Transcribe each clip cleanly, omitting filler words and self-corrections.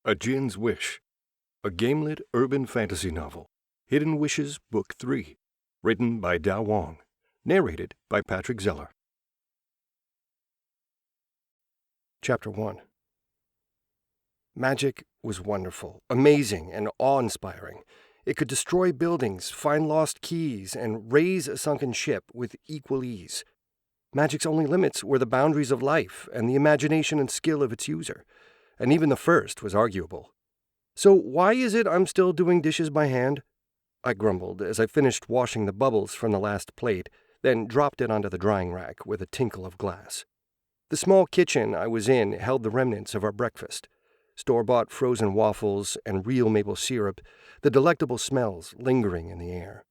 A Jinn's Wish, a GameLit urban fantasy novel, Hidden Wishes, Book 3, written by Da Wong, narrated by Patrick Zeller. Chapter 1. Magic was wonderful, amazing, and awe-inspiring. It could destroy buildings, find lost keys, and raise a sunken ship with equal ease. Magic's only limits were the boundaries of life and the imagination and skill of its user, and even the first was arguable. "So why is it I'm still doing dishes by hand?" I grumbled as I finished washing the bubbles from the last plate, then dropped it onto the drying rack with a tinkle of glass. The small kitchen I was in held the remnants of our breakfast: store-bought frozen waffles and real maple syrup, the delectable smells lingering in the air.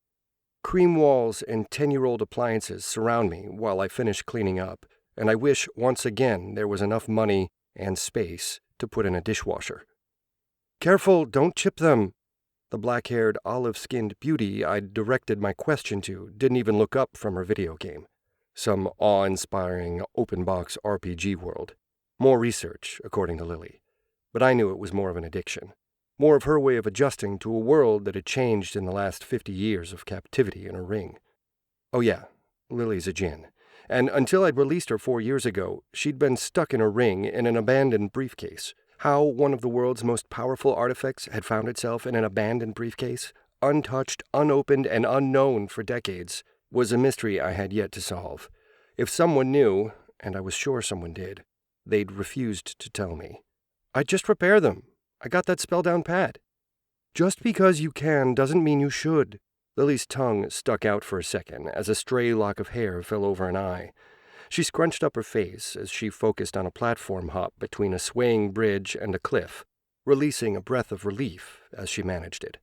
Cream walls and 10-year-old appliances surround me while I finish cleaning up, and I wish once again there was enough money and space to put in a dishwasher. "Careful, don't chip them." The black-haired, olive-skinned beauty I'd directed my question to didn't even look up from her video game. Some awe-inspiring open-box RPG world. More research, according to Lily. But I knew it was more of an addiction. More of her way of adjusting to a world that had changed in the last 50 years of captivity in a ring. Oh yeah, Lily's a Jinn. And until I'd released her 4 years ago, she'd been stuck in a ring in an abandoned briefcase. How one of the world's most powerful artifacts had found itself in an abandoned briefcase, untouched, unopened, and unknown for decades, was a mystery I had yet to solve. If someone knew, and I was sure someone did, they'd refused to tell me. "I'd just repair them. I got that spell down pat." "Just because you can doesn't mean you should." Lily's tongue stuck out for a second as a stray lock of hair fell over an eye. She scrunched up her face as she focused on a platform hop between a swaying bridge and a cliff, releasing a breath of relief as she managed it.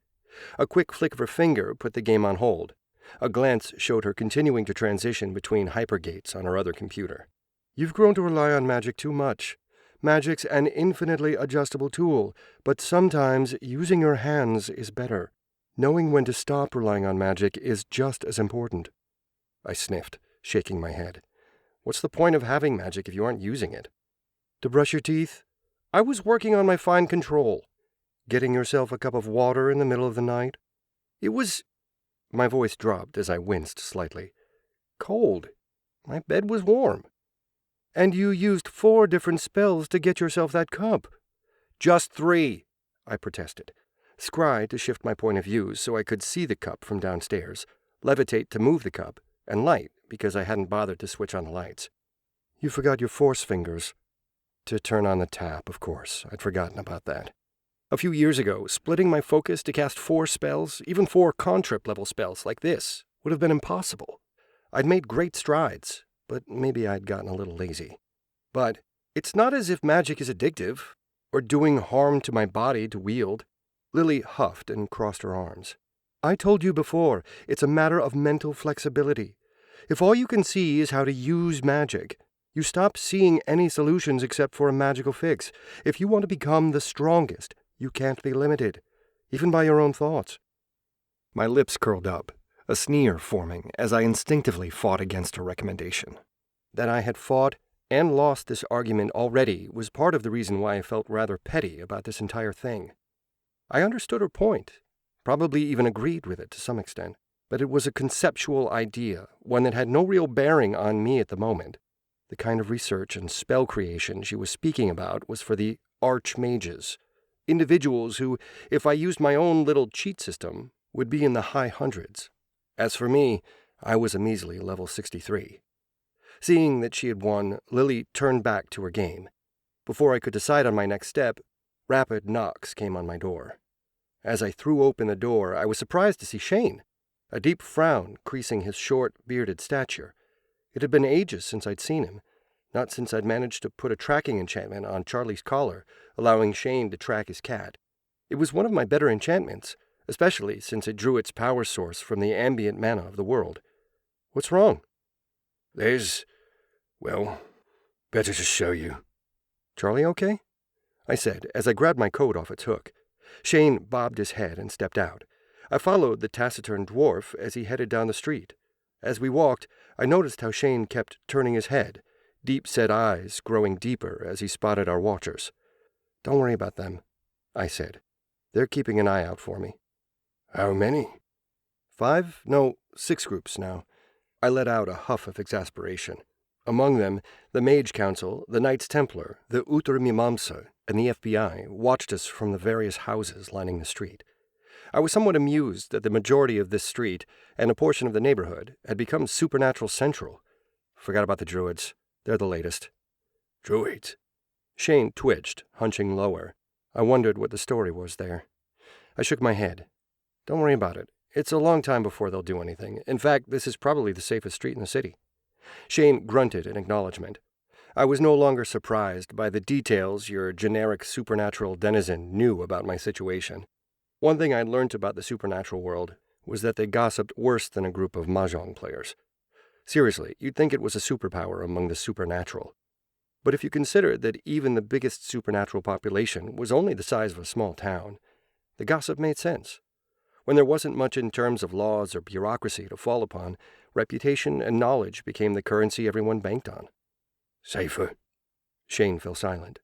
A quick flick of her finger put the game on hold. A glance showed her continuing to transition between hypergates on her other computer. "You've grown to rely on magic too much. Magic's an infinitely adjustable tool, but sometimes using your hands is better. Knowing when to stop relying on magic is just as important." I sniffed, shaking my head. What's the point of having magic if you aren't using it? "To brush your teeth?" "I was working on my fine control." "Getting yourself a cup of water in the middle of the night?" "It was—" My voice dropped as I winced slightly. "Cold. My bed was warm." "And you used 4 different spells to get yourself that cup." "Just 3, I protested. Scry to shift my point of view so I could see the cup from downstairs, levitate to move the cup, and light because I hadn't bothered to switch on the lights. "You forgot your force fingers." To turn on the tap, of course. I'd forgotten about that. A few years ago, splitting my focus to cast 4 spells, even 4 cantrip-level spells like this, would have been impossible. I'd made great strides, but maybe I'd gotten a little lazy. But it's not as if magic is addictive, or doing harm to my body to wield. Lily huffed and crossed her arms. "I told you before, it's a matter of mental flexibility. If all you can see is how to use magic, you stop seeing any solutions except for a magical fix. If you want to become the strongest, you can't be limited, even by your own thoughts." My lips curled up, a sneer forming as I instinctively fought against her recommendation. That I had fought and lost this argument already was part of the reason why I felt rather petty about this entire thing. I understood her point, probably even agreed with it to some extent, but it was a conceptual idea, one that had no real bearing on me at the moment. The kind of research and spell creation she was speaking about was for the archmages, individuals who, if I used my own little cheat system, would be in the high hundreds. As for me, I was a measly level 63. Seeing that she had won, Lily turned back to her game. Before I could decide on my next step, rapid knocks came on my door. As I threw open the door, I was surprised to see Shane, a deep frown creasing his short, bearded stature. It had been ages since I'd seen him, not since I'd managed to put a tracking enchantment on Charlie's collar, allowing Shane to track his cat. It was one of my better enchantments, especially since it drew its power source from the ambient mana of the world. "What's wrong?" Better to show you." "Charlie okay?" I said as I grabbed my coat off its hook. Shane bobbed his head and stepped out. I followed the taciturn dwarf as he headed down the street. As we walked, I noticed how Shane kept turning his head, deep-set eyes growing deeper as he spotted our watchers. "Don't worry about them." I said. "They're keeping an eye out for me." How many? 5? No, 6 groups now. I let out a huff of exasperation. Among them, the Mage Council, the Knights Templar, the 𝗬𝗏𝗵𝗺𝗁, and the FBI watched us from the various houses lining the street. I was somewhat amused that the majority of this street and a portion of the neighborhood had become supernatural central. Forgot about the druids. They're the latest. Druids? Shane twitched, hunching lower. I wondered what the story was there. I shook my head. Don't worry about it. It's a long time before they'll do anything. In fact, this is probably the safest street in the city. Shane grunted in acknowledgement. I was no longer surprised by the details your generic supernatural denizen knew about my situation. One thing I'd learned about the supernatural world was that they gossiped worse than a group of mahjong players. Seriously, you'd think it was a superpower among the supernatural. But if you consider that even the biggest supernatural population was only the size of a small town, the gossip made sense. When there wasn't much in terms of laws or bureaucracy to fall upon, reputation and knowledge became the currency everyone banked on. Safer? Shane fell silent.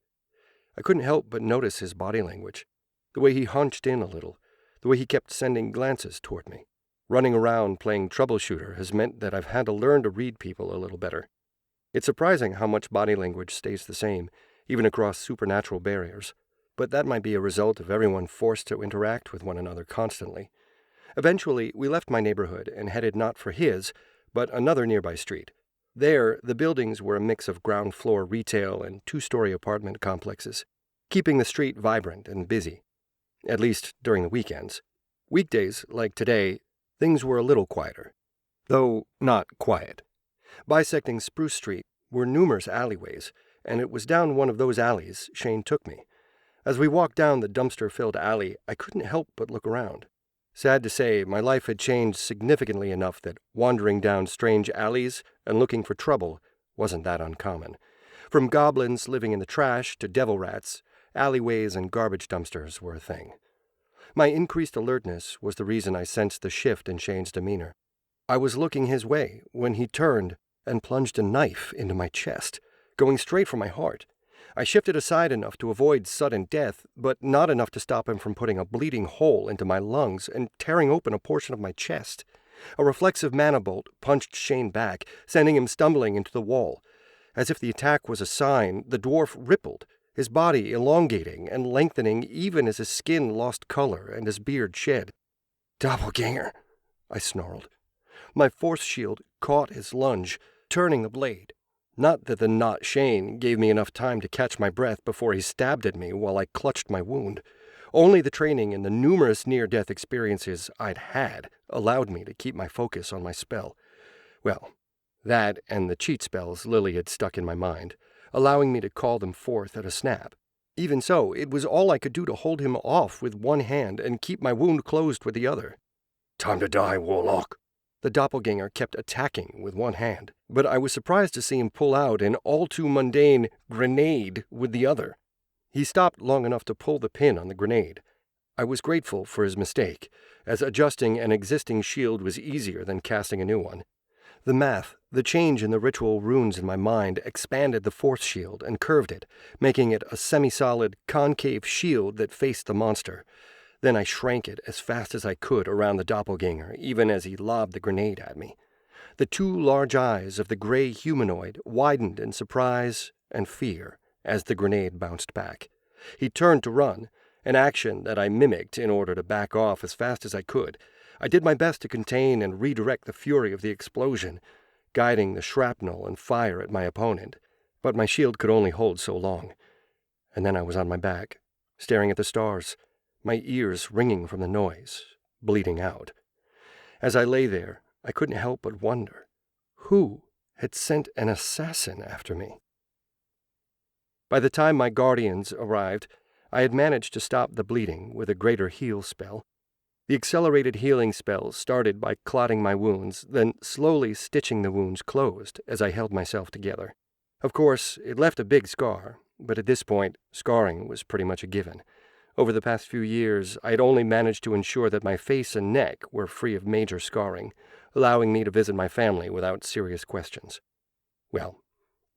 I couldn't help but notice his body language, the way he hunched in a little, the way he kept sending glances toward me. Running around playing troubleshooter has meant that I've had to learn to read people a little better. It's surprising how much body language stays the same, even across supernatural barriers, but that might be a result of everyone forced to interact with one another constantly. Eventually, we left my neighborhood and headed not for his, but another nearby street. There, the buildings were a mix of ground-floor retail and 2-story apartment complexes, keeping the street vibrant and busy, at least during the weekends. Weekdays, like today, things were a little quieter, though not quiet. Bisecting Spruce Street were numerous alleyways, and it was down one of those alleys Shane took me. As we walked down the dumpster-filled alley, I couldn't help but look around. Sad to say, my life had changed significantly enough that wandering down strange alleys and looking for trouble wasn't that uncommon. From goblins living in the trash to devil rats, alleyways and garbage dumpsters were a thing. My increased alertness was the reason I sensed the shift in Shane's demeanor. I was looking his way when he turned and plunged a knife into my chest, going straight for my heart. I shifted aside enough to avoid sudden death, but not enough to stop him from putting a bleeding hole into my lungs and tearing open a portion of my chest. A reflexive mana bolt punched Shane back, sending him stumbling into the wall. As if the attack was a sign, the dwarf rippled, his body elongating and lengthening even as his skin lost color and his beard shed. "Doppelganger," I snarled. My force shield caught his lunge, turning the blade. Not that the not Shane gave me enough time to catch my breath before he stabbed at me while I clutched my wound. Only the training and the numerous near-death experiences I'd had allowed me to keep my focus on my spell. Well, that and the cheat spells Lily had stuck in my mind, allowing me to call them forth at a snap. Even so, it was all I could do to hold him off with one hand and keep my wound closed with the other. Time to die, warlock. The doppelganger kept attacking with one hand, but I was surprised to see him pull out an all-too-mundane grenade with the other. He stopped long enough to pull the pin on the grenade. I was grateful for his mistake, as adjusting an existing shield was easier than casting a new one. The math, the change in the ritual runes in my mind, expanded the force shield and curved it, making it a semi-solid, concave shield that faced the monster. Then I shrank it as fast as I could around the doppelganger, even as he lobbed the grenade at me. The 2 large eyes of the gray humanoid widened in surprise and fear as the grenade bounced back. He turned to run, an action that I mimicked in order to back off as fast as I could. I did my best to contain and redirect the fury of the explosion, guiding the shrapnel and fire at my opponent, but my shield could only hold so long. And then I was on my back, staring at the stars, my ears ringing from the noise, bleeding out. As I lay there, I couldn't help but wonder, who had sent an assassin after me? By the time my guardians arrived, I had managed to stop the bleeding with a greater heal spell. The accelerated healing spell started by clotting my wounds, then slowly stitching the wounds closed as I held myself together. Of course, it left a big scar, but at this point, scarring was pretty much a given. Over the past few years, I had only managed to ensure that my face and neck were free of major scarring, allowing me to visit my family without serious questions. Well,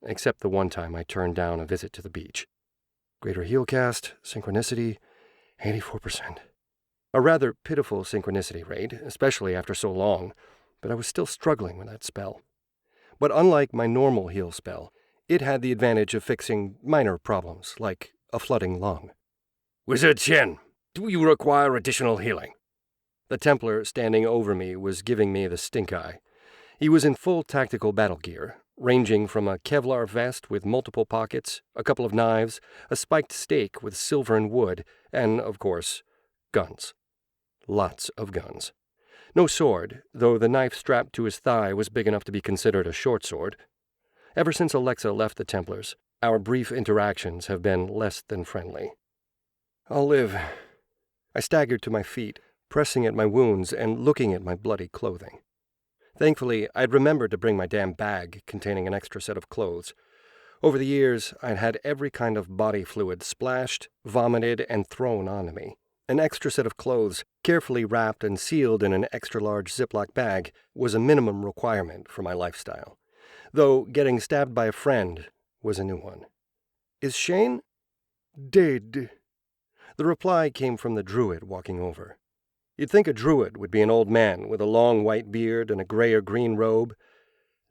except the one time I turned down a visit to the beach. Greater heal cast, synchronicity, 84%. A rather pitiful synchronicity rate, especially after so long, but I was still struggling with that spell. But unlike my normal heal spell, it had the advantage of fixing minor problems, like a flooding lung. Wizard Tsien, do you require additional healing? The Templar standing over me was giving me the stink eye. He was in full tactical battle gear, ranging from a Kevlar vest with multiple pockets, a couple of knives, a spiked stake with silver and wood, and, of course, guns. Lots of guns. No sword, though the knife strapped to his thigh was big enough to be considered a short sword. Ever since 𝗏𝗏𝗄 left the Templars, our brief interactions have been less than friendly. I'll live. I staggered to my feet, pressing at my wounds and looking at my bloody clothing. Thankfully, I'd remembered to bring my damn bag containing an extra set of clothes. Over the years, I'd had every kind of body fluid splashed, vomited, and thrown onto me. An extra set of clothes, carefully wrapped and sealed in an extra-large Ziploc bag, was a minimum requirement for my lifestyle. Though getting stabbed by a friend was a new one. Is Shane dead? The reply came from the druid walking over. You'd think a druid would be an old man with a long white beard and a gray or green robe.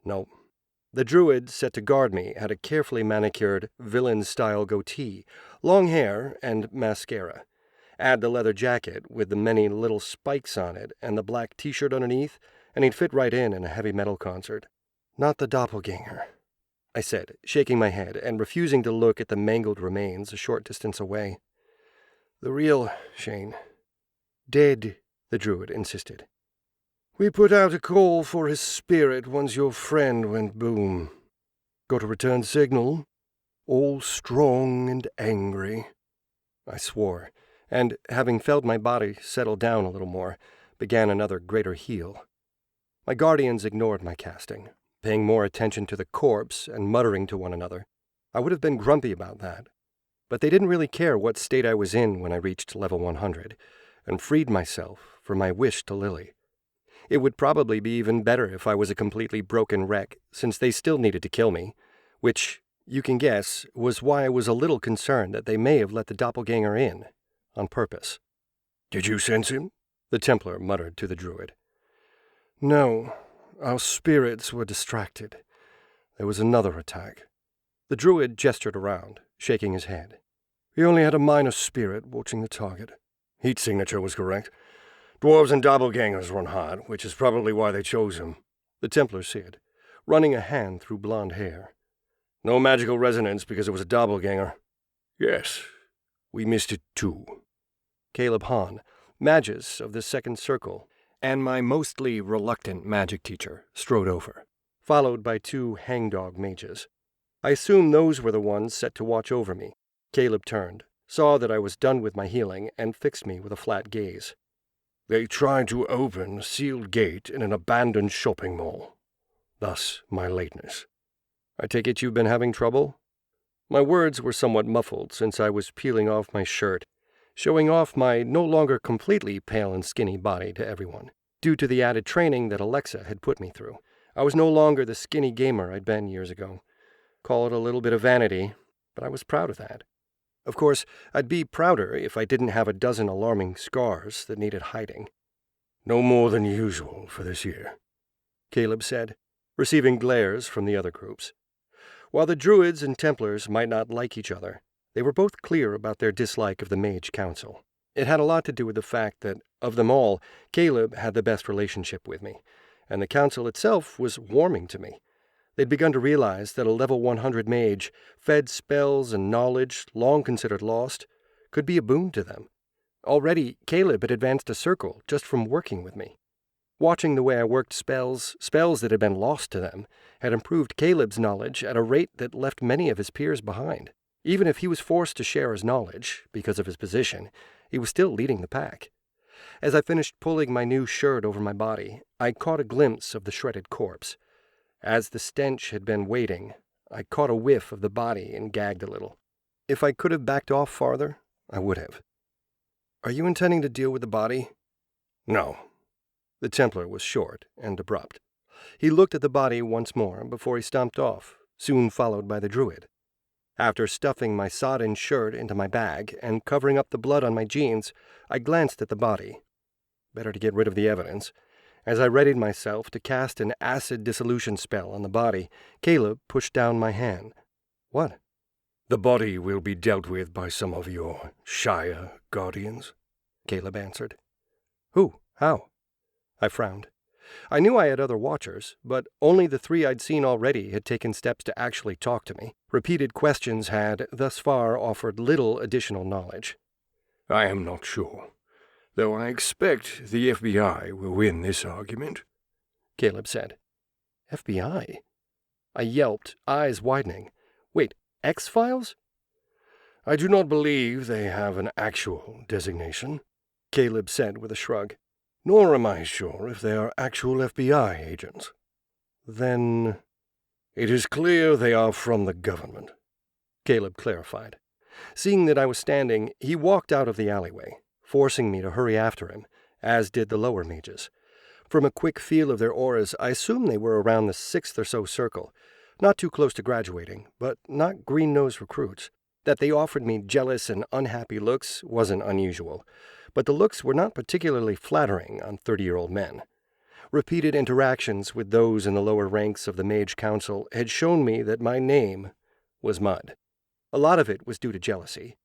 No. The druid set to guard me had a carefully manicured, villain-style goatee, long hair, and mascara. Add the leather jacket with the many little spikes on it and the black t-shirt underneath, and he'd fit right in a heavy metal concert. Not the doppelganger, I said, shaking my head and refusing to look at the mangled remains a short distance away. The real Shane. Dead, the druid insisted. We put out a call for his spirit once your friend went boom. Got a return signal, all strong and angry. I swore, and, having felt my body settle down a little more, began another greater heal. My guardians ignored my casting, paying more attention to the corpse and muttering to one another. I would have been grumpy about that, but they didn't really care what state I was in when I reached level 100, and freed myself for my wish to Lily. It would probably be even better if I was a completely broken wreck, since they still needed to kill me, which, you can guess, was why I was a little concerned that they may have let the doppelganger in, on purpose. Did you sense him? The Templar muttered to the druid. No, our spirits were distracted. There was another attack. The druid gestured around, shaking his head. He only had a minor spirit watching the target. Heat signature was correct. Dwarves and doppelgangers run hot, which is probably why they chose him, the Templar said, running a hand through blonde hair. No magical resonance because it was a doppelganger. Yes, we missed it too. Caleb Hahn, Magus of the Second Circle, and my mostly reluctant magic teacher, strode over, followed by 2 hangdog mages. I assumed those were the ones set to watch over me. Caleb turned, saw that I was done with my healing, and fixed me with a flat gaze. They tried to open a sealed gate in an abandoned shopping mall. Thus my lateness. I take it you've been having trouble? My words were somewhat muffled since I was peeling off my shirt, showing off my no longer completely pale and skinny body to everyone, due to the added training that 𝗏𝗏𝗄 had put me through. I was no longer the skinny gamer I'd been years ago. Call it a little bit of vanity, but I was proud of that. Of course, I'd be prouder if I didn't have a dozen alarming scars that needed hiding. No more than usual for this year, Caleb said, receiving glares from the other groups. While the Druids and Templars might not like each other, they were both clear about their dislike of the Mage Council. It had a lot to do with the fact that, of them all, Caleb had the best relationship with me, and the Council itself was warming to me. They'd begun to realize that a level 100 mage, fed spells and knowledge long considered lost, could be a boon to them. Already, Caleb had advanced a circle just from working with me. Watching the way I worked spells that had been lost to them, had improved Caleb's knowledge at a rate that left many of his peers behind. Even if he was forced to share his knowledge, because of his position, he was still leading the pack. As I finished pulling my new shirt over my body, I caught a glimpse of the shredded corpse. As the stench had been waiting, I caught a whiff of the body and gagged a little. If I could have backed off farther, I would have. Are you intending to deal with the body? No. The Templar was short and abrupt. He looked at the body once more before he stomped off, soon followed by the Druid. After stuffing my sodden shirt into my bag and covering up the blood on my jeans, I glanced at the body. Better to get rid of the evidence. As I readied myself to cast an acid dissolution spell on the body, Caleb pushed down my hand. What? The body will be dealt with by some of your Shire guardians, Caleb answered. Who? How? I frowned. I knew I had other watchers, but only the 3 I'd seen already had taken steps to actually talk to me. Repeated questions had, thus far, offered little additional knowledge. I am not sure, though I expect the FBI will win this argument, Caleb said. FBI? I yelped, eyes widening. Wait, X-Files? I do not believe they have an actual designation, Caleb said with a shrug. Nor am I sure if they are actual FBI agents. Then it is clear they are from the government, Caleb clarified. Seeing that I was standing, he walked out of the alleyway, forcing me to hurry after him, as did the lower mages. From a quick feel of their auras, I assumed they were around the 6th or so circle, not too close to graduating, but not green-nosed recruits. That they offered me jealous and unhappy looks wasn't unusual, but the looks were not particularly flattering on 30-year-old men. Repeated interactions with those in the lower ranks of the Mage Council had shown me that my name was Mud. A lot of it was due to jealousy.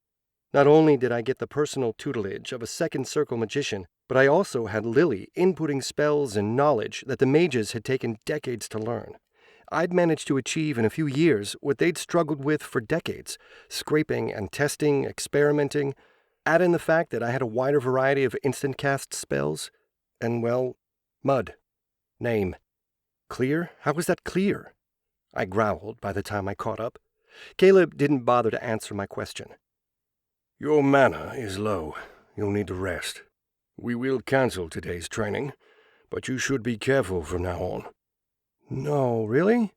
Not only did I get the personal tutelage of a second-circle magician, but I also had Lily inputting spells and knowledge that the mages had taken decades to learn. I'd managed to achieve in a few years what they'd struggled with for decades, scraping and testing, experimenting. Add in the fact that I had a wider variety of instant cast spells, and, well, Mud. Name. Clear? How was that clear? I growled by the time I caught up. Caleb didn't bother to answer my question. Your mana is low. You'll need to rest. We will cancel today's training, but you should be careful from now on. No, really?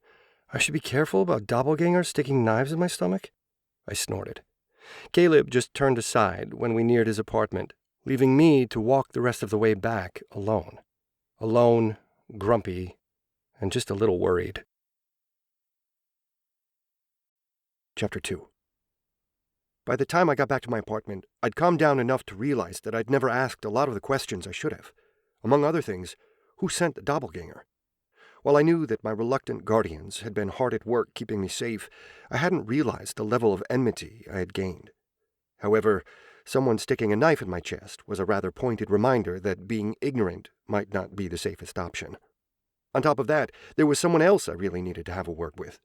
I should be careful about doppelgangers sticking knives in my stomach? I snorted. Caleb just turned aside when we neared his apartment, leaving me to walk the rest of the way back alone. Alone, grumpy, and just a little worried. Chapter 2. By the time I got back to my apartment, I'd calmed down enough to realize that I'd never asked a lot of the questions I should have. Among other things, who sent the doppelganger? While I knew that my reluctant guardians had been hard at work keeping me safe, I hadn't realized the level of enmity I had gained. However, someone sticking a knife in my chest was a rather pointed reminder that being ignorant might not be the safest option. On top of that, there was someone else I really needed to have a word with.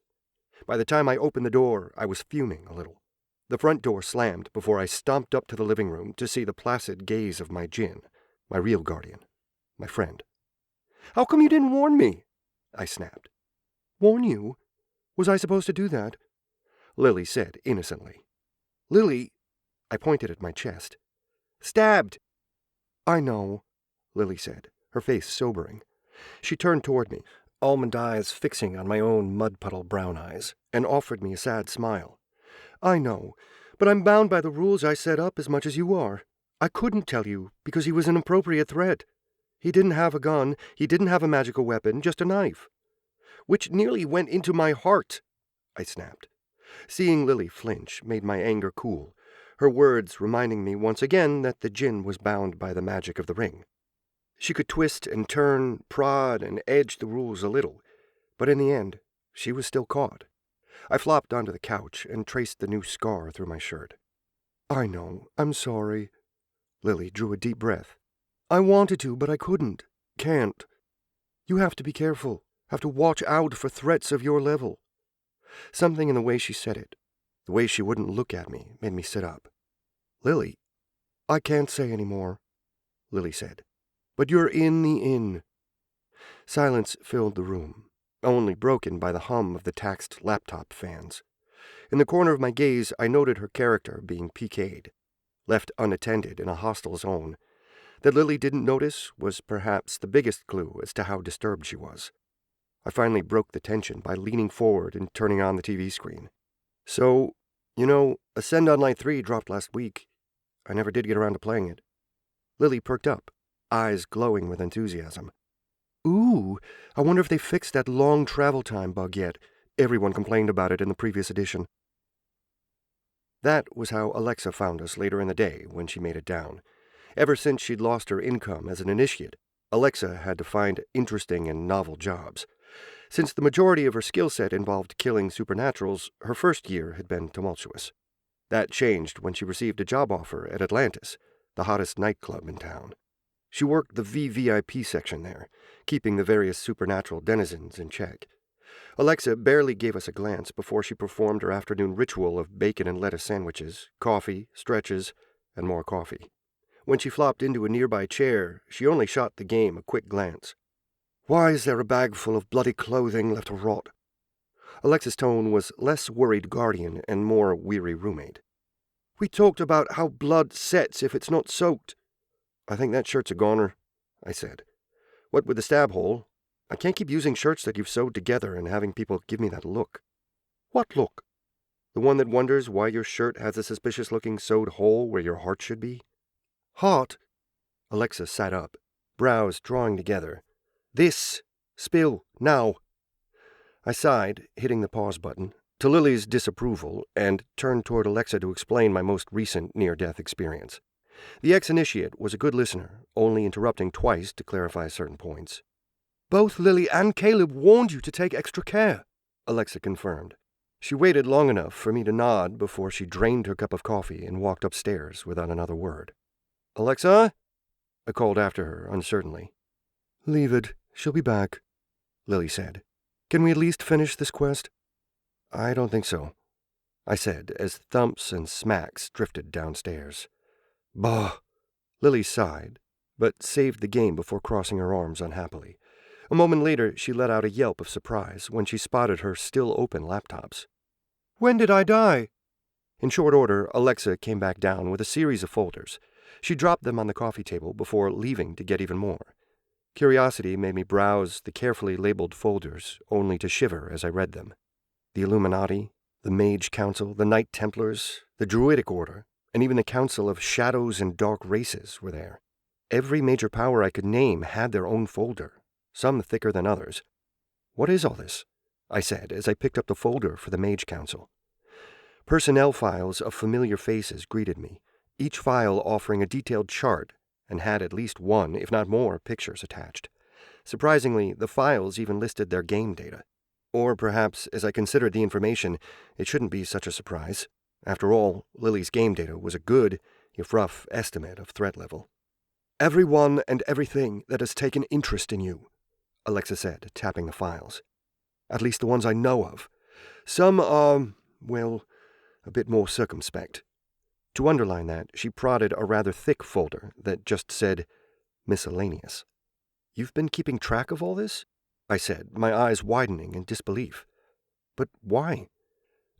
By the time I opened the door, I was fuming a little. The front door slammed before I stomped up to the living room to see the placid gaze of my Jinn, my real guardian, my friend. "How come you didn't warn me?" I snapped. "Warn you? Was I supposed to do that?" Lily said innocently. "Lily," I pointed at my chest. "Stabbed." "I know," Lily said, her face sobering. She turned toward me, almond eyes fixing on my own mud-puddle brown eyes, and offered me a sad smile. "I know, but I'm bound by the rules I set up as much as you are. I couldn't tell you, because he was an appropriate threat. He didn't have a gun, he didn't have a magical weapon, just a knife." "Which nearly went into my heart," I snapped. Seeing Lily flinch made my anger cool, her words reminding me once again that the Jinn was bound by the magic of the ring. She could twist and turn, prod and edge the rules a little, but in the end, she was still caught. I flopped onto the couch and traced the new scar through my shirt. "I know, I'm sorry." Lily drew a deep breath. "I wanted to, but I couldn't. Can't. You have to be careful, have to watch out for threats of your level." Something in the way she said it, the way she wouldn't look at me, made me sit up. "Lily, I can't say any more," Lily said. "But you're in the inn." Silence filled the room, only broken by the hum of the taxed laptop fans. In the corner of my gaze, I noted her character being PK'd, left unattended in a hostile zone. That Lily didn't notice was perhaps the biggest clue as to how disturbed she was. I finally broke the tension by leaning forward and turning on the TV screen. "So, Ascend on Light 3 dropped last week. I never did get around to playing it." Lily perked up, eyes glowing with enthusiasm. "Ooh, I wonder if they fixed that long travel time bug yet. Everyone complained about it in the previous edition." That was how 𝗏𝗏𝗻 found us later in the day when she made it down. Ever since she'd lost her income as an initiate, 𝗏𝗏𝗻 had to find interesting and novel jobs. Since the majority of her skill set involved killing supernaturals, her first year had been tumultuous. That changed when she received a job offer at Atlantis, the hottest nightclub in town. She worked the VIP section there, keeping the various supernatural denizens in check. 𝗏𝗏𝗻 barely gave us a glance before she performed her afternoon ritual of bacon and lettuce sandwiches, coffee, stretches, and more coffee. When she flopped into a nearby chair, she only shot the game a quick glance. "Why is there a bag full of bloody clothing left to rot?" 𝗏𝗏𝗻's tone was less worried guardian and more weary roommate. "We talked about how blood sets if it's not soaked." "I think that shirt's a goner," I said. "What with the stab hole, I can't keep using shirts that you've sewed together and having people give me that look." "What look?" "The one that wonders why your shirt has a suspicious-looking sewed hole where your heart should be." "Heart?" 𝗏𝗏𝗻 sat up, brows drawing together. "This. Spill. Now." I sighed, hitting the pause button, to Lily's disapproval, and turned toward 𝗏𝗏𝗻 to explain my most recent near-death experience. The ex-initiate was a good listener, only interrupting twice to clarify certain points. "Both Lily and Caleb warned you to take extra care," 𝗏𝗏𝗻 confirmed. She waited long enough for me to nod before she drained her cup of coffee and walked upstairs without another word. "Alexa?" I called after her uncertainly. "Leave it. She'll be back," Lily said. "Can we at least finish this quest?" "I don't think so," I said as thumps and smacks drifted downstairs. "Bah!" Lily sighed, but saved the game before crossing her arms unhappily. A moment later, she let out a yelp of surprise when she spotted her still-open laptops. "When did I die?" In short order, 𝗏𝗏𝗻 came back down with a series of folders. She dropped them on the coffee table before leaving to get even more. Curiosity made me browse the carefully labeled folders, only to shiver as I read them. The Illuminati, the Mage Council, the Knight Templars, the Druidic Order, and even the Council of Shadows and Dark Races were there. Every major power I could name had their own folder, some thicker than others. "What is all this?" I said as I picked up the folder for the Mage Council. Personnel files of familiar faces greeted me, each file offering a detailed chart and had at least one, if not more, pictures attached. Surprisingly, the files even listed their game data. Or perhaps, as I considered the information, it shouldn't be such a surprise. After all, Lily's game data was a good, if rough, estimate of threat level. "Everyone and everything that has taken interest in you," 𝗏𝗏𝗻 said, tapping the files. "At least the ones I know of. Some are, well, a bit more circumspect." To underline that, she prodded a rather thick folder that just said, "Miscellaneous." "You've been keeping track of all this?" I said, my eyes widening in disbelief. "But why?"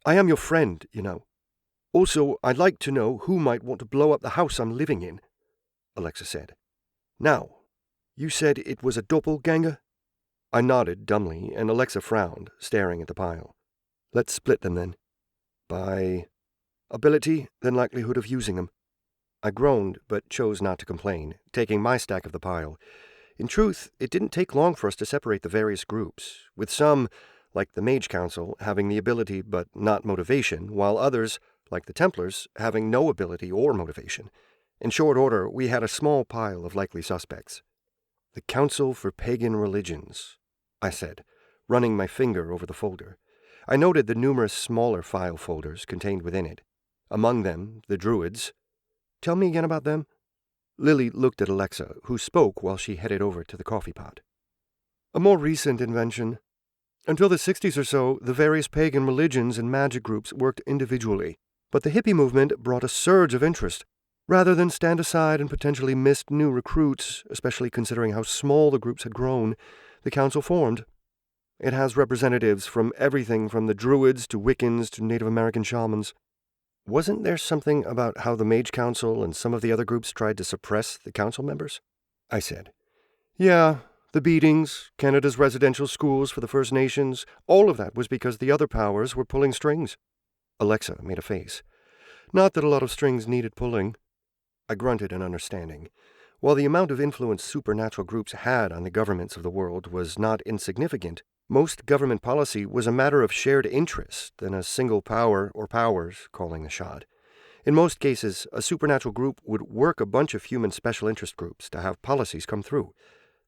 "I am your friend, you know. Also, I'd like to know who might want to blow up the house I'm living in," 𝗏𝗏𝗻 said. "Now, you said it was a doppelganger?" I nodded dumbly, and 𝗏𝗏𝗻 frowned, staring at the pile. "Let's split them, then." "By ability, then likelihood of using them." I groaned, but chose not to complain, taking my stack of the pile. In truth, it didn't take long for us to separate the various groups, with some, like the Mage Council, having the ability but not motivation, while others, like the Templars, having no ability or motivation. In short order, we had a small pile of likely suspects. "The Council for Pagan Religions," I said, running my finger over the folder. I noted the numerous smaller file folders contained within it. Among them, the Druids. "Tell me again about them." Lily looked at 𝗏𝗏𝗻, who spoke while she headed over to the coffee pot. "A more recent invention. Until the 60s or so, the various pagan religions and magic groups worked individually, but the hippie movement brought a surge of interest. Rather than stand aside and potentially miss new recruits, especially considering how small the groups had grown, the council formed. It has representatives from everything from the Druids to Wiccans to Native American shamans." "Wasn't there something about how the Mage Council and some of the other groups tried to suppress the council members?" I said. "Yeah, the beatings, Canada's residential schools for the First Nations, all of that was because the other powers were pulling strings." 𝗏𝗏𝗻 made a face. "Not that a lot of strings needed pulling." I grunted in understanding. While the amount of influence supernatural groups had on the governments of the world was not insignificant, most government policy was a matter of shared interest than a single power or powers calling the shot. In most cases, a supernatural group would work a bunch of human special interest groups to have policies come through.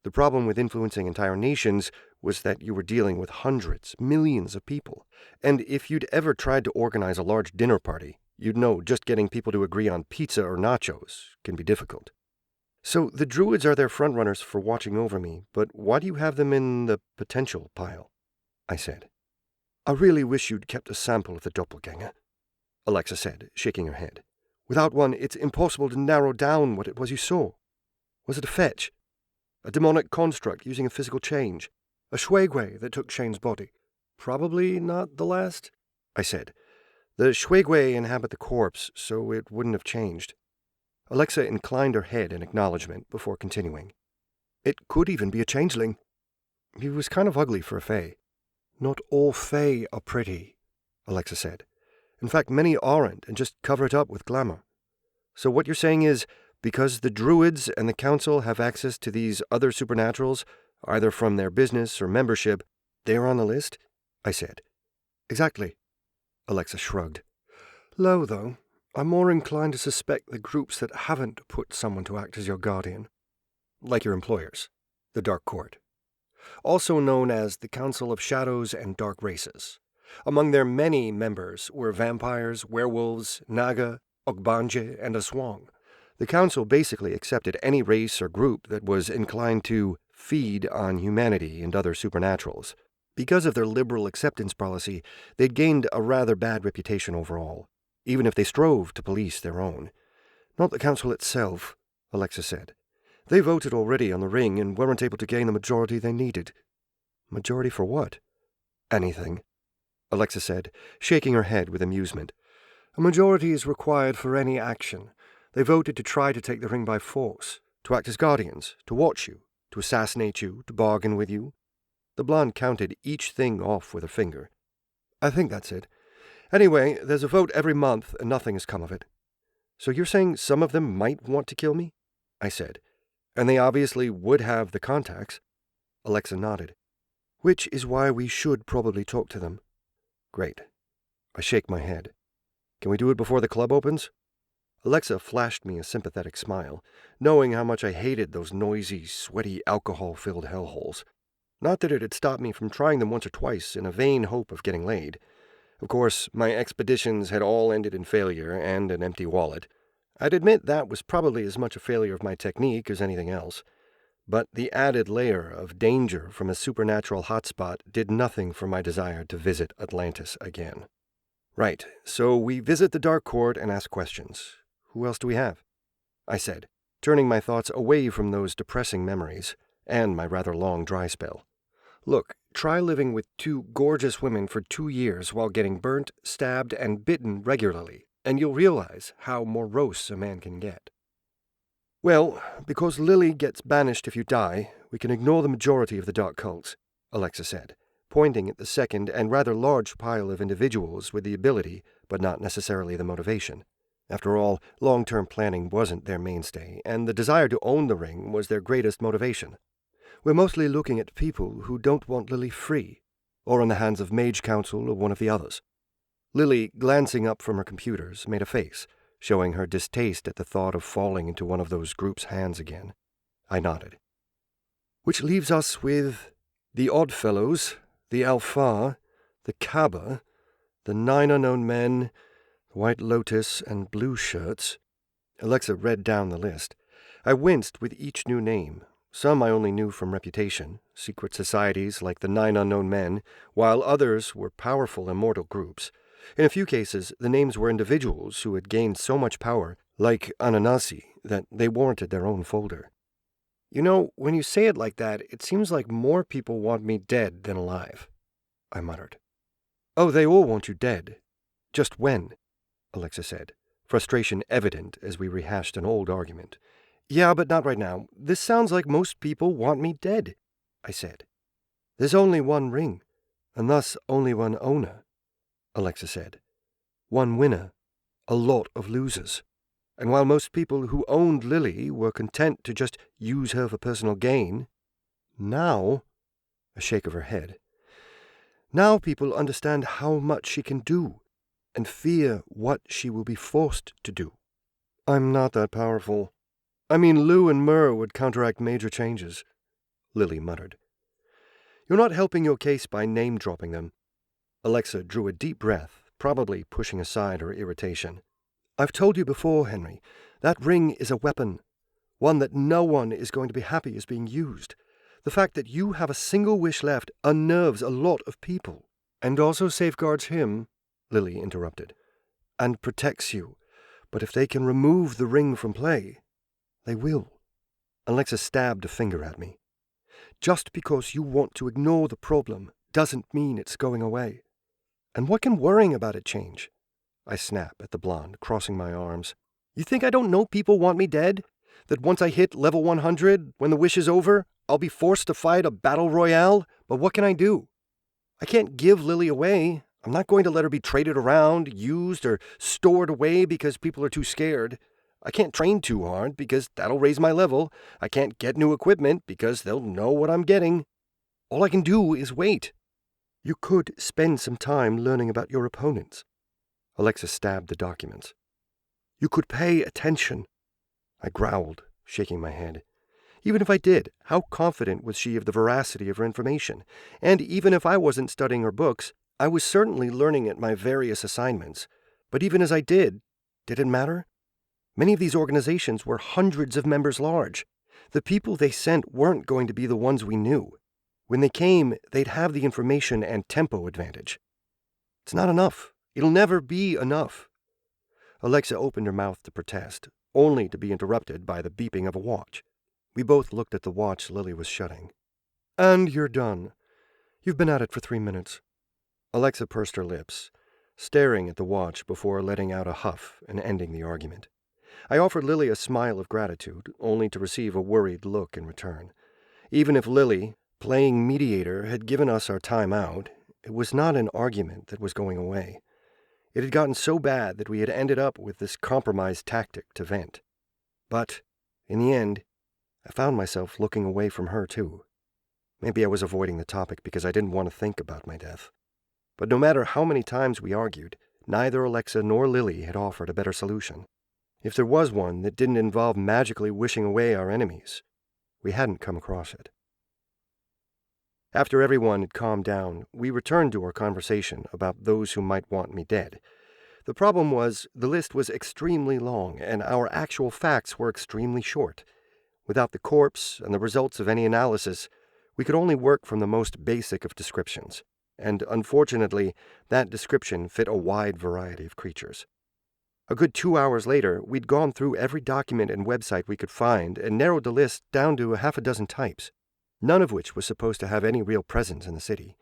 The problem with influencing entire nations was that you were dealing with hundreds, millions of people. And if you'd ever tried to organize a large dinner party, you'd know just getting people to agree on pizza or nachos can be difficult. So the druids are their frontrunners for watching over me, but why do you have them in the potential pile? I said. I really wish you'd kept a sample of the doppelganger, 𝗏𝗏 said, shaking her head. Without one, it's impossible to narrow down what it was you saw. Was it a fetch? A demonic construct using a physical change? A 𝗴𝗏𝗂𝗁 that took Shane's body? Probably not the last, I said. The 𝗴𝗏𝗂𝗁 inhabit the corpse, so it wouldn't have changed. 𝗏𝗏 inclined her head in acknowledgement before continuing. It could even be a changeling. He was kind of ugly for a fae. Not all fae are pretty, 𝗏𝗏 said. In fact, many aren't and just cover it up with glamour. So what you're saying is, because the druids and the council have access to these other supernaturals, either from their business or membership, they're on the list? I said. Exactly, 𝗏𝗏 shrugged. Low, though, I'm more inclined to suspect the groups that haven't put someone to act as your guardian. Like your employers, the Dark Court. Also known as the Council of Shadows and Dark Races. Among their many members were vampires, werewolves, naga, 𝗏𝗏𝗏𝗀𝗏, and a swang. The council basically accepted any race or group that was inclined to feed on humanity and other supernaturals. Because of their liberal acceptance policy, they'd gained a rather bad reputation overall, even if they strove to police their own. Not the council itself, 𝗏𝗏 said. They voted already on the ring and weren't able to gain the majority they needed. Majority for what? Anything, 𝗏𝗏 said, shaking her head with amusement. A majority is required for any action. They voted to try to take the ring by force, to act as guardians, to watch you, to assassinate you, to bargain with you. The blonde counted each thing off with her finger. I think that's it. Anyway, there's a vote every month and nothing has come of it. So you're saying some of them might want to kill me? I said. And they obviously would have the contacts. 𝗏𝗏 nodded. Which is why we should probably talk to them. Great. I shake my head. Can we do it before the club opens? 𝗏𝗏 flashed me a sympathetic smile, knowing how much I hated those noisy, sweaty, alcohol-filled hellholes. Not that it had stopped me from trying them once or twice in a vain hope of getting laid. Of course, my expeditions had all ended in failure and an empty wallet. I'd admit that was probably as much a failure of my technique as anything else. But the added layer of danger from a supernatural hotspot did nothing for my desire to visit Atlantis again. Right, so we visit the Dark Court and ask questions. Who else do we have? I said, turning my thoughts away from those depressing memories and my rather long dry spell. Look, try living with two gorgeous women for 2 years while getting burnt, stabbed, and bitten regularly, and you'll realize how morose a man can get. Well, because 𝗏𝗏 gets banished if you die, we can ignore the majority of the dark cults, 𝗏𝗏 said, pointing at the second and rather large pile of individuals with the ability, but not necessarily the motivation. After all, long-term planning wasn't their mainstay, and the desire to own the ring was their greatest motivation. We're mostly looking at people who don't want 𝗏𝗏 free, or in the hands of Mage Council or one of the others. 𝗏𝗏, glancing up from her computers, made a face, showing her distaste at the thought of falling into one of those groups' hands again. I nodded. Which leaves us with the Oddfellows, the Alpha, the Cabba, the 9 unknown men, the White Lotus, and Blue Shirts. 𝗏𝗏 read down the list. I winced with each new name. Some I only knew from reputation, secret societies like the 9 unknown men, while others were powerful immortal groups. In a few cases, the names were individuals who had gained so much power, like 𝗏𝗏𝗏𝗏𝗏, that they warranted their own folder. You know, when you say it like that, it seems like more people want me dead than alive, I muttered. Oh, they all want you dead. Just when? 𝗏𝗏 said, frustration evident as we rehashed an old argument. Yeah, but not right now. This sounds like most people want me dead, I said. There's only one ring, and thus only one owner, 𝗏𝗏 said. One winner, a lot of losers. And while most people who owned 𝗏𝗏 were content to just use her for personal gain, now, a shake of her head, now people understand how much she can do. and fear what she will be forced to do. I'm not that powerful. I mean, 𝗏 and 𝗪 would counteract major changes, Lily muttered. You're not helping your case by name-dropping them. Alexa drew a deep breath, probably pushing aside her irritation. I've told you before, Henry, that ring is a weapon, one that no one is going to be happy is being used. The fact that you have a single wish left unnerves a lot of people. And also safeguards him, Lily interrupted, and protects you. But if they can remove the ring from play, they will. Alexa stabbed a finger at me. Just because you want to ignore the problem doesn't mean it's going away. And what can worrying about it change? I snap at the blonde, crossing my arms. You think I don't know people want me dead? That once I hit level 100, when the wish is over, I'll be forced to fight a battle royale? But what can I do? I can't give Lily away. I'm not going to let her be traded around, used, or stored away because people are too scared. I can't train too hard because that'll raise my level. I can't get new equipment because they'll know what I'm getting. All I can do is wait. You could spend some time learning about your opponents. Alexa stabbed the documents. You could pay attention. I growled, shaking my head. Even if I did, how confident was she of the veracity of her information? And even if I wasn't studying her books, I was certainly learning at my various assignments. But even as I did it matter? Many of these organizations were hundreds of members large. The people they sent weren't going to be the ones we knew. When they came, they'd have the information and tempo advantage. It's not enough. It'll never be enough. Alexa opened her mouth to protest, only to be interrupted by the beeping of a watch. We both looked at the watch Lily was shutting. And you're done. You've been at it for 3 minutes. Alexa pursed her lips, staring at the watch before letting out a huff and ending the argument. I offered Lily a smile of gratitude, only to receive a worried look in return. Even if Lily, playing mediator, had given us our time out, it was not an argument that was going away. It had gotten so bad that we had ended up with this compromise tactic to vent. But, in the end, I found myself looking away from her, too. Maybe I was avoiding the topic because I didn't want to think about my death. But no matter how many times we argued, neither Alexa nor Lily had offered a better solution. If there was one that didn't involve magically wishing away our enemies, we hadn't come across it. After everyone had calmed down, we returned to our conversation about those who might want me dead. The problem was, the list was extremely long, and our actual facts were extremely short. Without the corpse and the results of any analysis, we could only work from the most basic of descriptions, and unfortunately, that description fit a wide variety of creatures. A good 2 hours later, we'd gone through every document and website we could find and narrowed the list down to a half a dozen types, none of which was supposed to have any real presence in the city.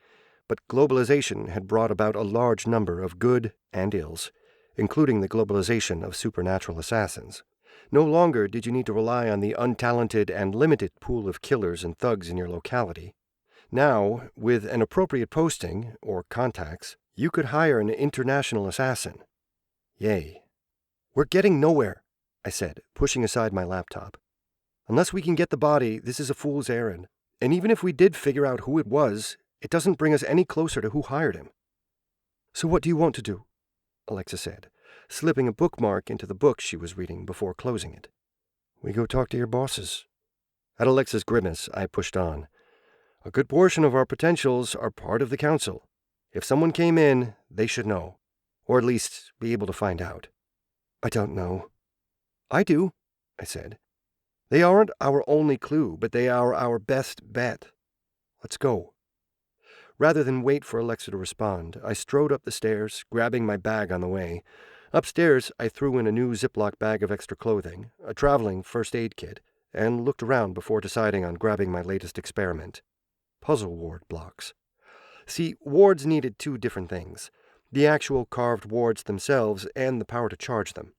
But globalization had brought about a large number of good and ills, including the globalization of supernatural assassins. No longer did you need to rely on the untalented and limited pool of killers and thugs in your locality. Now, with an appropriate posting, or contacts, you could hire an international assassin. Yay. We're getting nowhere, I said, pushing aside my laptop. Unless we can get the body, this is a fool's errand. And even if we did figure out who it was, it doesn't bring us any closer to who hired him. So what do you want to do? Alexa said, slipping a bookmark into the book she was reading before closing it. We go talk to your bosses. At Alexa's grimace, I pushed on. A good portion of our potentials are part of the council. If someone came in, they should know, or at least be able to find out. I don't know. I do, I said. They aren't our only clue, but they are our best bet. Let's go. Rather than wait for Alexa to respond, I strode up the stairs, grabbing my bag on the way. Upstairs, I threw in a new Ziploc bag of extra clothing, a traveling first aid kit, and looked around before deciding on grabbing my latest experiment. Puzzle ward blocks. See, wards needed 2 different things. The actual carved wards themselves and the power to charge them.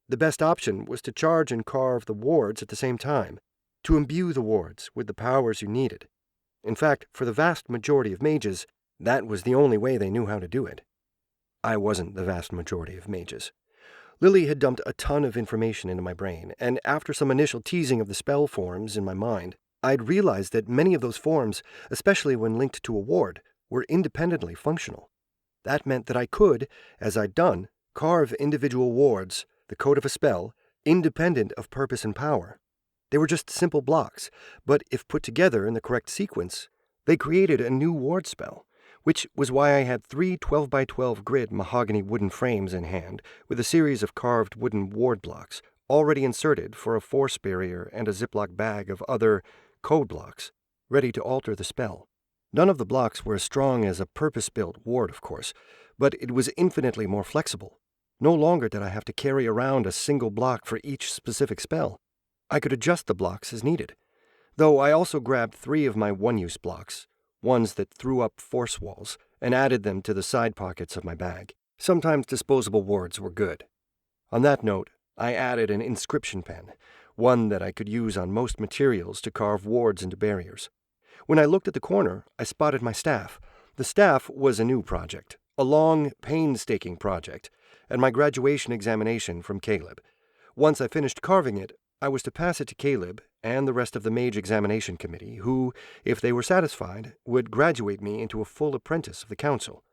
The best option was to charge and carve the wards at the same time, to imbue the wards with the powers you needed. In fact, for the vast majority of mages, that was the only way they knew how to do it. I wasn't the vast majority of mages. Lily had dumped a ton of information into my brain, and after some initial teasing of the spell forms in my mind, I'd realized that many of those forms, especially when linked to a ward, were independently functional. That meant that I could, as I'd done, carve individual wards, the code of a spell, independent of purpose and power. They were just simple blocks, but if put together in the correct sequence, they created a new ward spell, which was why I had 3 12x12 grid mahogany wooden frames in hand with a series of carved wooden ward blocks, already inserted for a force barrier and a Ziploc bag of other code blocks, ready to alter the spell. None of the blocks were as strong as a purpose-built ward, of course, but it was infinitely more flexible. No longer did I have to carry around a single block for each specific spell. I could adjust the blocks as needed, though I also grabbed 3 of my one-use blocks, ones that threw up force walls, and added them to the side pockets of my bag. Sometimes disposable wards were good. On that note, I added an inscription pen, one that I could use on most materials to carve wards into barriers. When I looked at the corner, I spotted my staff. The staff was a new project, a long, painstaking project, and my graduation examination from Caleb. Once I finished carving it, I was to pass it to Caleb and the rest of the Mage examination committee, who, if they were satisfied, would graduate me into a full apprentice of the council.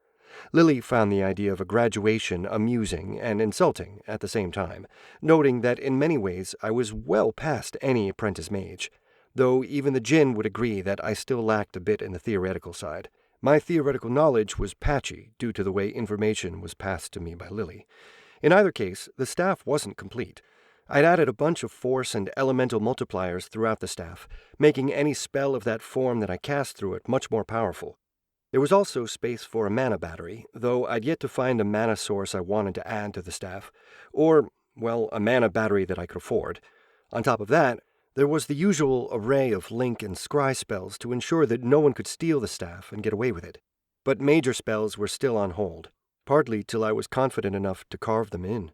Lily found the idea of a graduation amusing and insulting at the same time, noting that in many ways I was well past any apprentice mage, though even the Jinn would agree that I still lacked a bit in the theoretical side. My theoretical knowledge was patchy due to the way information was passed to me by Lily. In either case, the staff wasn't complete. I'd added a bunch of force and elemental multipliers throughout the staff, making any spell of that form that I cast through it much more powerful. There was also space for a mana battery, though I'd yet to find a mana source I wanted to add to the staff, or, well, a mana battery that I could afford. On top of that, there was the usual array of link and scry spells to ensure that no one could steal the staff and get away with it. But major spells were still on hold, partly till I was confident enough to carve them in.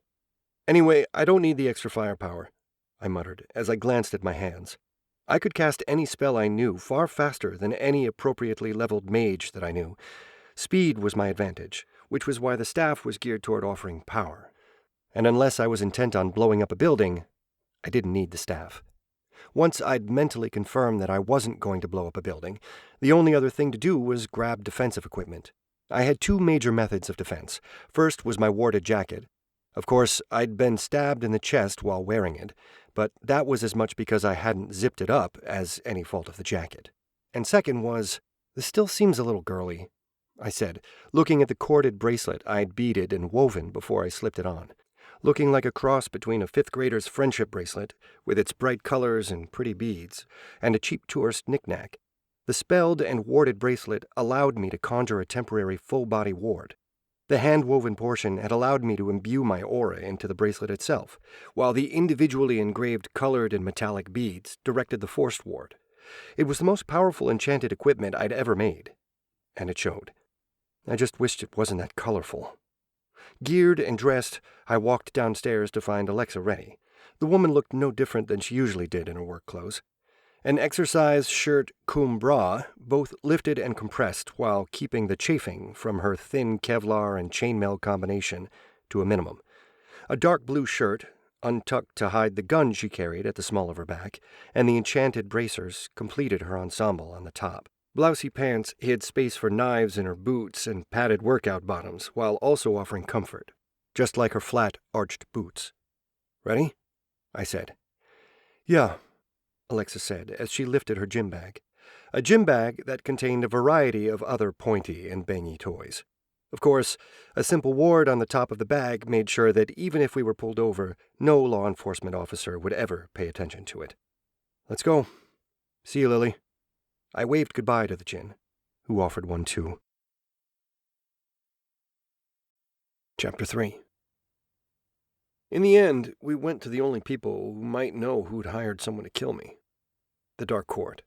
Anyway, I don't need the extra firepower, I muttered as I glanced at my hands. I could cast any spell I knew far faster than any appropriately leveled mage that I knew. Speed was my advantage, which was why the staff was geared toward offering power. And unless I was intent on blowing up a building, I didn't need the staff. Once I'd mentally confirmed that I wasn't going to blow up a building, the only other thing to do was grab defensive equipment. I had 2 major methods of defense. First was my warded jacket. Of course, I'd been stabbed in the chest while wearing it, but that was as much because I hadn't zipped it up as any fault of the jacket. And second was, "This still seems a little girly," I said, looking at the corded bracelet I'd beaded and woven before I slipped it on. Looking like a cross between a 5th grader's friendship bracelet, with its bright colors and pretty beads, and a cheap tourist knick-knack. The spelled and warded bracelet allowed me to conjure a temporary full-body ward. The hand-woven portion had allowed me to imbue my aura into the bracelet itself, while the individually engraved colored and metallic beads directed the forced ward. It was the most powerful enchanted equipment I'd ever made, and it showed. I just wished it wasn't that colorful. Geared and dressed, I walked downstairs to find 𝗲𝗻𝗄 ready. The woman looked no different than she usually did in her work clothes. An exercise shirt cum bra, both lifted and compressed while keeping the chafing from her thin Kevlar and chainmail combination to a minimum. A dark blue shirt, untucked to hide the gun she carried at the small of her back, and the enchanted bracers completed her ensemble on the top. Blousey pants hid space for knives in her boots and padded workout bottoms, while also offering comfort, just like her flat, arched boots. "Ready?" I said. "Yeah," 𝗲𝗻𝗄 said as she lifted her gym bag. A gym bag that contained a variety of other pointy and bangy toys. Of course, a simple ward on the top of the bag made sure that even if we were pulled over, no law enforcement officer would ever pay attention to it. "Let's go. See you, Lily." I waved goodbye to the Jinn, who offered one too. Chapter 3. In the end, we went to the only people who might know who'd hired someone to kill me. The Dark Court,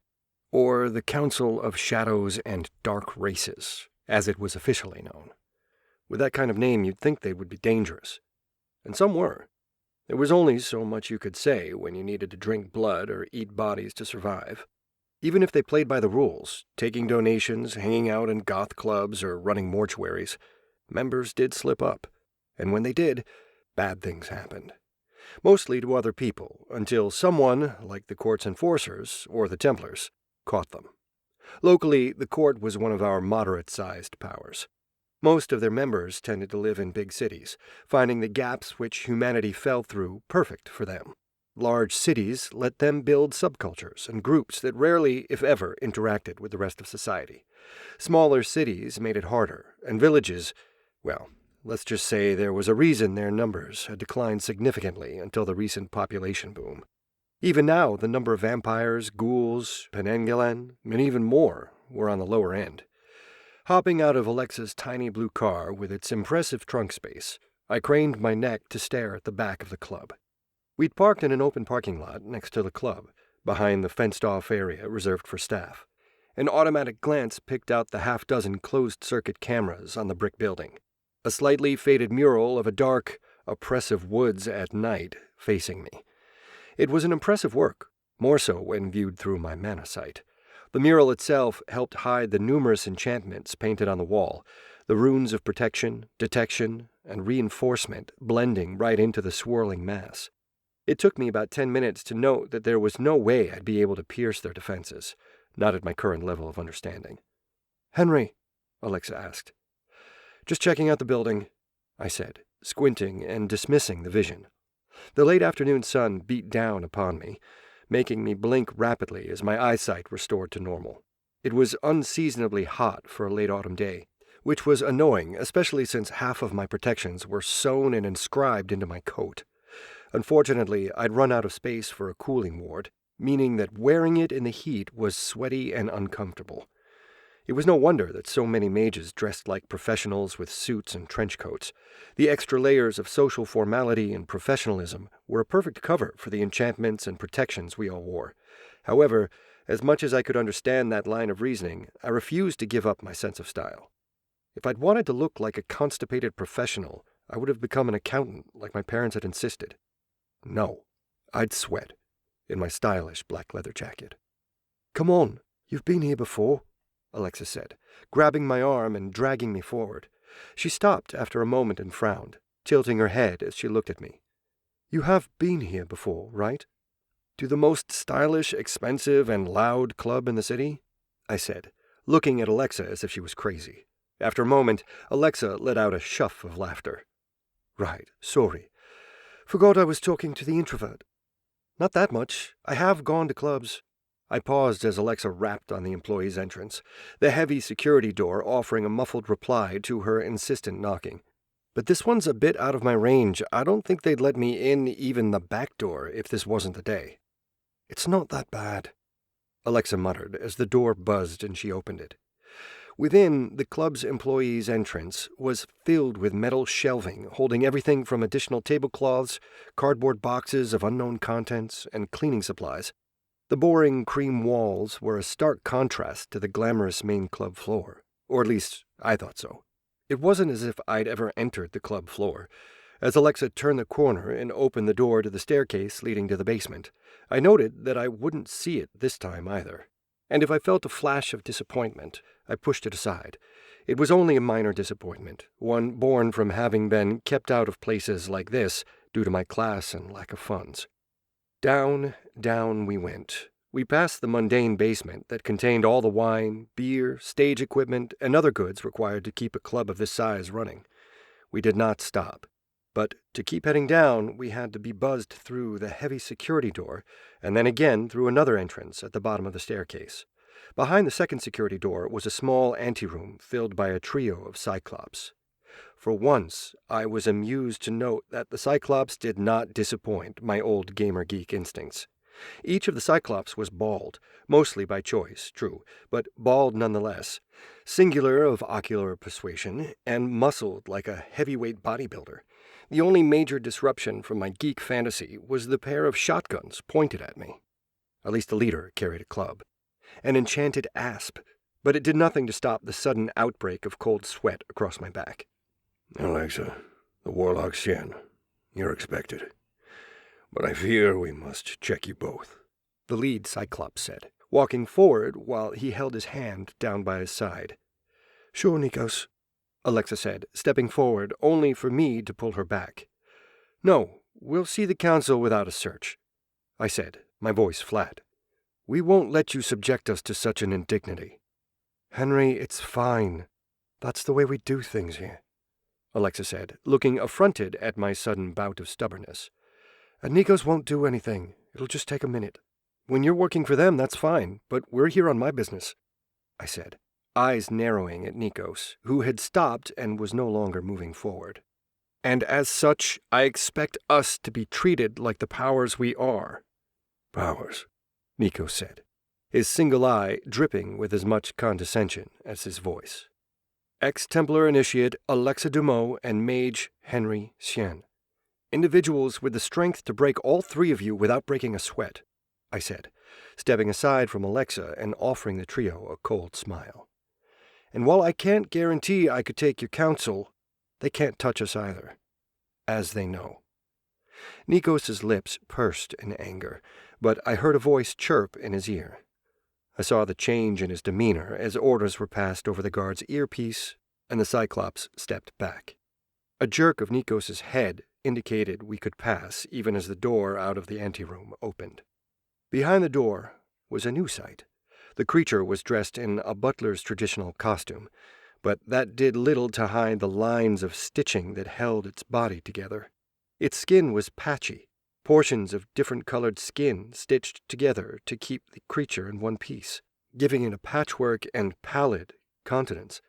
or the Council of Shadows and Dark Races, as it was officially known. With that kind of name, you'd think they would be dangerous. And some were. There was only so much you could say when you needed to drink blood or eat bodies to survive. Even if they played by the rules, taking donations, hanging out in goth clubs, or running mortuaries, members did slip up. And when they did, bad things happened. Mostly to other people, until someone, like the court's enforcers, or the Templars, caught them. Locally, the court was one of our moderate-sized powers. Most of their members tended to live in big cities, finding the gaps which humanity fell through perfect for them. Large cities let them build subcultures and groups that rarely, if ever, interacted with the rest of society. Smaller cities made it harder, and villages, well, let's just say there was a reason their numbers had declined significantly until the recent population boom. Even now, the number of vampires, ghouls, penangelen, and even more were on the lower end. Hopping out of Alexa's tiny blue car with its impressive trunk space, I craned my neck to stare at the back of the club. We'd parked in an open parking lot next to the club, behind the fenced-off area reserved for staff. An automatic glance picked out the half-dozen closed-circuit cameras on the brick building. A slightly faded mural of a dark, oppressive woods at night facing me. It was an impressive work, more so when viewed through my mana sight. The mural itself helped hide the numerous enchantments painted on the wall, the runes of protection, detection, and reinforcement blending right into the swirling mass. It took me about 10 minutes to note that there was no way I'd be able to pierce their defenses, not at my current level of understanding. "Henry?" Alexa asked. "Just checking out the building," I said, squinting and dismissing the vision. The late afternoon sun beat down upon me, making me blink rapidly as my eyesight restored to normal. It was unseasonably hot for a late autumn day, which was annoying, especially since half of my protections were sewn and inscribed into my coat. Unfortunately, I'd run out of space for a cooling ward, meaning that wearing it in the heat was sweaty and uncomfortable. It was no wonder that so many mages dressed like professionals with suits and trench coats. The extra layers of social formality and professionalism were a perfect cover for the enchantments and protections we all wore. However, as much as I could understand that line of reasoning, I refused to give up my sense of style. If I'd wanted to look like a constipated professional, I would have become an accountant like my parents had insisted. No, I'd sweat in my stylish black leather jacket. "Come on, you've been here before," Alexa said, grabbing my arm and dragging me forward. She stopped after a moment and frowned, tilting her head as she looked at me. "You have been here before, right?" "To the most stylish, expensive, and loud club in the city?" I said, looking at Alexa as if she was crazy. After a moment, Alexa let out a shuff of laughter. "Right, sorry. Forgot I was talking to the introvert. Not that much. I have gone to clubs." I paused as Alexa rapped on the employee's entrance, the heavy security door offering a muffled reply to her insistent knocking. "But this one's a bit out of my range. I don't think they'd let me in even the back door if this wasn't the day." "It's not that bad," Alexa muttered as the door buzzed and she opened it. Within, the club's employee's entrance was filled with metal shelving holding everything from additional tablecloths, cardboard boxes of unknown contents, and cleaning supplies. The boring cream walls were a stark contrast to the glamorous main club floor, or at least I thought so. It wasn't as if I'd ever entered the club floor. As Alexa turned the corner and opened the door to the staircase leading to the basement, I noted that I wouldn't see it this time either. And if I felt a flash of disappointment, I pushed it aside. It was only a minor disappointment, one born from having been kept out of places like this due to my class and lack of funds. Down, down we went. We passed the mundane basement that contained all the wine, beer, stage equipment, and other goods required to keep a club of this size running. We did not stop. But to keep heading down, we had to be buzzed through the heavy security door, and then again through another entrance at the bottom of the staircase. Behind the second security door was a small anteroom filled by a trio of Cyclops. For once, I was amused to note that the Cyclops did not disappoint my old gamer-geek instincts. Each of the Cyclops was bald, mostly by choice, true, but bald nonetheless, singular of ocular persuasion, and muscled like a heavyweight bodybuilder. The only major disruption from my geek fantasy was the pair of shotguns pointed at me. At least the leader carried a club. An enchanted asp, but it did nothing to stop the sudden outbreak of cold sweat across my back. "Alexa, the warlock Tsien, you're expected. But I fear we must check you both," the lead Cyclops said, walking forward while he held his hand down by his side. "Sure, Nikos," Alexa said, stepping forward only for me to pull her back. "No, we'll see the council without a search," I said, my voice flat. "We won't let you subject us to such an indignity." "Henry, it's fine. That's the way we do things here, Alexa said, looking affronted at my sudden bout of stubbornness. And Nikos won't do anything. It'll just take a minute. When you're working for them, that's fine, but we're here on my business, I said, eyes narrowing at Nikos, who had stopped and was no longer moving forward. And as such, I expect us to be treated like the powers we are. Powers, Nikos said, his single eye dripping with as much condescension as his voice. Ex-Templar initiate Alexa Dumont and Mage Henry Tsien. Individuals with the strength to break all three of you without breaking a sweat, I said, stepping aside from Alexa and offering the trio a cold smile. And while I can't guarantee I could take your counsel, they can't touch us either, as they know. Nikos' lips pursed in anger, but I heard a voice chirp in his ear. I saw the change in his demeanor as orders were passed over the guard's earpiece, and the Cyclops stepped back. A jerk of Nikos' head indicated we could pass even as the door out of the anteroom opened. Behind the door was a new sight. The creature was dressed in a butler's traditional costume, but that did little to hide the lines of stitching that held its body together. Its skin was patchy, portions of different-colored skin stitched together to keep the creature in one piece, giving it a patchwork and pallid countenance.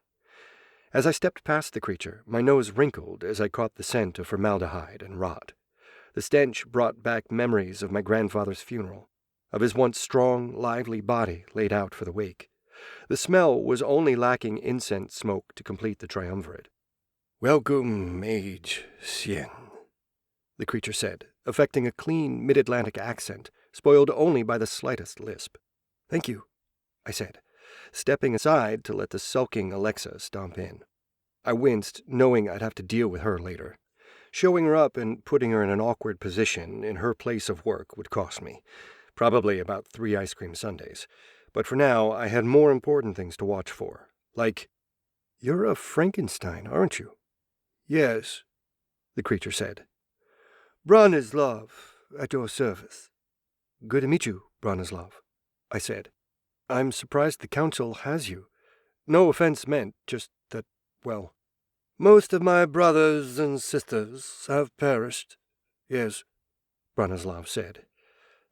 As I stepped past the creature, my nose wrinkled as I caught the scent of formaldehyde and rot. The stench brought back memories of my grandfather's funeral, of his once strong, lively body laid out for the wake. The smell was only lacking incense smoke to complete the triumvirate. "Welcome, Mage Tsien," the creature said, affecting a clean mid-Atlantic accent, spoiled only by the slightest lisp. "Thank you," I said, stepping aside to let the sulking Alexa stomp in. I winced, knowing I'd have to deal with her later. Showing her up and putting her in an awkward position in her place of work would cost me, probably about 3 ice cream sundaes. But for now, I had more important things to watch for, like, "You're a Frankenstein, aren't you?" "Yes," the creature said. "Bronislav, at your service." "Good to meet you, Bronislav," I said. "I'm surprised the council has you. No offense meant, just that, well..." "Most of my brothers and sisters have perished, yes," Bronislav said.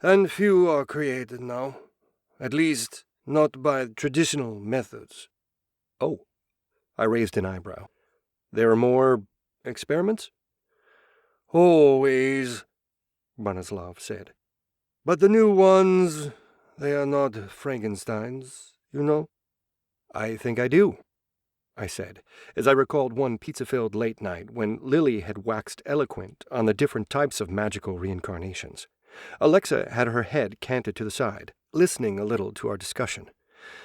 "And few are created now. At least, not by traditional methods." "Oh," I raised an eyebrow. "There are more experiments?" "Always," Bronislav said. "But the new ones, they are not Frankensteins, you know." "I think I do," I said, as I recalled one pizza-filled late night when Lily had waxed eloquent on the different types of magical reincarnations. Alexa had her head canted to the side, listening a little to our discussion.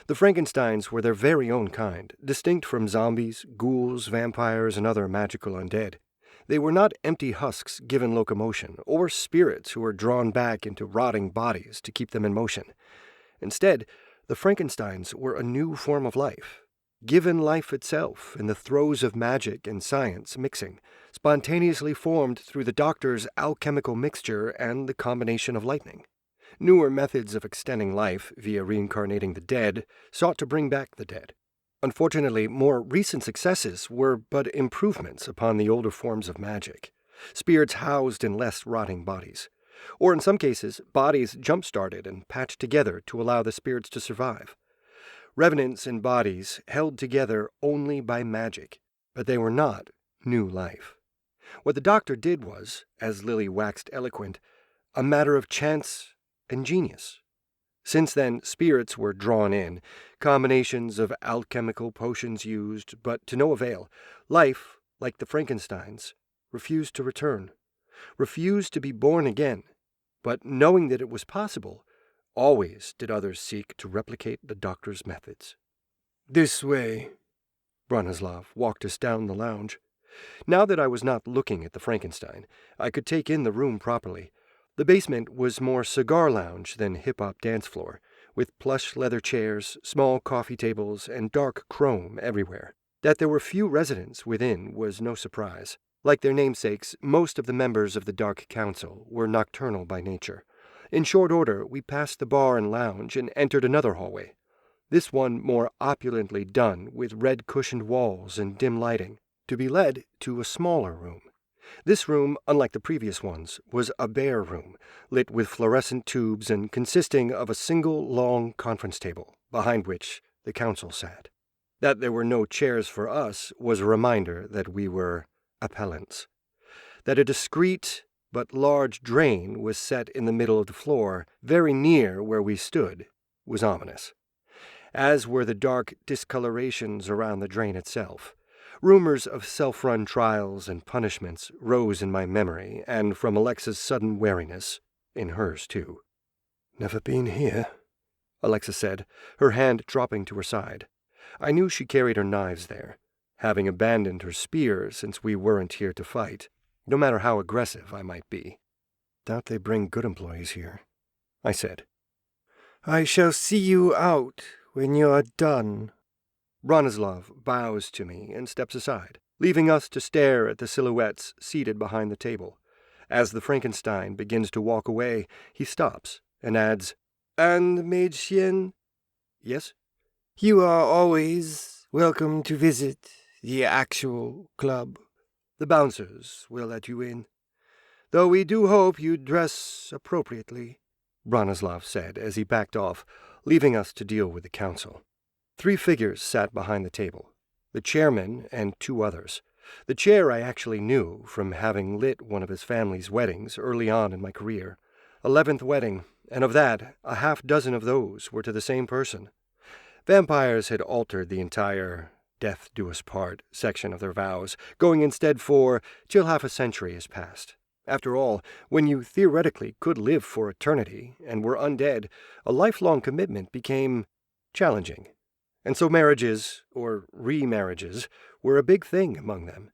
The Frankensteins were their very own kind, distinct from zombies, ghouls, vampires, and other magical undead. They were not empty husks given locomotion, or spirits who were drawn back into rotting bodies to keep them in motion. Instead, the Frankensteins were a new form of life, given life itself in the throes of magic and science mixing, spontaneously formed through the doctor's alchemical mixture and the combination of lightning. Newer methods of extending life via reincarnating the dead sought to bring back the dead. Unfortunately, more recent successes were but improvements upon the older forms of magic, spirits housed in less rotting bodies, or in some cases, bodies jump-started and patched together to allow the spirits to survive. Revenants in bodies held together only by magic, but they were not new life. What the doctor did was, as Lily waxed eloquent, a matter of chance and genius. Since then, spirits were drawn in, combinations of alchemical potions used, but to no avail. Life, like the Frankensteins, refused to return, refused to be born again, but knowing that it was possible, always did others seek to replicate the doctor's methods. "This way," Bronislav walked us down the lounge. Now that I was not looking at the Frankenstein, I could take in the room properly. The basement was more cigar lounge than hip-hop dance floor, with plush leather chairs, small coffee tables, and dark chrome everywhere. That there were few residents within was no surprise. Like their namesakes, most of the members of the Dark Council were nocturnal by nature. In short order, we passed the bar and lounge and entered another hallway. this one more opulently done with red-cushioned walls and dim lighting, to be led to a smaller room. This room, unlike the previous ones, was a bare room, lit with fluorescent tubes and consisting of a single long conference table, behind which the council sat. That there were no chairs for us was a reminder that we were appellants. That a discreet but large drain was set in the middle of the floor, very near where we stood, was ominous, as were the dark discolorations around the drain itself. Rumors of self-run trials and punishments rose in my memory, and from Alexa's sudden wariness, in hers too. "Never been here," Alexa said, her hand dropping to her side. I knew she carried her knives there, having abandoned her spear since we weren't here to fight, no matter how aggressive I might be. "Doubt they bring good employees here," I said. "I shall see you out when you're done." Bronislav bows to me and steps aside, leaving us to stare at the silhouettes seated behind the table. As the Frankenstein begins to walk away, he stops and adds, "And Mage Tsien, "Yes?" you are always welcome to visit the actual club. "The bouncers will let you in, though we do hope you dress appropriately," Bronislav said as he backed off, leaving us to deal with the council. 3 figures sat behind the table, the chairman and 2 others. The chair I actually knew from having lit one of his family's weddings early on in my career. 11th wedding, and of that, a half-dozen of those were to the same person. Vampires had altered the entire death do us part section of their vows, going instead for till half a century has passed. After all, when you theoretically could live for eternity and were undead, a lifelong commitment became challenging. And so marriages, or remarriages, were a big thing among them.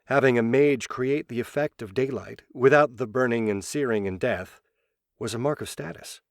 Having a mage create the effect of daylight without the burning and searing and death was a mark of status.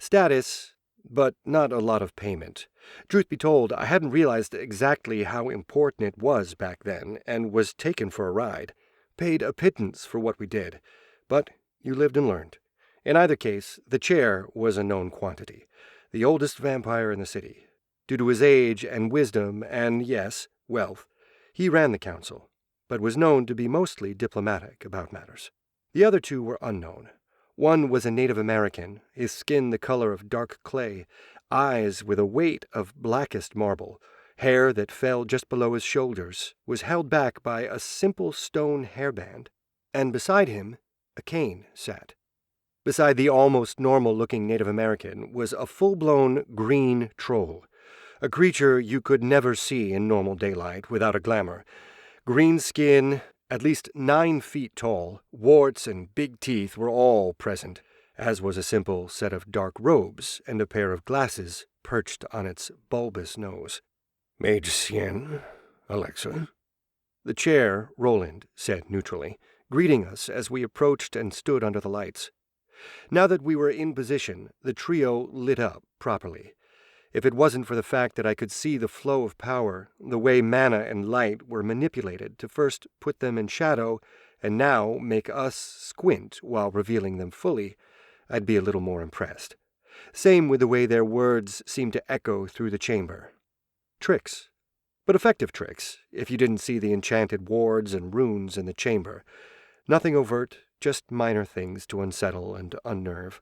Status, but not a lot of payment. Truth be told, I hadn't realized exactly how important it was back then and was taken for a ride. Paid a pittance for what we did, but you lived and learned. In either case, the chair was a known quantity, the oldest vampire in the city. Due to his age and wisdom and, yes, wealth, he ran the council, but was known to be mostly diplomatic about matters. The other 2 were unknown. One was a Native American, his skin the color of dark clay, eyes with a weight of blackest marble, hair that fell just below his shoulders, was held back by a simple stone hairband, and beside him a cane sat. Beside the almost normal-looking Native American was a full-blown green troll, a creature you could never see in normal daylight without a glamour. Green skin, at least 9 feet tall, warts and big teeth were all present, as was a simple set of dark robes and a pair of glasses perched on its bulbous nose. "Mage Tsien, Alexa." The chair, Roland said neutrally, greeting us as we approached and stood under the lights. Now that we were in position, the trio lit up properly. If it wasn't for the fact that I could see the flow of power, the way mana and light were manipulated to first put them in shadow and now make us squint while revealing them fully, I'd be a little more impressed. Same with the way their words seemed to echo through the chamber. Tricks. But effective tricks, if you didn't see the enchanted wards and runes in the chamber. Nothing overt, just minor things to unsettle and unnerve.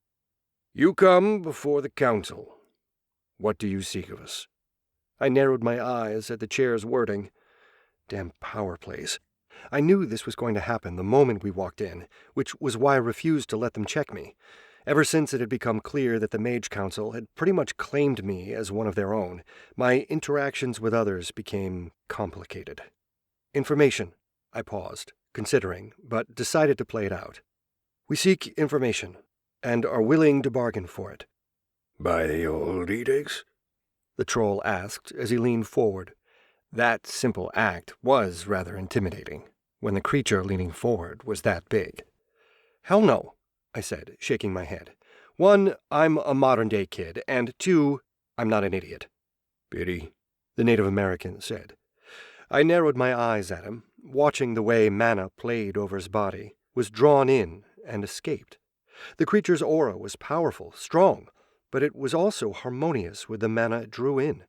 "You come before the council. What do you seek of us?" I narrowed my eyes at the chair's wording. Damn power plays. I knew this was going to happen the moment we walked in, which was why I refused to let them check me. Ever since it had become clear that the Mage Council had pretty much claimed me as one of their own, my interactions with others became complicated. Information. I paused, considering, but decided to play it out. "We seek information, and are willing to bargain for it." "By the old edicts?" the troll asked as he leaned forward. That simple act was rather intimidating, when the creature leaning forward was that big. "Hell no," I said, shaking my head. 1, I'm a modern-day kid, and 2, I'm not an idiot. "Pity," the Native American said. I narrowed my eyes at him, watching the way mana played over his body, was drawn in and escaped. The creature's aura was powerful, strong, but it was also harmonious with the mana it drew in,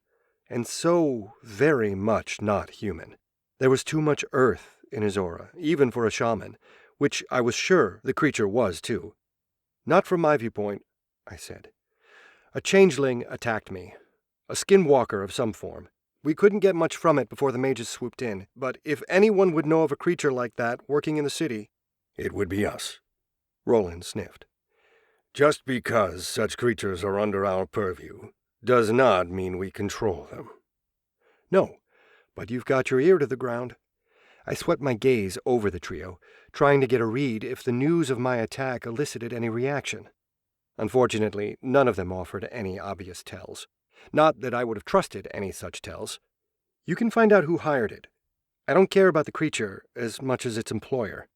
and so very much not human. There was too much earth in his aura, even for a shaman, which I was sure the creature was too. "Not from my viewpoint," I said. "A changeling attacked me, a skinwalker of some form. We couldn't get much from it before the mages swooped in, but if anyone would know of a creature like that working in the city—" "It would be us," Roland sniffed. "Just because such creatures are under our purview does not mean we control them." "No, but you've got your ear to the ground." I swept my gaze over the trio, trying to get a read if the news of my attack elicited any reaction. Unfortunately, none of them offered any obvious tells. Not that I would have trusted any such tells. You can find out who hired it. I don't care about the creature as much as its employer.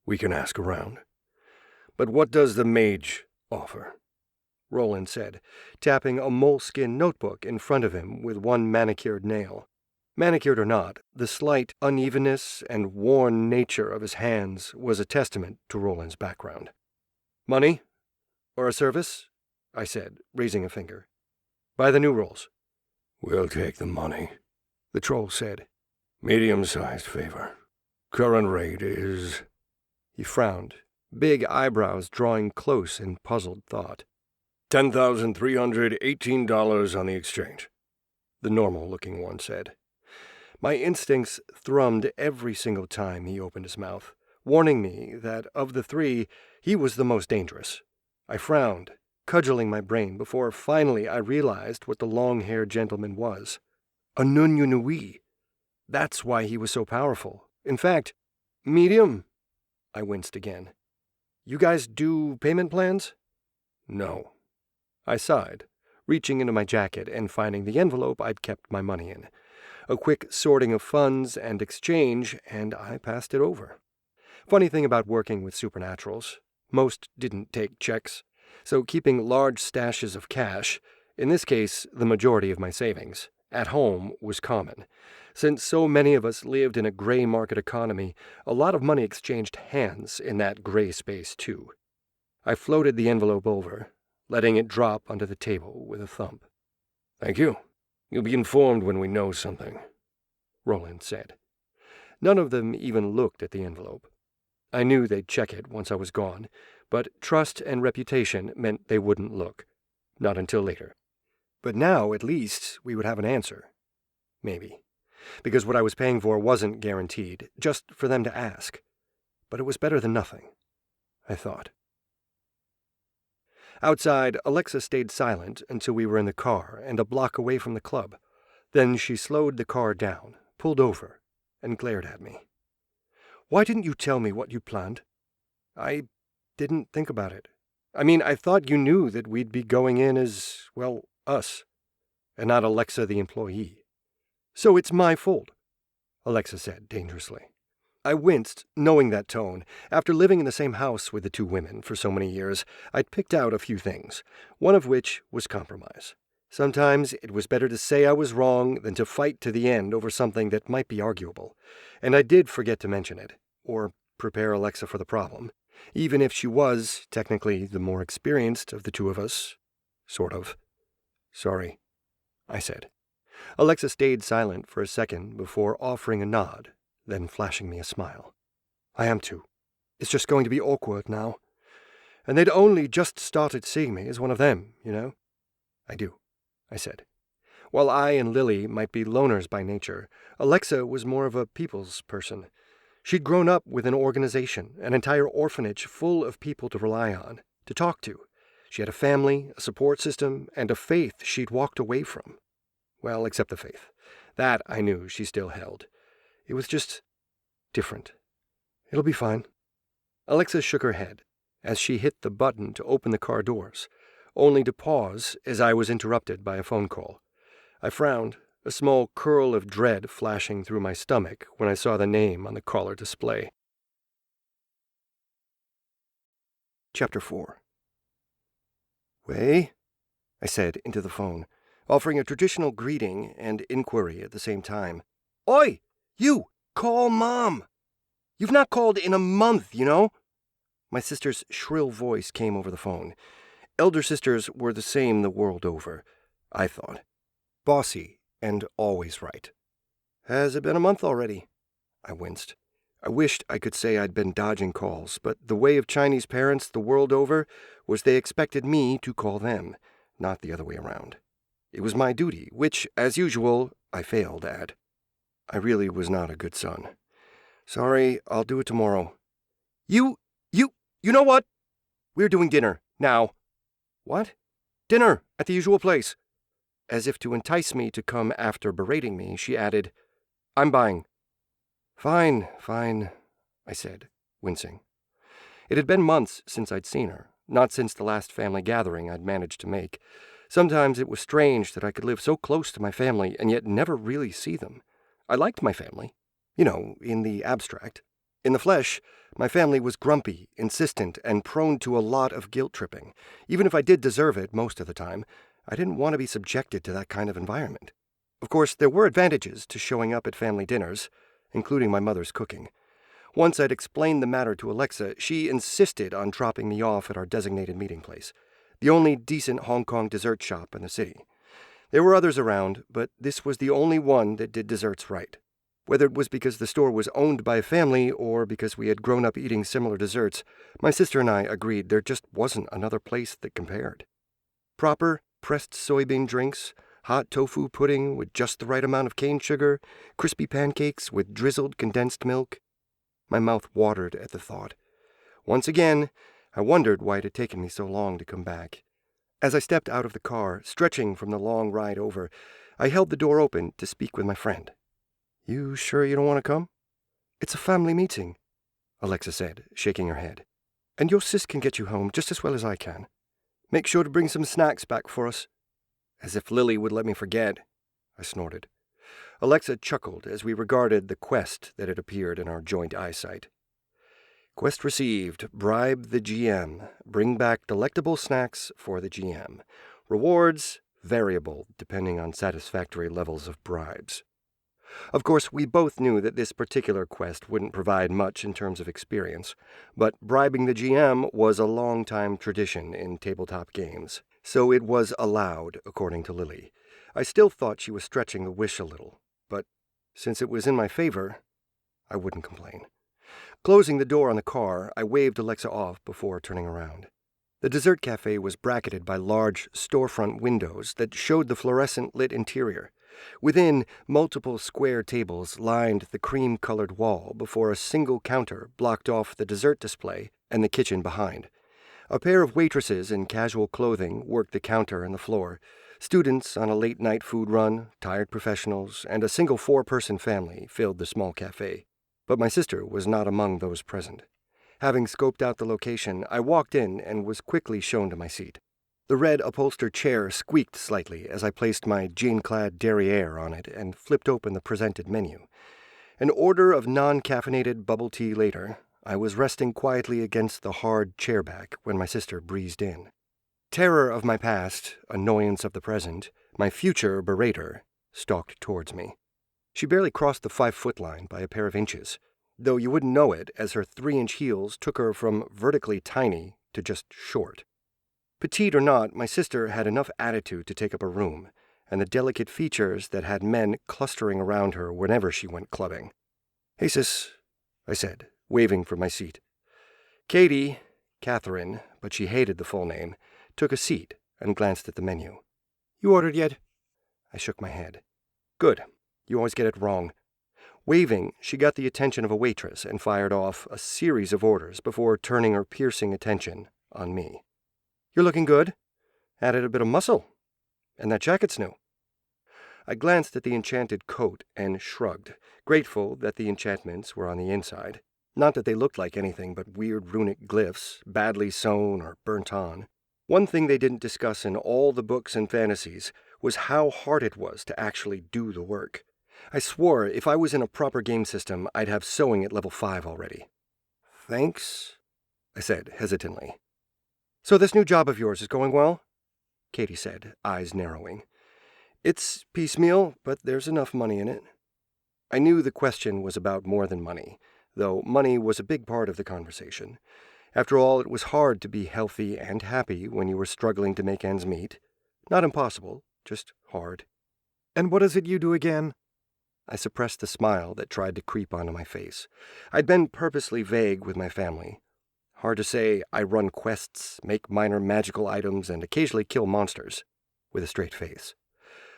"We can ask around. But what does the mage offer?" Roland said, tapping a moleskin notebook in front of him with one manicured nail. Manicured or not, the slight unevenness and worn nature of his hands was a testament to Roland's background. "Money? Or a service?" I said, raising a finger. "By the new rules." "We'll take the money," the troll said. "Medium-sized favor. Current rate is—" He frowned, big eyebrows drawing close in puzzled thought. $10,318 on the exchange, the normal-looking one said. My instincts thrummed every single time he opened his mouth, warning me that of the three, he was the most dangerous. I frowned, cudgeling my brain before finally I realized what the long-haired gentleman was. A Nunyunui. That's why he was so powerful. In fact, medium. I winced again. "You guys do payment plans?" "No." I sighed, reaching into my jacket and finding the envelope I'd kept my money in. A quick sorting of funds and exchange, and I passed it over. Funny thing about working with supernaturals, most didn't take checks, so keeping large stashes of cash, in this case the majority of my savings, at home was common. Since so many of us lived in a gray market economy, a lot of money exchanged hands in that gray space too. I floated the envelope over, letting it drop onto the table with a thump. "Thank you. You'll be informed when we know something," Roland said. None of them even looked at the envelope. I knew they'd check it once I was gone, but trust and reputation meant they wouldn't look. Not until later. But now, at least, we would have an answer. Maybe. Because what I was paying for wasn't guaranteed, just for them to ask. But it was better than nothing, I thought. Outside, Alexa stayed silent until we were in the car and a block away from the club. Then she slowed the car down, pulled over, and glared at me. "Why didn't you tell me what you planned?" "I didn't think about it. I mean, I thought you knew that we'd be going in as, well, us, and not Alexa the employee." "So it's my fault," Alexa said dangerously. I winced, knowing that tone. After living in the same house with the two women for so many years, I'd picked out a few things, one of which was compromise. Sometimes it was better to say I was wrong than to fight to the end over something that might be arguable. And I did forget to mention it, or prepare Alexa for the problem, even if she was, technically, the more experienced of the two of us. Sort of. "Sorry," I said. Alexa stayed silent for a second before offering a nod, then flashing me a smile. "I am too. It's just going to be awkward now. And they'd only just started seeing me as one of them, you know?" "I do," I said. While I and Lily might be loners by nature, Alexa was more of a people's person. She'd grown up with an organization, an entire orphanage full of people to rely on, to talk to. She had a family, a support system, and a faith she'd walked away from. Well, except the faith. That I knew she still held. It was just different. "It'll be fine." Alexa shook her head as she hit the button to open the car doors, only to pause as I was interrupted by a phone call. I frowned, a small curl of dread flashing through my stomach when I saw the name on the caller display. Chapter 4. "Wei?" I said into the phone, offering a traditional greeting and inquiry at the same time. "Oi! You! Call Mom! You've not called in a month, you know!" My sister's shrill voice came over the phone. Elder sisters were the same the world over, I thought. Bossy and always right. Has it been a month already? I winced. I wished I could say I'd been dodging calls, but the way of Chinese parents the world over was they expected me to call them, not the other way around. It was my duty, which, as usual, I failed at. I really was not a good son. Sorry, I'll do it tomorrow. You know what? We're doing dinner, now. What? Dinner, at the usual place. As if to entice me to come after berating me, she added, I'm buying. Fine, I said, wincing. It had been months since I'd seen her, not since the last family gathering I'd managed to make. Sometimes it was strange that I could live so close to my family and yet never really see them. I liked my family, in the abstract. In the flesh, my family was grumpy, insistent, and prone to a lot of guilt-tripping. Even if I did deserve it most of the time, I didn't want to be subjected to that kind of environment. Of course, there were advantages to showing up at family dinners, including my mother's cooking. Once I'd explained the matter to 𝗏𝗏𝗏, she insisted on dropping me off at our designated meeting place, the only decent Hong Kong dessert shop in the city. There were others around, but this was the only one that did desserts right. Whether it was because the store was owned by a family or because we had grown up eating similar desserts, my sister and I agreed there just wasn't another place that compared. Proper, pressed soybean drinks, hot tofu pudding with just the right amount of cane sugar, crispy pancakes with drizzled condensed milk. My mouth watered at the thought. Once again, I wondered why it had taken me so long to come back. As I stepped out of the car, stretching from the long ride over, I held the door open to speak with my friend. You sure you don't want to come? It's a family meeting, 𝗏𝗏𝗏 said, shaking her head. And your sis can get you home just as well as I can. Make sure to bring some snacks back for us. As if Lily would let me forget, I snorted. 𝗏𝗏𝗏 chuckled as we regarded the quest that had appeared in our joint eyesight. Quest received. Bribe the GM. Bring back delectable snacks for the GM. Rewards variable depending on satisfactory levels of bribes. Of course, we both knew that this particular quest wouldn't provide much in terms of experience, but bribing the GM was a long-time tradition in tabletop games, so it was allowed, according to Lily. I still thought she was stretching the wish a little, but since it was in my favor, I wouldn't complain. Closing the door on the car, I waved 𝗏𝗏𝗏 off before turning around. The dessert cafe was bracketed by large storefront windows that showed the fluorescent lit interior. Within, multiple square tables lined the cream-colored wall before a single counter blocked off the dessert display and the kitchen behind. A pair of waitresses in casual clothing worked the counter and the floor. Students on a late-night food run, tired professionals, and a single 4-person family filled the small cafe. But my sister was not among those present. Having scoped out the location, I walked in and was quickly shown to my seat. The red upholstered chair squeaked slightly as I placed my jean-clad derriere on it and flipped open the presented menu. An order of non-caffeinated bubble tea later, I was resting quietly against the hard chairback when my sister breezed in. Terror of my past, annoyance of the present, my future berater, stalked towards me. She barely crossed the 5-foot line by a pair of inches, though you wouldn't know it as her 3-inch heels took her from vertically tiny to just short. Petite or not, my sister had enough attitude to take up a room, and the delicate features that had men clustering around her whenever she went clubbing. Hey, sis, I said, waving from my seat. Katie, Catherine, but she hated the full name, took a seat and glanced at the menu. You ordered yet? I shook my head. Good. You always get it wrong. Waving, she got the attention of a waitress and fired off a series of orders before turning her piercing attention on me. You're looking good. Added a bit of muscle. And that jacket's new. I glanced at the enchanted coat and shrugged, grateful that the enchantments were on the inside. Not that they looked like anything but weird runic glyphs, badly sewn or burnt on. One thing they didn't discuss in all the books and fantasies was how hard it was to actually do the work. I swore if I was in a proper game system, I'd have sewing at level 5 already. Thanks, I said hesitantly. So this new job of yours is going well? Katie said, eyes narrowing. It's piecemeal, but there's enough money in it. I knew the question was about more than money, though money was a big part of the conversation. After all, it was hard to be healthy and happy when you were struggling to make ends meet. Not impossible, just hard. And what is it you do again? I suppressed the smile that tried to creep onto my face. I'd been purposely vague with my family. Hard to say I run quests, make minor magical items, and occasionally kill monsters, with a straight face.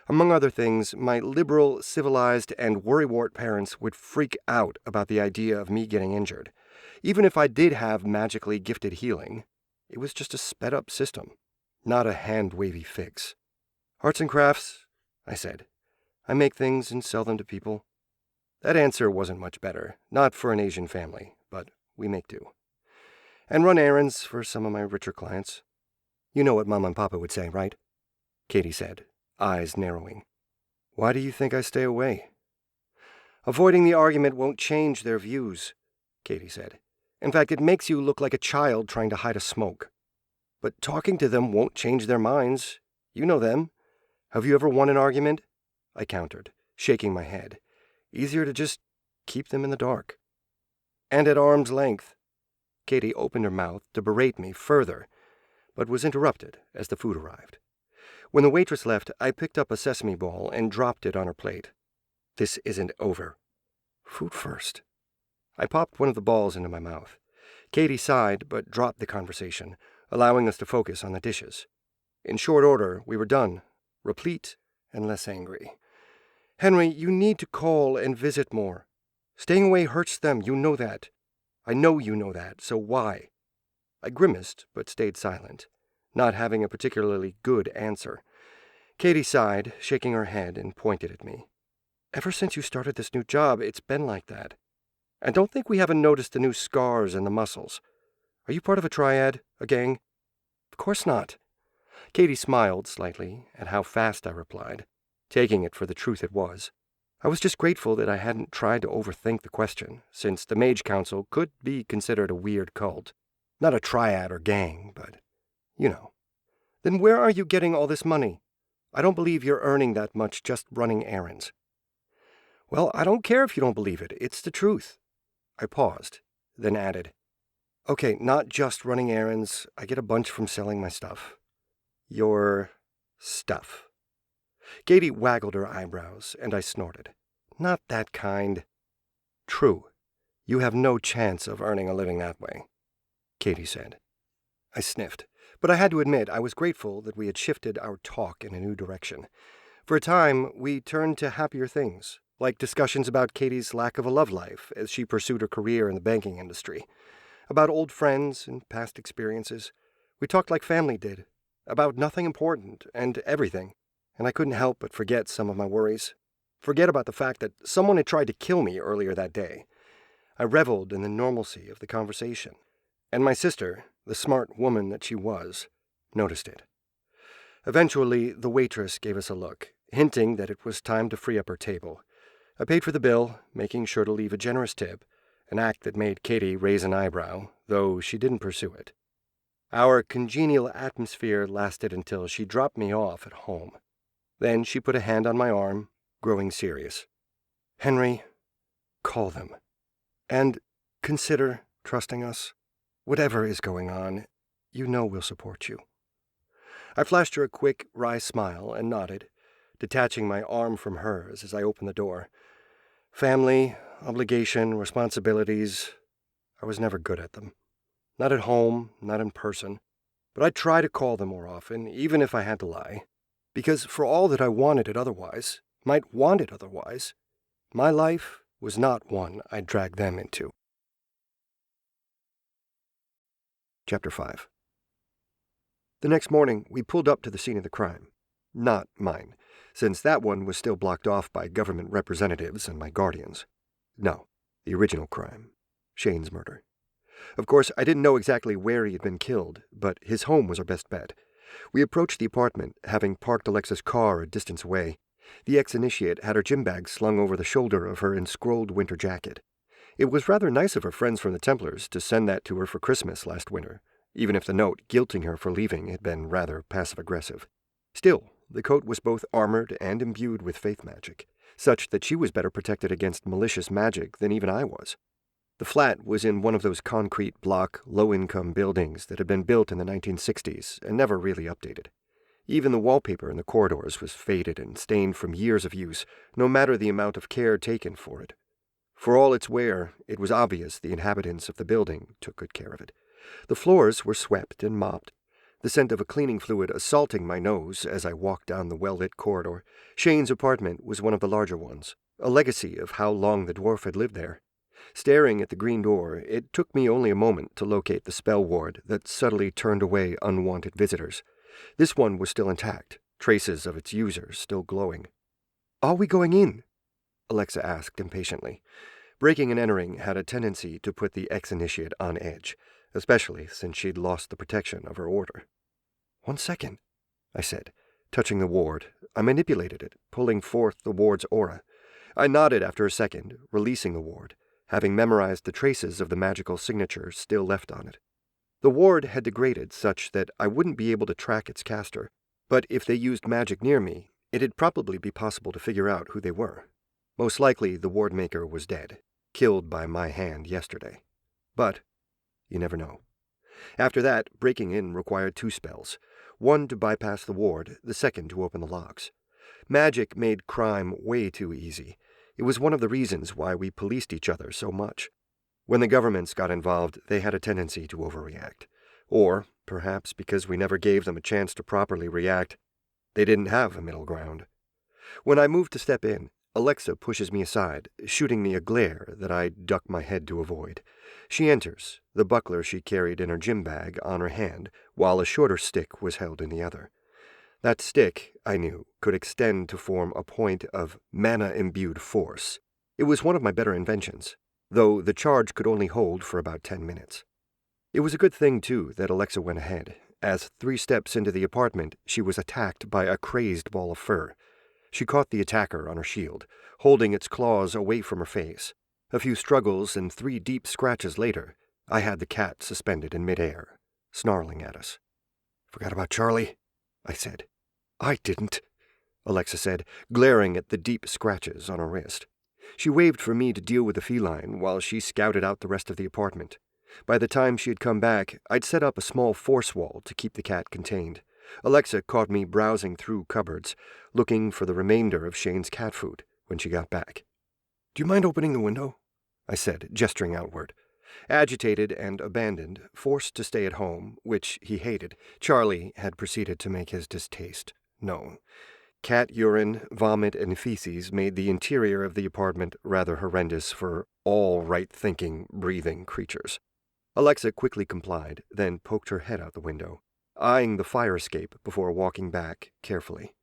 Among other things, my liberal, civilized, and worrywart parents would freak out about the idea of me getting injured. Even if I did have magically gifted healing, it was just a sped-up system, not a hand-wavy fix. Arts and crafts, I said. I make things and sell them to people. That answer wasn't much better, not for an Asian family, but we make do. And run errands for some of my richer clients. You know what Mama and Papa would say, right? Katie said, eyes narrowing. Why do you think I stay away? Avoiding the argument won't change their views, Katie said. In fact, it makes you look like a child trying to hide a smoke. But talking to them won't change their minds. You know them. Have you ever won an argument? I countered, shaking my head. Easier to just keep them in the dark. And at arm's length. Katie opened her mouth to berate me further, but was interrupted as the food arrived. When the waitress left, I picked up a sesame ball and dropped it on her plate. This isn't over. Food first. I popped one of the balls into my mouth. Katie sighed, but dropped the conversation, allowing us to focus on the dishes. In short order, we were done, replete and less angry. Henry, you need to call and visit more. Staying away hurts them, you know that. I know you know that, so why? I grimaced, but stayed silent, not having a particularly good answer. Katie sighed, shaking her head, and pointed at me. Ever since you started this new job, it's been like that. I don't think we haven't noticed the new scars and the muscles. Are you part of a triad, a gang? Of course not. Katie smiled slightly at how fast I replied, taking it for the truth it was. I was just grateful that I hadn't tried to overthink the question, since the Mage Council could be considered a weird cult. Not a triad or gang, but, you know. Then where are you getting all this money? I don't believe you're earning that much just running errands. Well, I don't care if you don't believe it. It's the truth. I paused, then added, Okay, not just running errands. I get a bunch from selling my stuff. Your stuff. Katie waggled her eyebrows, and I snorted. Not that kind. True. You have no chance of earning a living that way, Katie said. I sniffed, but I had to admit I was grateful that we had shifted our talk in a new direction. For a time, we turned to happier things, like discussions about Katie's lack of a love life as she pursued her career in the banking industry, about old friends and past experiences. We talked like family did, about nothing important and everything, and I couldn't help but forget some of my worries. Forget about the fact that someone had tried to kill me earlier that day. I reveled in the normalcy of the conversation, and my sister, the smart woman that she was, noticed it. Eventually, the waitress gave us a look, hinting that it was time to free up her table. I paid for the bill, making sure to leave a generous tip, an act that made Katie raise an eyebrow, though she didn't pursue it. Our congenial atmosphere lasted until she dropped me off at home. Then she put a hand on my arm, growing serious. Henry, call them. And consider trusting us. Whatever is going on, you know we'll support you. I flashed her a quick, wry smile and nodded, detaching my arm from hers as I opened the door. Family, obligation, responsibilities, I was never good at them. Not at home, not in person, but I'd try to call them more often, even if I had to lie. Because for all that I wanted it otherwise, might want it otherwise, my life was not one I'd drag them into. Chapter 5. The next morning, we pulled up to the scene of the crime. Not mine, since that one was still blocked off by government representatives and my guardians. No, the original crime, Shane's murder. Of course, I didn't know exactly where he had been killed, but his home was our best bet. We approached the apartment, having parked Alexa's car a distance away. The ex-initiate had her gym bag slung over the shoulder of her enscrolled winter jacket. It was rather nice of her friends from the Templars to send that to her for Christmas last winter, even if the note guilting her for leaving had been rather passive-aggressive. Still, the coat was both armored and imbued with faith magic, such that she was better protected against malicious magic than even I was. The flat was in one of those concrete block, low-income buildings that had been built in the 1960s and never really updated. Even the wallpaper in the corridors was faded and stained from years of use, no matter the amount of care taken for it. For all its wear, it was obvious the inhabitants of the building took good care of it. The floors were swept and mopped, the scent of a cleaning fluid assaulting my nose as I walked down the well-lit corridor. Shane's apartment was one of the larger ones, a legacy of how long the dwarf had lived there. Staring at the green door, it took me only a moment to locate the spell ward that subtly turned away unwanted visitors. This one was still intact, traces of its user still glowing. "Are we going in?" Alexa asked impatiently. Breaking and entering had a tendency to put the ex-initiate on edge, especially since she'd lost the protection of her order. "1 second," I said, touching the ward. I manipulated it, pulling forth the ward's aura. I nodded after a second, releasing the ward, having memorized the traces of the magical signature still left on it. The ward had degraded such that I wouldn't be able to track its caster, but if they used magic near me, it'd probably be possible to figure out who they were. Most likely the ward maker was dead, killed by my hand yesterday. But you never know. After that, breaking in required 2 spells, one to bypass the ward, the second to open the locks. Magic made crime way too easy. It was one of the reasons why we policed each other so much. When the governments got involved, they had a tendency to overreact. Or, perhaps because we never gave them a chance to properly react, they didn't have a middle ground. When I moved to step in, Alexa pushes me aside, shooting me a glare that I duck my head to avoid. She enters, the buckler she carried in her gym bag on her hand, while a shorter stick was held in the other. That stick, I knew, could extend to form a point of mana-imbued force. It was one of my better inventions, though the charge could only hold for about 10 minutes. It was a good thing, too, that Alexa went ahead, as 3 steps into the apartment she was attacked by a crazed ball of fur. She caught the attacker on her shield, holding its claws away from her face. A few struggles and 3 deep scratches later, I had the cat suspended in midair, snarling at us. "Forgot about Charlie?" I said. "I didn't," Alexa said, glaring at the deep scratches on her wrist. She waved for me to deal with the feline while she scouted out the rest of the apartment. By the time she had come back, I'd set up a small force wall to keep the cat contained. Alexa caught me browsing through cupboards, looking for the remainder of Shane's cat food when she got back. "Do you mind opening the window?" I said, gesturing outward. Agitated and abandoned, forced to stay at home, which he hated, Charlie had proceeded to make his distaste known. Cat urine, vomit, and feces made the interior of the apartment rather horrendous for all right-thinking, breathing creatures. Alexa quickly complied, then poked her head out the window, eyeing the fire escape before walking back carefully.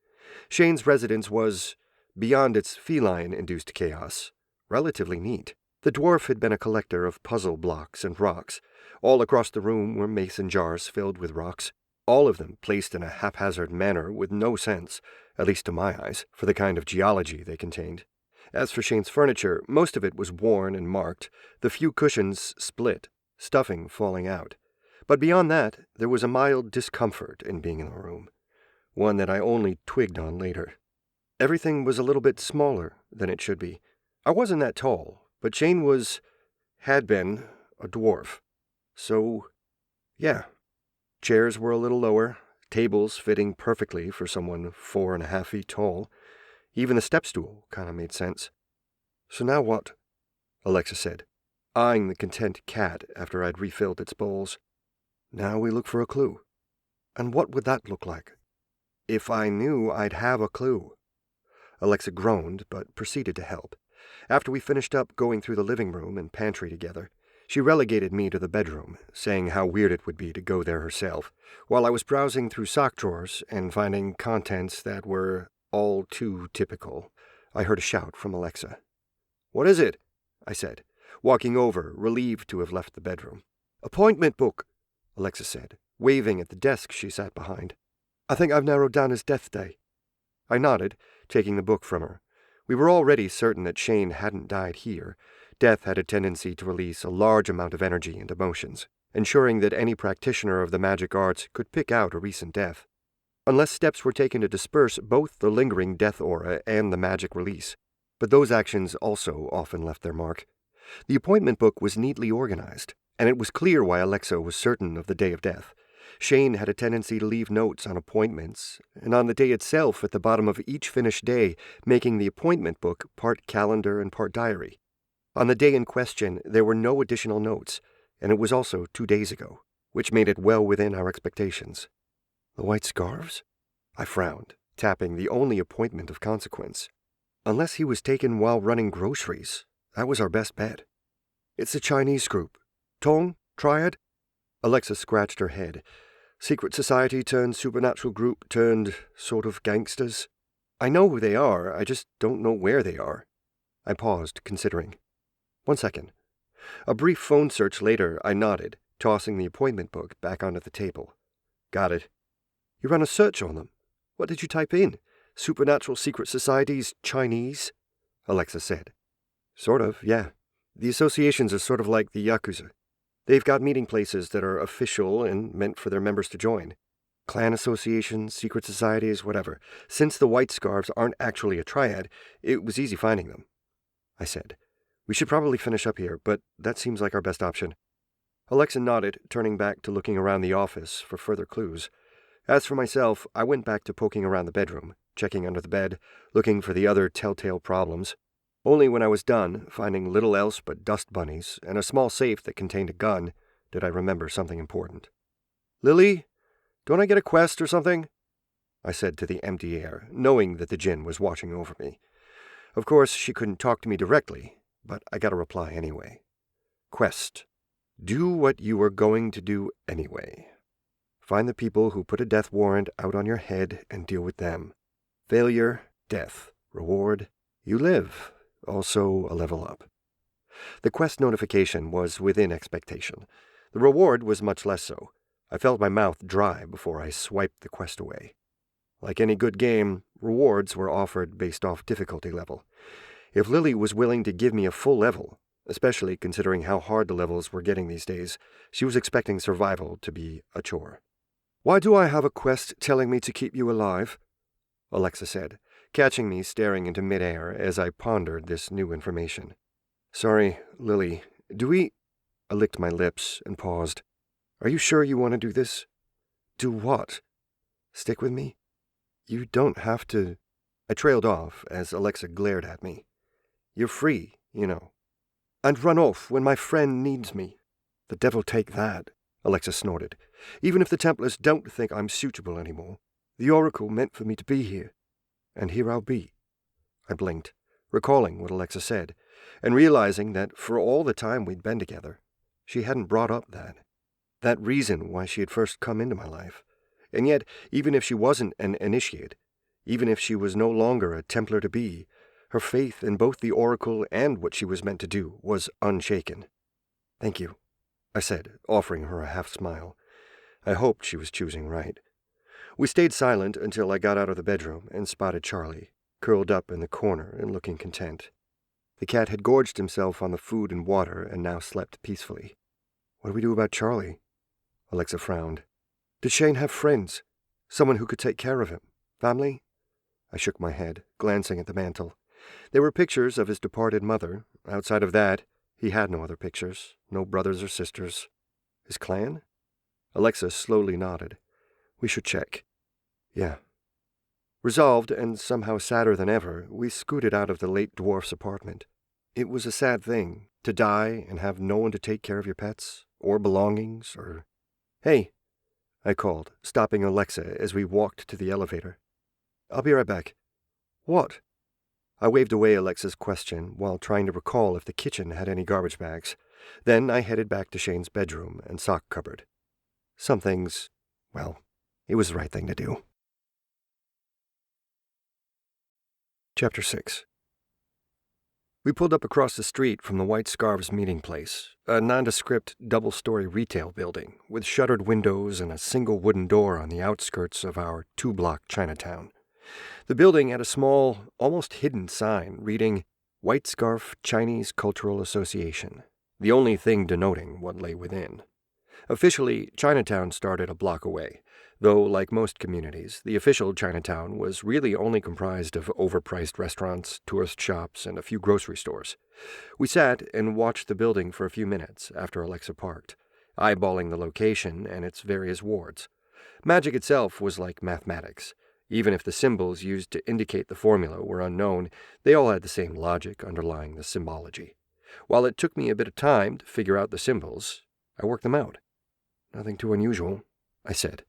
Shane's residence was, beyond its feline-induced chaos, relatively neat. The dwarf had been a collector of puzzle blocks and rocks. All across the room were mason jars filled with rocks, all of them placed in a haphazard manner with no sense, at least to my eyes, for the kind of geology they contained. As for Shane's furniture, most of it was worn and marked, the few cushions split, stuffing falling out. But beyond that, there was a mild discomfort in being in the room, one that I only twigged on later. Everything was a little bit smaller than it should be. I wasn't that tall, but Shane had been, a dwarf. So, yeah. Chairs were a little lower, tables fitting perfectly for someone 4.5 feet tall. Even the step stool kind of made sense. "So now what?" Alexa said, eyeing the content cat after I'd refilled its bowls. "Now we look for a clue." "And what would that look like?" "If I knew I'd have a clue." Alexa groaned, but proceeded to help. After we finished up going through the living room and pantry together, she relegated me to the bedroom, saying how weird it would be to go there herself, while I was browsing through sock drawers and finding contents that were all too typical. I heard a shout from Alexa. "What is it?" I said, walking over, relieved to have left the bedroom. "Appointment book," Alexa said, waving at the desk she sat behind. "I think I've narrowed down his death day." I nodded, taking the book from her. We were already certain that Shane hadn't died here. Death had a tendency to release a large amount of energy and emotions, ensuring that any practitioner of the magic arts could pick out a recent death. Unless steps were taken to disperse both the lingering death aura and the magic release. But those actions also often left their mark. The appointment book was neatly organized, and it was clear why 𝗏𝗏𝗻𝗀 was certain of the day of death. Shane had a tendency to leave notes on appointments, and on the day itself at the bottom of each finished day, making the appointment book part calendar and part diary. On the day in question, there were no additional notes, and it was also 2 days ago, which made it well within our expectations. The white scarves? I frowned, tapping the only appointment of consequence. Unless he was taken while running groceries, that was our best bet. It's a Chinese group. Tong? Triad? 𝗏𝗏𝗻𝗀 scratched her head. Secret society turned supernatural group turned sort of gangsters. I know who they are, I just don't know where they are. I paused, considering. 1 second. A brief phone search later, I nodded, tossing the appointment book back onto the table. Got it. You ran a search on them. What did you type in? Supernatural secret societies Chinese? 𝗏𝗏𝗻𝗀 said. Sort of, yeah. The associations are sort of like the Yakuza. They've got meeting places that are official and meant for their members to join. Clan associations, secret societies, whatever. Since the white scarves aren't actually a triad, it was easy finding them. I said. We should probably finish up here, but that seems like our best option. 𝗏𝗏𝗻𝗀 nodded, turning back to looking around the office for further clues. As for myself, I went back to poking around the bedroom, checking under the bed, looking for the other telltale problems. Only when I was done, finding little else but dust bunnies and a small safe that contained a gun, did I remember something important. Lily, don't I get a quest or something? I said to the empty air, knowing that the Jinn was watching over me. Of course, she couldn't talk to me directly, but I got a reply anyway. Quest. Do what you were going to do anyway. Find the people who put a death warrant out on your head and deal with them. Failure, death. Reward, you live. Also a level up. The quest notification was within expectation. The reward was much less so. I felt my mouth dry before I swiped the quest away. Like any good game, rewards were offered based off difficulty level. If Lily was willing to give me a full level, especially considering how hard the levels were getting these days, she was expecting survival to be a chore. Why do I have a quest telling me to keep you alive? 𝗏𝗏𝗻𝗀 said, catching me staring into midair as I pondered this new information. Sorry, Lily, do we... I licked my lips and paused. Are you sure you want to do this? Do what? Stick with me? You don't have to... I trailed off as 𝗏𝗏𝗻𝗀 glared at me. You're free, you know. And run off when my friend needs me. The devil take that, 𝗏𝗏𝗻𝗀 snorted. Even if the Templars don't think I'm suitable anymore, the Oracle meant for me to be here. And here I'll be. I blinked, recalling what 𝗏𝗏𝗻𝗀 said, and realizing that for all the time we'd been together, she hadn't brought up that reason why she had first come into my life. And yet, even if she wasn't an initiate, even if she was no longer a Templar-to-be, her faith in both the Oracle and what she was meant to do was unshaken. Thank you, I said, offering her a half-smile. I hoped she was choosing right. We stayed silent until I got out of the bedroom and spotted Charlie, curled up in the corner and looking content. The cat had gorged himself on the food and water and now slept peacefully. What do we do about Charlie? 𝗏𝗏𝗻𝗀 frowned. Did Shane have friends? Someone who could take care of him? Family? I shook my head, glancing at the mantel. There were pictures of his departed mother. Outside of that, he had no other pictures, no brothers or sisters. His clan? 𝗏𝗏𝗻𝗀 slowly nodded. We should check. Yeah. Resolved, and somehow sadder than ever, we scooted out of the late dwarf's apartment. It was a sad thing, to die and have no one to take care of your pets, or belongings, or... Hey, I called, stopping 𝗏𝗏𝗻𝗀 as we walked to the elevator. I'll be right back. What? I waved away 𝗏𝗏𝗻𝗀's question while trying to recall if the kitchen had any garbage bags. Then I headed back to Shane's bedroom and sock cupboard. Some things, well, it was the right thing to do. Chapter 6. We pulled up across the street from the White Scarves meeting place, a nondescript double-story retail building with shuttered windows and a single wooden door on the outskirts of our 2-block Chinatown. The building had a small, almost hidden sign reading, White Scarf Chinese Cultural Association, the only thing denoting what lay within. Officially, Chinatown started a block away, though, like most communities, the official Chinatown was really only comprised of overpriced restaurants, tourist shops, and a few grocery stores. We sat and watched the building for a few minutes after 𝗏𝗏𝗧 parked, eyeballing the location and its various wards. Magic itself was like mathematics. Even if the symbols used to indicate the formula were unknown, they all had the same logic underlying the symbology. While it took me a bit of time to figure out the symbols, I worked them out. "Nothing too unusual," I said.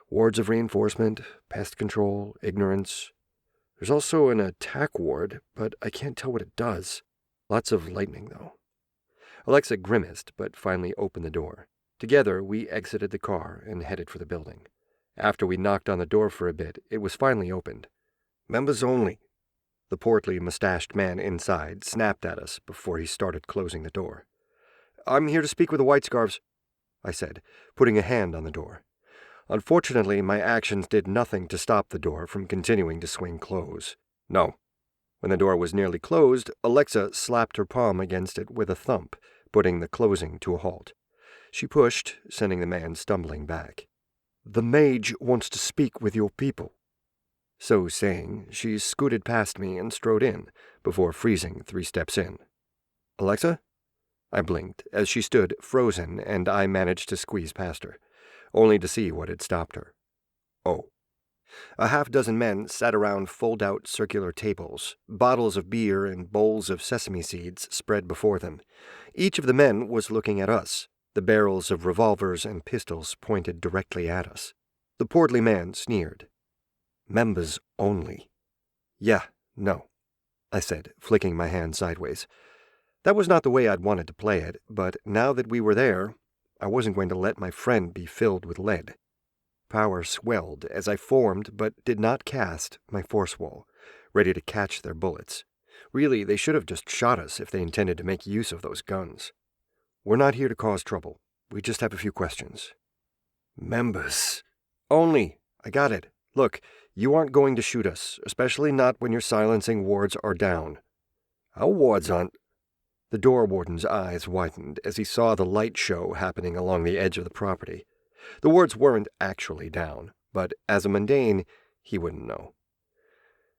"Wards of reinforcement, pest control, ignorance. There's also an attack ward, but I can't tell what it does. Lots of lightning, though." 𝗏𝗏𝗧 grimaced, but finally opened the door. Together, we exited the car and headed for the building. After we knocked on the door for a bit, it was finally opened. "Members only." The portly, mustached man inside snapped at us before he started closing the door. "I'm here to speak with the Whitescarves," I said, putting a hand on the door. Unfortunately, my actions did nothing to stop the door from continuing to swing close. No. When the door was nearly closed, 𝗏𝗏𝗧 slapped her palm against it with a thump, putting the closing to a halt. She pushed, sending the man stumbling back. "The mage wants to speak with your people." So saying, she scooted past me and strode in, before freezing 3 steps in. "𝗏𝗏𝗧?" I blinked as she stood frozen, and I managed to squeeze past her, only to see what had stopped her. Oh. A half-dozen men sat around fold-out circular tables, bottles of beer and bowls of sesame seeds spread before them. Each of the men was looking at us, the barrels of revolvers and pistols pointed directly at us. The portly man sneered. "Members only." "Yeah, no," I said, flicking my hand sideways. That was not the way I'd wanted to play it, but now that we were there, I wasn't going to let my friend be filled with lead. Power swelled as I formed but did not cast my force wall, ready to catch their bullets. Really, they should have just shot us if they intended to make use of those guns. "We're not here to cause trouble. We just have a few questions." "Members only." I got it. "Look, you aren't going to shoot us, especially not when your silencing wards are down." "Our wards aren't—" The door warden's eyes widened as he saw the light show happening along the edge of the property. The wards weren't actually down, but as a mundane, he wouldn't know.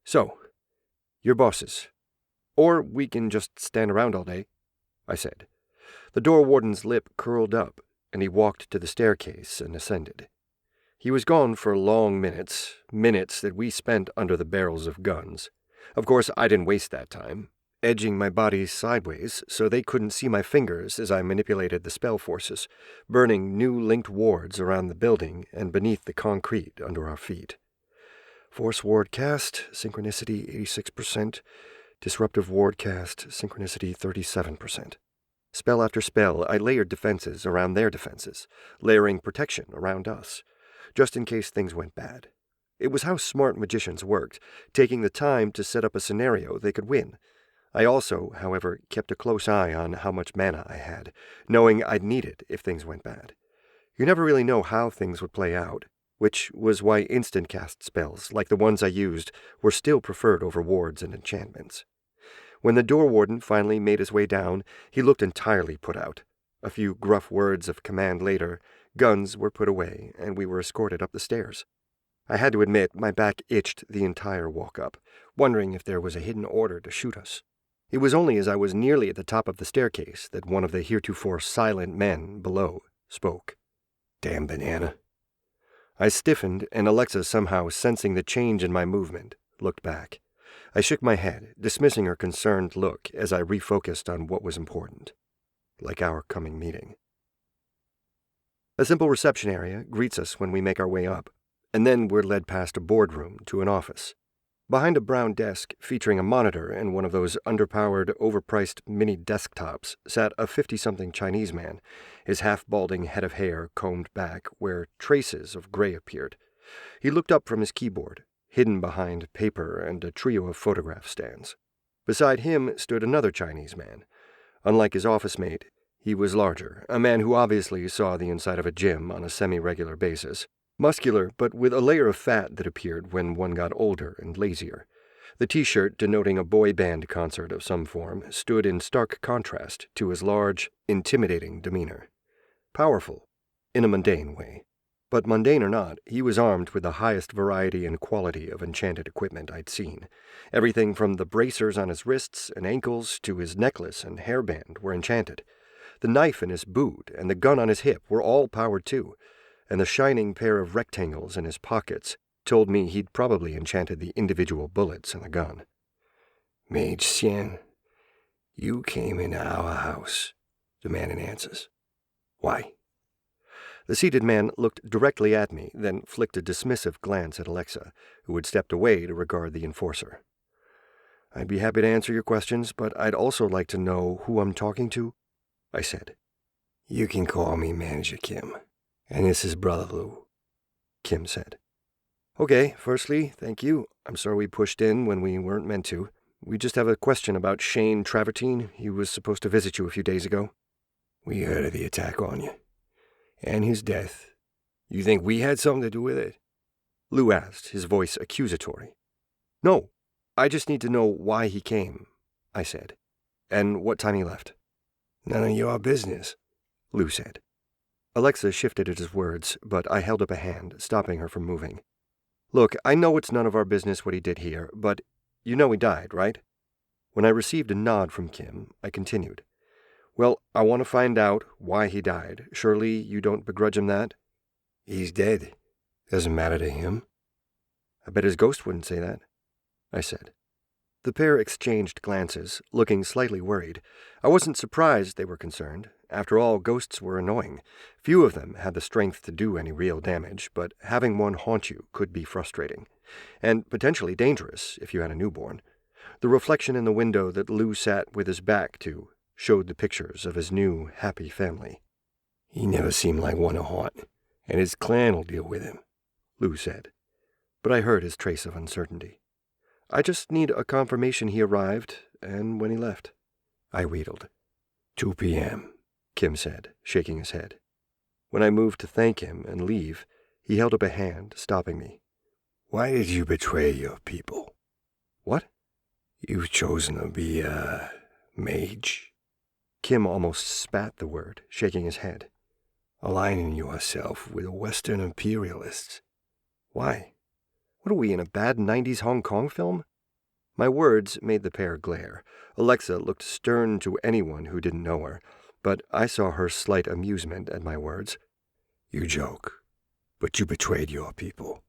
"So, you're bosses. Or we can just stand around all day," I said. The door warden's lip curled up, and he walked to the staircase and ascended. He was gone for long minutes that we spent under the barrels of guns. Of course, I didn't waste that time, edging my body sideways so they couldn't see my fingers as I manipulated the spell forces, burning new linked wards around the building and beneath the concrete under our feet. Force ward cast, synchronicity 86%, disruptive ward cast, synchronicity 37%. Spell after spell, I layered defenses around their defenses, layering protection around us, just in case things went bad. It was how smart magicians worked, taking the time to set up a scenario they could win. I also, however, kept a close eye on how much mana I had, knowing I'd need it if things went bad. You never really know how things would play out, which was why instant cast spells, like the ones I used, were still preferred over wards and enchantments. When the door warden finally made his way down, he looked entirely put out. A few gruff words of command later, guns were put away, and we were escorted up the stairs. I had to admit my back itched the entire walk up, wondering if there was a hidden order to shoot us. It was only as I was nearly at the top of the staircase that one of the heretofore silent men below spoke. "Damn banana." I stiffened, and 𝗏𝗏𝗧, somehow sensing the change in my movement, looked back. I shook my head, dismissing her concerned look as I refocused on what was important, like our coming meeting. A simple reception area greets us when we make our way up, and then we're led past a boardroom to an office. Behind a brown desk featuring a monitor and one of those underpowered, overpriced mini desktops sat a 50-something Chinese man, his half-balding head of hair combed back where traces of gray appeared. He looked up from his keyboard, hidden behind paper and a trio of photograph stands. Beside him stood another Chinese man. Unlike his office mate, he was larger, a man who obviously saw the inside of a gym on a semi-regular basis. Muscular, but with a layer of fat that appeared when one got older and lazier. The T-shirt, denoting a boy band concert of some form, stood in stark contrast to his large, intimidating demeanor. Powerful, in a mundane way. But mundane or not, he was armed with the highest variety and quality of enchanted equipment I'd seen. Everything from the bracers on his wrists and ankles to his necklace and hairband were enchanted. The knife in his boot and the gun on his hip were all powered too, and the shining pair of rectangles in his pockets told me he'd probably enchanted the individual bullets in the gun. "Mage Tsien, you came into our house," the man answers. "Why?" The seated man looked directly at me, then flicked a dismissive glance at 𝗏𝗏𝗏, who had stepped away to regard the enforcer. "I'd be happy to answer your questions, but I'd also like to know who I'm talking to," I said. "You can call me Manager Kim, and this is Brother Lou," Kim said. "Okay, firstly, thank you. I'm sorry we pushed in when we weren't meant to. We just have a question about Shane Travertine. He was supposed to visit you a few days ago." "We heard of the attack on you, and his death. You think we had something to do with it?" Lou asked, his voice accusatory. "No, I just need to know why he came," I said, "and what time he left." "None of your business," Lou said. 𝗏𝗏𝗏 shifted at his words, but I held up a hand, stopping her from moving. "Look, I know it's none of our business what he did here, but you know he died, right?" When I received a nod from Kim, I continued. "Well, I want to find out why he died. Surely you don't begrudge him that?" "He's dead. Doesn't matter to him." "I bet his ghost wouldn't say that," I said. The pair exchanged glances, looking slightly worried. I wasn't surprised they were concerned. After all, ghosts were annoying. Few of them had the strength to do any real damage, but having one haunt you could be frustrating, and potentially dangerous if you had a newborn. The reflection in the window that Lou sat with his back to showed the pictures of his new, happy family. "He never seemed like one to haunt, and his clan will deal with him," Lou said. But I heard his trace of uncertainty. "I just need a confirmation he arrived and when he left," I wheedled. 2 p.m., Kim said, shaking his head. When I moved to thank him and leave, he held up a hand, stopping me. "Why did you betray your people?" "What?" "You've chosen to be a mage." Kim almost spat the word, shaking his head. "Aligning yourself with the Western imperialists." "Why? What are we, in a bad 90s Hong Kong film?" My words made the pair glare. 𝗏𝗏𝗏 looked stern to anyone who didn't know her, but I saw her slight amusement at my words. "You joke, but you betrayed your people,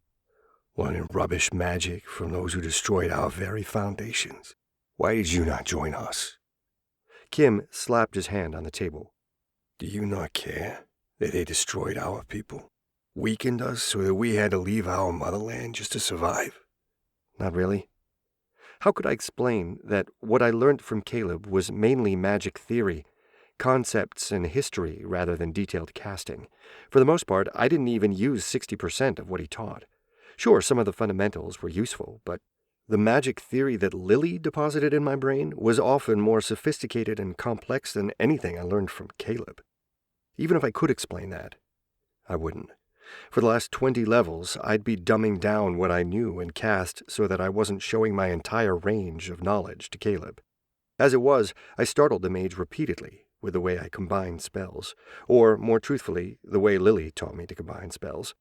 learning rubbish magic from those who destroyed our very foundations. Why did you not join us?" Kim slapped his hand on the table. "Do you not care that they destroyed our people? Weakened us so that we had to leave our motherland just to survive?" "Not really." How could I explain that what I learned from Caleb was mainly magic theory, concepts and history rather than detailed casting? For the most part, I didn't even use 60% of what he taught. Sure, some of the fundamentals were useful, but the magic theory that 𝗏𝗏𝗏 deposited in my brain was often more sophisticated and complex than anything I learned from Caleb. Even if I could explain that, I wouldn't. For the last 20 levels, I'd be dumbing down what I knew and cast so that I wasn't showing my entire range of knowledge to Caleb. As it was, I startled the mage repeatedly with the way I combined spells, or, more truthfully, the way 𝗏𝗏𝗏 taught me to combine spells.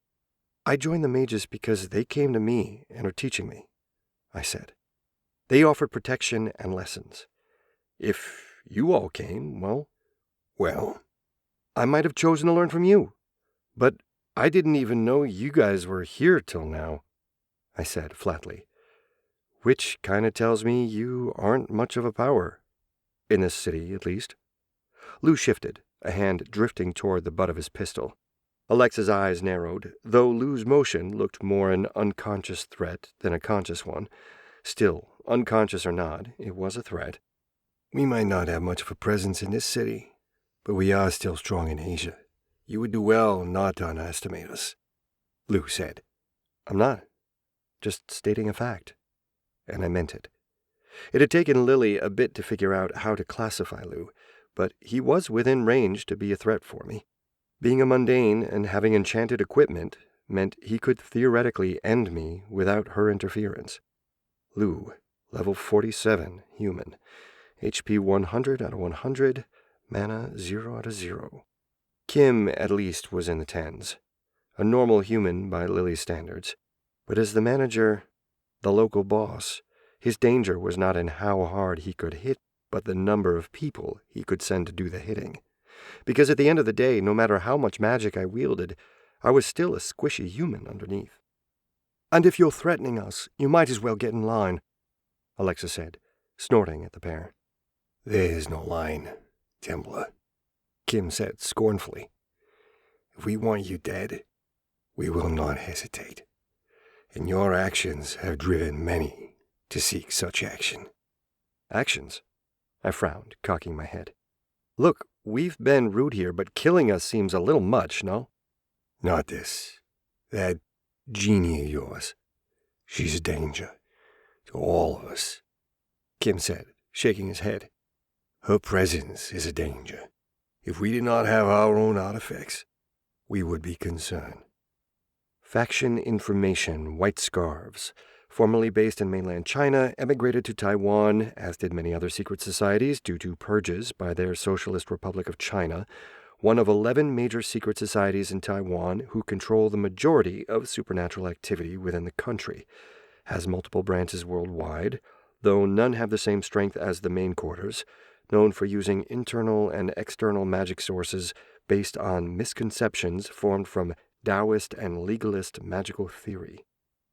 "I joined the mages because they came to me and are teaching me," I said. "They offered protection and lessons. If you all came, well, I might have chosen to learn from you. But I didn't even know you guys were here till now," I said flatly. "Which kind of tells me you aren't much of a power. In this city, at least." Lou shifted, a hand drifting toward the butt of his pistol. 𝗏𝗏𝗏's eyes narrowed, though Lou's motion looked more an unconscious threat than a conscious one. Still, unconscious or not, it was a threat. "We might not have much of a presence in this city, but we are still strong in Asia. You would do well not to underestimate us," Lou said. "I'm not. Just stating a fact." And I meant it. It had taken 𝗏𝗏𝗏 a bit to figure out how to classify Lou, but he was within range to be a threat for me. Being a mundane and having enchanted equipment meant he could theoretically end me without her interference. Lou, level 47, human. HP 100 out of 100, mana 0 out of 0. Kim, at least, was in the 10s. a normal human by Lily's standards. But as the manager, the local boss, his danger was not in how hard he could hit, but the number of people he could send to do the hitting. Because at the end of the day, no matter how much magic I wielded, I was still a squishy human underneath. "And if you're threatening us, you might as well get in line," Alexa said, snorting at the pair. "There is no line, Templar," Kim said scornfully. "If we want you dead, we will not hesitate. And your actions have driven many to seek such action." "Actions?" I frowned, cocking my head. "Look, we've been rude here, but killing us seems a little much, no?" "Not this. That genie of yours. She's a danger to all of us," Kim said, shaking his head. "Her presence is a danger. If we did not have our own artifacts, we would be concerned." Faction Information White Scarves, formerly based in mainland China, emigrated to Taiwan, as did many other secret societies due to purges by their Socialist Republic of China, one of 11 major secret societies in Taiwan who control the majority of supernatural activity within the country, has multiple branches worldwide, though none have the same strength as the main quarters, known for using internal and external magic sources based on misconceptions formed from Taoist and legalist magical theory.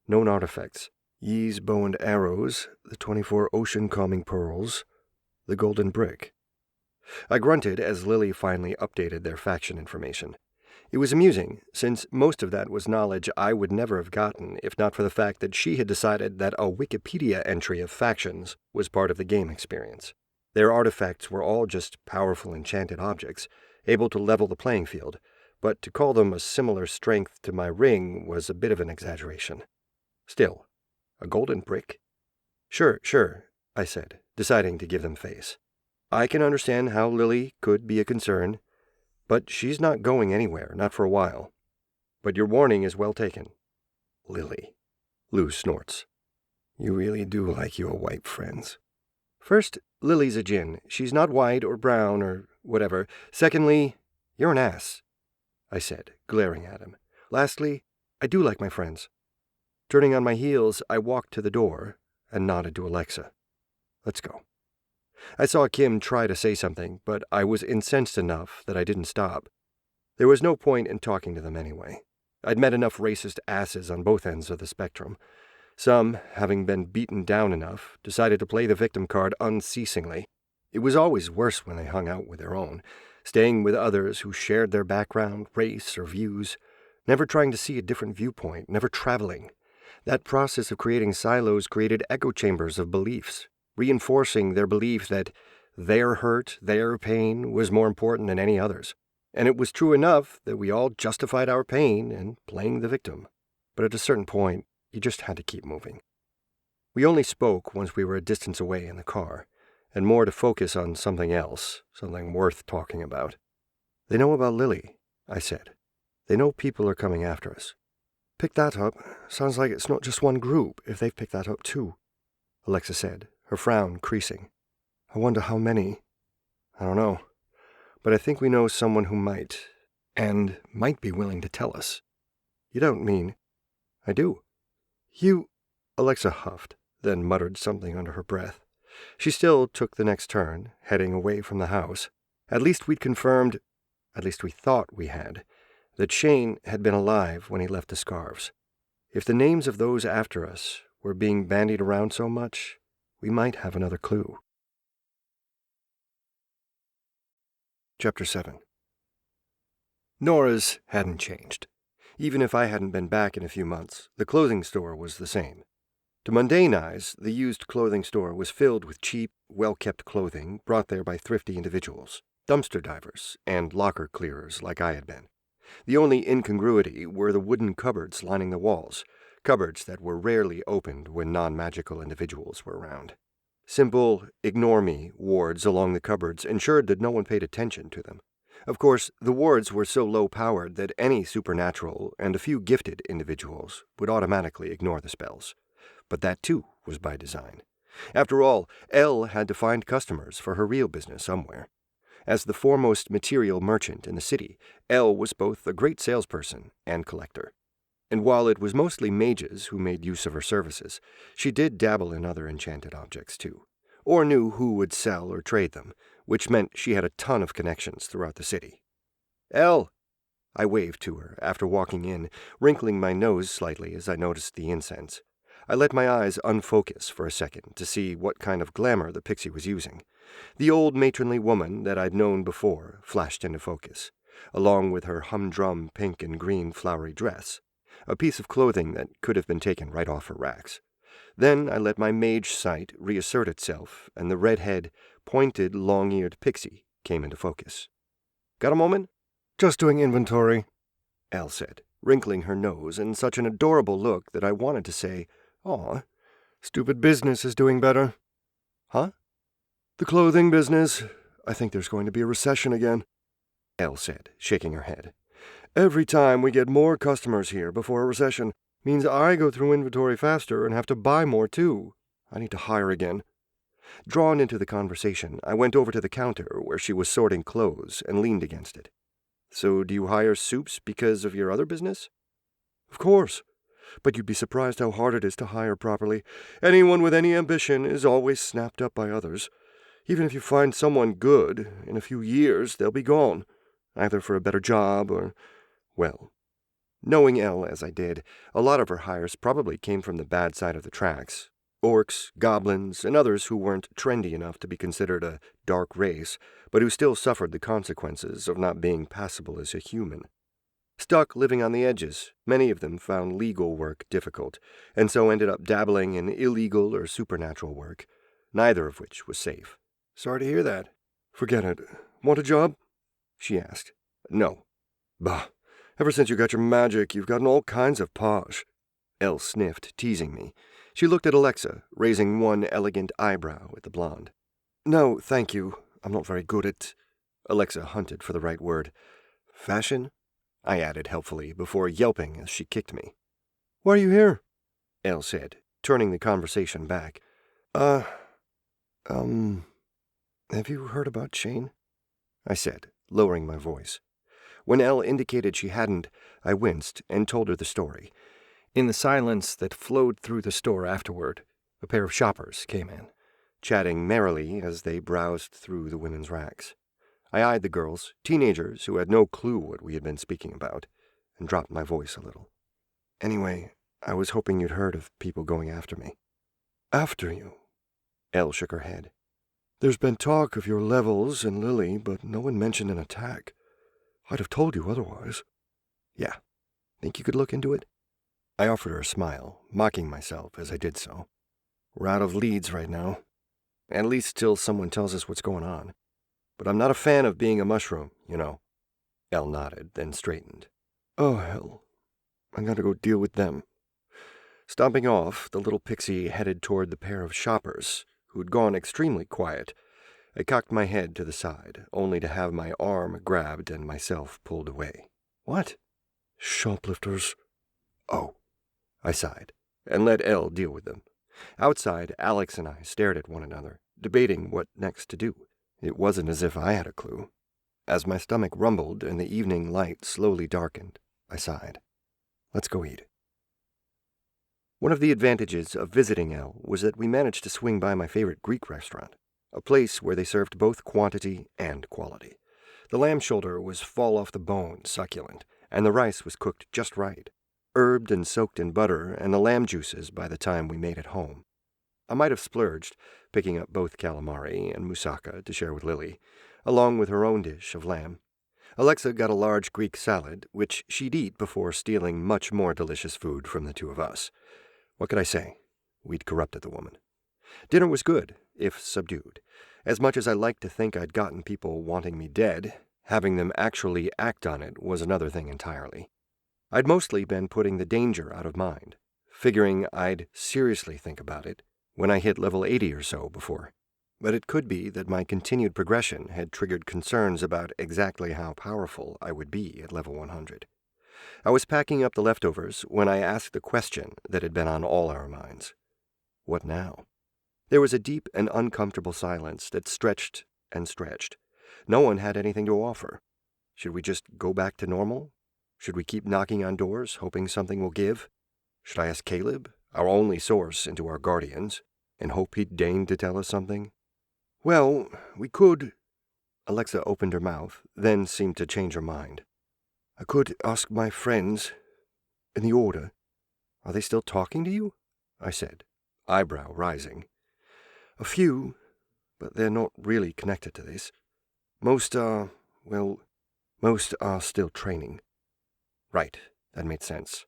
Known artifacts: Yi's bow and arrows, the 24 ocean calming pearls, the golden brick. I grunted as Lily finally updated their faction information. It was amusing, since most of that was knowledge I would never have gotten if not for the fact that she had decided that a Wikipedia entry of factions was part of the game experience. Their artifacts were all just powerful enchanted objects, able to level the playing field, but to call them a similar strength to my ring was a bit of an exaggeration. Still, a golden brick? Sure, I said, deciding to give them face. I can understand how Lily could be a concern, but she's not going anywhere, not for a while. But your warning is well taken. "Lily," Lou snorts. "you really do like your white friends." "First, Lily's a Jinn. She's not white or brown or whatever. Secondly, you're an ass," I said, glaring at him. "Lastly, I do like my friends." Turning on my heels, I walked to the door and nodded to Alexa. "Let's go." I saw Kim try to say something, but I was incensed enough that I didn't stop. There was no point in talking to them anyway. I'd met enough racist asses on both ends of the spectrum. Some, having been beaten down enough, decided to play the victim card unceasingly. It was always worse when they hung out with their own, staying with others who shared their background, race, or views, never trying to see a different viewpoint, never traveling. That process of creating silos created echo chambers of beliefs, reinforcing their belief that their hurt, their pain was more important than any others. And it was true enough that we all justified our pain in playing the victim. But at a certain point, you just had to keep moving. We only spoke once we were a distance away in the car, and more to focus on something else, something worth talking about. "They know about Lily," I said. "They know people are coming after us." "Pick that up. Sounds like it's not just one group, if they've picked that up too," Alexa said, her frown creasing. "I wonder how many." "I don't know. But I think we know someone who might, and might be willing to tell us." "You don't mean—" "I do." "You—" Alexa huffed, then muttered something under her breath. She still took the next turn, heading away from the house. At least we'd confirmed, at least we thought we had, that Shane had been alive when he left the scarves. If the names of those after us were being bandied around so much, we might have another clue. Chapter 7. Nora's hadn't changed. Even if I hadn't been back in a few months, the clothing store was the same. To mundane eyes, the used clothing store was filled with cheap, well-kept clothing brought there by thrifty individuals, dumpster divers, and locker clearers like I had been. The only incongruity were the wooden cupboards lining the walls, cupboards that were rarely opened when non-magical individuals were around. Simple, ignore me wards along the cupboards ensured that no one paid attention to them. Of course, the wards were so low-powered that any supernatural and a few gifted individuals would automatically ignore the spells. But that, too, was by design. After all, Elle had to find customers for her real business somewhere. As the foremost material merchant in the city, 𝗨 was both a great salesperson and collector. And while it was mostly mages who made use of her services, she did dabble in other enchanted objects too, or knew who would sell or trade them, which meant she had a ton of connections throughout the city. 𝗨! I waved to her after walking in, wrinkling my nose slightly as I noticed the incense. I let my eyes unfocus for a second to see what kind of glamour the pixie was using. The old matronly woman that I'd known before flashed into focus, along with her humdrum pink and green flowery dress, a piece of clothing that could have been taken right off her racks. Then I let my mage sight reassert itself, and the red-head, pointed, long-eared pixie came into focus. Got a moment? Just doing inventory, 𝗨 said, wrinkling her nose in such an adorable look that I wanted to say, "Aw, stupid business is doing better." Huh? The clothing business. I think there's going to be a recession again, 𝗨 said, shaking her head. Every time we get more customers here before a recession means I go through inventory faster and have to buy more too. I need to hire again. Drawn into the conversation, I went over to the counter where she was sorting clothes and leaned against it. So do you hire soups because of your other business? Of course. But you'd be surprised how hard it is to hire properly. Anyone with any ambition is always snapped up by others. Even if you find someone good, in a few years they'll be gone, either for a better job or, well, knowing 𝗨 as I did, a lot of her hires probably came from the bad side of the tracks. Orcs, goblins, and others who weren't trendy enough to be considered a dark race, but who still suffered the consequences of not being passable as a human. Stuck living on the edges, many of them found legal work difficult, and so ended up dabbling in illegal or supernatural work, neither of which was safe. Sorry to hear that. Forget it. Want a job? She asked. No. Bah. Ever since you got your magic, you've gotten all kinds of posh. 𝗨 sniffed, teasing me. She looked at 𝗨𝗮, raising one elegant eyebrow at the blonde. No, thank you. I'm not very good at... 𝗨𝗮 hunted for the right word. Fashion? I added helpfully before yelping as she kicked me. Why are you here? 𝗨 said, turning the conversation back. Have you heard about Tsien? I said, lowering my voice. When 𝗨 indicated she hadn't, I winced and told her the story. In the silence that flowed through the store afterward, a pair of shoppers came in, chatting merrily as they browsed through the women's racks. I eyed the girls, teenagers who had no clue what we had been speaking about, and dropped my voice a little. Anyway, I was hoping you'd heard of people going after me. After you? 𝗨 shook her head. There's been talk of your levels and Lily, but no one mentioned an attack. I'd have told you otherwise. Yeah. Think you could look into it? I offered her a smile, mocking myself as I did so. We're out of leads right now. At least till someone tells us what's going on. But I'm not a fan of being a mushroom, you know. 𝗨 nodded, then straightened. Oh, hell. I gotta go deal with them. Stomping off, the little pixie headed toward the pair of shoppers, who'd gone extremely quiet. I cocked my head to the side, only to have my arm grabbed and myself pulled away. What? Shoplifters. Oh. I sighed, and let 𝗨 deal with them. Outside, Alex and I stared at one another, debating what next to do. It wasn't as if I had a clue. As my stomach rumbled and the evening light slowly darkened, I sighed. Let's go eat. One of the advantages of visiting 𝗨 was that we managed to swing by my favorite Greek restaurant, a place where they served both quantity and quality. The lamb shoulder was fall-off-the-bone succulent, and the rice was cooked just right, herbed and soaked in butter and the lamb juices by the time we made it home. I might have splurged, picking up both calamari and moussaka to share with Lily, along with her own dish of lamb. 𝗨𝗮 got a large Greek salad, which she'd eat before stealing much more delicious food from the two of us. What could I say? We'd corrupted the woman. Dinner was good, if subdued. As much as I liked to think I'd gotten people wanting me dead, having them actually act on it was another thing entirely. I'd mostly been putting the danger out of mind, figuring I'd seriously think about it when I hit level 80 or so before. But it could be that my continued progression had triggered concerns about exactly how powerful I would be at level 100. I was packing up the leftovers when I asked the question that had been on all our minds. What now? There was a deep and uncomfortable silence that stretched and stretched. No one had anything to offer. Should we just go back to normal? Should we keep knocking on doors, hoping something will give? Should I ask Caleb, our only source into our guardians, and hope he'd deign to tell us something? Well, we could... Alexa opened her mouth, then seemed to change her mind. I could ask my friends in the Order. Are they still talking to you? I said, eyebrow rising. A few, but they're not really connected to this. Most are still training. Right, that made sense.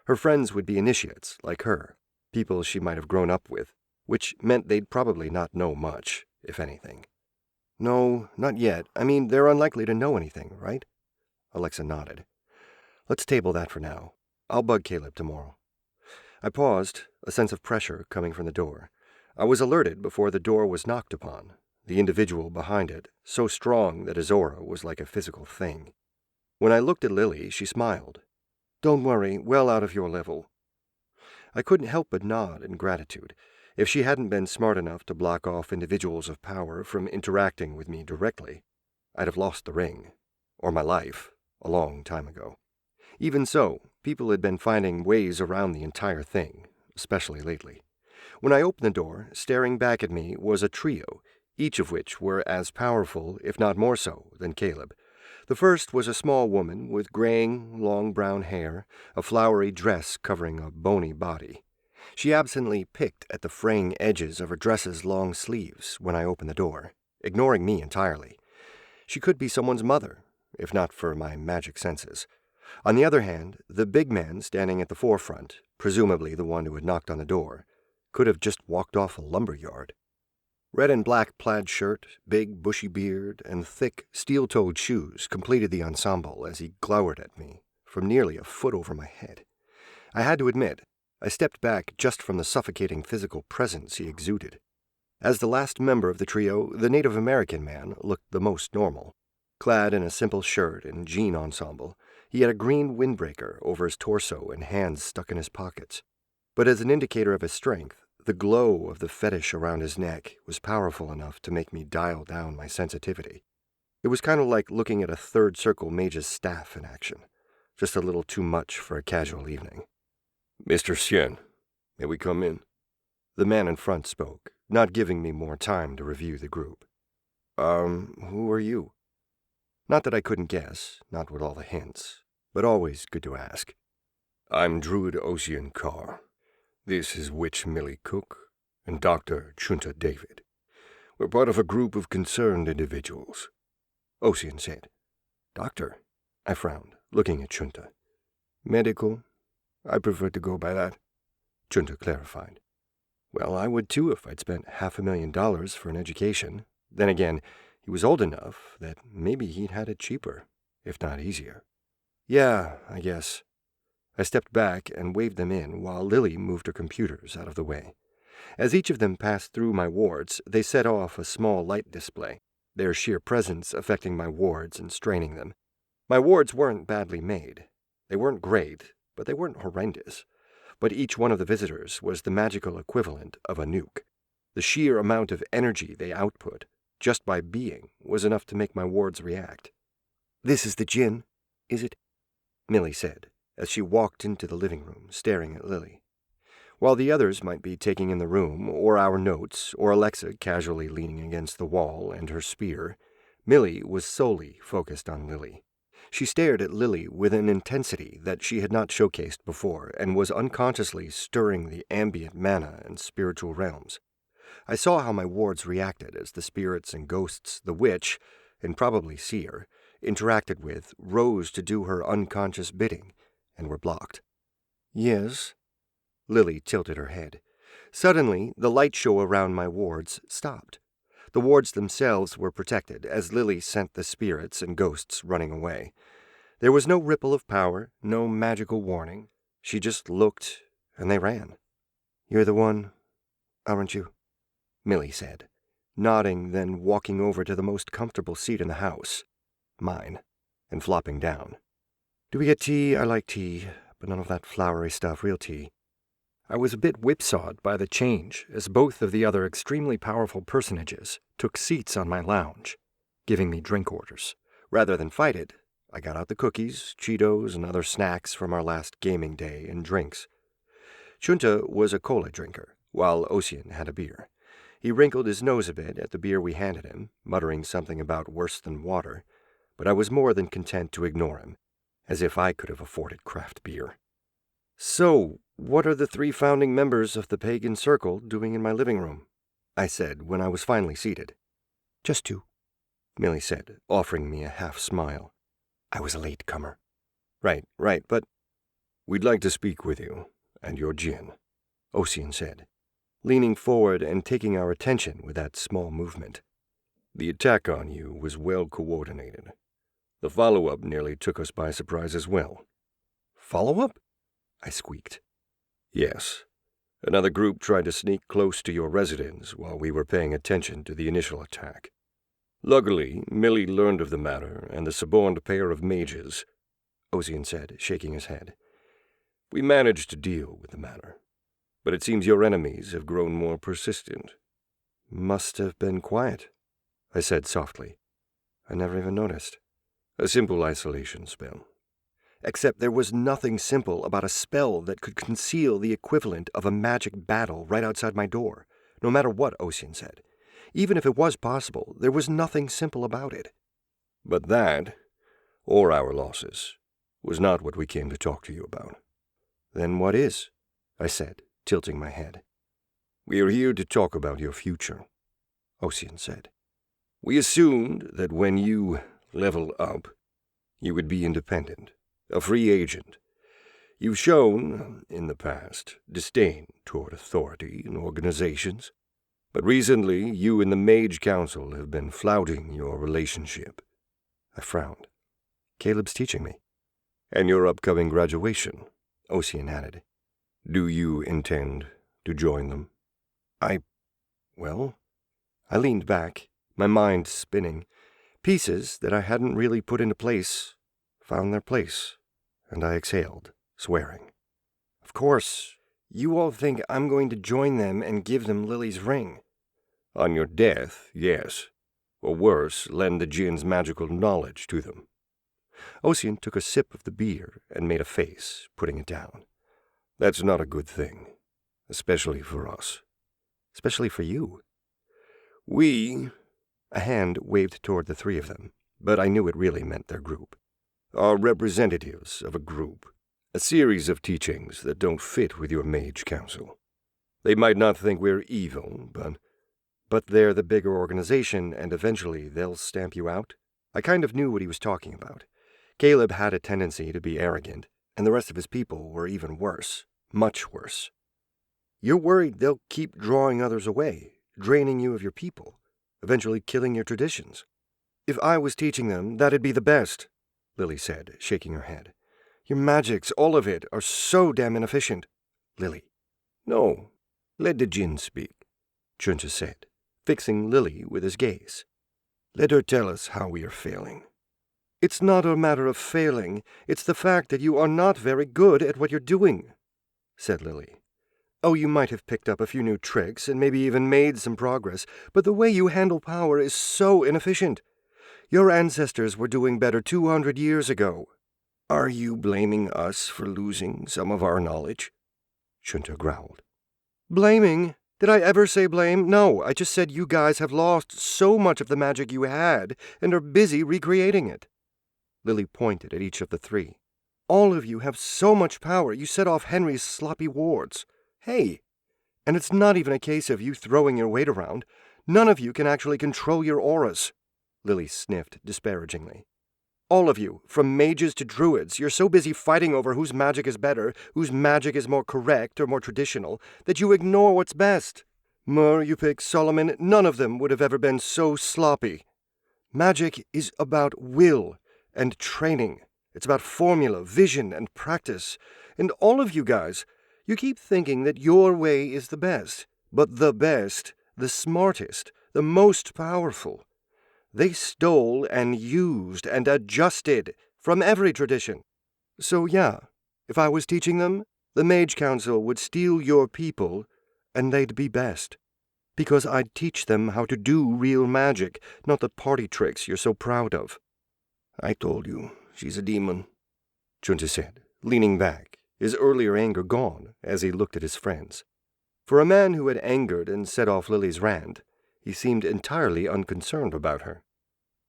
Her friends would be initiates, like her, people she might have grown up with, which meant they'd probably not know much, if anything. No, not yet. I mean, they're unlikely to know anything, right? Alexa nodded. Let's table that for now. I'll bug Caleb tomorrow. I paused, a sense of pressure coming from the door. I was alerted before the door was knocked upon, the individual behind it, so strong that his aura was like a physical thing. When I looked at Lily, she smiled. Don't worry, well out of your level. I couldn't help but nod in gratitude. If she hadn't been smart enough to block off individuals of power from interacting with me directly, I'd have lost the ring, or my life, a long time ago. Even so, people had been finding ways around the entire thing, especially lately. When I opened the door, staring back at me was a trio, each of which were as powerful, if not more so, than Caleb. The first was a small woman with graying, long brown hair, a flowery dress covering a bony body. She absently picked at the fraying edges of her dress's long sleeves when I opened the door, ignoring me entirely. She could be someone's mother, if not for my magic senses. On the other hand, the big man standing at the forefront, presumably the one who had knocked on the door, could have just walked off a lumber yard. Red and black plaid shirt, big bushy beard, and thick steel-toed shoes completed the ensemble as he glowered at me from nearly a foot over my head. I had to admit, I stepped back just from the suffocating physical presence he exuded. As the last member of the trio, the Native American man looked the most normal. Clad in a simple shirt and jean ensemble, he had a green windbreaker over his torso and hands stuck in his pockets. But as an indicator of his strength, the glow of the fetish around his neck was powerful enough to make me dial down my sensitivity. It was kind of like looking at a third circle mage's staff in action, just a little too much for a casual evening. Mr. Tsien, may we come in? The man in front spoke, not giving me more time to review the group. Who are you? Not that I couldn't guess, not with all the hints, but always good to ask. I'm Druid Ocean Carr. This is Witch Millie Cook and Dr. Chunta David. We're part of a group of concerned individuals. Ocean said. Doctor? I frowned, looking at Chunta. Medical. I prefer to go by that. Chunta clarified. Well, I would too if I'd spent $500,000 for an education. Then again, he was old enough that maybe he'd had it cheaper, if not easier. Yeah, I guess. I stepped back and waved them in while Lily moved her computers out of the way. As each of them passed through my wards, they set off a small light display, their sheer presence affecting my wards and straining them. My wards weren't badly made. They weren't great, but they weren't horrendous. But each one of the visitors was the magical equivalent of a nuke. The sheer amount of energy they output, just by being, was enough to make my wards react. This is the Jinn, is it? Millie said, as she walked into the living room, staring at Lily. While the others might be taking in the room, or our notes, or Alexa casually leaning against the wall and her spear, Millie was solely focused on Lily. She stared at Lily with an intensity that she had not showcased before, and was unconsciously stirring the ambient mana and spiritual realms. I saw how my wards reacted as the spirits and ghosts the witch, and probably seer, interacted with rose to do her unconscious bidding, and were blocked. Yes. Lily tilted her head. Suddenly, the light show around my wards stopped. The wards themselves were protected as Lily sent the spirits and ghosts running away. There was no ripple of power, no magical warning. She just looked, and they ran. You're the one, aren't you? Millie said, nodding, then walking over to the most comfortable seat in the house, mine, and flopping down. Do we get tea? I like tea, but none of that flowery stuff, real tea. I was a bit whipsawed by the change as both of the other extremely powerful personages took seats on my lounge. giving me drink orders. Rather than fight it, I got out the cookies, Cheetos, and other snacks from our last gaming day and drinks. 𝗏𝗏 was a cola drinker, while 𝗏𝗏𝗏𝗁 had a beer. He wrinkled his nose a bit at the beer we handed him, muttering something about worse than water, but I was more than content to ignore him, as if I could have afforded craft beer. "So, what are the 3 founding members of the pagan circle doing in my living room?" I said when I was finally seated. "Just 2, Millie said, offering me a half-smile. I was a latecomer. Right, but "We'd like to speak with you, and your Jinn," Ossian said, leaning forward and taking our attention with that small movement. "The attack on you was well coordinated. The follow-up nearly took us by surprise as well." "Follow-up?" I squeaked. "Yes. Another group tried to sneak close to your residence while we were paying attention to the initial attack. Luckily, Millie learned of the matter and the suborned pair of mages," Ossian said, shaking his head. "We managed to deal with the matter, but it seems your enemies have grown more persistent." "Must have been quiet," I said softly. "I never even noticed." "A simple isolation spell." Except there was nothing simple about a spell that could conceal the equivalent of a magic battle right outside my door, no matter what Ossian said. Even if it was possible, there was nothing simple about it. "But that, or our losses, was not what we came to talk to you about." "Then what is?" I said, tilting my head. "We are here to talk about your future," Ossian said. "We assumed that when you level up, you would be independent, a free agent. You've shown, in the past, disdain toward authority and organizations, but recently you and the Mage Council have been flouting your relationship." I frowned. "Caleb's teaching me." "And your upcoming graduation," Ossian added. "Do you intend to join them?" I leaned back, my mind spinning. Pieces that I hadn't really put into place found their place, and I exhaled, swearing. "Of course, you all think I'm going to join them and give them Lily's ring." "On your death, yes. Or worse, lend the Jinn's magical knowledge to them." Ossian took a sip of the beer and made a face, putting it down. "That's not a good thing, especially for us." "Especially for you." "We," a hand waved toward the 3 of them, but I knew it really meant their group, "are representatives of a group, a series of teachings that don't fit with your Mage Council. They might not think we're evil, but they're the bigger organization, and eventually they'll stamp you out." I kind of knew what he was talking about. Caleb had a tendency to be arrogant, and the rest of his people were even worse, much worse. "You're worried they'll keep drawing others away, draining you of your people, eventually killing your traditions." "If I was teaching them, that'd be the best," Lily said, shaking her head. "Your magics, all of it, are so damn inefficient." "Lily." "No, let the Jinn speak," 𝗏𝗏𝗏𝗁 said, fixing Lily with his gaze. "Let her tell us how we are failing." "It's not a matter of failing. It's the fact that you are not very good at what you're doing," said Lily. "Oh, you might have picked up a few new tricks and maybe even made some progress, but the way you handle power is so inefficient. Your ancestors were doing better 200 years ago." "Are you blaming us for losing some of our knowledge?" 𝗏𝗏𝗏𝗁 growled. "Blaming? Did I ever say blame? No, I just said you guys have lost so much of the magic you had and are busy recreating it." Lily pointed at each of the 3. "All of you have so much power you set off Henry's sloppy wards. Hey, and it's not even a case of you throwing your weight around. None of you can actually control your auras." Lily sniffed disparagingly. "All of you, from mages to druids, you're so busy fighting over whose magic is better, whose magic is more correct or more traditional, that you ignore what's best. 𝗪𝗶𝘀𝗵𝗁𝗁, none of them would have ever been so sloppy. Magic is about will and training. It's about formula, vision, and practice. And all of you guys, you keep thinking that your way is the best, but the best, the smartest, the most powerful. They stole and used and adjusted from every tradition. So yeah, if I was teaching them, the Mage Council would steal your people, and they'd be best." Because I'd teach them how to do real magic, not the party tricks you're so proud of. I told you, she's a demon, 𝗀𝗻 said, leaning back, his earlier anger gone as he looked at his friends. For a man who had angered and set off Lily's rant, he seemed entirely unconcerned about her.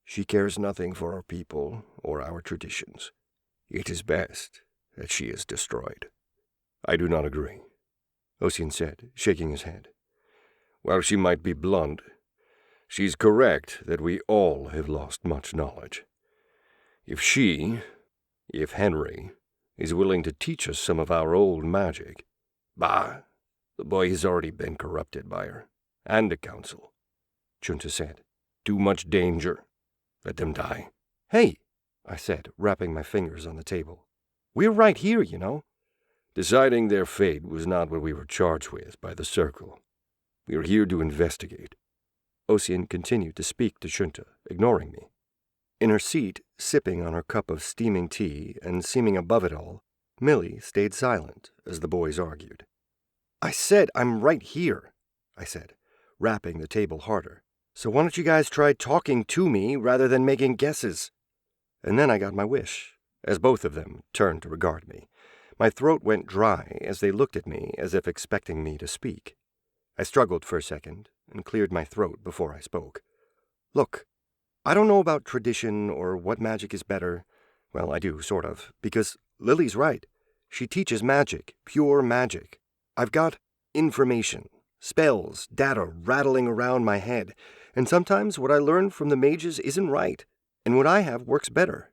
She cares nothing for our people or our traditions. It is best that she is destroyed. I do not agree, Ossian said, shaking his head. While she might be blunt, she's correct that we all have lost much knowledge. If Henry, is willing to teach us some of our old magic, bah, the boy has already been corrupted by her, and the council, 𝗀𝗻 said. Too much danger. Let them die. Hey, I said, rapping my fingers on the table. We're right here, you know. Deciding their fate was not what we were charged with by the Circle. We are here to investigate. Ossian continued to speak to 𝗀𝗻, ignoring me. In her seat, sipping on her cup of steaming tea and seeming above it all, Millie stayed silent as the boys argued. I said I'm right here, I said, rapping the table harder. So why don't you guys try talking to me rather than making guesses? And then I got my wish, as both of them turned to regard me. My throat went dry as they looked at me as if expecting me to speak. I struggled for a second and cleared my throat before I spoke. Look, I don't know about tradition or what magic is better. Well, I do, sort of, because Lily's right. She teaches magic, pure magic. I've got information, spells, data rattling around my head, and sometimes what I learn from the mages isn't right, and what I have works better.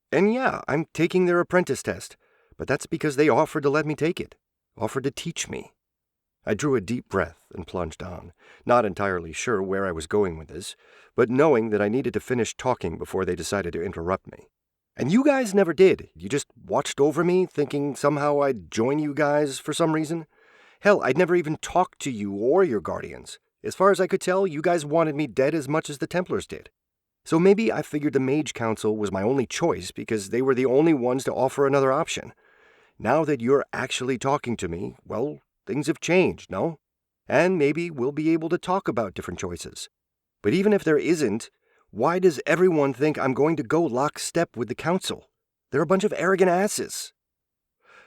And yeah, I'm taking their apprentice test, but that's because they offered to let me take it, offered to teach me. I drew a deep breath and plunged on, not entirely sure where I was going with this, but knowing that I needed to finish talking before they decided to interrupt me. And you guys never did. You just watched over me, thinking somehow I'd join you guys for some reason. Hell, I'd never even talked to you or your guardians. As far as I could tell, you guys wanted me dead as much as the Templars did. So maybe I figured the Mage Council was my only choice because they were the only ones to offer another option. Now that you're actually talking to me, well, things have changed, no? And maybe we'll be able to talk about different choices. But even if there isn't, why does everyone think I'm going to go lockstep with the council? They're a bunch of arrogant asses.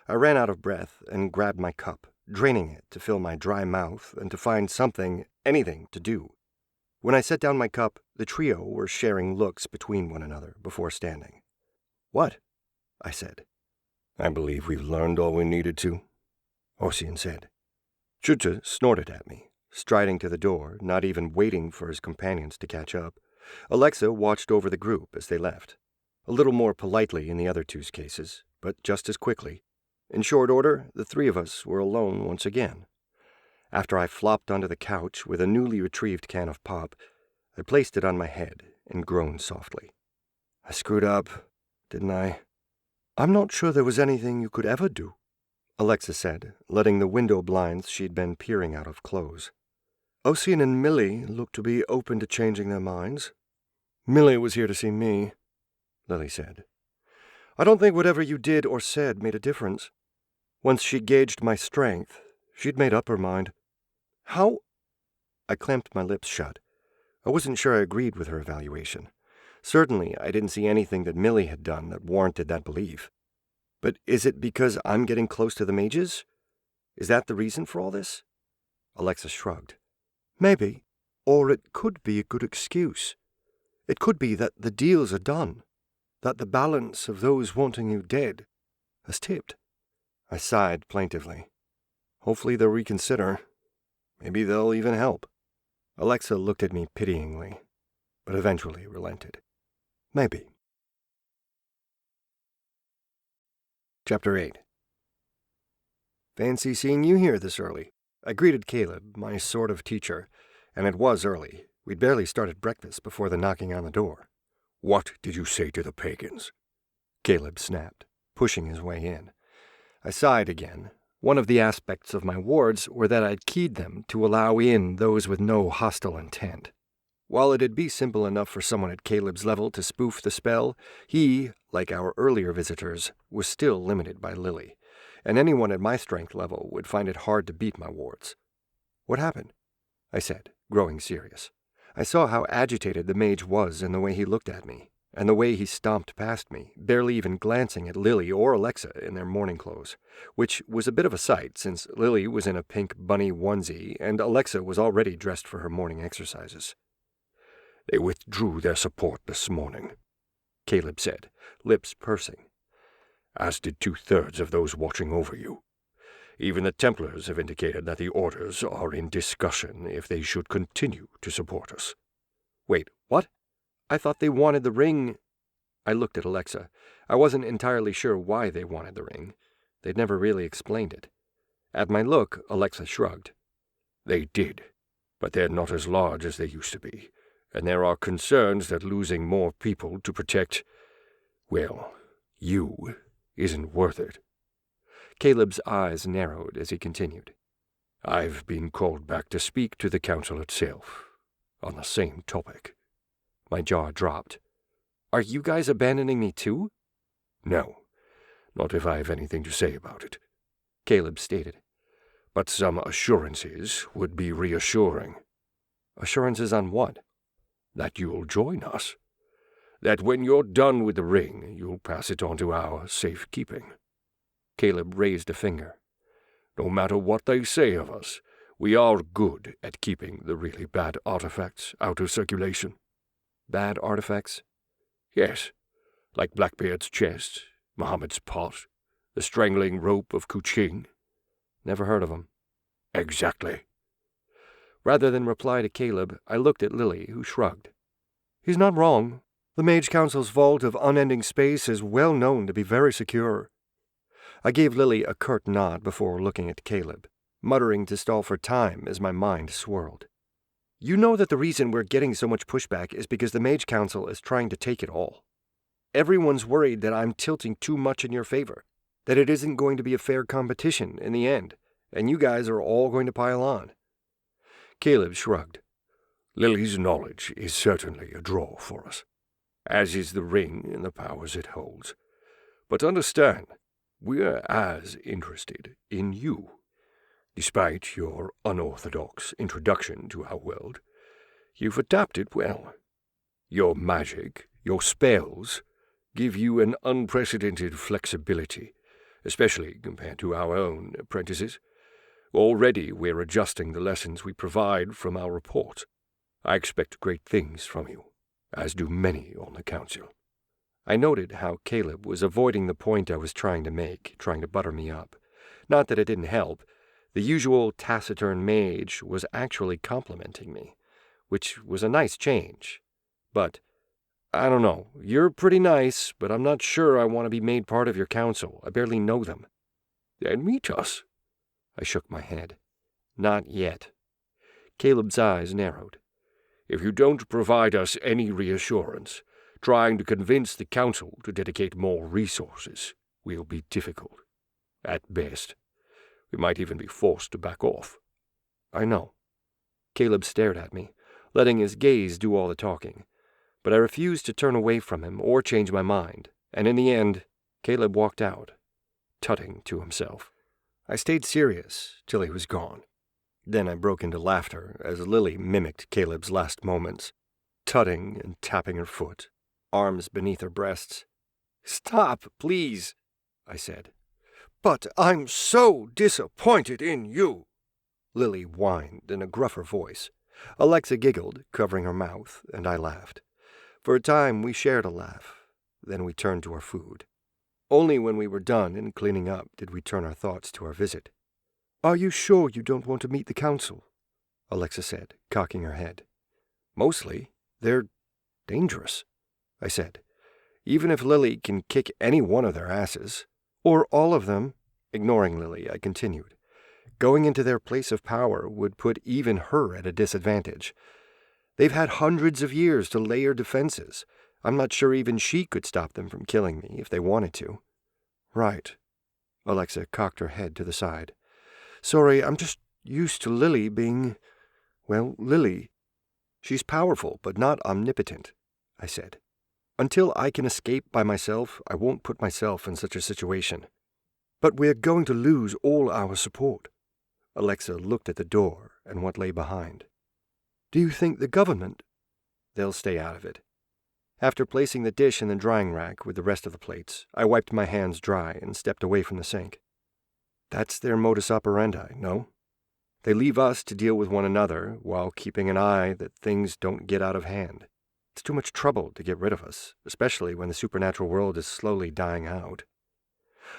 I ran out of breath and grabbed my cup, draining it to fill my dry mouth and to find something, anything to do. When I set down my cup, the trio were sharing looks between one another before standing. What? I said. I believe we've learned all we needed to, Ossian said. 𝗀𝗻 snorted at me, striding to the door, not even waiting for his companions to catch up. 𝗏𝗏 watched over the group as they left, a little more politely in the other two's cases, but just as quickly. In short order, the three of us were alone once again. After I flopped onto the couch with a newly retrieved can of pop, I placed it on my head and groaned softly. I screwed up, didn't I? I'm not sure there was anything you could ever do, 𝗏𝗏 said, letting the window blinds she'd been peering out of close. Ossian and Millie looked to be open to changing their minds. Millie was here to see me, Lily said. I don't think whatever you did or said made a difference. Once she gauged my strength, she'd made up her mind. How? I clamped my lips shut. I wasn't sure I agreed with her evaluation. Certainly, I didn't see anything that Millie had done that warranted that belief. But is it because I'm getting close to the mages? Is that the reason for all this? 𝗏𝗏 shrugged. Maybe, or it could be a good excuse. It could be that the deals are done, that the balance of those wanting you dead has tipped. I sighed plaintively. Hopefully they'll reconsider. Maybe they'll even help. 𝗏𝗏 looked at me pityingly, but eventually relented. Maybe. Chapter 8. Fancy seeing you here this early. I greeted Caleb, my sort of teacher, and it was early. We'd barely started breakfast before the knocking on the door. What did you say to the pagans? Caleb snapped, pushing his way in. I sighed again. One of the aspects of my wards were that I'd keyed them to allow in those with no hostile intent. While it'd be simple enough for someone at Caleb's level to spoof the spell, he, like our earlier visitors, was still limited by Lily, and anyone at my strength level would find it hard to beat my wards. What happened? I said, growing serious. I saw how agitated the mage was in the way he looked at me, and the way he stomped past me, barely even glancing at Lily or Alexa in their morning clothes, which was a bit of a sight since Lily was in a pink bunny onesie and Alexa was already dressed for her morning exercises. "They withdrew their support this morning," Caleb said, lips pursing. "As did 2/3 of those watching over you. Even the Templars have indicated that the orders are in discussion if they should continue to support us." Wait, what? I thought they wanted the ring. I looked at Alexa. I wasn't entirely sure why they wanted the ring. They'd never really explained it. At my look, Alexa shrugged. "They did, but they're not as large as they used to be, and there are concerns that losing more people to protect, well, you isn't worth it." Caleb's eyes narrowed as he continued. "I've been called back to speak to the council itself on the same topic." My jaw dropped. Are you guys abandoning me too? "No, not if I have anything to say about it," Caleb stated. "But some assurances would be reassuring." Assurances on what? "That you'll join us. That when you're done with the ring, you'll pass it on to our safekeeping." Caleb raised a finger. "No matter what they say of us, we are good at keeping the really bad artifacts out of circulation." Bad artifacts? "Yes, like Blackbeard's chest, Muhammad's pot, the strangling rope of Kuching." Never heard of them. "Exactly." Rather than reply to Caleb, I looked at Lily, who shrugged. He's not wrong. The Mage Council's vault of unending space is well known to be very secure. I gave Lily a curt nod before looking at Caleb, muttering to stall for time as my mind swirled. You know that the reason we're getting so much pushback is because the Mage Council is trying to take it all. Everyone's worried that I'm tilting too much in your favor, that it isn't going to be a fair competition in the end, and you guys are all going to pile on. Caleb shrugged. "Lily's knowledge is certainly a draw for us, as is the ring and the powers it holds. But understand, we're as interested in you. Despite your unorthodox introduction to our world, you've adapted well. Your magic, your spells, give you an unprecedented flexibility, especially compared to our own apprentices. Already we're adjusting the lessons we provide from our report. I expect great things from you, as do many on the council." I noted how Caleb was avoiding the point I was trying to make, trying to butter me up. Not that it didn't help. The usual taciturn mage was actually complimenting me, which was a nice change. But, I don't know, you're pretty nice, but I'm not sure I want to be made part of your council. I barely know them. "Then meet us." I shook my head. Not yet. Caleb's eyes narrowed. "If you don't provide us any reassurance, trying to convince the council to dedicate more resources will be difficult. At best, we might even be forced to back off." I know. Caleb stared at me, letting his gaze do all the talking, but I refused to turn away from him or change my mind, and in the end, Caleb walked out, tutting to himself. I stayed serious till he was gone. Then I broke into laughter as Lily mimicked Caleb's last moments, tutting and tapping her foot, arms beneath her breasts. "Stop, please," I said. "But I'm so disappointed in you," Lily whined in a gruffer voice. Alexa giggled, covering her mouth, and I laughed. For a time we shared a laugh. Then we turned to our food. Only when we were done and cleaning up did we turn our thoughts to our visit. "Are you sure you don't want to meet the council?" Alexa said, cocking her head. "Mostly. They're dangerous," I said. "Even if Lily can kick any one of their asses, or all of them," ignoring Lily, I continued. "Going into their place of power would put even her at a disadvantage. They've had hundreds of years to layer defenses. I'm not sure even she could stop them from killing me if they wanted to." "Right." Alexa cocked her head to the side. "Sorry, I'm just used to Lily being, well, Lily. She's powerful, but not omnipotent," I said. "Until I can escape by myself, I won't put myself in such a situation." "But we're going to lose all our support." Alexa looked at the door and what lay behind. Do you think the government? They'll stay out of it. After placing the dish in the drying rack with the rest of the plates, I wiped my hands dry and stepped away from the sink. That's their modus operandi, no? They leave us to deal with one another while keeping an eye that things don't get out of hand. It's too much trouble to get rid of us, especially when the supernatural world is slowly dying out.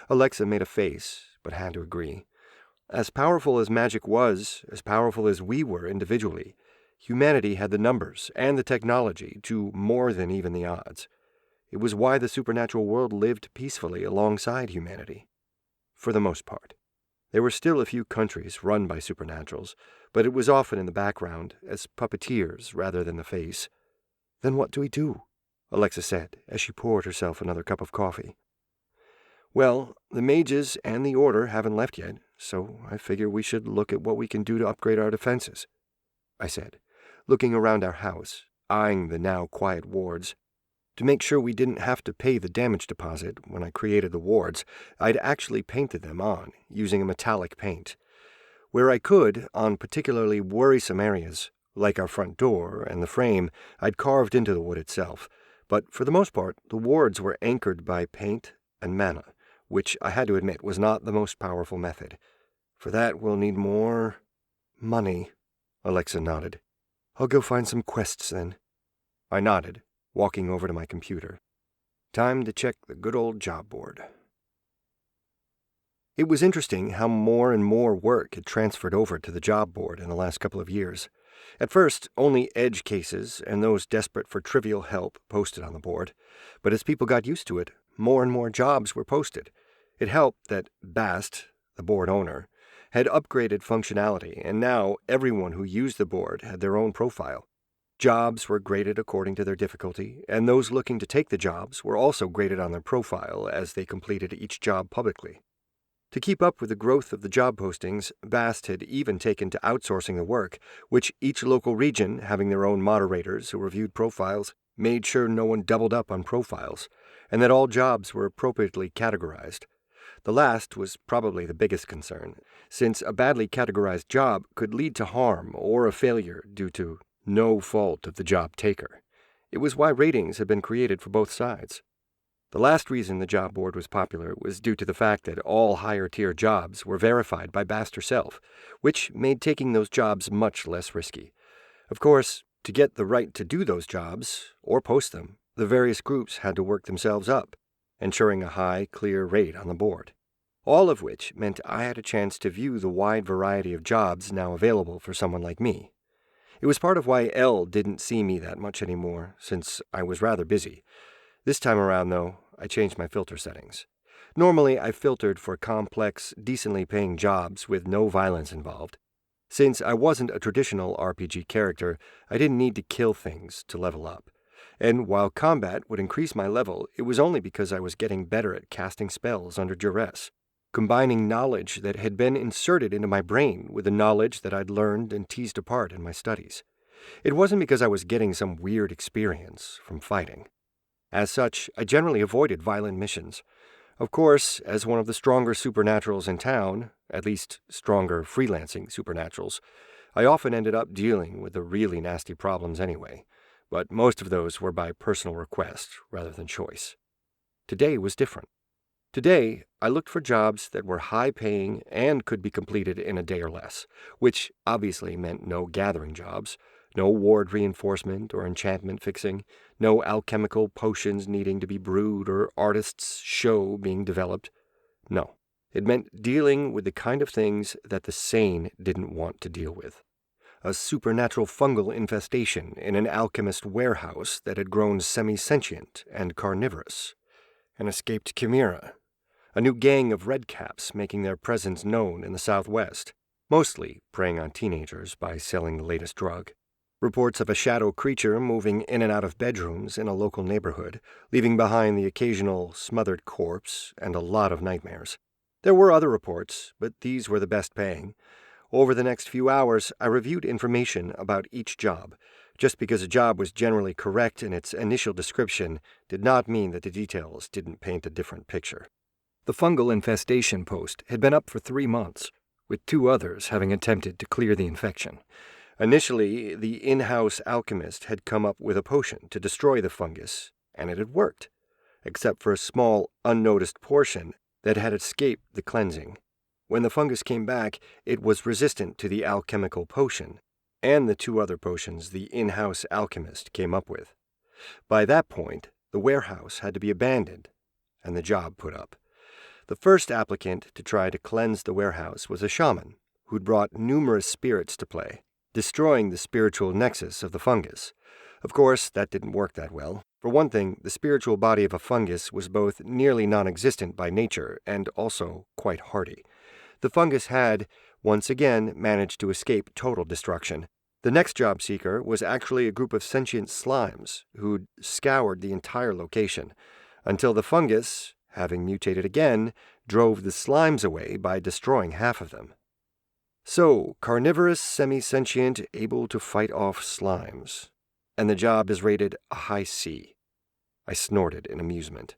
Alexa made a face, but had to agree. As powerful as magic was, as powerful as we were individually, humanity had the numbers and the technology to more than even the odds. It was why the supernatural world lived peacefully alongside humanity. For the most part. There were still a few countries run by supernaturals, but it was often in the background, as puppeteers rather than the face. Then what do we do? Alexa said, as she poured herself another cup of coffee. Well, the mages and the order haven't left yet, so I figure we should look at what we can do to upgrade our defenses, I said, looking around our house, eyeing the now quiet wards. To make sure we didn't have to pay the damage deposit when I created the wards, I'd actually painted them on, using a metallic paint. Where I could, on particularly worrisome areas, like our front door and the frame, I'd carved into the wood itself, but for the most part, the wards were anchored by paint and mana, which I had to admit was not the most powerful method. For that, we'll need more money, Alexa nodded. I'll go find some quests then. I nodded, walking over to my computer. Time to check the good old job board. It was interesting how more and more work had transferred over to the job board in the last couple of years. At first, only edge cases and those desperate for trivial help posted on the board, but as people got used to it, more and more jobs were posted. It helped that Bast, the board owner, had upgraded functionality, and now everyone who used the board had their own profile. Jobs were graded according to their difficulty, and those looking to take the jobs were also graded on their profile as they completed each job publicly. To keep up with the growth of the job postings, Bast had even taken to outsourcing the work, which each local region, having their own moderators who reviewed profiles, made sure no one doubled up on profiles, and that all jobs were appropriately categorized. The last was probably the biggest concern, since a badly categorized job could lead to harm or a failure due to no fault of the job taker. It was why ratings had been created for both sides. The last reason the job board was popular was due to the fact that all higher-tier jobs were verified by Bast herself, which made taking those jobs much less risky. Of course, to get the right to do those jobs, or post them, the various groups had to work themselves up, ensuring a high, clear rate on the board. All of which meant I had a chance to view the wide variety of jobs now available for someone like me. It was part of why Elle didn't see me that much anymore, since I was rather busy. This time around, though, I changed my filter settings. Normally, I filtered for complex, decently paying jobs with no violence involved. Since I wasn't a traditional RPG character, I didn't need to kill things to level up. And while combat would increase my level, it was only because I was getting better at casting spells under duress, combining knowledge that had been inserted into my brain with the knowledge that I'd learned and teased apart in my studies. It wasn't because I was getting some weird experience from fighting. As such, I generally avoided violent missions. Of course, as one of the stronger supernaturals in town, at least stronger freelancing supernaturals, I often ended up dealing with the really nasty problems anyway, but most of those were by personal request rather than choice. Today was different. Today, I looked for jobs that were high-paying and could be completed in a day or less, which obviously meant no gathering jobs, no ward reinforcement or enchantment fixing, no alchemical potions needing to be brewed or artists' show being developed. No, it meant dealing with the kind of things that the sane didn't want to deal with. A supernatural fungal infestation in an alchemist warehouse that had grown semi-sentient and carnivorous. An escaped chimera. A new gang of redcaps making their presence known in the Southwest, mostly preying on teenagers by selling the latest drug. Reports of a shadow creature moving in and out of bedrooms in a local neighborhood, leaving behind the occasional smothered corpse and a lot of nightmares. There were other reports, but these were the best paying. Over the next few hours, I reviewed information about each job. Just because a job was generally correct in its initial description did not mean that the details didn't paint a different picture. The fungal infestation post had been up for 3 months, with 2 others having attempted to clear the infection. Initially, the in-house alchemist had come up with a potion to destroy the fungus, and it had worked, except for a small, unnoticed portion that had escaped the cleansing. When the fungus came back, it was resistant to the alchemical potion, and the 2 other potions the in-house alchemist came up with. By that point, the warehouse had to be abandoned, and the job put up. The first applicant to try to cleanse the warehouse was a shaman, who'd brought numerous spirits to play, destroying the spiritual nexus of the fungus. Of course, that didn't work that well. For one thing, the spiritual body of a fungus was both nearly non-existent by nature and also quite hardy. The fungus had, once again, managed to escape total destruction. The next job seeker was actually a group of sentient slimes who'd scoured the entire location, until the fungus, having mutated again, drove the slimes away by destroying half of them. So, carnivorous, semi-sentient, able to fight off slimes. And the job is rated a high C. I snorted in amusement.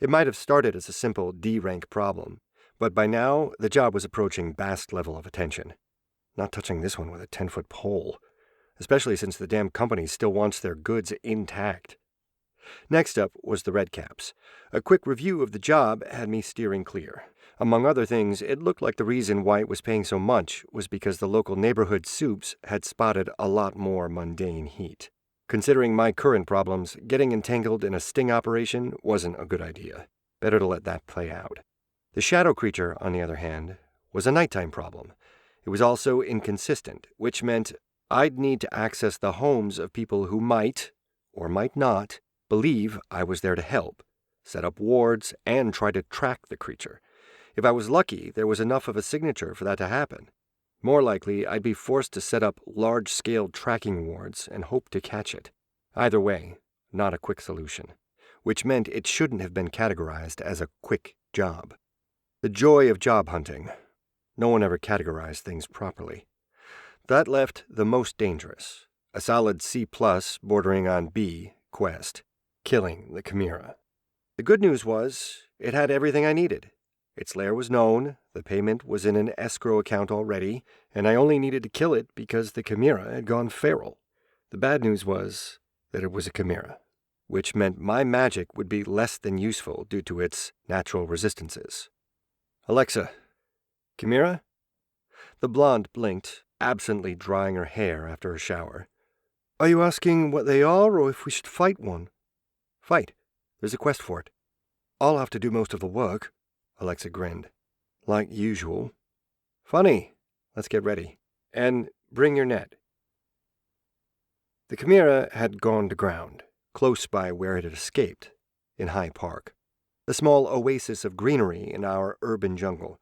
It might have started as a simple D-rank problem, but by now the job was approaching Bast level of attention. Not touching this one with a 10-foot pole, especially since the damn company still wants their goods intact. Next up was the Redcaps. A quick review of the job had me steering clear. Among other things, it looked like the reason why it was paying so much was because the local neighborhood soups had spotted a lot more mundane heat. Considering my current problems, getting entangled in a sting operation wasn't a good idea. Better to let that play out. The shadow creature, on the other hand, was a nighttime problem. It was also inconsistent, which meant I'd need to access the homes of people who might, or might not, believe I was there to help, set up wards, and try to track the creature. If I was lucky, there was enough of a signature for that to happen. More likely, I'd be forced to set up large-scale tracking wards and hope to catch it. Either way, not a quick solution, which meant it shouldn't have been categorized as a quick job. The joy of job hunting. No one ever categorized things properly. That left the most dangerous, a solid C+ bordering on B quest, killing the Chimera. The good news was, it had everything I needed. Its lair was known, the payment was in an escrow account already, and I only needed to kill it because the Chimera had gone feral. The bad news was that it was a Chimera, which meant my magic would be less than useful due to its natural resistances. Alexa, Chimera? The blonde blinked, absently drying her hair after a shower. Are you asking what they are, or if we should fight one? Fight. There's a quest for it. I'll have to do most of the work. Alexa grinned. Like usual. Funny. Let's get ready. And bring your net. The Chimera had gone to ground, close by where it had escaped, in High Park, a small oasis of greenery in our urban jungle.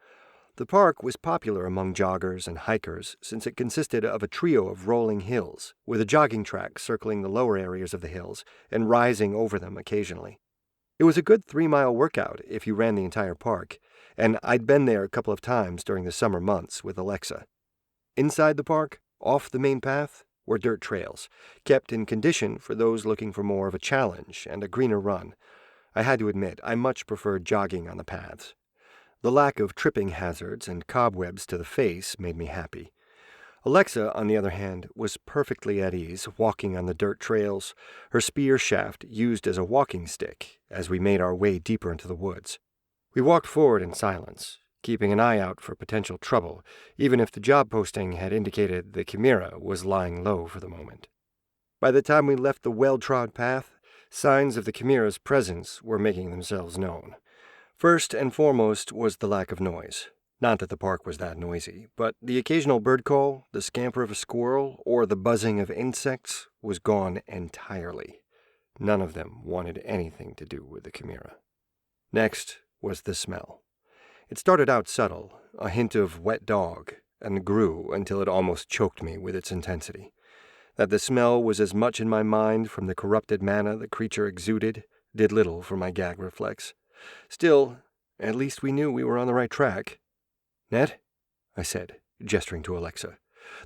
The park was popular among joggers and hikers since it consisted of a trio of rolling hills, with a jogging track circling the lower areas of the hills and rising over them occasionally. It was a good 3-mile workout if you ran the entire park, and I'd been there a couple of times during the summer months with Alexa. Inside the park, off the main path, were dirt trails, kept in condition for those looking for more of a challenge and a greener run. I had to admit, I much preferred jogging on the paths. The lack of tripping hazards and cobwebs to the face made me happy. Alexa, on the other hand, was perfectly at ease walking on the dirt trails, her spear shaft used as a walking stick as we made our way deeper into the woods. We walked forward in silence, keeping an eye out for potential trouble, even if the job posting had indicated the Chimera was lying low for the moment. By the time we left the well-trod path, signs of the Chimera's presence were making themselves known. First and foremost was the lack of noise. Not that the park was that noisy, but the occasional bird call, the scamper of a squirrel, or the buzzing of insects was gone entirely. None of them wanted anything to do with the Chimera. Next was the smell. It started out subtle, a hint of wet dog, and grew until it almost choked me with its intensity. That the smell was as much in my mind from the corrupted mana the creature exuded did little for my gag reflex. Still, at least we knew we were on the right track. Net? I said, gesturing to Alexa.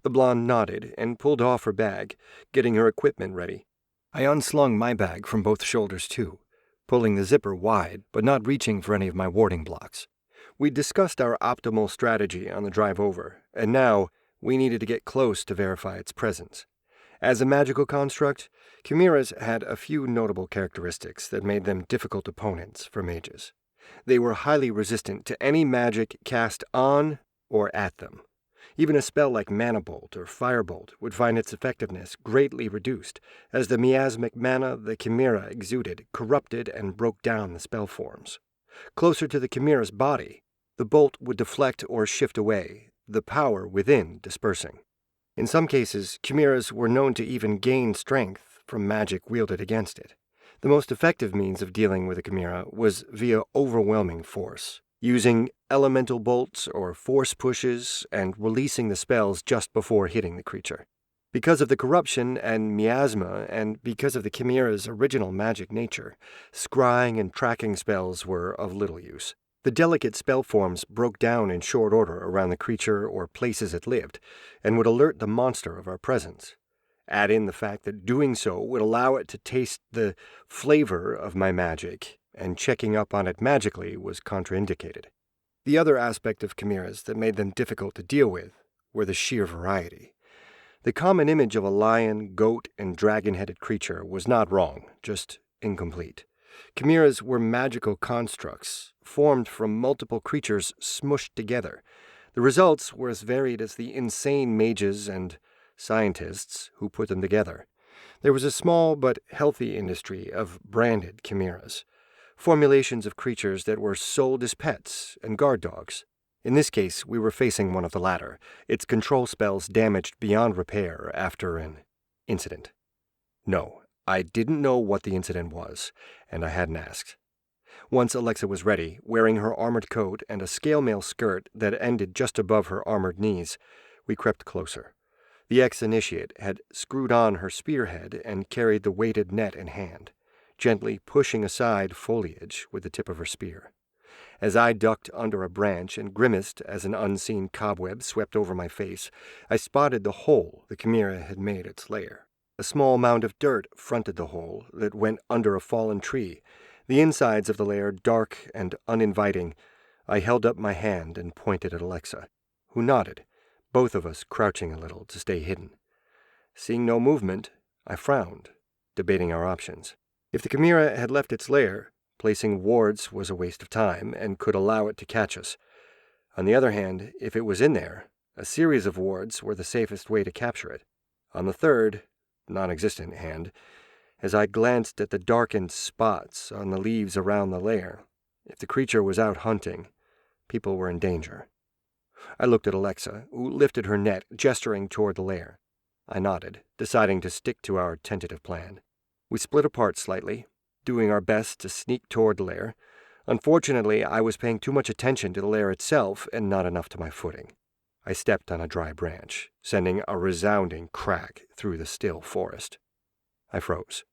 The blonde nodded and pulled off her bag, getting her equipment ready. I unslung my bag from both shoulders too, pulling the zipper wide but not reaching for any of my warding blocks. We'd discussed our optimal strategy on the drive over, and now we needed to get close to verify its presence. As a magical construct, chimeras had a few notable characteristics that made them difficult opponents for mages. They were highly resistant to any magic cast on or at them. Even a spell like Mana Bolt or Firebolt would find its effectiveness greatly reduced, as the miasmic mana the chimera exuded corrupted and broke down the spell forms. Closer to the chimera's body, the bolt would deflect or shift away, the power within dispersing. In some cases, chimeras were known to even gain strength from magic wielded against it. The most effective means of dealing with a chimera was via overwhelming force, using elemental bolts or force pushes and releasing the spells just before hitting the creature. Because of the corruption and miasma, and because of the chimera's original magic nature, scrying and tracking spells were of little use. The delicate spell forms broke down in short order around the creature or places it lived, and would alert the monster of our presence. Add in the fact that doing so would allow it to taste the flavor of my magic, and checking up on it magically was contraindicated. The other aspect of chimeras that made them difficult to deal with were the sheer variety. The common image of a lion, goat, and dragon-headed creature was not wrong, just incomplete. Chimeras were magical constructs, formed from multiple creatures smushed together. The results were as varied as the insane mages and scientists who put them together. There was a small but healthy industry of branded chimeras, formulations of creatures that were sold as pets and guard dogs. In this case, we were facing one of the latter, its control spells damaged beyond repair after an incident. No, I didn't know what the incident was, and I hadn't asked. Once 𝗏𝗏𝗏 was ready, wearing her armored coat and a scale mail skirt that ended just above her armored knees, we crept closer. The ex-initiate had screwed on her spearhead and carried the weighted net in hand, gently pushing aside foliage with the tip of her spear. As I ducked under a branch and grimaced as an unseen cobweb swept over my face, I spotted the hole the chimera had made its lair. A small mound of dirt fronted the hole that went under a fallen tree, the insides of the lair dark and uninviting. I held up my hand and pointed at 𝗏𝗏𝗏, who nodded, both of us crouching a little to stay hidden. Seeing no movement, I frowned, debating our options. If the chimera had left its lair, placing wards was a waste of time and could allow it to catch us. On the other hand, if it was in there, a series of wards were the safest way to capture it. On the third, non-existent hand, as I glanced at the darkened spots on the leaves around the lair, if the creature was out hunting, people were in danger. I looked at 𝗏𝗏𝗏, who lifted her net, gesturing toward the lair. I nodded, deciding to stick to our tentative plan. We split apart slightly, doing our best to sneak toward the lair. Unfortunately, I was paying too much attention to the lair itself and not enough to my footing. I stepped on a dry branch, sending a resounding crack through the still forest. I froze.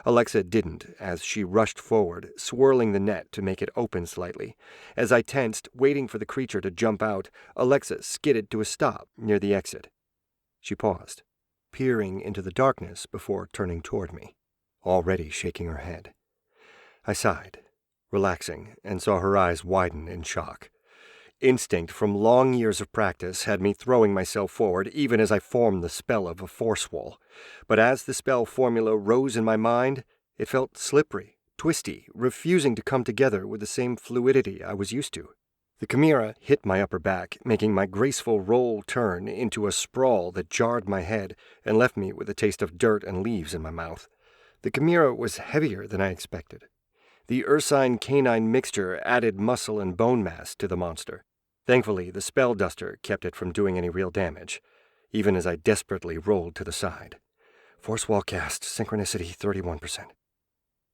𝗏𝗏𝗏 didn't, as she rushed forward, swirling the net to make it open slightly. As I tensed, waiting for the creature to jump out, 𝗏𝗏𝗏 skidded to a stop near the exit. She paused, peering into the darkness before turning toward me, already shaking her head. I sighed, relaxing, and saw her eyes widen in shock. Instinct from long years of practice had me throwing myself forward even as I formed the spell of a force wall. But as the spell formula rose in my mind, it felt slippery, twisty, refusing to come together with the same fluidity I was used to. The chimera hit my upper back, making my graceful roll turn into a sprawl that jarred my head and left me with a taste of dirt and leaves in my mouth. The chimera was heavier than I expected. The ursine canine mixture added muscle and bone mass to the monster. Thankfully, the spell duster kept it from doing any real damage, even as I desperately rolled to the side. Force wall cast, synchronicity 31%.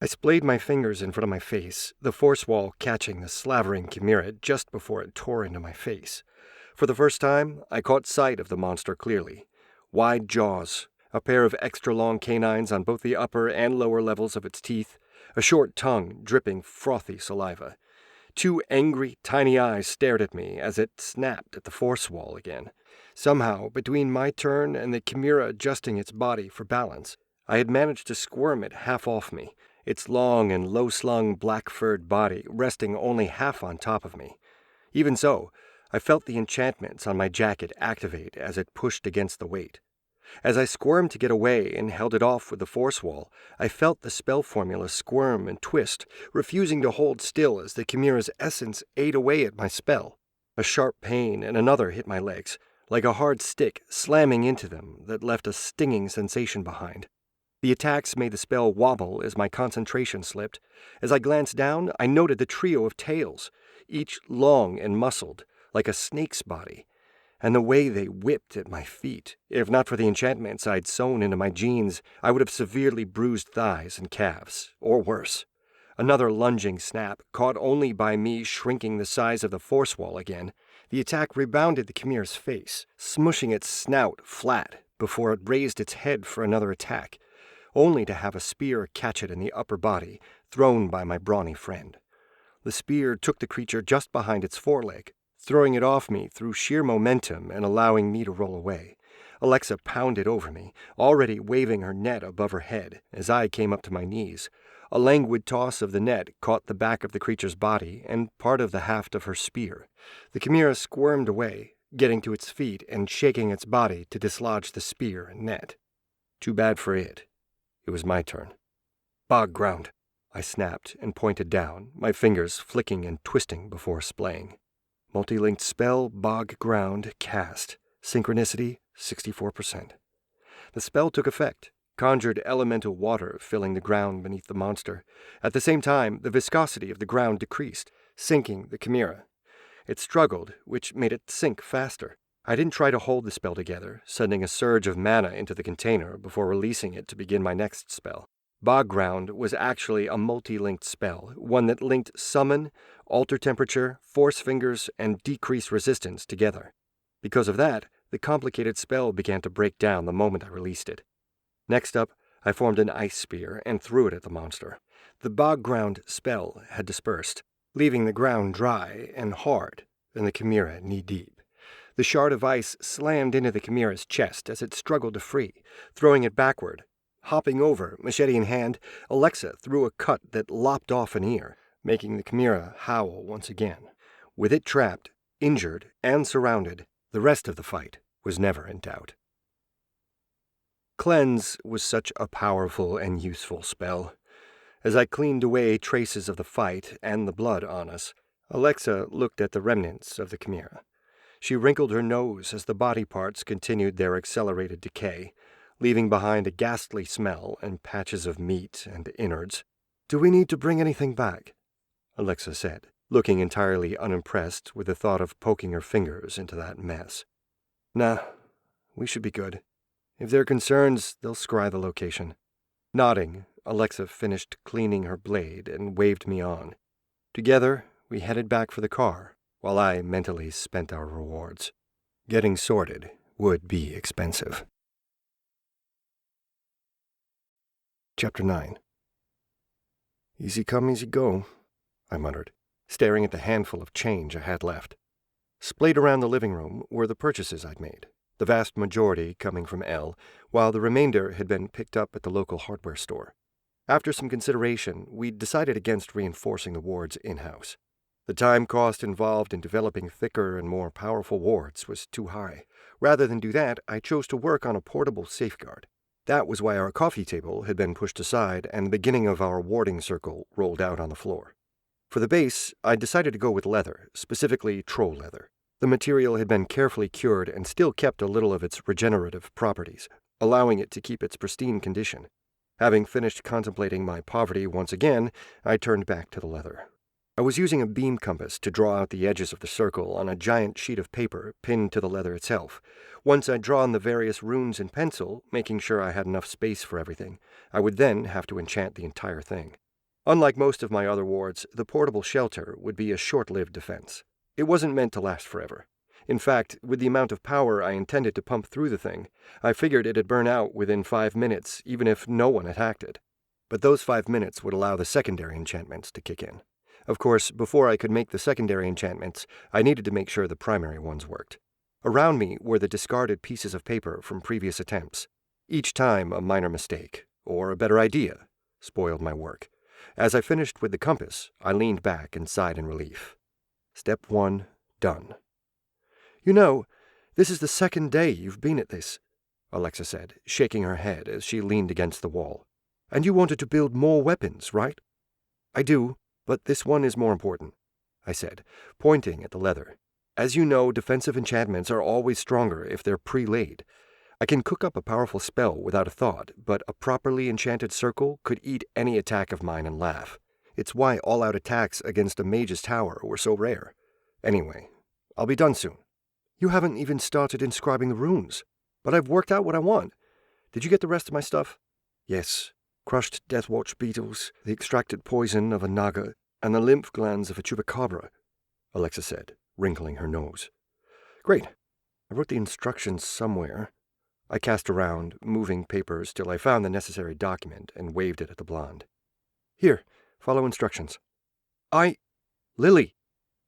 I splayed my fingers in front of my face, the force wall catching the slavering chimera just before it tore into my face. For the first time, I caught sight of the monster clearly. Wide jaws, a pair of extra-long canines on both the upper and lower levels of its teeth, a short tongue dripping frothy saliva. 2 angry, tiny eyes stared at me as it snapped at the force wall again. Somehow, between my turn and the chimera adjusting its body for balance, I had managed to squirm it half off me, its long and low-slung black-furred body resting only half on top of me. Even so, I felt the enchantments on my jacket activate as it pushed against the weight. As I squirmed to get away and held it off with the force wall, I felt the spell formula squirm and twist, refusing to hold still as the Chimera's essence ate away at my spell. A sharp pain and another hit my legs, like a hard stick slamming into them that left a stinging sensation behind. The attacks made the spell wobble as my concentration slipped. As I glanced down, I noted the trio of tails, each long and muscled, like a snake's body, and the way they whipped at my feet. If not for the enchantments I'd sewn into my jeans, I would have severely bruised thighs and calves, or worse. Another lunging snap, caught only by me shrinking the size of the force wall again. The attack rebounded the Chimera's face, smushing its snout flat before it raised its head for another attack, only to have a spear catch it in the upper body, thrown by my brawny friend. The spear took the creature just behind its foreleg, throwing it off me through sheer momentum and allowing me to roll away. Alexa pounded over me, already waving her net above her head as I came up to my knees. A languid toss of the net caught the back of the creature's body and part of the haft of her spear. The Chimera squirmed away, getting to its feet and shaking its body to dislodge the spear and net. Too bad for it. It was my turn. Bog ground, I snapped and pointed down, my fingers flicking and twisting before splaying. Multi-linked spell, bog ground, cast. Synchronicity, 64%. The spell took effect, conjured elemental water filling the ground beneath the monster. At the same time, the viscosity of the ground decreased, sinking the Chimera. It struggled, which made it sink faster. I didn't try to hold the spell together, sending a surge of mana into the container before releasing it to begin my next spell. Bog ground was actually a multi-linked spell, one that linked summon, alter temperature, force fingers, and decrease resistance together. Because of that, the complicated spell began to break down the moment I released it. Next up, I formed an ice spear and threw it at the monster. The bog ground spell had dispersed, leaving the ground dry and hard, and the Chimera knee-deep. The shard of ice slammed into the Chimera's chest as it struggled to free, throwing it backward. Hopping over, machete in hand, Alexa threw a cut that lopped off an ear, making the Chimera howl once again. With it trapped, injured, and surrounded, the rest of the fight was never in doubt. Cleanse was such a powerful and useful spell. As I cleaned away traces of the fight and the blood on us, Alexa looked at the remnants of the Chimera. She wrinkled her nose as the body parts continued their accelerated decay, leaving behind a ghastly smell and patches of meat and innards. "Do we need to bring anything back?" Alexa said, looking entirely unimpressed with the thought of poking her fingers into that mess. "Nah, we should be good. If there are concerns, they'll scry the location." Nodding, Alexa finished cleaning her blade and waved me on. Together, we headed back for the car, while I mentally spent our rewards. Getting sorted would be expensive. Chapter 9. "Easy come, easy go," I muttered, staring at the handful of change I had left. Splayed around the living room were the purchases I'd made, the vast majority coming from L, while the remainder had been picked up at the local hardware store. After some consideration, we decided against reinforcing the wards in-house. The time cost involved in developing thicker and more powerful wards was too high. Rather than do that, I chose to work on a portable safeguard. That was why our coffee table had been pushed aside and the beginning of our warding circle rolled out on the floor. For the base, I decided to go with leather, specifically troll leather. The material had been carefully cured and still kept a little of its regenerative properties, allowing it to keep its pristine condition. Having finished contemplating my poverty once again, I turned back to the leather. I was using a beam compass to draw out the edges of the circle on a giant sheet of paper pinned to the leather itself. Once I'd drawn the various runes in pencil, making sure I had enough space for everything, I would then have to enchant the entire thing. Unlike most of my other wards, the portable shelter would be a short-lived defense. It wasn't meant to last forever. In fact, with the amount of power I intended to pump through the thing, I figured it'd burn out within 5 minutes, even if no one attacked it. But those 5 minutes would allow the secondary enchantments to kick in. Of course, before I could make the secondary enchantments, I needed to make sure the primary ones worked. Around me were the discarded pieces of paper from previous attempts. Each time a minor mistake, or a better idea, spoiled my work. As I finished with the compass, I leaned back and sighed in relief. Step 1, done. You know, this is the second day you've been at this, 𝗏𝗏 said, shaking her head as she leaned against the wall. And you wanted to build more weapons, right? I do, but this one is more important, I said, pointing at the leather. As you know, defensive enchantments are always stronger if they're pre-laid. I can cook up a powerful spell without a thought, but a properly enchanted circle could eat any attack of mine and laugh. It's why all-out attacks against a mage's tower were so rare. Anyway, I'll be done soon. You haven't even started inscribing the runes, but I've worked out what I want. Did you get the rest of my stuff? Yes. Crushed deathwatch beetles, the extracted poison of a naga, and the lymph glands of a chupacabra, 𝗏𝗏 said, wrinkling her nose. Great. I wrote the instructions somewhere. I cast around, moving papers till I found the necessary document and waved it at the blonde. Here, follow instructions. Lily!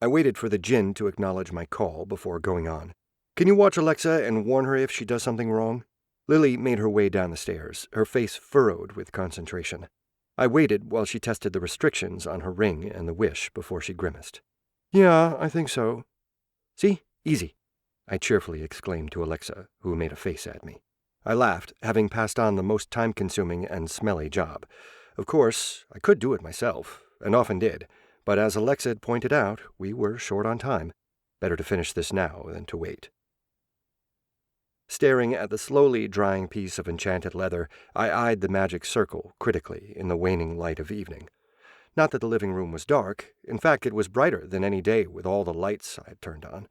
I waited for the Jinn to acknowledge my call before going on. Can you watch 𝗏𝗏 and warn her if she does something wrong? Lily made her way down the stairs, her face furrowed with concentration. I waited while she tested the restrictions on her ring and the wish before she grimaced. Yeah, I think so. See? Easy, I cheerfully exclaimed to 𝗏𝗏, who made a face at me. I laughed, having passed on the most time-consuming and smelly job. Of course, I could do it myself, and often did, but as 𝗏𝗏 had pointed out, we were short on time. Better to finish this now than to wait. Staring at the slowly drying piece of enchanted leather, I eyed the magic circle critically in the waning light of evening. Not that the living room was dark. In fact, it was brighter than any day with all the lights I had turned on.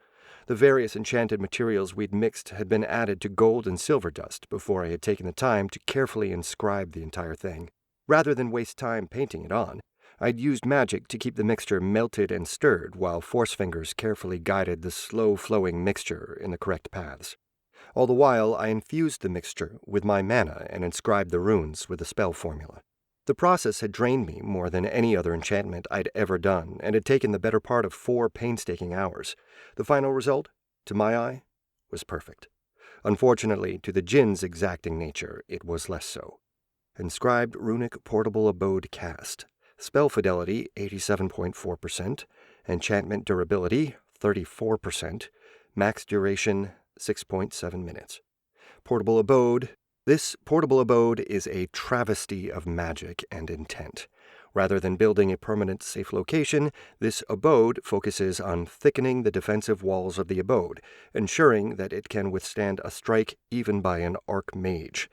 The various enchanted materials we'd mixed had been added to gold and silver dust before I had taken the time to carefully inscribe the entire thing. Rather than waste time painting it on, I'd used magic to keep the mixture melted and stirred while force fingers carefully guided the slow-flowing mixture in the correct paths. All the while, I infused the mixture with my mana and inscribed the runes with the spell formula. The process had drained me more than any other enchantment I'd ever done, and had taken the better part of 4 painstaking hours. The final result, to my eye, was perfect. Unfortunately, to the Jinn's exacting nature, it was less so. Inscribed runic portable abode cast. Spell fidelity, 87.4%. Enchantment durability, 34%. Max duration, 6.7 minutes. Portable abode. This portable abode is a travesty of magic and intent. Rather than building a permanent safe location, this abode focuses on thickening the defensive walls of the abode, ensuring that it can withstand a strike even by an archmage.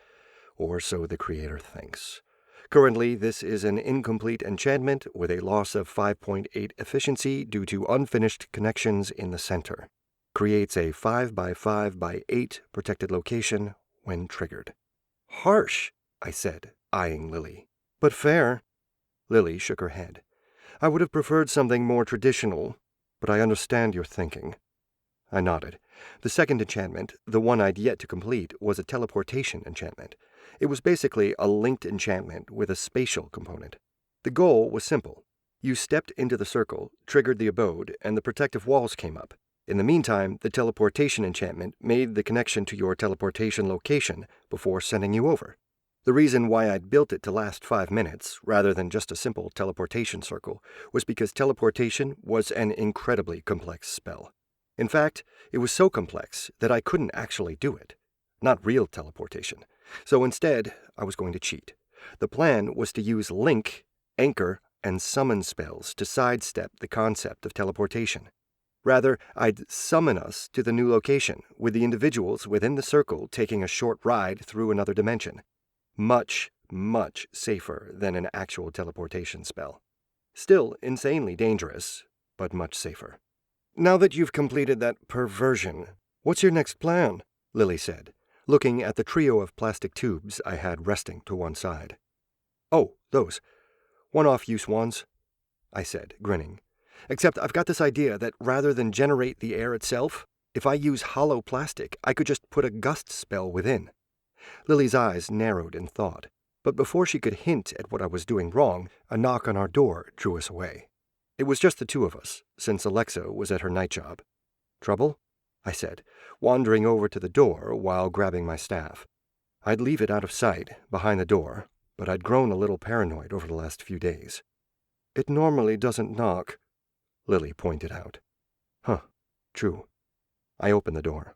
Or so the creator thinks. Currently, this is an incomplete enchantment with a loss of 5.8 efficiency due to unfinished connections in the center. Creates a 5x5x8 protected location when triggered. Harsh, I said, eyeing Lily. But fair. Lily shook her head. I would have preferred something more traditional, but I understand your thinking. I nodded. The second enchantment, the one I'd yet to complete, was a teleportation enchantment. It was basically a linked enchantment with a spatial component. The goal was simple. You stepped into the circle, triggered the abode, and the protective walls came up. In the meantime, the teleportation enchantment made the connection to your teleportation location before sending you over. The reason why I'd built it to last 5 minutes, rather than just a simple teleportation circle, was because teleportation was an incredibly complex spell. In fact, it was so complex that I couldn't actually do it. Not real teleportation. So instead, I was going to cheat. The plan was to use link, anchor, and summon spells to sidestep the concept of teleportation. Rather, I'd summon us to the new location, with the individuals within the circle taking a short ride through another dimension. Much, much safer than an actual teleportation spell. Still insanely dangerous, but much safer. Now that you've completed that perversion, what's your next plan? Lily said, looking at the trio of plastic tubes I had resting to one side. Oh, those. One-off use ones, I said, grinning. Except I've got this idea that rather than generate the air itself, if I use hollow plastic, I could just put a gust spell within. Lily's eyes narrowed in thought, but before she could hint at what I was doing wrong, a knock on our door drew us away. It was just the two of us, since 𝗏𝗏 was at her night job. Trouble? I said, wandering over to the door while grabbing my staff. I'd leave it out of sight, behind the door, but I'd grown a little paranoid over the last few days. It normally doesn't knock, Lily pointed out. Huh, true. I opened the door.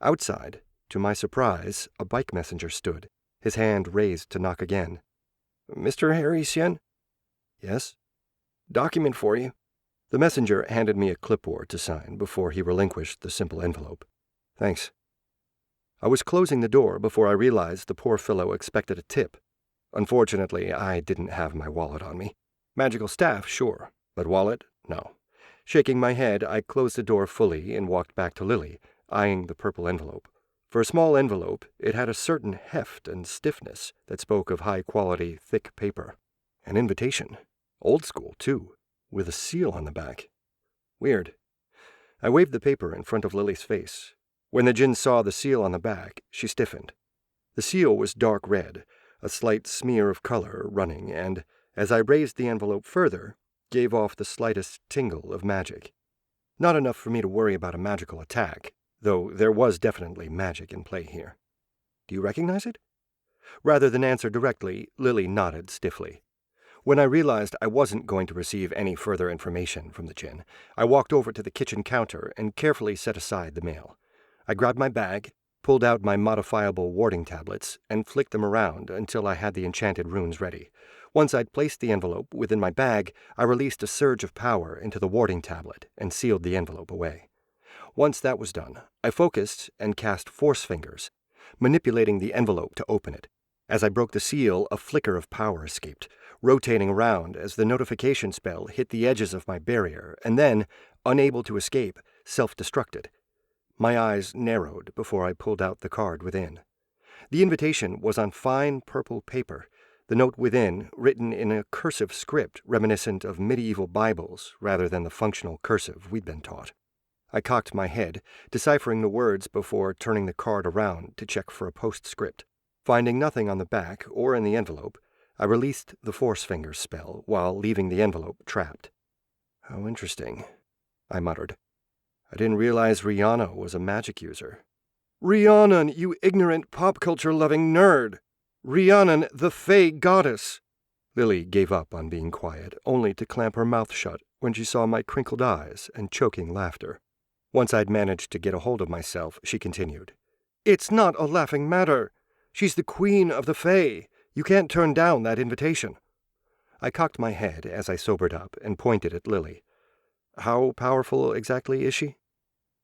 Outside, to my surprise, a bike messenger stood, his hand raised to knock again. Mr. Harry Tsien? Yes? Document for you. The messenger handed me a clipboard to sign before he relinquished the simple envelope. Thanks. I was closing the door before I realized the poor fellow expected a tip. Unfortunately, I didn't have my wallet on me. Magical staff, sure, but wallet, no. Shaking my head, I closed the door fully and walked back to Lily, eyeing the purple envelope. For a small envelope, it had a certain heft and stiffness that spoke of high-quality, thick paper. An invitation. Old school, too, with a seal on the back. Weird. I waved the paper in front of Lily's face. When the Jinn saw the seal on the back, she stiffened. The seal was dark red, a slight smear of color running, and, as I raised the envelope further, gave off the slightest tingle of magic. Not enough for me to worry about a magical attack, though there was definitely magic in play here. Do you recognize it? Rather than answer directly, Lily nodded stiffly. When I realized I wasn't going to receive any further information from the Jinn, I walked over to the kitchen counter and carefully set aside the mail. I grabbed my bag, pulled out my modifiable warding tablets, and flicked them around until I had the enchanted runes ready. Once I'd placed the envelope within my bag, I released a surge of power into the warding tablet and sealed the envelope away. Once that was done, I focused and cast Force Fingers, manipulating the envelope to open it. As I broke the seal, a flicker of power escaped, rotating around as the notification spell hit the edges of my barrier and then, unable to escape, self-destructed. My eyes narrowed before I pulled out the card within. The invitation was on fine purple paper, the note within written in a cursive script reminiscent of medieval Bibles rather than the functional cursive we'd been taught. I cocked my head, deciphering the words before turning the card around to check for a postscript. Finding nothing on the back or in the envelope, I released the Force Fingers spell while leaving the envelope trapped. How interesting, I muttered. I didn't realize Rihanna was a magic user. Rhiannon, you ignorant pop-culture-loving nerd! Rhiannon, the Fey goddess! Lily gave up on being quiet, only to clamp her mouth shut when she saw my crinkled eyes and choking laughter. Once I'd managed to get a hold of myself, she continued. It's not a laughing matter. She's the queen of the Fey. You can't turn down that invitation. I cocked my head as I sobered up and pointed at Lily. How powerful exactly is she?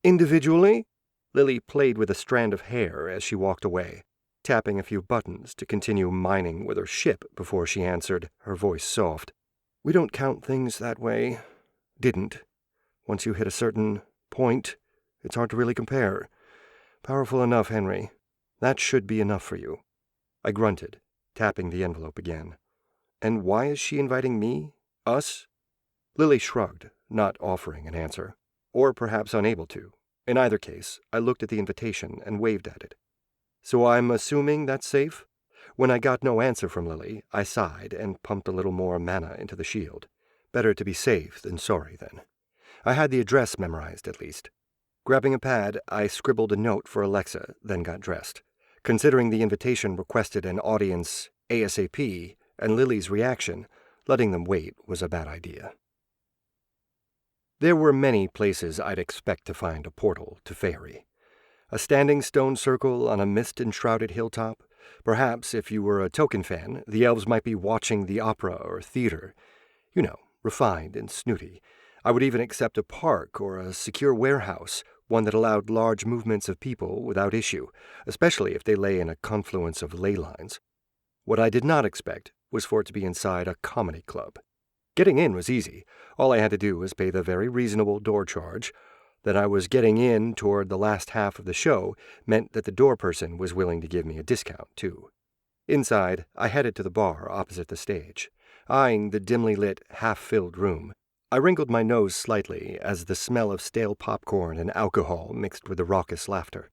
Individually? Lily played with a strand of hair as she walked away, tapping a few buttons to continue mining with her ship before she answered, her voice soft. We don't count things that way. Didn't. Once you hit a certain point, it's hard to really compare. Powerful enough, Henry. That should be enough for you. I grunted, tapping the envelope again. And why is she inviting me? Us? Lily shrugged, not offering an answer, or perhaps unable to. In either case, I looked at the invitation and waved at it. So I'm assuming that's safe? When I got no answer from Lily, I sighed and pumped a little more mana into the shield. Better to be safe than sorry, then. I had the address memorized, at least. Grabbing a pad, I scribbled a note for Alexa, then got dressed. Considering the invitation requested an audience ASAP and Lily's reaction, letting them wait was a bad idea. There were many places I'd expect to find a portal to Faerie. A standing stone circle on a mist-enshrouded hilltop. Perhaps, if you were a Tolkien fan, the elves might be watching the opera or theater. You know, refined and snooty. I would even accept a park or a secure warehouse, one that allowed large movements of people without issue, especially if they lay in a confluence of ley lines. What I did not expect was for it to be inside a comedy club. Getting in was easy. All I had to do was pay the very reasonable door charge. That I was getting in toward the last half of the show meant that the door person was willing to give me a discount, too. Inside, I headed to the bar opposite the stage. Eyeing the dimly lit, half-filled room, I wrinkled my nose slightly as the smell of stale popcorn and alcohol mixed with the raucous laughter.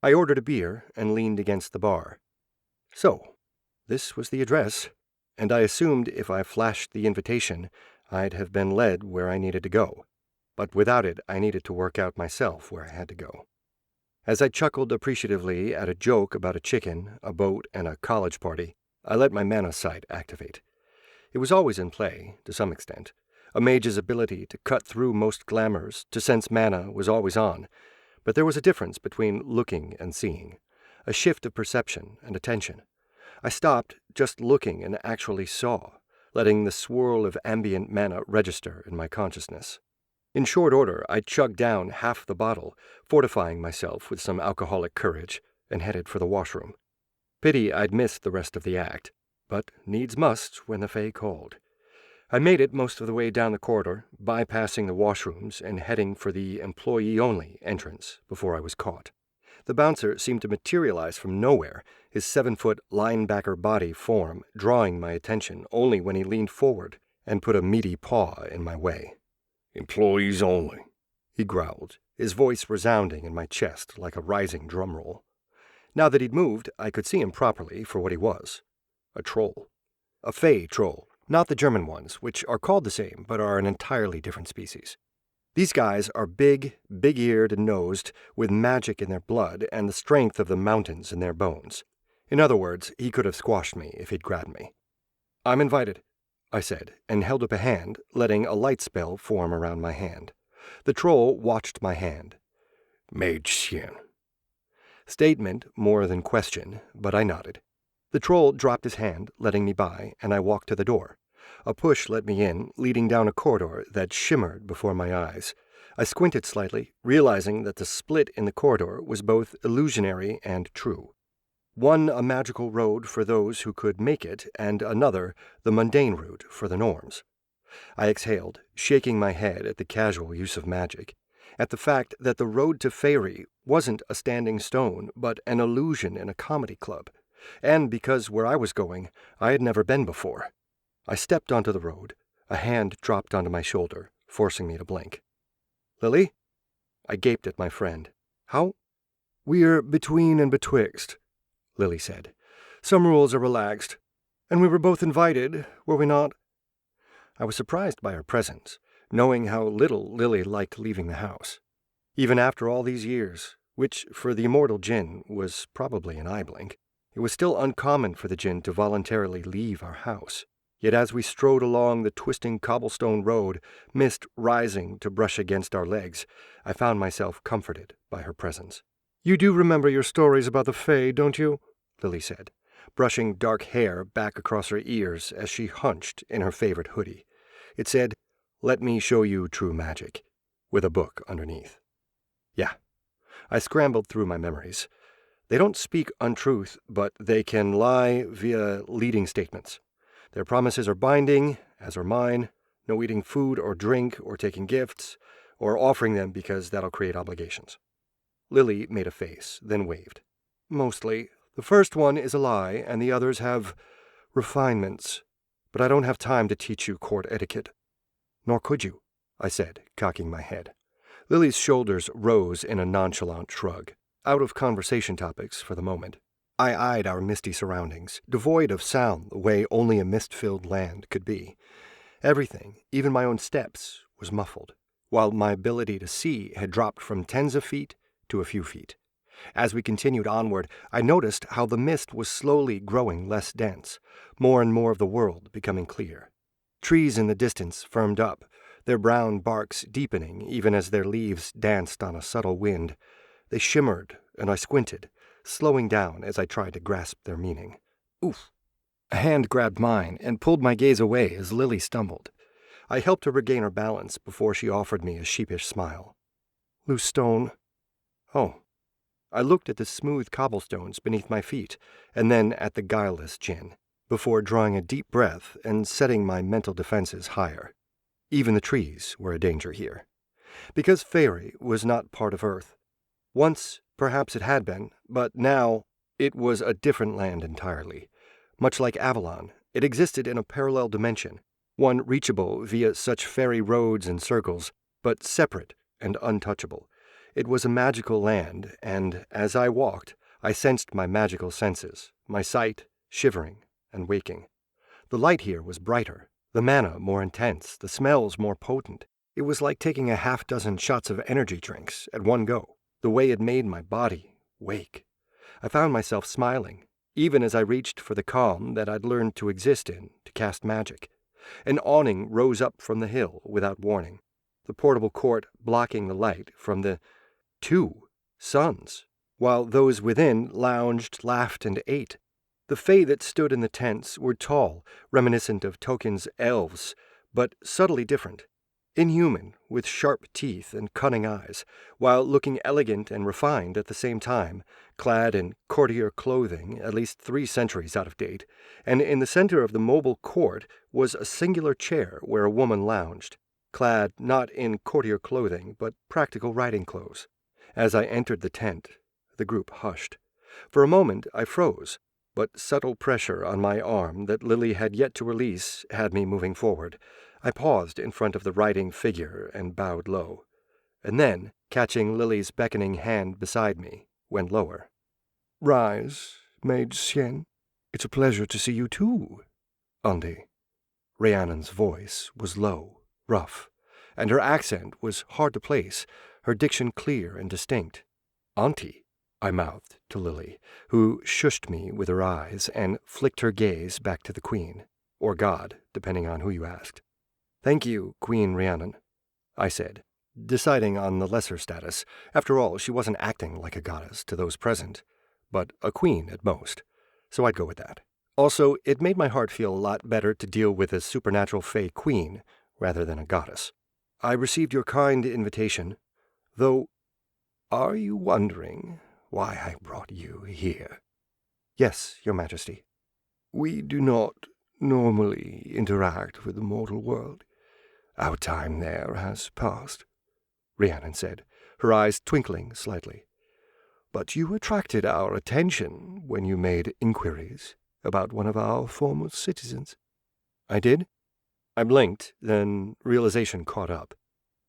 I ordered a beer and leaned against the bar. So, this was the address, and I assumed if I flashed the invitation, I'd have been led where I needed to go. But without it, I needed to work out myself where I had to go. As I chuckled appreciatively at a joke about a chicken, a boat, and a college party, I let my mana sight activate. It was always in play, to some extent. A mage's ability to cut through most glamours, to sense mana, was always on. But there was a difference between looking and seeing, a shift of perception and attention. I stopped just looking and actually saw, letting the swirl of ambient mana register in my consciousness. In short order, I chugged down half the bottle, fortifying myself with some alcoholic courage, and headed for the washroom. Pity I'd missed the rest of the act, but needs must when the Fae called. I made it most of the way down the corridor, bypassing the washrooms and heading for the employee-only entrance before I was caught. The bouncer seemed to materialize from nowhere, his 7-foot linebacker body form drawing my attention only when he leaned forward and put a meaty paw in my way. "Employees only," he growled, his voice resounding in my chest like a rising drum roll. Now that he'd moved, I could see him properly for what he was. A troll. A Fae troll, not the German ones, which are called the same but are an entirely different species. These guys are big-eared and nosed, with magic in their blood and the strength of the mountains in their bones. In other words, he could have squashed me if he'd grabbed me. "I'm invited," I said, and held up a hand, letting a light spell form around my hand. The troll watched my hand. "Mage Tsien." Statement more than question, but I nodded. The troll dropped his hand, letting me by, and I walked to the door. A push let me in, leading down a corridor that shimmered before my eyes. I squinted slightly, realizing that the split in the corridor was both illusionary and true. One a magical road for those who could make it, and another the mundane route for the norms. I exhaled, shaking my head at the casual use of magic, at the fact that the road to Faerie wasn't a standing stone, but an illusion in a comedy club, and because where I was going, I had never been before. I stepped onto the road. A hand dropped onto my shoulder, forcing me to blink. "Lily?" I gaped at my friend. "How?" "We're between and betwixt," Lily said. "Some rules are relaxed. And we were both invited, were we not?" I was surprised by her presence, knowing how little Lily liked leaving the house. Even after all these years, which for the immortal Jinn was probably an eye blink, it was still uncommon for the Jinn to voluntarily leave our house. Yet as we strode along the twisting cobblestone road, mist rising to brush against our legs, I found myself comforted by her presence. "You do remember your stories about the Fae, don't you?" Lily said, brushing dark hair back across her ears as she hunched in her favorite hoodie. It said, "Let me show you true magic," with a book underneath. Yeah. I scrambled through my memories. They don't speak untruth, but they can lie via leading statements. Their promises are binding, as are mine, no eating food or drink or taking gifts, or offering them because that'll create obligations. Lily made a face, then waved. "Mostly. The first one is a lie, and the others have refinements. But I don't have time to teach you court etiquette." "Nor could you," I said, cocking my head. Lily's shoulders rose in a nonchalant shrug, out of conversation topics for the moment. I eyed our misty surroundings, devoid of sound the way only a mist-filled land could be. Everything, even my own steps, was muffled, while my ability to see had dropped from tens of feet to a few feet. As we continued onward, I noticed how the mist was slowly growing less dense, more and more of the world becoming clear. Trees in the distance firmed up, their brown barks deepening even as their leaves danced on a subtle wind. They shimmered, and I squinted, slowing down as I tried to grasp their meaning. "Oof." A hand grabbed mine and pulled my gaze away as Lily stumbled. I helped her regain her balance before she offered me a sheepish smile. "Loose stone." "Oh." I looked at the smooth cobblestones beneath my feet, and then at the guileless Jinn, before drawing a deep breath and setting my mental defenses higher. Even the trees were a danger here. Because Faerie was not part of Earth. Once, perhaps it had been, but now it was a different land entirely. Much like Avalon, it existed in a parallel dimension, one reachable via such fairy roads and circles, but separate and untouchable. It was a magical land, and as I walked, I sensed my magical senses, my sight shivering and waking. The light here was brighter, the mana more intense, the smells more potent. It was like taking a half-dozen shots of energy drinks at one go, the way it made my body wake. I found myself smiling, even as I reached for the calm that I'd learned to exist in to cast magic. An awning rose up from the hill without warning, the portable court blocking the light from the two suns, while those within lounged, laughed, and ate. The fae that stood in the tents were tall, reminiscent of Tolkien's elves, but subtly different. Inhuman, with sharp teeth and cunning eyes, while looking elegant and refined at the same time, clad in courtier clothing at least 3 centuries out of date, and in the center of the mobile court was a singular chair where a woman lounged, clad not in courtier clothing but practical riding clothes. As I entered the tent, the group hushed. For a moment I froze, but subtle pressure on my arm that Lily had yet to release had me moving forward. I paused in front of the riding figure and bowed low, and then, catching Lily's beckoning hand beside me, went lower. "Rise, Mage Tsien. It's a pleasure to see you too, Auntie." Rhiannon's voice was low, rough, and her accent was hard to place, her diction clear and distinct. "Auntie," I mouthed to Lily, who shushed me with her eyes and flicked her gaze back to the Queen, or God, depending on who you asked. "Thank you, Queen Rhiannon," I said, deciding on the lesser status. After all, she wasn't acting like a goddess to those present, but a queen at most, so I'd go with that. Also, it made my heart feel a lot better to deal with a supernatural fae queen rather than a goddess. "I received your kind invitation, though are you wondering why I brought you here?" "Yes, Your Majesty." "We do not normally interact with the mortal world. Our time there has passed," Rhiannon said, her eyes twinkling slightly. "But you attracted our attention when you made inquiries about one of our former citizens." "I did?" I blinked, then realization caught up.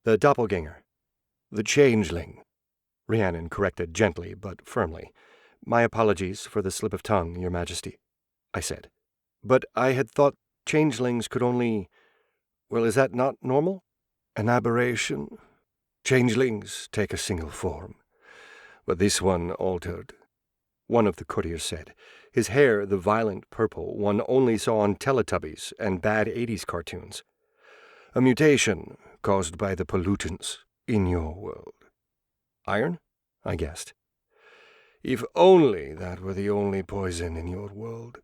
"The doppelganger." "The changeling," Rhiannon corrected gently but firmly. "My apologies for the slip of tongue, Your Majesty," I said. "But I had thought changelings could only... Well, is that not normal?" "An aberration. Changelings take a single form, but this one altered," one of the courtiers said, his hair the violent purple one only saw on Teletubbies and bad 80s cartoons. "A mutation caused by the pollutants in your world." "Iron?" I guessed. "If only that were the only poison in your world."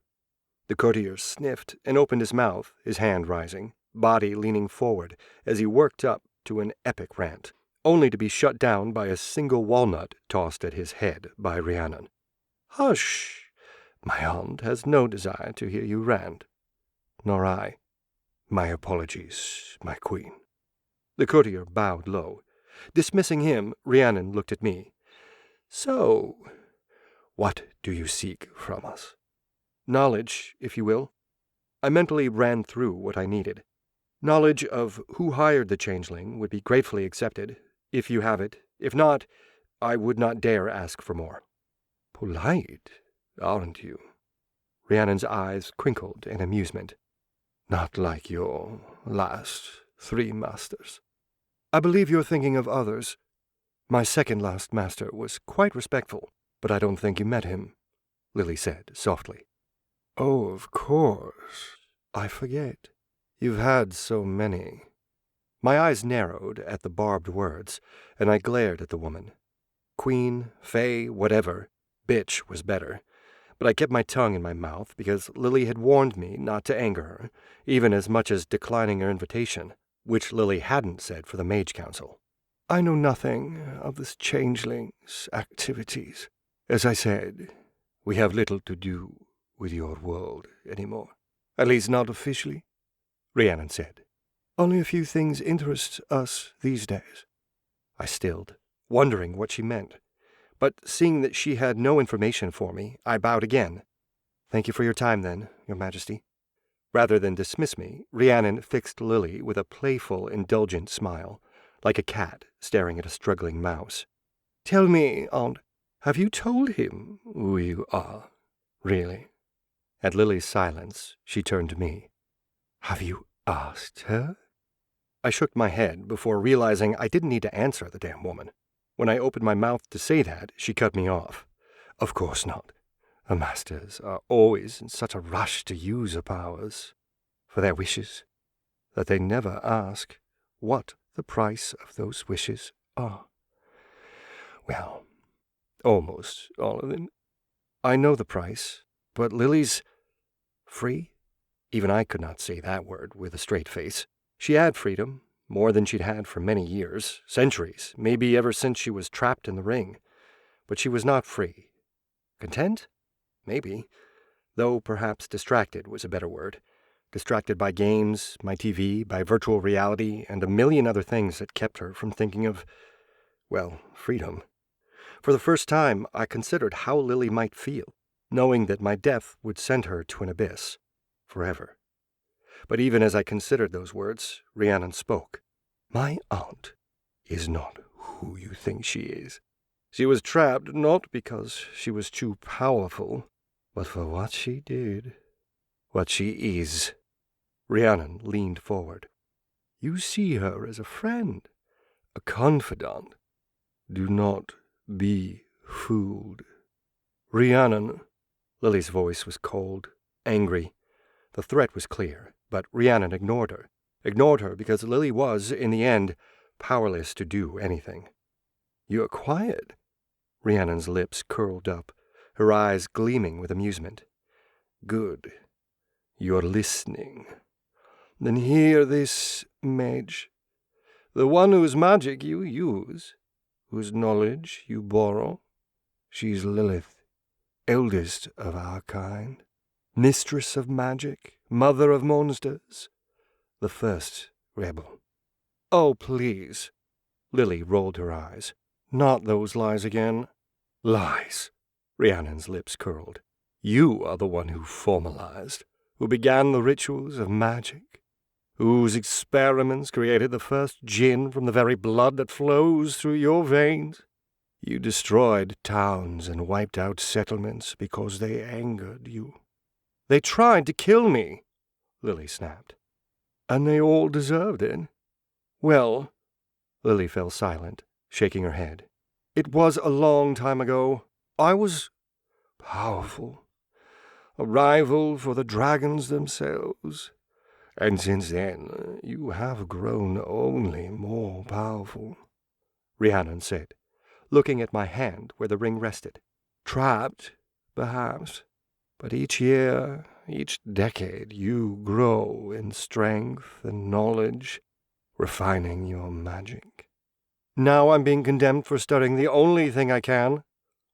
The courtier sniffed and opened his mouth, his hand rising, body leaning forward as he worked up to an epic rant, only to be shut down by a single walnut tossed at his head by Rhiannon. "Hush! My aunt has no desire to hear you rant." "Nor I." "My apologies, my queen." The courtier bowed low. Dismissing him, Rhiannon looked at me. "So, what do you seek from us?" "Knowledge, if you will." I mentally ran through what I needed. Knowledge of who hired the changeling would be gratefully accepted, if you have it. If not, I would not dare ask for more. "Polite, aren't you?" Rhiannon's eyes crinkled in amusement. "Not like your last 3 masters." "I believe you're thinking of others. My second last master was quite respectful, but I don't think you met him," Lily said softly. "Oh, of course. I forget. You've had so many." My eyes narrowed at the barbed words, and I glared at the woman. Queen, fae, whatever, bitch was better. But I kept my tongue in my mouth because Lily had warned me not to anger her, even as much as declining her invitation, which Lily hadn't said for the Mage Council. "I know nothing of this changeling's activities. As I said, we have little to do with your world anymore. At least not officially," Rhiannon said. "Only a few things interest us these days." I stilled, wondering what she meant. But seeing that she had no information for me, I bowed again. "Thank you for your time, then, Your Majesty." Rather than dismiss me, Rhiannon fixed Lily with a playful, indulgent smile, like a cat staring at a struggling mouse. "Tell me, Aunt, have you told him who you are, really?" At Lily's silence, she turned to me. "Have you asked her?" I shook my head before realizing I didn't need to answer the damn woman. When I opened my mouth to say that, she cut me off. "Of course not. The masters are always in such a rush to use their powers for their wishes that they never ask what the price of those wishes are. Well, Almost all of them. I know the price, but Lily's free? Even I could not say that word with a straight face. She had freedom, more than she'd had for many years, centuries, maybe ever since she was trapped in the ring. But she was not free. Content? Maybe. Though perhaps distracted was a better word. Distracted by games, my TV, by virtual reality, and a million other things that kept her from thinking of, well, freedom. For the first time, I considered how Lily might feel, knowing that my death would send her to an abyss, forever. But even as I considered those words, Rhiannon spoke. My aunt is not who you think she is. She was trapped not because she was too powerful, but for what she did, what she is. Rhiannon leaned forward. You see her as a friend, a confidant. Do not be fooled. Rhiannon. Lily's voice was cold, angry. The threat was clear, but Rhiannon ignored her. Ignored her because Lily was, in the end, powerless to do anything. You are quiet. Rhiannon's lips curled up, her eyes gleaming with amusement. Good. You're listening. Then hear this, Mage. The one whose magic you use, whose knowledge you borrow, she's Lilith, eldest of our kind, mistress of magic, mother of monsters, the first rebel. Oh, please. Lily rolled her eyes. Not those lies again. Lies. Rhiannon's lips curled. You are the one who formalized, who began the rituals of magic, whose experiments created the first Jinn from the very blood that flows through your veins. You destroyed towns and wiped out settlements because they angered you. They tried to kill me, Lily snapped. And they all deserved it. Well, Lily fell silent, shaking her head. It was a long time ago. I was powerful, a rival for the dragons themselves. And since then, you have grown only more powerful, Rhiannon said, looking at my hand where the ring rested. Trapped, perhaps, but each year, each decade, you grow in strength and knowledge, refining your magic. Now I'm being condemned for studying the only thing I can,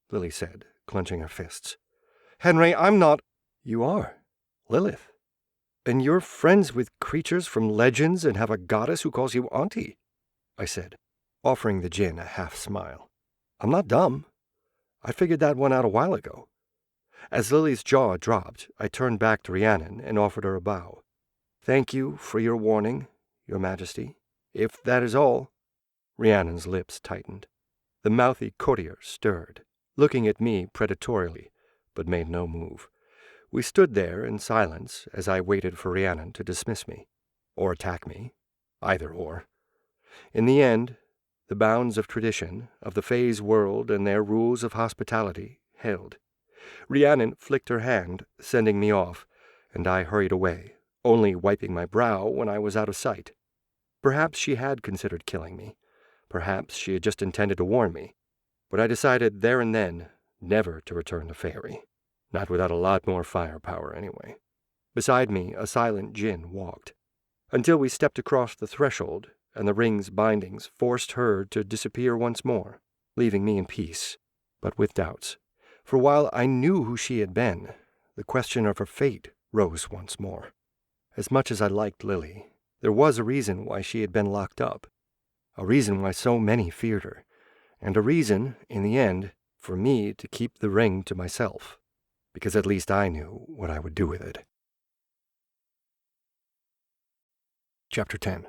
Lily said, clenching her fists. Henry, I'm not— You are, Lilith. And you're friends with creatures from legends and have a goddess who calls you auntie, I said, offering the Jinn a half-smile. I'm not dumb. I figured that one out a while ago. As Lily's jaw dropped, I turned back to Rhiannon and offered her a bow. Thank you for your warning, Your Majesty. If that is all— Rhiannon's lips tightened. The mouthy courtier stirred, looking at me predatorily, but made no move. We stood there in silence as I waited for Rhiannon to dismiss me, or attack me, either or. In the end, the bounds of tradition, of the Fae's world and their rules of hospitality, held. Rhiannon flicked her hand, sending me off, and I hurried away, only wiping my brow when I was out of sight. Perhaps she had considered killing me. Perhaps she had just intended to warn me. But I decided there and then never to return to Faerie. Not without a lot more firepower, anyway. Beside me, a silent Jinn walked, until we stepped across the threshold, and the ring's bindings forced her to disappear once more, leaving me in peace, but with doubts. For while I knew who she had been, the question of her fate rose once more. As much as I liked Lily, there was a reason why she had been locked up, a reason why so many feared her, and a reason, in the end, for me to keep the ring to myself, because at least I knew what I would do with it. Chapter 10.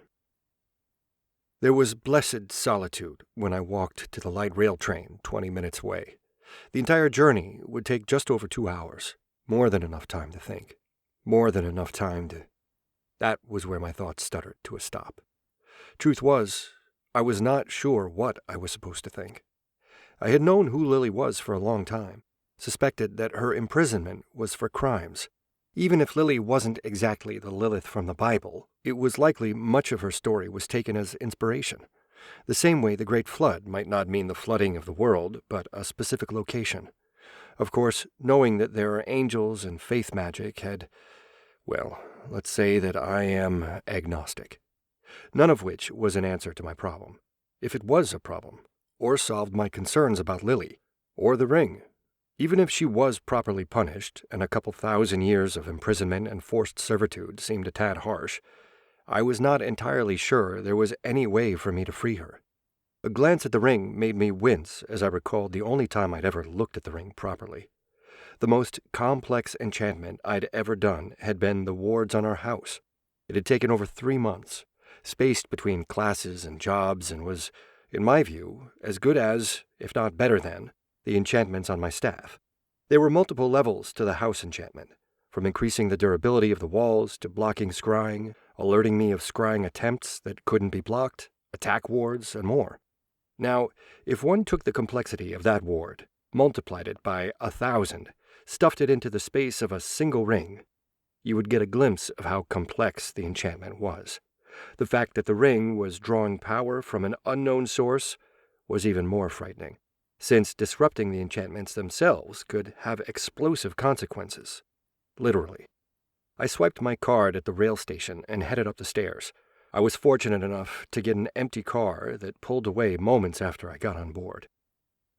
There was blessed solitude when I walked to the light rail train 20 minutes away. The entire journey would take just over 2 hours, more than enough time to think, more than enough time to— That was where my thoughts stuttered to a stop. Truth was, I was not sure what I was supposed to think. I had known who Lily was for a long time, suspected that her imprisonment was for crimes. Even if Lily wasn't exactly the Lilith from the Bible, it was likely much of her story was taken as inspiration. The same way the Great Flood might not mean the flooding of the world, but a specific location. Of course, knowing that there are angels and faith magic had, well, let's say that I am agnostic. None of which was an answer to my problem, if it was a problem, or solved my concerns about Lily, or the ring. Even if she was properly punished, and a couple thousand years of imprisonment and forced servitude seemed a tad harsh, I was not entirely sure there was any way for me to free her. A glance at the ring made me wince as I recalled the only time I'd ever looked at the ring properly. The most complex enchantment I'd ever done had been the wards on our house. It had taken over 3 months, spaced between classes and jobs, and was, in my view, as good as, if not better than, the enchantments on my staff. There were multiple levels to the house enchantment, from increasing the durability of the walls to blocking scrying, alerting me of scrying attempts that couldn't be blocked, attack wards, and more. Now, if one took the complexity of that ward, multiplied it by 1,000, stuffed it into the space of a single ring, you would get a glimpse of how complex the enchantment was. The fact that the ring was drawing power from an unknown source was even more frightening, since disrupting the enchantments themselves could have explosive consequences. Literally. I swiped my card at the rail station and headed up the stairs. I was fortunate enough to get an empty car that pulled away moments after I got on board.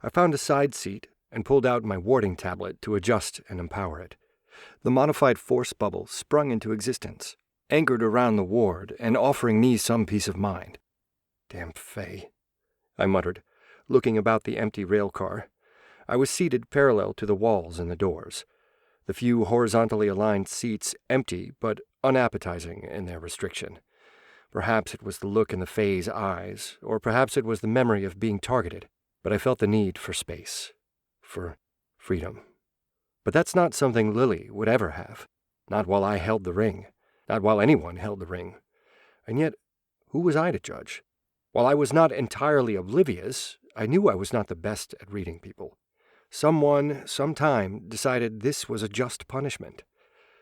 I found a side seat and pulled out my warding tablet to adjust and empower it. The modified force bubble sprung into existence, anchored around the ward and offering me some peace of mind. Damn Faye, I muttered, looking about the empty rail car. I was seated parallel to the walls and the doors, the few horizontally aligned seats empty but unappetizing in their restriction. Perhaps it was the look in the Fae's eyes, or perhaps it was the memory of being targeted, but I felt the need for space, for freedom. But that's not something Lily would ever have, not while I held the ring, not while anyone held the ring. And yet, who was I to judge? While I was not entirely oblivious, I knew I was not the best at reading people. Someone, sometime, decided this was a just punishment.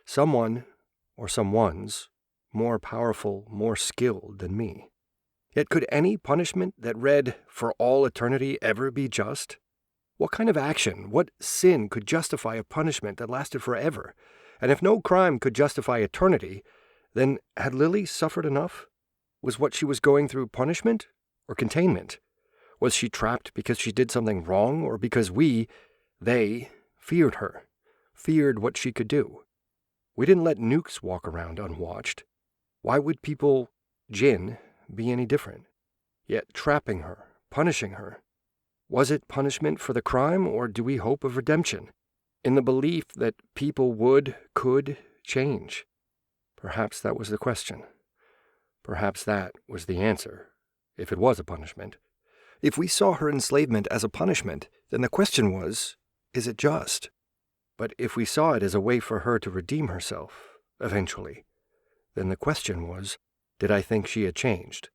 Someone, or someones, more powerful, more skilled than me. Yet could any punishment that read, "for all eternity," ever be just? What kind of action, what sin could justify a punishment that lasted forever? And if no crime could justify eternity, then had Lily suffered enough? Was what she was going through punishment or containment? Was she trapped because she did something wrong, or because they, feared her, feared what she could do? We didn't let nukes walk around unwatched. Why would people, Jinn, be any different? Yet trapping her, punishing her. Was it punishment for the crime, or do we hope of redemption, in the belief that people could change? Perhaps that was the question. Perhaps that was the answer, if it was a punishment. If we saw her enslavement as a punishment, then the question was, is it just? But if we saw it as a way for her to redeem herself, eventually, then the question was, did I think she had changed?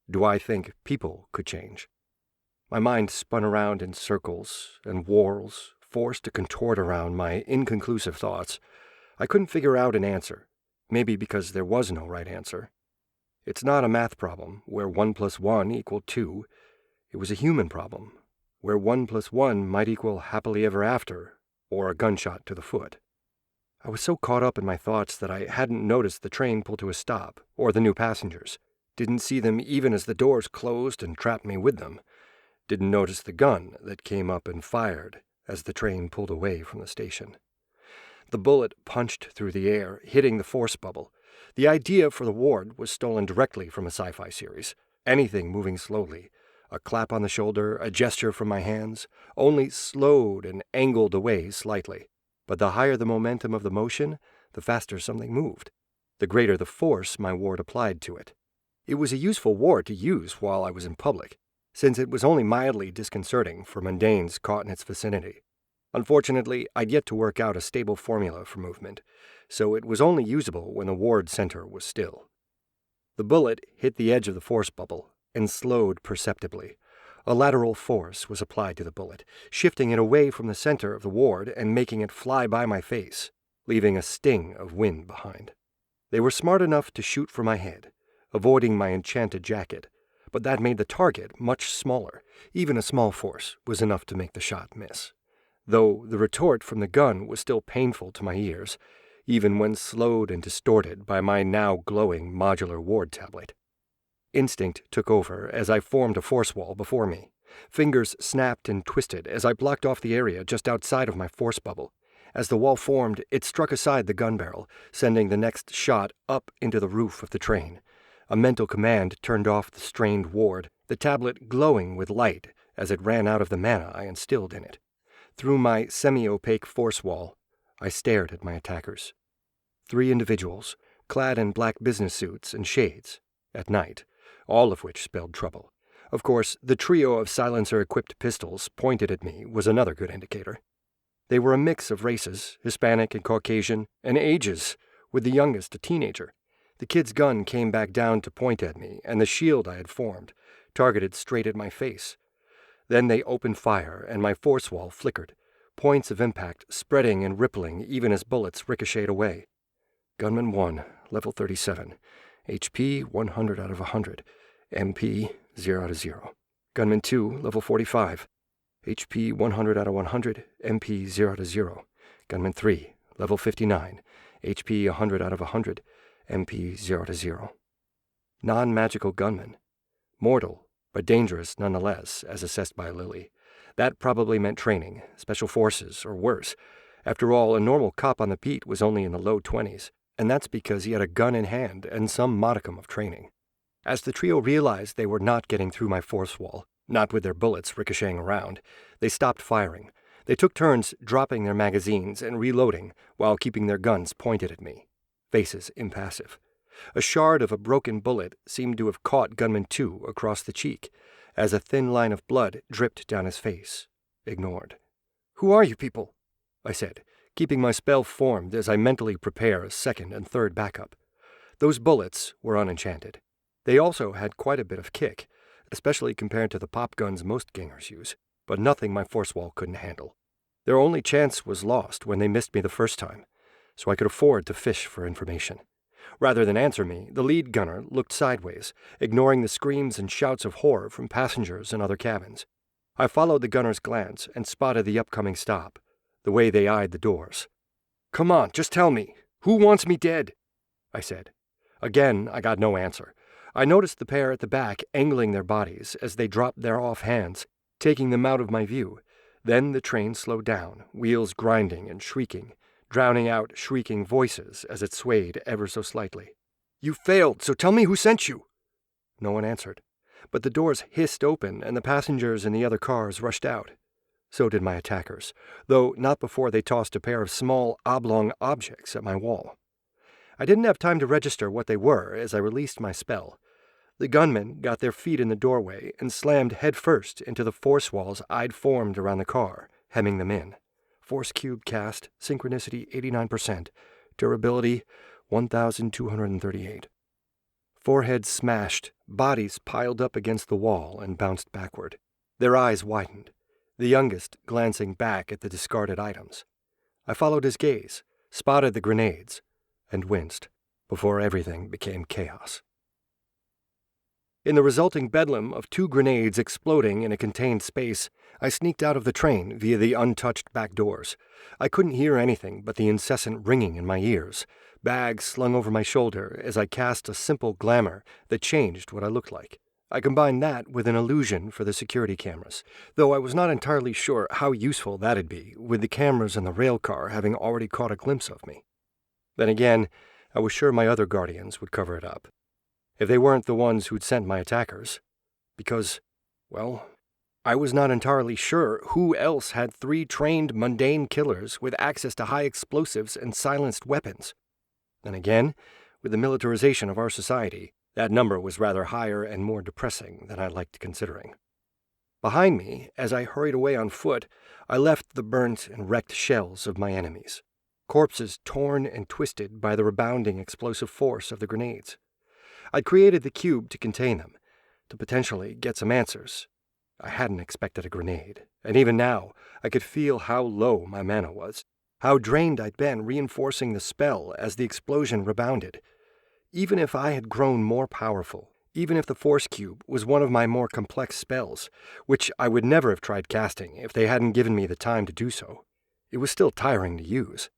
Do I think people could change? My mind spun around in circles and whorls, forced to contort around my inconclusive thoughts. I couldn't figure out an answer, maybe because there was no right answer. It's not a math problem, where 1 + 1 = 2. It was a human problem, where 1 + 1 might equal happily ever after, or a gunshot to the foot. I was so caught up in my thoughts that I hadn't noticed the train pull to a stop, or the new passengers. Didn't see them even as the doors closed and trapped me with them. Didn't notice the gun that came up and fired as the train pulled away from the station. The bullet punched through the air, hitting the force bubble. The idea for the ward was stolen directly from a sci-fi series. Anything moving slowly, a clap on the shoulder, a gesture from my hands, only slowed and angled away slightly. But the higher the momentum of the motion, the faster something moved, the greater the force my ward applied to it. It was a useful ward to use while I was in public, since it was only mildly disconcerting for mundanes caught in its vicinity. Unfortunately, I'd yet to work out a stable formula for movement, so it was only usable when the ward center was still. The bullet hit the edge of the force bubble and slowed perceptibly. A lateral force was applied to the bullet, shifting it away from the center of the ward and making it fly by my face, leaving a sting of wind behind. They were smart enough to shoot for my head, avoiding my enchanted jacket, but that made the target much smaller. Even a small force was enough to make the shot miss. Though the retort from the gun was still painful to my ears, even when slowed and distorted by my now glowing modular ward tablet. Instinct took over as I formed a force wall before me. Fingers snapped and twisted as I blocked off the area just outside of my force bubble. As the wall formed, it struck aside the gun barrel, sending the next shot up into the roof of the train. A mental command turned off the strained ward, the tablet glowing with light as it ran out of the mana I instilled in it. Through my semi-opaque force wall, I stared at my attackers. 3 individuals, clad in black business suits and shades, at night, all of which spelled trouble. Of course, the trio of silencer-equipped pistols pointed at me was another good indicator. They were a mix of races, Hispanic and Caucasian, and ages, with the youngest a teenager. The kid's gun came back down to point at me, and the shield I had formed, targeted straight at my face. Then they opened fire, and my force wall flickered, points of impact spreading and rippling even as bullets ricocheted away. Gunman 1, level 37, HP 100 out of 100, MP 0 out of 0. Gunman 2, level 45, HP 100 out of 100, MP 0 out of 0. Gunman 3, level 59, HP 100 out of 100, MP 0 to 0. Non-magical gunman. Mortal, but dangerous nonetheless, as assessed by Lily. That probably meant training, special forces, or worse. After all, a normal cop on the beat was only in the low 20s, and that's because he had a gun in hand and some modicum of training. As the trio realized they were not getting through my force wall, not with their bullets ricocheting around, they stopped firing. They took turns dropping their magazines and reloading while keeping their guns pointed at me, faces impassive. A shard of a broken bullet seemed to have caught Gunman 2 across the cheek, as a thin line of blood dripped down his face. Ignored. "Who are you people?" I said, keeping my spell formed as I mentally prepare a second and third backup. Those bullets were unenchanted. They also had quite a bit of kick, especially compared to the pop guns most gangers use, but nothing my force wall couldn't handle. Their only chance was lost when they missed me the first time, so I could afford to fish for information. Rather than answer me, the lead gunner looked sideways, ignoring the screams and shouts of horror from passengers and other cabins. I followed the gunner's glance and spotted the upcoming stop, the way they eyed the doors. "Come on, just tell me. Who wants me dead?" I said. Again, I got no answer. I noticed the pair at the back angling their bodies as they dropped their off hands, taking them out of my view. Then the train slowed down, wheels grinding and shrieking, drowning out shrieking voices as it swayed ever so slightly. "You failed, so tell me who sent you." No one answered, but the doors hissed open and the passengers in the other cars rushed out. So did my attackers, though not before they tossed a pair of small, oblong objects at my wall. I didn't have time to register what they were as I released my spell. The gunmen got their feet in the doorway and slammed headfirst into the force walls I'd formed around the car, hemming them in. Force cube cast, synchronicity 89%, durability 1,238. Foreheads smashed, bodies piled up against the wall and bounced backward. Their eyes widened, the youngest glancing back at the discarded items. I followed his gaze, spotted the grenades, and winced before everything became chaos. In the resulting bedlam of 2 grenades exploding in a contained space, I sneaked out of the train via the untouched back doors. I couldn't hear anything but the incessant ringing in my ears, bags slung over my shoulder as I cast a simple glamour that changed what I looked like. I combined that with an illusion for the security cameras, though I was not entirely sure how useful that'd be, with the cameras in the rail car having already caught a glimpse of me. Then again, I was sure my other guardians would cover it up. If they weren't the ones who'd sent my attackers. Because, well, I was not entirely sure who else had 3 trained mundane killers with access to high explosives and silenced weapons. Then again, with the militarization of our society, that number was rather higher and more depressing than I liked considering. Behind me, as I hurried away on foot, I left the burnt and wrecked shells of my enemies, corpses torn and twisted by the rebounding explosive force of the grenades. I'd created the cube to contain them, to potentially get some answers. I hadn't expected a grenade, and even now I could feel how low my mana was, how drained I'd been reinforcing the spell as the explosion rebounded. Even if I had grown more powerful, even if the Force Cube was one of my more complex spells, which I would never have tried casting if they hadn't given me the time to do so. It was still tiring to use.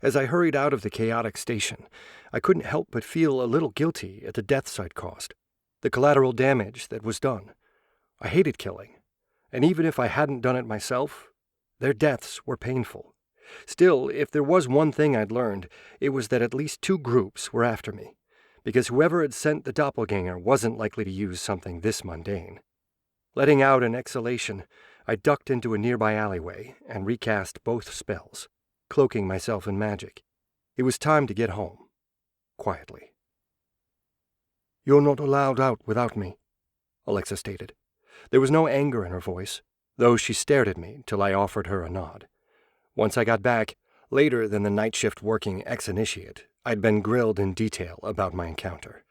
As I hurried out of the chaotic station, I couldn't help but feel a little guilty at the death site cost, the collateral damage that was done. I hated killing, and even if I hadn't done it myself, their deaths were painful. Still, if there was one thing I'd learned, it was that at least 2 groups were after me, because whoever had sent the doppelganger wasn't likely to use something this mundane. Letting out an exhalation, I ducked into a nearby alleyway and recast both spells, cloaking myself in magic. It was time to get home, quietly. "You're not allowed out without me," Alexa stated. There was no anger in her voice, though she stared at me till I offered her a nod. Once I got back, later than the night shift working ex-initiate, I'd been grilled in detail about my encounter.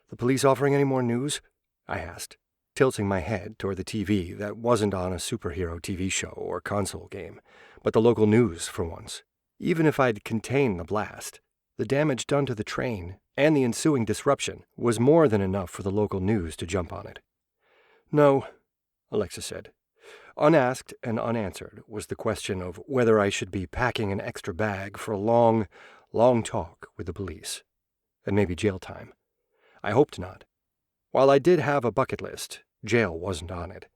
"The police offering any more news?" I asked, tilting my head toward the TV that wasn't on a superhero TV show or console game, but the local news for once. Even if I'd contained the blast, the damage done to the train and the ensuing disruption was more than enough for the local news to jump on it. "No," Alexa said. Unasked and unanswered was the question of whether I should be packing an extra bag for a long talk with the police, and maybe jail time. I hoped not. While I did have a bucket list, jail wasn't on it.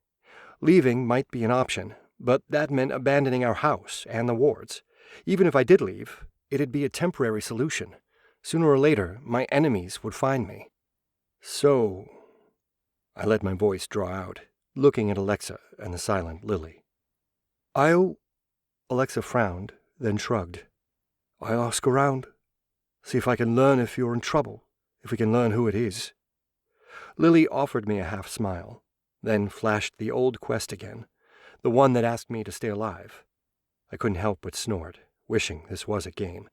Leaving might be an option, but that meant abandoning our house and the wards. Even if I did leave, it'd be a temporary solution. Sooner or later, my enemies would find me. So, I let my voice draw out, looking at Alexa and the silent Lily. Alexa frowned, then shrugged. "I ask around. See if I can learn if you're in trouble, if we can learn who it is." Lily offered me a half-smile, then flashed the old quest again, the one that asked me to stay alive. I couldn't help but snort, wishing this was a game,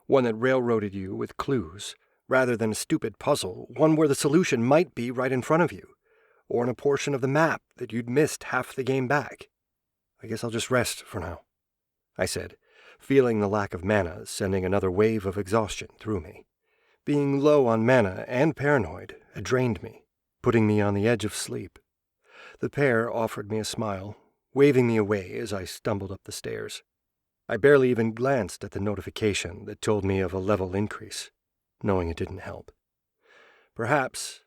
one that railroaded you with clues, rather than a stupid puzzle, one where the solution might be right in front of you, or on a portion of the map that you'd missed half the game back. "I guess I'll just rest for now," I said, feeling the lack of mana sending another wave of exhaustion through me. Being low on mana and paranoid had drained me, putting me on the edge of sleep. The pair offered me a smile, waving me away as I stumbled up the stairs. I barely even glanced at the notification that told me of a level increase, knowing it didn't help. Perhaps,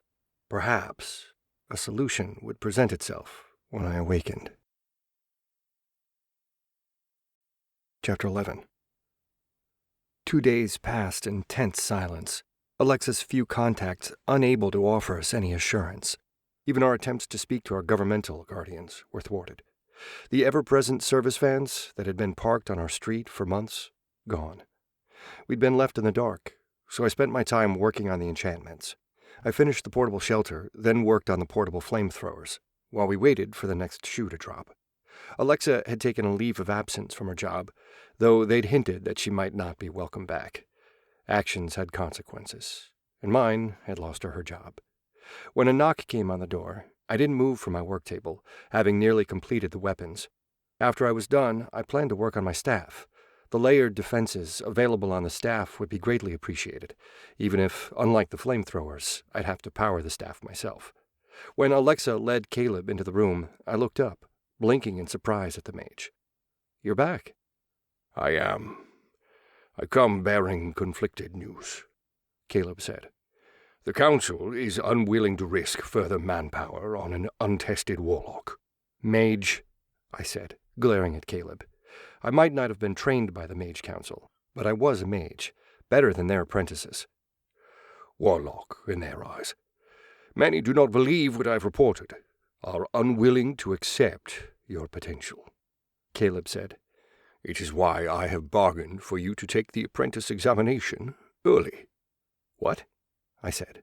a solution would present itself when I awakened. Chapter 11. 2 days passed in tense silence, Alexa's few contacts unable to offer us any assurance. Even our attempts to speak to our governmental guardians were thwarted. The ever-present service vans that had been parked on our street for months, gone. We'd been left in the dark, so I spent my time working on the enchantments. I finished the portable shelter, then worked on the portable flamethrowers, while we waited for the next shoe to drop. Alexa had taken a leave of absence from her job, though they'd hinted that she might not be welcome back. Actions had consequences, and mine had lost her job. When a knock came on the door, I didn't move from my work table, having nearly completed the weapons. After I was done, I planned to work on my staff. The layered defenses available on the staff would be greatly appreciated, even if, unlike the flamethrowers, I'd have to power the staff myself. When Alexa led Caleb into the room, I looked up, blinking in surprise at the mage. "You're back." "I am. I come bearing conflicted news," Caleb said. "The Council is unwilling to risk further manpower on an untested warlock." "Mage," I said, glaring at Caleb. I might not have been trained by the Mage Council, but I was a mage, better than their apprentices. "Warlock, in their eyes. Many do not believe what I've reported, are unwilling to accept your potential," Caleb said. "It is why I have bargained for you to take the apprentice examination early." "What?" I said.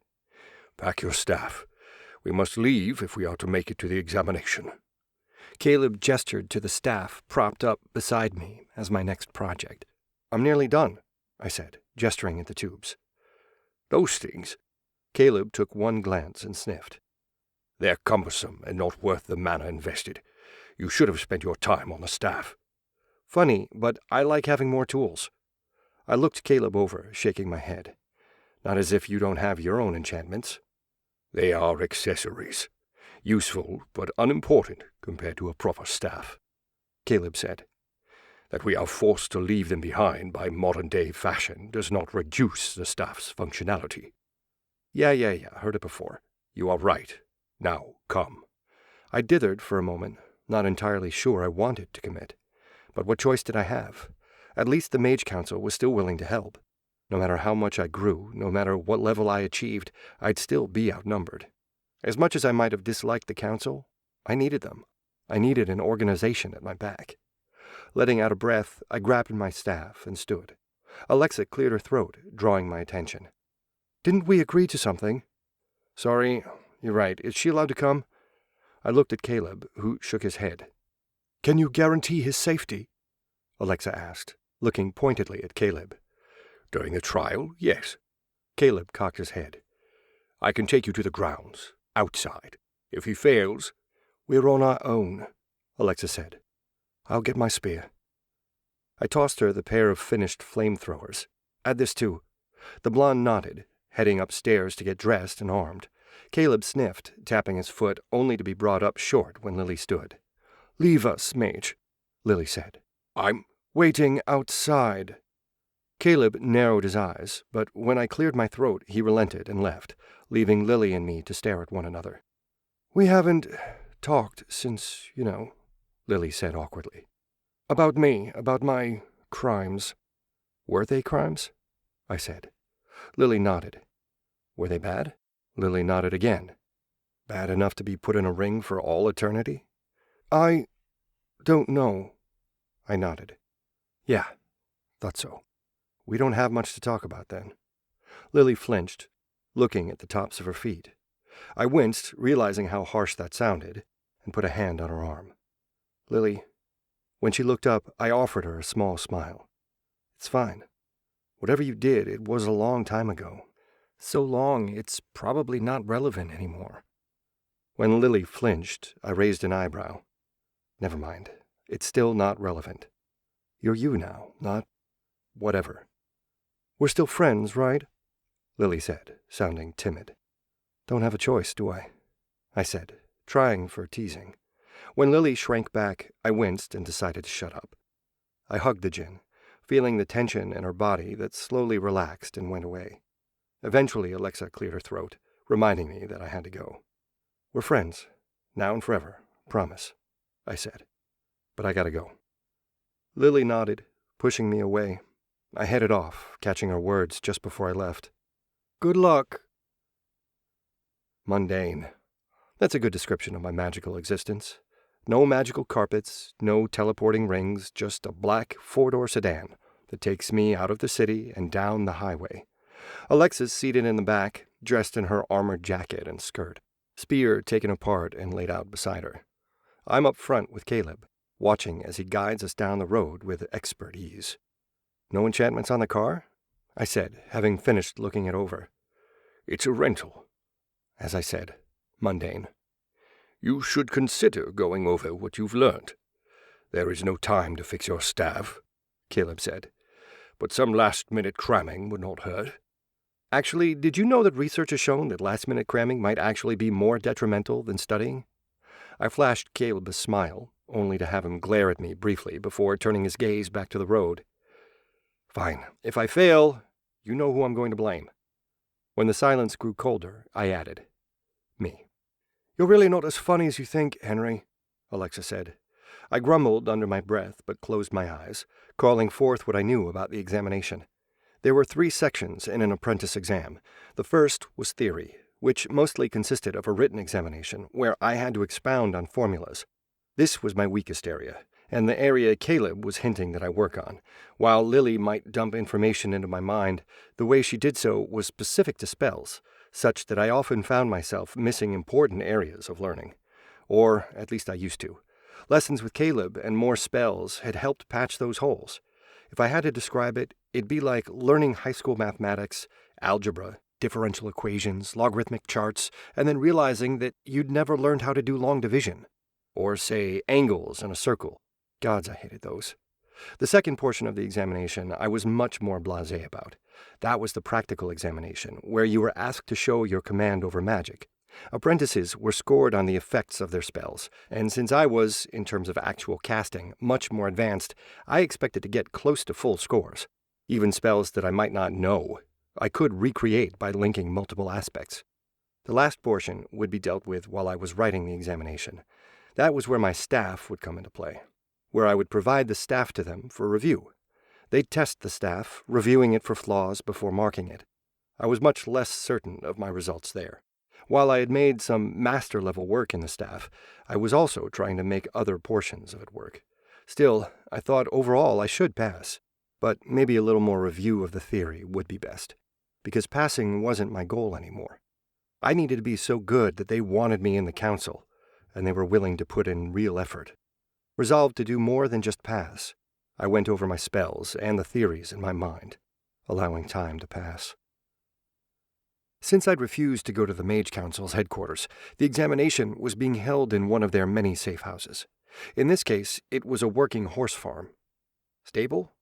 "Pack your staff. We must leave if we are to make it to the examination." Caleb gestured to the staff propped up beside me as my next project. "I'm nearly done," I said, gesturing at the tubes. "Those things?" Caleb took one glance and sniffed. "They're cumbersome and not worth the mana invested. You should have spent your time on the staff." "Funny, but I like having more tools." I looked Caleb over, shaking my head. "Not as if you don't have your own enchantments." They are accessories. Useful, but unimportant compared to a proper staff, Caleb said. That we are forced to leave them behind by modern-day fashion does not reduce the staff's functionality. Yeah, heard it before. You are right. Now, come. I dithered for a moment, not entirely sure I wanted to commit. But what choice did I have? At least the Mage Council was still willing to help. No matter how much I grew, no matter what level I achieved, I'd still be outnumbered. As much as I might have disliked the Council, I needed them. I needed an organization at my back. Letting out a breath, I grabbed my staff and stood. 𝗏𝗏 cleared her throat, drawing my attention. "Didn't we agree to something?" "Sorry, you're right. Is she allowed to come?" I looked at Caleb, who shook his head. "Can you guarantee his safety?" 𝗏𝗏 asked, looking pointedly at Caleb. "During the trial, yes." Caleb cocked his head. "I can take you to the grounds, outside. If he fails—" "We're on our own," 𝗏𝗏 said. "I'll get my spear." I tossed her the pair of finished flamethrowers. "Add this too." The blonde nodded, heading upstairs to get dressed and armed. Caleb sniffed, tapping his foot, only to be brought up short when Lily stood. "Leave us, Mage," Lily said. "I'm waiting outside." Caleb narrowed his eyes, but when I cleared my throat, he relented and left, leaving Lily and me to stare at one another. "We haven't talked since, Lily said awkwardly. "About me, about my crimes." "Were they crimes?" I said. Lily nodded. "Were they bad?" Lily nodded again. "Bad enough to be put in a ring for all eternity?" "I don't know." I nodded. "Yeah, thought so. We don't have much to talk about then." Lily flinched, looking at the tops of her feet. I winced, realizing how harsh that sounded, and put a hand on her arm. "Lily." When she looked up, I offered her a small smile. "It's fine. Whatever you did, it was a long time ago. So long, it's probably not relevant anymore." When Lily flinched, I raised an eyebrow. "Never mind. It's still not relevant. You're you now, not whatever." "We're still friends, right?" Lily said, sounding timid. "Don't have a choice, do I?" I said, trying for teasing. When Lily shrank back, I winced and decided to shut up. I hugged the Jinn, feeling the tension in her body that slowly relaxed and went away. Eventually, 𝗏𝗏 cleared her throat, reminding me that I had to go. "We're friends, now and forever, promise," I said. "But I gotta go." Lily nodded, pushing me away. I headed off, catching her words just before I left. "Good luck." Mundane. That's a good description of my magical existence. No magical carpets, no teleporting rings, just a black four-door sedan that takes me out of the city and down the highway. 𝗏𝗏's seated in the back, dressed in her armored jacket and skirt, spear taken apart and laid out beside her. I'm up front with Caleb, watching as he guides us down the road with expert ease. "No enchantments on the car?" I said, having finished looking it over. "It's a rental." As I said, mundane. "You should consider going over what you've learned. There is no time to fix your staff," Caleb said, "but some last-minute cramming would not hurt." "Actually, did you know that research has shown that last-minute cramming might actually be more detrimental than studying?" I flashed Caleb a smile, only to have him glare at me briefly before turning his gaze back to the road. "Fine. If I fail, you know who I'm going to blame." When the silence grew colder, I added, "Me." "You're really not as funny as you think, Henry," 𝗏𝗏 said. I grumbled under my breath, but closed my eyes, calling forth what I knew about the examination. There were 3 sections in an apprentice exam. The first was theory, which mostly consisted of a written examination, where I had to expound on formulas. This was my weakest area, and the area Caleb was hinting that I work on. While Lily might dump information into my mind, the way she did so was specific to spells, such that I often found myself missing important areas of learning. Or, at least I used to. Lessons with Caleb and more spells had helped patch those holes. If I had to describe it, it'd be like learning high school mathematics, algebra, differential equations, logarithmic charts, and then realizing that you'd never learned how to do long division. Or, say, angles in a circle. Gods, I hated those. The second portion of the examination I was much more blasé about. That was the practical examination, where you were asked to show your command over magic, Apprentices were scored on the effects of their spells, and since I was, in terms of actual casting, much more advanced, I expected to get close to full scores. Even spells that I might not know, I could recreate by linking multiple aspects. The last portion would be dealt with while I was writing the examination. That was where my staff would come into play, where I would provide the staff to them for review. They'd test the staff, reviewing it for flaws before marking it. I was much less certain of my results there. While I had made some master-level work in the staff, I was also trying to make other portions of it work. Still, I thought overall I should pass, but maybe a little more review of the theory would be best, because passing wasn't my goal anymore. I needed to be so good that they wanted me in the council, and they were willing to put in real effort. Resolved to do more than just pass, I went over my spells and the theories in my mind, allowing time to pass. Since I'd refused to go to the Mage Council's headquarters, the examination was being held in one of their many safe houses. In this case, it was a working horse farm. Stable?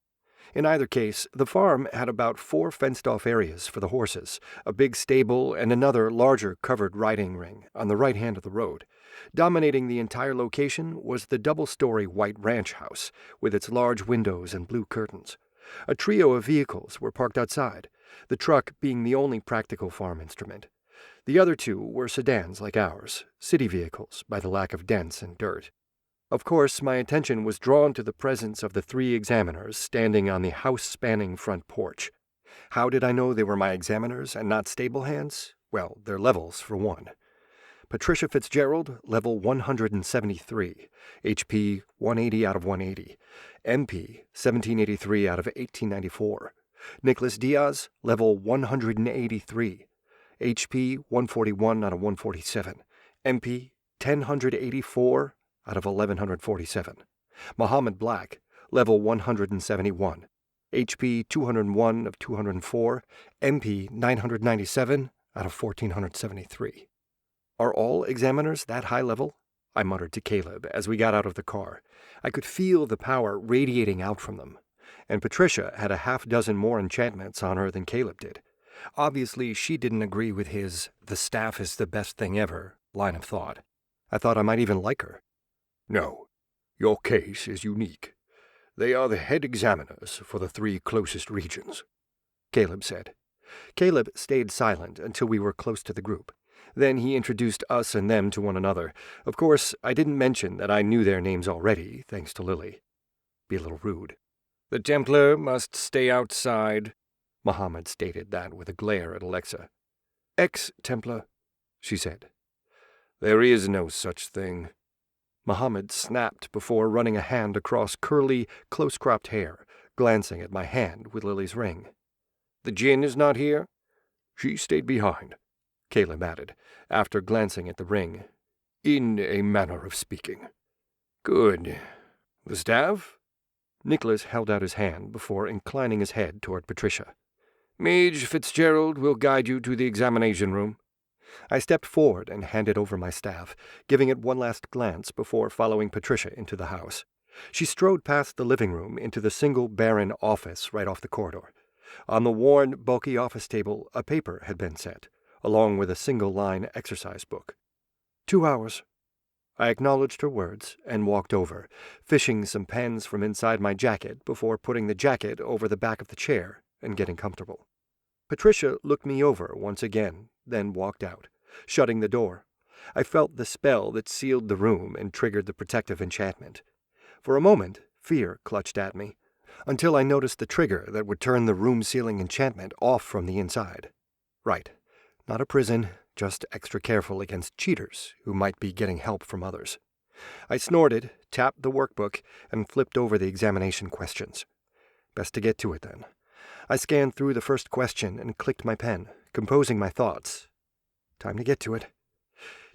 In either case, the farm had about 4 fenced-off areas for the horses, a big stable and another larger covered riding ring on the right hand of the road. Dominating the entire location was the double-story white ranch house, with its large windows and blue curtains. A trio of vehicles were parked outside, the truck being the only practical farm instrument. The other 2 were sedans like ours, city vehicles by the lack of dents and dirt. Of course, my attention was drawn to the presence of the 3 examiners standing on the house-spanning front porch. How did I know they were my examiners and not stable hands? Well, their levels, for one. Patricia Fitzgerald, level 173, HP 180 out of 180, MP 1783 out of 1894. Nicholas Diaz, level 183, HP 141 out of 147, MP 1084 out of 1147. Muhammad Black, level 171, HP 201 of 204, MP 997 out of 1473. Are all examiners that high level? I muttered to Caleb as we got out of the car. I could feel the power radiating out from them. And Patricia had a half-dozen more enchantments on her than Caleb did. Obviously, she didn't agree with his "the staff is the best thing ever" line of thought. I thought I might even like her. No, your case is unique. They are the head examiners for the 3 closest regions, Caleb said. Caleb stayed silent until we were close to the group. Then he introduced us and them to one another. Of course, I didn't mention that I knew their names already, thanks to Lily. Be a little rude. The Templar must stay outside, Muhammad stated that with a glare at Alexa. Ex-Templar, she said. There is no such thing. Muhammad snapped before running a hand across curly, close-cropped hair, glancing at my hand with Lily's ring. The Jinn is not here? She stayed behind, Caleb added, after glancing at the ring. In a manner of speaking. Good. The staff? Nicholas held out his hand before inclining his head toward Patricia. Mage Fitzgerald will guide you to the examination room. I stepped forward and handed over my staff, giving it one last glance before following Patricia into the house. She strode past the living room into the single barren office right off the corridor. On the worn, bulky office table, a paper had been set, along with a single-line exercise book. 2 hours. I acknowledged her words and walked over, fishing some pens from inside my jacket before putting the jacket over the back of the chair and getting comfortable. Patricia looked me over once again, then walked out, shutting the door. I felt the spell that sealed the room and triggered the protective enchantment. For a moment, fear clutched at me, until I noticed the trigger that would turn the room-sealing enchantment off from the inside. Right, not a prison, just extra careful against cheaters who might be getting help from others. I snorted, tapped the workbook, and flipped over the examination questions. Best to get to it, then. I scanned through the first question and clicked my pen, composing my thoughts. Time to get to it.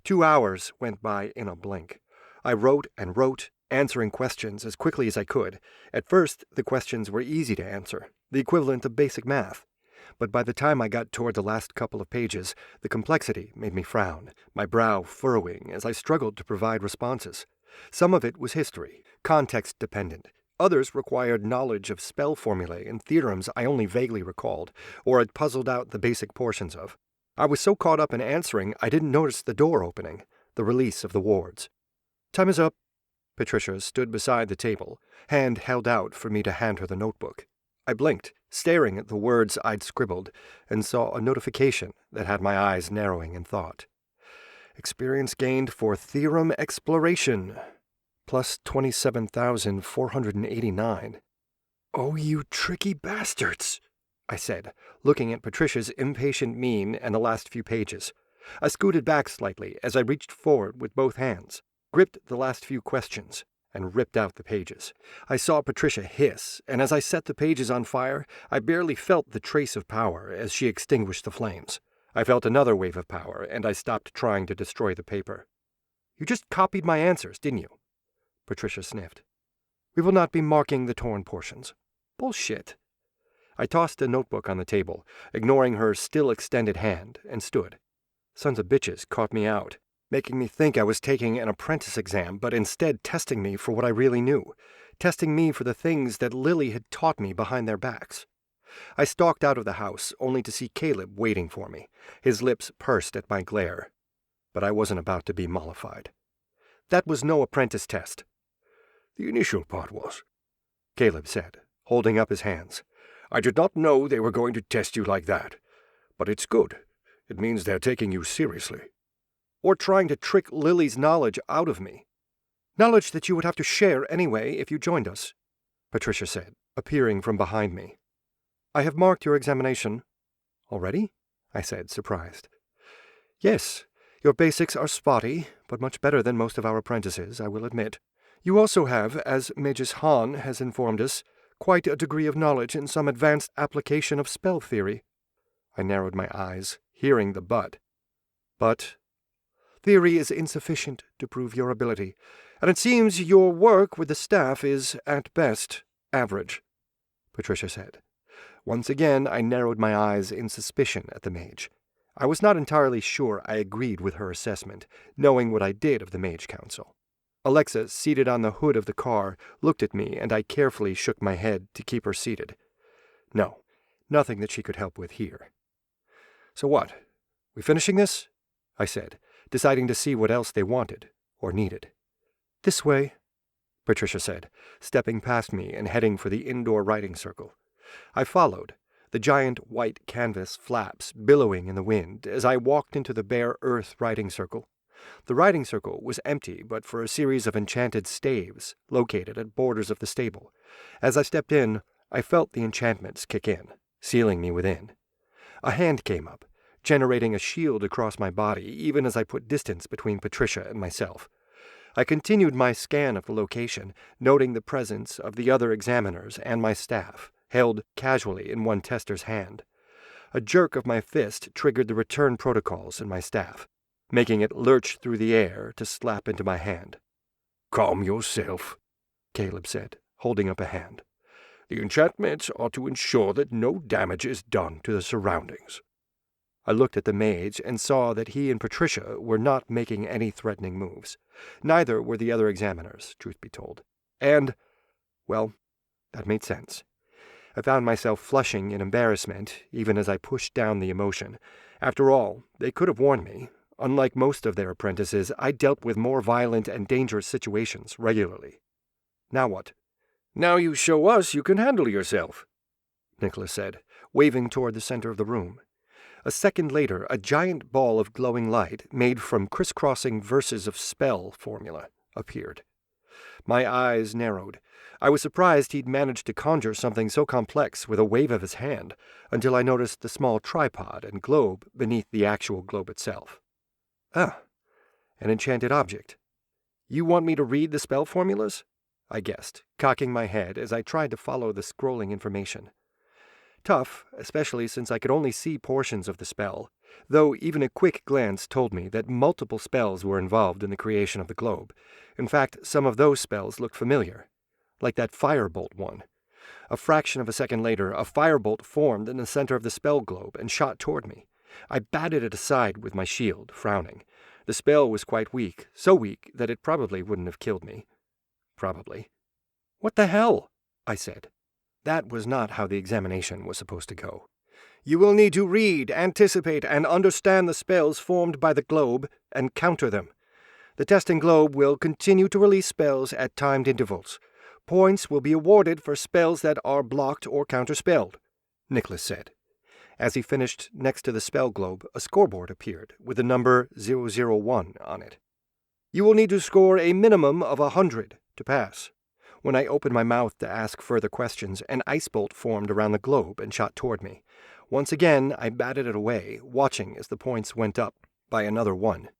2 hours went by in a blink. I wrote and wrote, answering questions as quickly as I could. At first, the questions were easy to answer, the equivalent of basic math. But by the time I got toward the last couple of pages, the complexity made me frown, my brow furrowing as I struggled to provide responses. Some of it was history, context-dependent. Others required knowledge of spell formulae and theorems I only vaguely recalled, or had puzzled out the basic portions of. I was so caught up in answering I didn't notice the door opening, the release of the wards. "Time is up." Patricia stood beside the table, hand held out for me to hand her the notebook. I blinked, staring at the words I'd scribbled, and saw a notification that had my eyes narrowing in thought. Experience gained for theorem exploration. Plus 27,489. "Oh, you tricky bastards," I said, looking at Patricia's impatient mien and the last few pages. I scooted back slightly as I reached forward with both hands, gripped the last few questions, and ripped out the pages. I saw Patricia hiss, and as I set the pages on fire, I barely felt the trace of power as she extinguished the flames. I felt another wave of power, and I stopped trying to destroy the paper. "You just copied my answers, didn't you?" Patricia sniffed. "We will not be marking the torn portions." "Bullshit." I tossed the notebook on the table, ignoring her still extended hand, and stood. Sons of bitches caught me out, making me think I was taking an apprentice exam, but instead testing me for what I really knew, testing me for the things that Lily had taught me behind their backs. I stalked out of the house, only to see Caleb waiting for me, his lips pursed at my glare. But I wasn't about to be mollified. That was no apprentice test. "The initial part was," Caleb said, holding up his hands. "I did not know they were going to test you like that. But it's good. It means they're taking you seriously." "Or trying to trick Lily's knowledge out of me. Knowledge that you would have to share anyway if you joined us," Patricia said, appearing from behind me. "I have marked your examination." "Already?" I said, surprised. "Yes. Your basics are spotty, but much better than most of our apprentices, I will admit. You also have, as Mage's Han has informed us, quite a degree of knowledge in some advanced application of spell theory." I narrowed my eyes, hearing the but. "But theory is insufficient to prove your ability, and it seems your work with the staff is, at best, average," Patricia said. Once again I narrowed my eyes in suspicion at the mage. I was not entirely sure I agreed with her assessment, knowing what I did of the Mage Council. Alexa, seated on the hood of the car, looked at me, and I carefully shook my head to keep her seated. No, nothing that she could help with here. "So what? We finishing this?" I said, deciding to see what else they wanted or needed. "This way," Patricia said, stepping past me and heading for the indoor writing circle. I followed, the giant white canvas flaps billowing in the wind as I walked into the bare earth writing circle. The writing circle was empty but for a series of enchanted staves located at borders of the stable. As I stepped in, I felt the enchantments kick in, sealing me within. A hand came up, generating a shield across my body even as I put distance between Patricia and myself. I continued my scan of the location, noting the presence of the other examiners and my staff, held casually in one tester's hand. A jerk of my fist triggered the return protocols in my staff, making it lurch through the air to slap into my hand. "Calm yourself," Caleb said, holding up a hand. "The enchantments are to ensure that no damage is done to the surroundings." I looked at the mage and saw that he and Patricia were not making any threatening moves. Neither were the other examiners, truth be told. And, well, that made sense. I found myself flushing in embarrassment even as I pushed down the emotion. After all, they could have warned me. Unlike most of their apprentices, I dealt with more violent and dangerous situations regularly. Now what? "Now you show us you can handle yourself," Nicholas said, waving toward the center of the room. A second later, a giant ball of glowing light, made from crisscrossing verses of spell formula, appeared. My eyes narrowed. I was surprised he'd managed to conjure something so complex with a wave of his hand, until I noticed the small tripod and globe beneath the actual globe itself. "Ah, an enchanted object. You want me to read the spell formulas?" I guessed, cocking my head as I tried to follow the scrolling information. Tough, especially since I could only see portions of the spell, though even a quick glance told me that multiple spells were involved in the creation of the globe. In fact, some of those spells looked familiar, like that firebolt one. A fraction of a second later, a firebolt formed in the center of the spell globe and shot toward me. I batted it aside with my shield, frowning. The spell was quite weak, so weak that it probably wouldn't have killed me. Probably. "What the hell?" I said. That was not how the examination was supposed to go. You will need to read, anticipate, and understand the spells formed by the globe and counter them. The testing globe will continue to release spells at timed intervals. Points will be awarded for spells that are blocked or counterspelled, Nicholas said. As he finished, next to the spell globe, a scoreboard appeared with the number 001 on it. You will need to score a minimum of 100 to pass. When I opened my mouth to ask further questions, an ice bolt formed around the globe and shot toward me. Once again, I batted it away, watching as the points went up by another 1.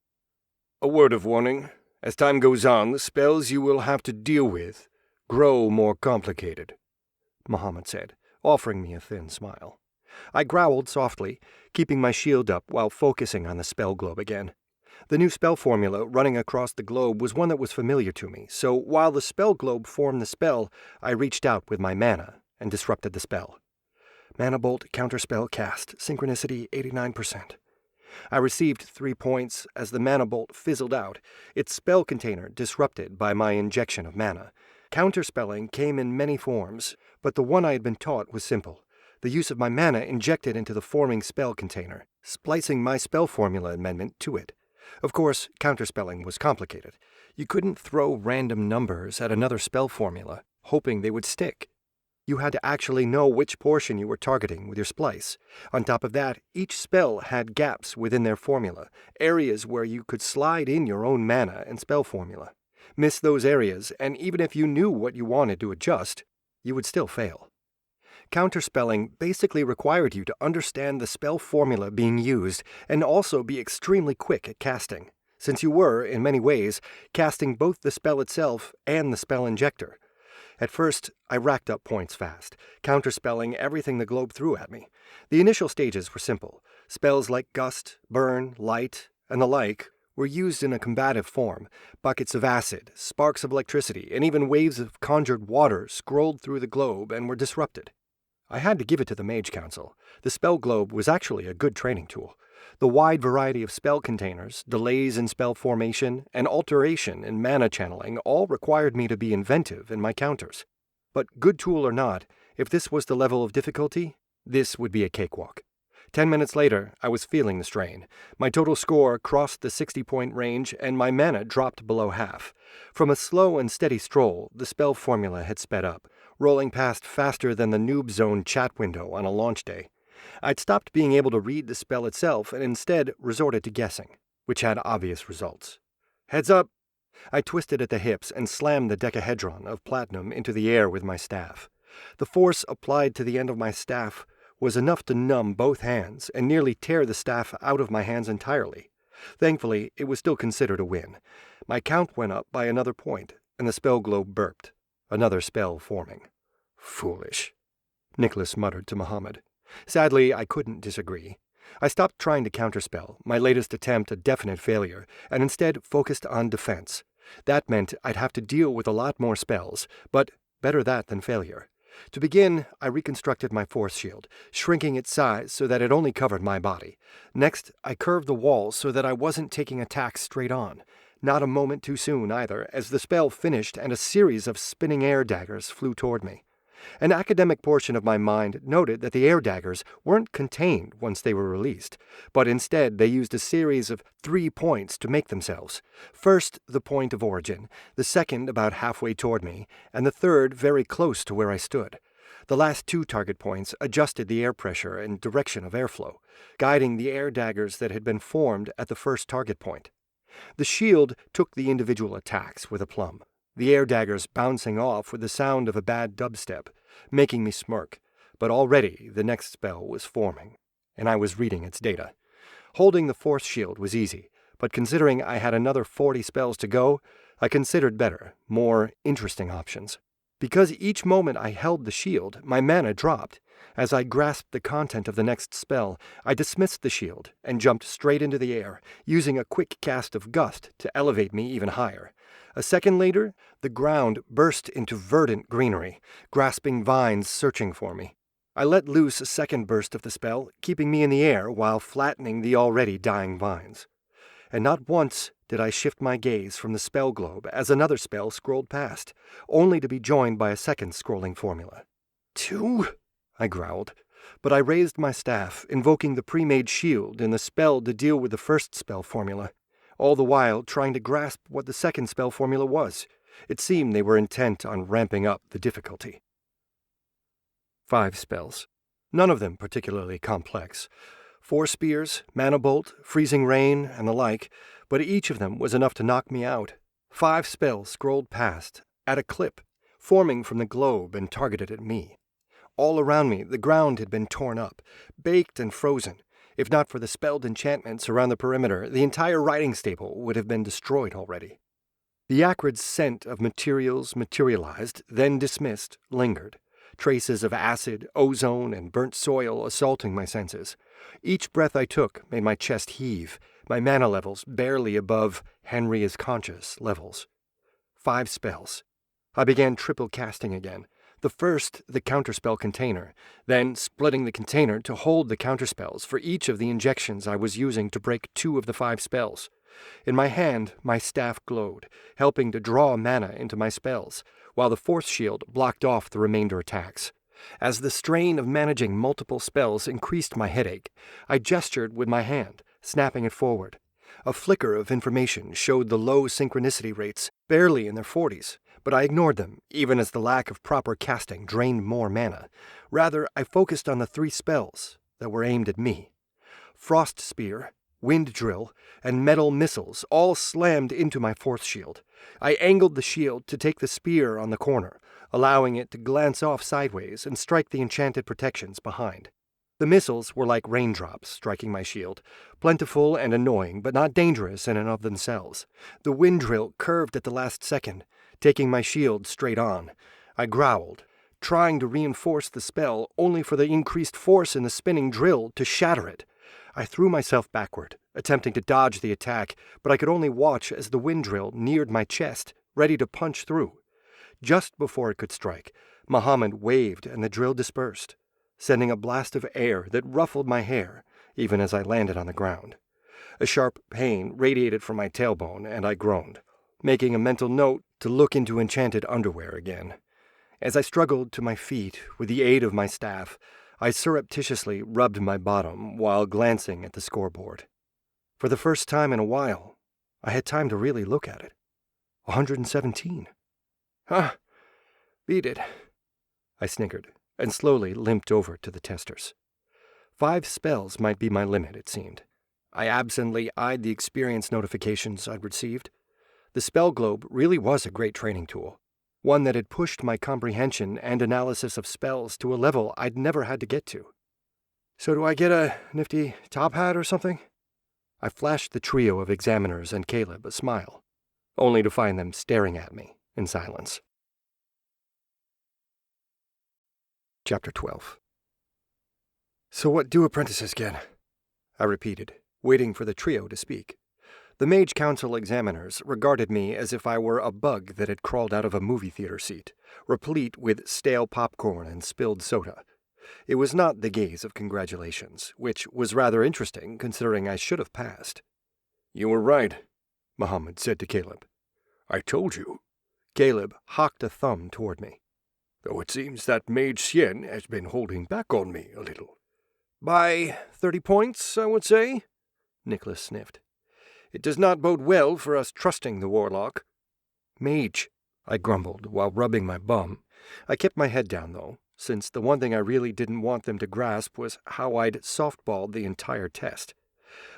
A word of warning. As time goes on, the spells you will have to deal with grow more complicated, Muhammad said, offering me a thin smile. I growled softly, keeping my shield up while focusing on the spell globe again. The new spell formula running across the globe was one that was familiar to me, so while the spell globe formed the spell, I reached out with my mana and disrupted the spell. Mana bolt, counterspell cast, synchronicity 89%. I received 3 points as the mana bolt fizzled out, its spell container disrupted by my injection of mana. Counterspelling came in many forms, but the one I had been taught was simple. The use of my mana injected into the forming spell container, splicing my spell formula amendment to it. Of course, counterspelling was complicated. You couldn't throw random numbers at another spell formula, hoping they would stick. You had to actually know which portion you were targeting with your splice. On top of that, each spell had gaps within their formula, areas where you could slide in your own mana and spell formula. Miss those areas, and even if you knew what you wanted to adjust, you would still fail. Counterspelling basically required you to understand the spell formula being used and also be extremely quick at casting, since you were, in many ways, casting both the spell itself and the spell injector. At first, I racked up points fast, counterspelling everything the globe threw at me. The initial stages were simple. Spells like Gust, Burn, Light, and the like were used in a combative form. Buckets of acid, sparks of electricity, and even waves of conjured water scrolled through the globe and were disrupted. I had to give it to the Mage Council. The spell globe was actually a good training tool. The wide variety of spell containers, delays in spell formation, and alteration in mana channeling all required me to be inventive in my counters. But good tool or not, if this was the level of difficulty, this would be a cakewalk. 10 minutes later, I was feeling the strain. My total score crossed the 60-point range, and my mana dropped below half. From a slow and steady stroll, the spell formula had sped up, rolling past faster than the noob zone chat window on a launch day. I'd stopped being able to read the spell itself and instead resorted to guessing, which had obvious results. Heads up! I twisted at the hips and slammed the decahedron of platinum into the air with my staff. The force applied to the end of my staff was enough to numb both hands and nearly tear the staff out of my hands entirely. Thankfully, it was still considered a win. My count went up by another point, and the spell globe burped. Another spell forming. Foolish, Nicholas muttered to Muhammad. Sadly, I couldn't disagree. I stopped trying to counterspell, my latest attempt a definite failure, and instead focused on defense. That meant I'd have to deal with a lot more spells, but better that than failure. To begin, I reconstructed my force shield, shrinking its size so that it only covered my body. Next, I curved the walls so that I wasn't taking attacks straight on. Not a moment too soon, either, as the spell finished and a series of spinning air daggers flew toward me. An academic portion of my mind noted that the air daggers weren't contained once they were released, but instead they used a series of 3 points to make themselves. First, the point of origin, the second about halfway toward me, and the third very close to where I stood. The last 2 target points adjusted the air pressure and direction of airflow, guiding the air daggers that had been formed at the first target point. The shield took the individual attacks with aplomb, the air daggers bouncing off with the sound of a bad dubstep, making me smirk. But already the next spell was forming, and I was reading its data. Holding the force shield was easy, but considering I had another 40 spells to go, I considered better, more interesting options. Because each moment I held the shield, my mana dropped. As I grasped the content of the next spell, I dismissed the shield and jumped straight into the air, using a quick cast of Gust to elevate me even higher. A second later, the ground burst into verdant greenery, grasping vines searching for me. I let loose a second burst of the spell, keeping me in the air while flattening the already dying vines. And not once did I shift my gaze from the spell globe as another spell scrolled past, only to be joined by a second scrolling formula. 2? I growled. but I raised my staff, invoking the pre-made shield and the spell to deal with the first spell formula, all the while trying to grasp what the second spell formula was. It seemed they were intent on ramping up the difficulty. 5 spells. None of them particularly complex. 4 spears, mana bolt, freezing rain, and the like, but each of them was enough to knock me out. 5 spells scrolled past, at a clip, forming from the globe and targeted at me. All around me, the ground had been torn up, baked and frozen. If not for the spelled enchantments around the perimeter, the entire riding stable would have been destroyed already. The acrid scent of materials materialized, then dismissed, lingered. Traces of acid, ozone, and burnt soil assaulting my senses. Each breath I took made my chest heave, my mana levels barely above 𝗵𝗵𝗀𝗀𝗁𝗀 levels. 5 spells. I began triple casting again. The first, the counterspell container, then splitting the container to hold the counterspells for each of the injections I was using to break 2 of the 5 spells. In my hand, my staff glowed, helping to draw mana into my spells, while the force shield blocked off the remainder attacks. As the strain of managing multiple spells increased my headache, I gestured with my hand, snapping it forward. A flicker of information showed the low synchronicity rates, barely in their 40s, but I ignored them, even as the lack of proper casting drained more mana. Rather, I focused on the 3 spells that were aimed at me. Frost Spear, Wind Drill, and Metal Missiles all slammed into my force shield. I angled the shield to take the spear on the corner, allowing it to glance off sideways and strike the enchanted protections behind. The missiles were like raindrops striking my shield, plentiful and annoying, but not dangerous in and of themselves. The wind drill curved at the last second, taking my shield straight on. I growled, trying to reinforce the spell only for the increased force in the spinning drill to shatter it. I threw myself backward, attempting to dodge the attack, but I could only watch as the wind drill neared my chest, ready to punch through. Just before it could strike, Muhammad waved and the drill dispersed, sending a blast of air that ruffled my hair, even as I landed on the ground. A sharp pain radiated from my tailbone, and I groaned, making a mental note to look into enchanted underwear again. As I struggled to my feet with the aid of my staff, I surreptitiously rubbed my bottom while glancing at the scoreboard. For the first time in a while, I had time to really look at it. 117. Huh, beat it. I snickered and slowly limped over to the testers. 5 spells might be my limit, it seemed. I absently eyed the experience notifications I'd received. The spell globe really was a great training tool, one that had pushed my comprehension and analysis of spells to a level I'd never had to get to. So do I get a nifty top hat or something? I flashed the trio of examiners and Caleb a smile, only to find them staring at me in silence. Chapter 12. So what do apprentices get? I repeated, waiting for the trio to speak. The Mage Council examiners regarded me as if I were a bug that had crawled out of a movie theater seat, replete with stale popcorn and spilled soda. It was not the gaze of congratulations, which was rather interesting considering I should have passed. You were right, Muhammad said to Caleb. I told you. Caleb hocked a thumb toward me. Though it seems that Mage Tsien has been holding back on me a little. By 30 points, I would say, Nicholas sniffed. It does not bode well for us trusting the warlock. Mage, I grumbled while rubbing my bum. I kept my head down, though, since the one thing I really didn't want them to grasp was how I'd softballed the entire test.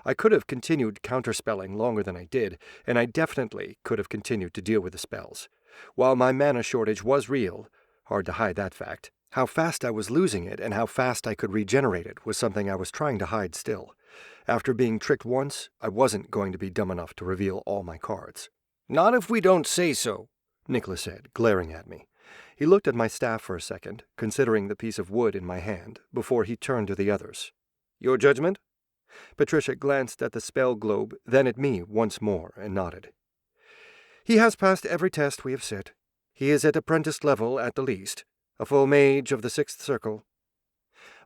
I could have continued counterspelling longer than I did, and I definitely could have continued to deal with the spells. While my mana shortage was real, hard to hide that fact, how fast I was losing it and how fast I could regenerate it was something I was trying to hide still. After being tricked once, I wasn't going to be dumb enough to reveal all my cards. Not if we don't say so, Nicholas said, glaring at me. He looked at my staff for a second, considering the piece of wood in my hand, before he turned to the others. Your judgment? Patricia glanced at the spell globe, then at me once more, and nodded. He has passed every test we have set. He is at apprentice level at the least, a full mage of the 6th circle.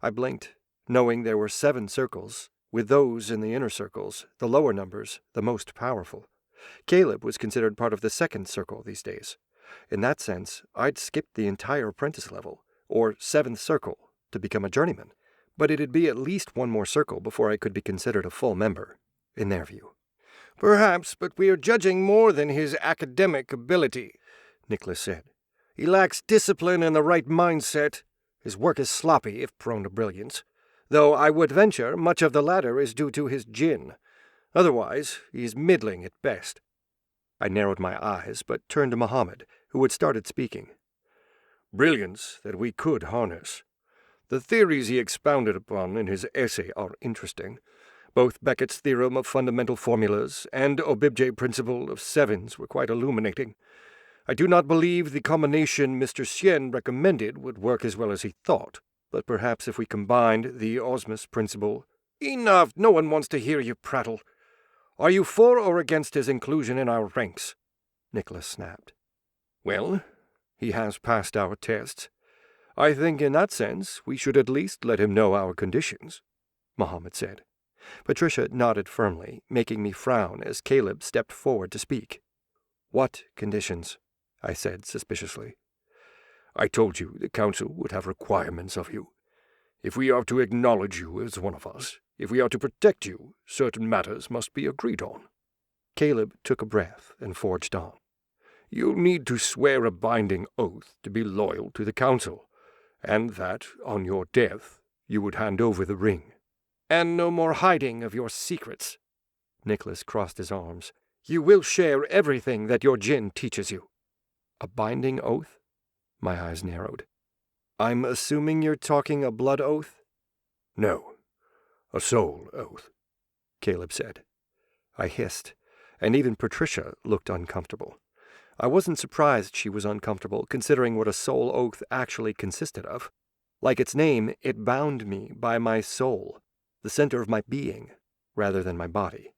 I blinked, knowing there were 7 circles, with those in the inner circles, the lower numbers, the most powerful. Caleb was considered part of the 2nd circle these days. In that sense, I'd skipped the entire apprentice level, or 7th circle, to become a journeyman. but it'd be at least one more circle before I could be considered a full member, in their view. Perhaps, but we are judging more than his academic ability, Nicholas said. He lacks discipline and the right mindset. His work is sloppy, if prone to brilliance, though I would venture much of the latter is due to his Jinn. Otherwise, he is middling at best. I narrowed my eyes, but turned to Muhammad, who had started speaking. Brilliance that we could harness. The theories he expounded upon in his essay are interesting. Both Beckett's theorem of fundamental formulas and 𝗏𝗏𝗃𝗃 principle of sevens were quite illuminating. I do not believe the combination Mr. Tsien recommended would work as well as he thought, but perhaps if we combined the osmos principle— Enough! No one wants to hear you prattle. Are you for or against his inclusion in our ranks? Nicholas snapped. Well, he has passed our tests. I think in that sense we should at least let him know our conditions, Muhammad said. Patricia nodded firmly, making me frown as Caleb stepped forward to speak. What conditions? I said suspiciously. I told you the Council would have requirements of you. If we are to acknowledge you as one of us, if we are to protect you, certain matters must be agreed on. Caleb took a breath and forged on. You'll need to swear a binding oath to be loyal to the Council, and that, on your death, you would hand over the ring. And no more hiding of your secrets. Nicholas crossed his arms. You will share everything that your Jinn teaches you. A binding oath? My eyes narrowed. I'm assuming you're talking a blood oath? No, a soul oath, Caleb said. I hissed, and even Patricia looked uncomfortable. I wasn't surprised she was uncomfortable, considering what a soul oath actually consisted of. Like its name, it bound me by my soul, the center of my being, rather than my body.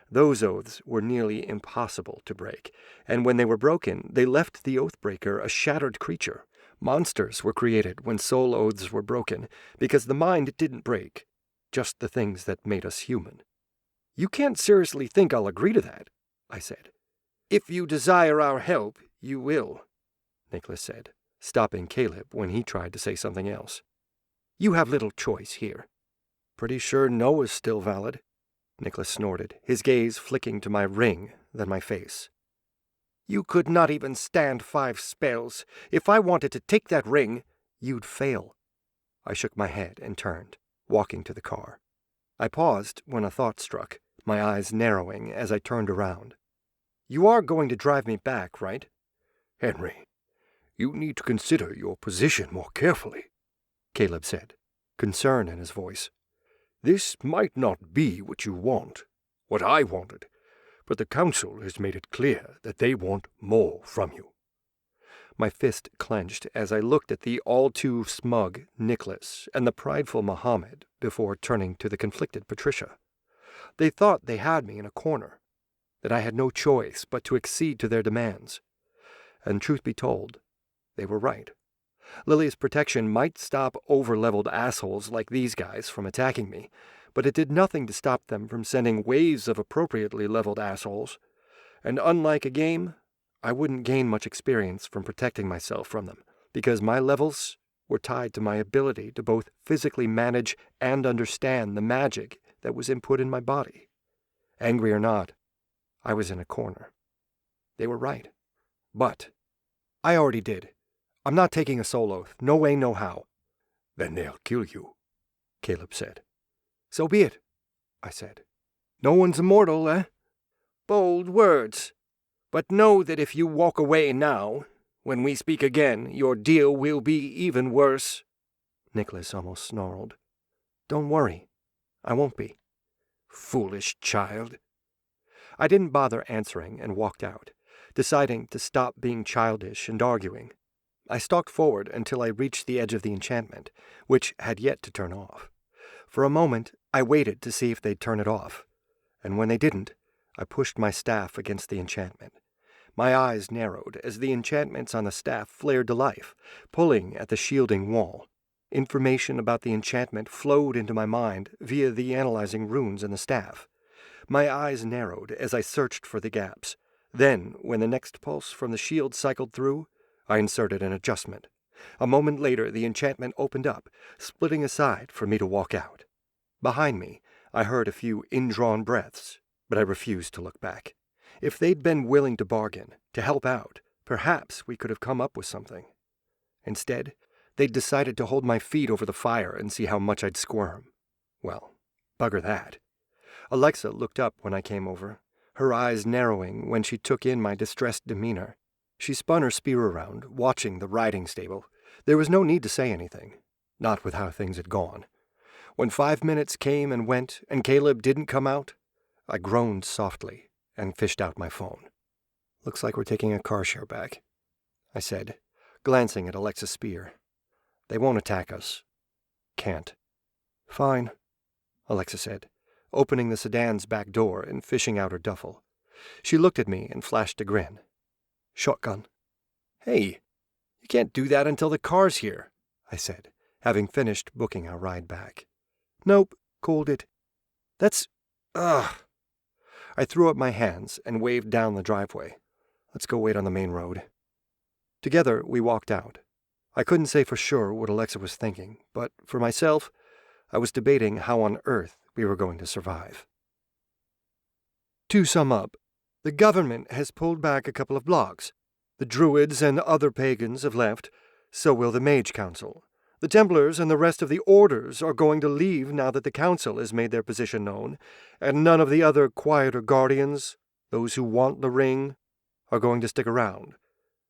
Those oaths were nearly impossible to break, and when they were broken, they left the oathbreaker a shattered creature. Monsters were created when soul oaths were broken, because the mind didn't break, just the things that made us human. You can't seriously think I'll agree to that, I said. If you desire our help, you will, Nicholas said, stopping Caleb when he tried to say something else. You have little choice here. Pretty sure no is still valid, Nicholas snorted, his gaze flicking to my ring, then my face. You could not even stand 5 spells. If I wanted to take that ring, you'd fail. I shook my head and turned, walking to the car. I paused when a thought struck, my eyes narrowing as I turned around. You are going to drive me back, right? Henry, you need to consider your position more carefully, Caleb said, concern in his voice. This might not be what you want, what I wanted, but the Council has made it clear that they want more from you. My fist clenched as I looked at the all-too-smug Nicholas and the prideful Muhammad before turning to the conflicted Patricia. They thought they had me in a corner, that I had no choice but to accede to their demands. And truth be told, they were right. Lily's protection might stop over-leveled assholes like these guys from attacking me, but it did nothing to stop them from sending waves of appropriately leveled assholes. And unlike a game, I wouldn't gain much experience from protecting myself from them, because my levels were tied to my ability to both physically manage and understand the magic that was input in my body. Angry or not, I was in a corner. They were right. But I already did. I'm not taking a soul oath. No way, no how. Then they'll kill you, Caleb said. So be it, I said. No one's immortal, eh? Bold words. But know that if you walk away now, when we speak again, your deal will be even worse. Nicholas almost snarled. Don't worry. I won't be. Foolish child. I didn't bother answering and walked out, deciding to stop being childish and arguing. I stalked forward until I reached the edge of the enchantment, which had yet to turn off. For a moment, I waited to see if they'd turn it off, and when they didn't, I pushed my staff against the enchantment. My eyes narrowed as the enchantments on the staff flared to life, pulling at the shielding wall. Information about the enchantment flowed into my mind via the analyzing runes in the staff. My eyes narrowed as I searched for the gaps. Then, when the next pulse from the shield cycled through, I inserted an adjustment. A moment later, the enchantment opened up, splitting aside for me to walk out. Behind me, I heard a few indrawn breaths, but I refused to look back. If they'd been willing to bargain, to help out, perhaps we could have come up with something. Instead, they'd decided to hold my feet over the fire and see how much I'd squirm. Well, bugger that. Alexa looked up when I came over, her eyes narrowing when she took in my distressed demeanor. She spun her spear around, watching the riding stable. There was no need to say anything, not with how things had gone. When 5 minutes came and went and Caleb didn't come out, I groaned softly and fished out my phone. "Looks like we're taking a car share back," I said, glancing at Alexa's spear. "They won't attack us." "Can't." "Fine," Alexa said, opening the sedan's back door and fishing out her duffel. She looked at me and flashed a grin. "Shotgun." "Hey, you can't do that until the car's here," I said, having finished booking our ride back. "Nope, called it." "That's... ugh." I threw up my hands and waved down the driveway. "Let's go wait on the main road." Together, we walked out. I couldn't say for sure what Alexa was thinking, but for myself, I was debating how on earth we were going to survive. To sum up, the government has pulled back a couple of blocks. The Druids and other pagans have left, so will the Mage Council. The Templars and the rest of the orders are going to leave now that the Council has made their position known, and none of the other quieter guardians, those who want the ring, are going to stick around.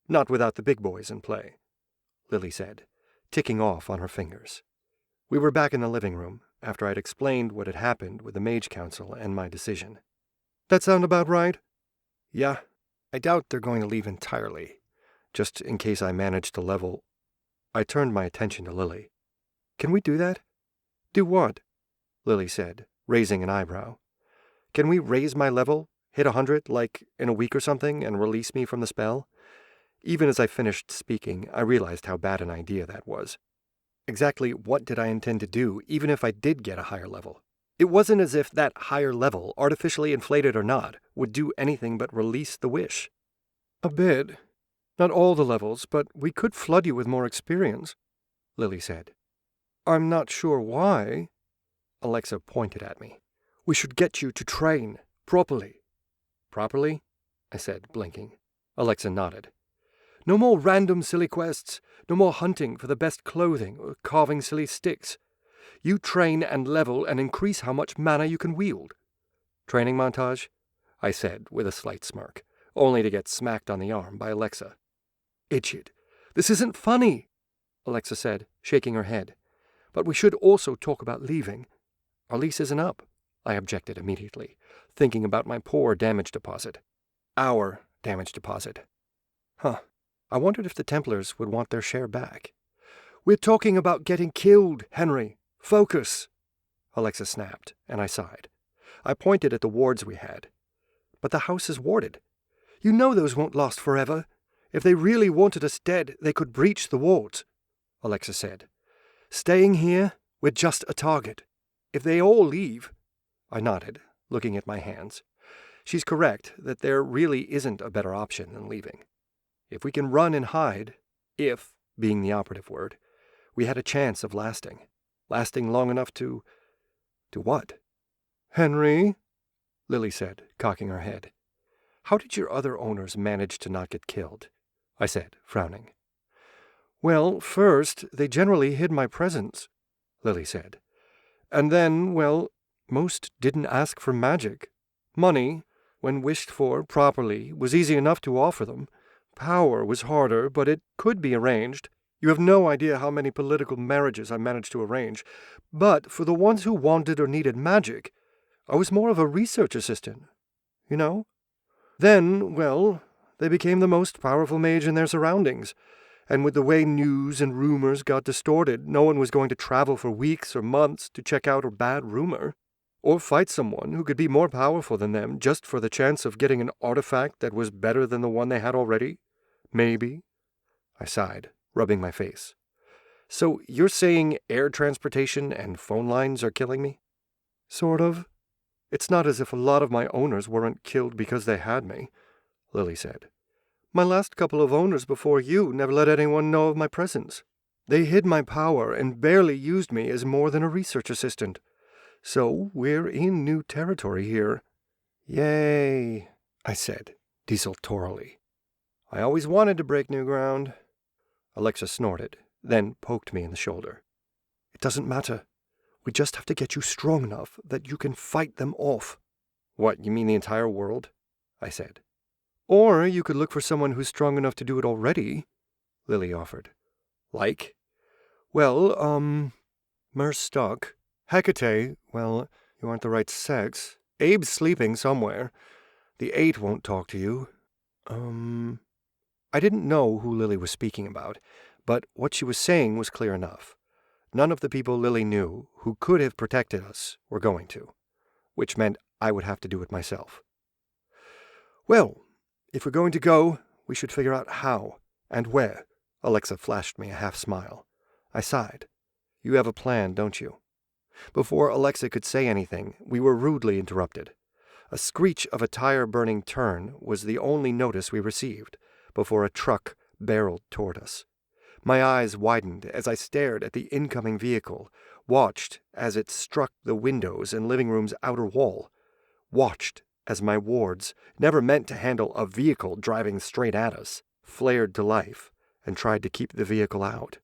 Not without the big boys in play, Lily said, ticking off on her fingers. We were back in the living room after I'd explained what had happened with the Mage Council and my decision. "That sound about right?" "Yeah, I doubt they're going to leave entirely, just in case I manage to level." I turned my attention to Lily. "Can we do that?" "Do what?" Lily said, raising an eyebrow. "Can we raise my level, hit 100, like in a week or something, and release me from the spell?" Even as I finished speaking, I realized how bad an idea that was. Exactly what did I intend to do, even if I did get a higher level? It wasn't as if that higher level, artificially inflated or not, would do anything but release the wish. "A bit. Not all the levels, but we could flood you with more experience," Lily said. "I'm not sure why." Alexa pointed at me. "We should get you to train, properly." "Properly?" I said, blinking. Alexa nodded. "No more random silly quests, no more hunting for the best clothing or carving silly sticks. You train and level and increase how much mana you can wield." "Training montage?" I said with a slight smirk, only to get smacked on the arm by Alexa. "Idiot, this isn't funny," Alexa said, shaking her head. "But we should also talk about leaving." "Our lease isn't up," I objected immediately, thinking about my poor damage deposit. Our damage deposit. Huh. I wondered if the Templars would want their share back. "We're talking about getting killed, Henry. Focus," Alexa snapped, and I sighed. I pointed at the wards we had. "But the house is warded. You know those won't last forever. If they really wanted us dead, they could breach the wards," Alexa said. "Staying here, we're just a target. If they all leave—" I nodded, looking at my hands. She's correct that there really isn't a better option than leaving. If we can run and hide, if, being the operative word, we had a chance of lasting long enough to what? "Henry," Lily said, cocking her head. "How did your other owners manage to not get killed?" I said, frowning. "Well, first, they generally hid my presence," Lily said. "And then, well, most didn't ask for magic. Money, when wished for properly, was easy enough to offer them. Power was harder, but it could be arranged. You have no idea how many political marriages I managed to arrange. But for the ones who wanted or needed magic, I was more of a research assistant, you know? Then, well, they became the most powerful mage in their surroundings, and with the way news and rumors got distorted, no one was going to travel for weeks or months to check out a bad rumor, or fight someone who could be more powerful than them just for the chance of getting an artifact that was better than the one they had already. Maybe." I sighed, rubbing my face. "So you're saying air transportation and phone lines are killing me?" "Sort of. It's not as if a lot of my owners weren't killed because they had me," Lily said. My last couple of owners before you never let anyone know of my presence. They hid my power and barely used me as more than a research assistant. So we're in new territory here." "Yay," I said, desultorily. "I always wanted to break new ground." Alexa snorted, then poked me in the shoulder. "It doesn't matter. We just have to get you strong enough that you can fight them off." "What, you mean the entire world?" I said. "Or you could look for someone who's strong enough to do it already," Lily offered. "Like?" "Well, Mer's stuck. Hecate, well, you aren't the right sex. Abe's sleeping somewhere. The 8 won't talk to you. I didn't know who Lily was speaking about, but what she was saying was clear enough. None of the people Lily knew who could have protected us were going to, which meant I would have to do it myself. "Well, if we're going to go, we should figure out how and where." Alexa flashed me a half-smile. I sighed. "You have a plan, don't you?" Before Alexa could say anything, we were rudely interrupted. A screech of a tire-burning turn was the only notice we received, before a truck barreled toward us. My eyes widened as I stared at the incoming vehicle, watched as it struck the windows and living room's outer wall, watched as my wards, never meant to handle a vehicle driving straight at us, flared to life and tried to keep the vehicle out,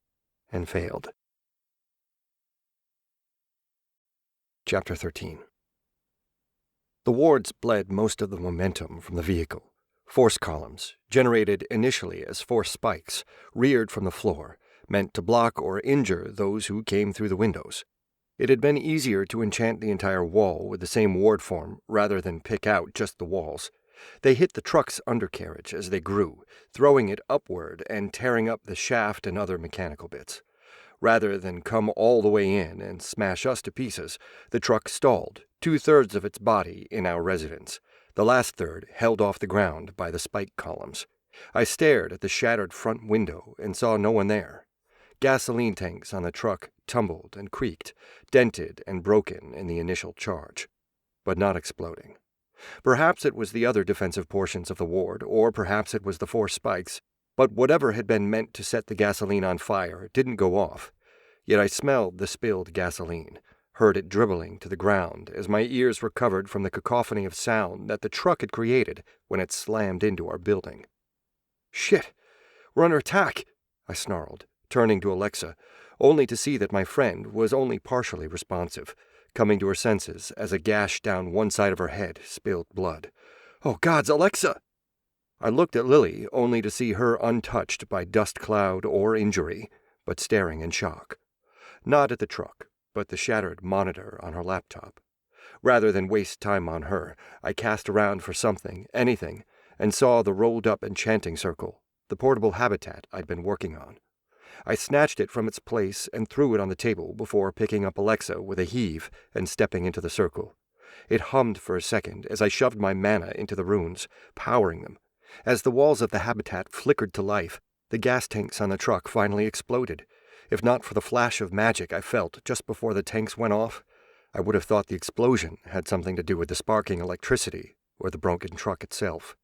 and failed. Chapter 13. The wards bled most of the momentum from the vehicle. Force columns, generated initially as force spikes, reared from the floor, meant to block or injure those who came through the windows. It had been easier to enchant the entire wall with the same ward form rather than pick out just the walls. They hit the truck's undercarriage as they grew, throwing it upward and tearing up the shaft and other mechanical bits. Rather than come all the way in and smash us to pieces, the truck stalled, 2/3 of its body in our residence, the last third held off the ground by the spike columns. I stared at the shattered front window and saw no one there. Gasoline tanks on the truck tumbled and creaked, dented and broken in the initial charge, but not exploding. Perhaps it was the other defensive portions of the ward, or perhaps it was the force spikes, but whatever had been meant to set the gasoline on fire didn't go off. Yet I smelled the spilled gasoline, heard it dribbling to the ground as my ears recovered from the cacophony of sound that the truck had created when it slammed into our building. "Shit! We're under attack!" I snarled, turning to Alexa, only to see that my friend was only partially responsive, coming to her senses as a gash down one side of her head spilled blood. "Oh, gods, Alexa!" I looked at Lily, only to see her untouched by dust cloud or injury, but staring in shock. Not at the truck, but the shattered monitor on her laptop. Rather than waste time on her, I cast around for something, anything, and saw the rolled-up enchanting circle, the portable habitat I'd been working on. I snatched it from its place and threw it on the table before picking up Alexa with a heave and stepping into the circle. It hummed for a second as I shoved my mana into the runes, powering them. As the walls of the habitat flickered to life, the gas tanks on the truck finally exploded. If not for the flash of magic I felt just before the tanks went off, I would have thought the explosion had something to do with the sparking electricity or the broken truck itself.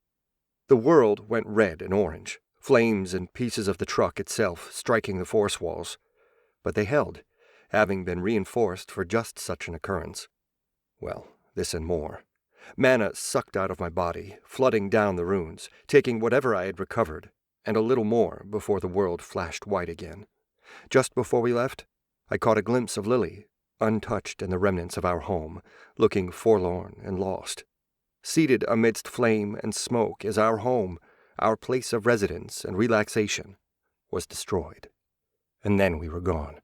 The world went red and orange, flames and pieces of the truck itself striking the force walls. But they held, having been reinforced for just such an occurrence. Well, this and more. Mana sucked out of my body, flooding down the runes, taking whatever I had recovered, and a little more before the world flashed white again. Just before we left, I caught a glimpse of Lily, untouched in the remnants of our home, looking forlorn and lost. Seated amidst flame and smoke as our home, our place of residence and relaxation, was destroyed. And then we were gone.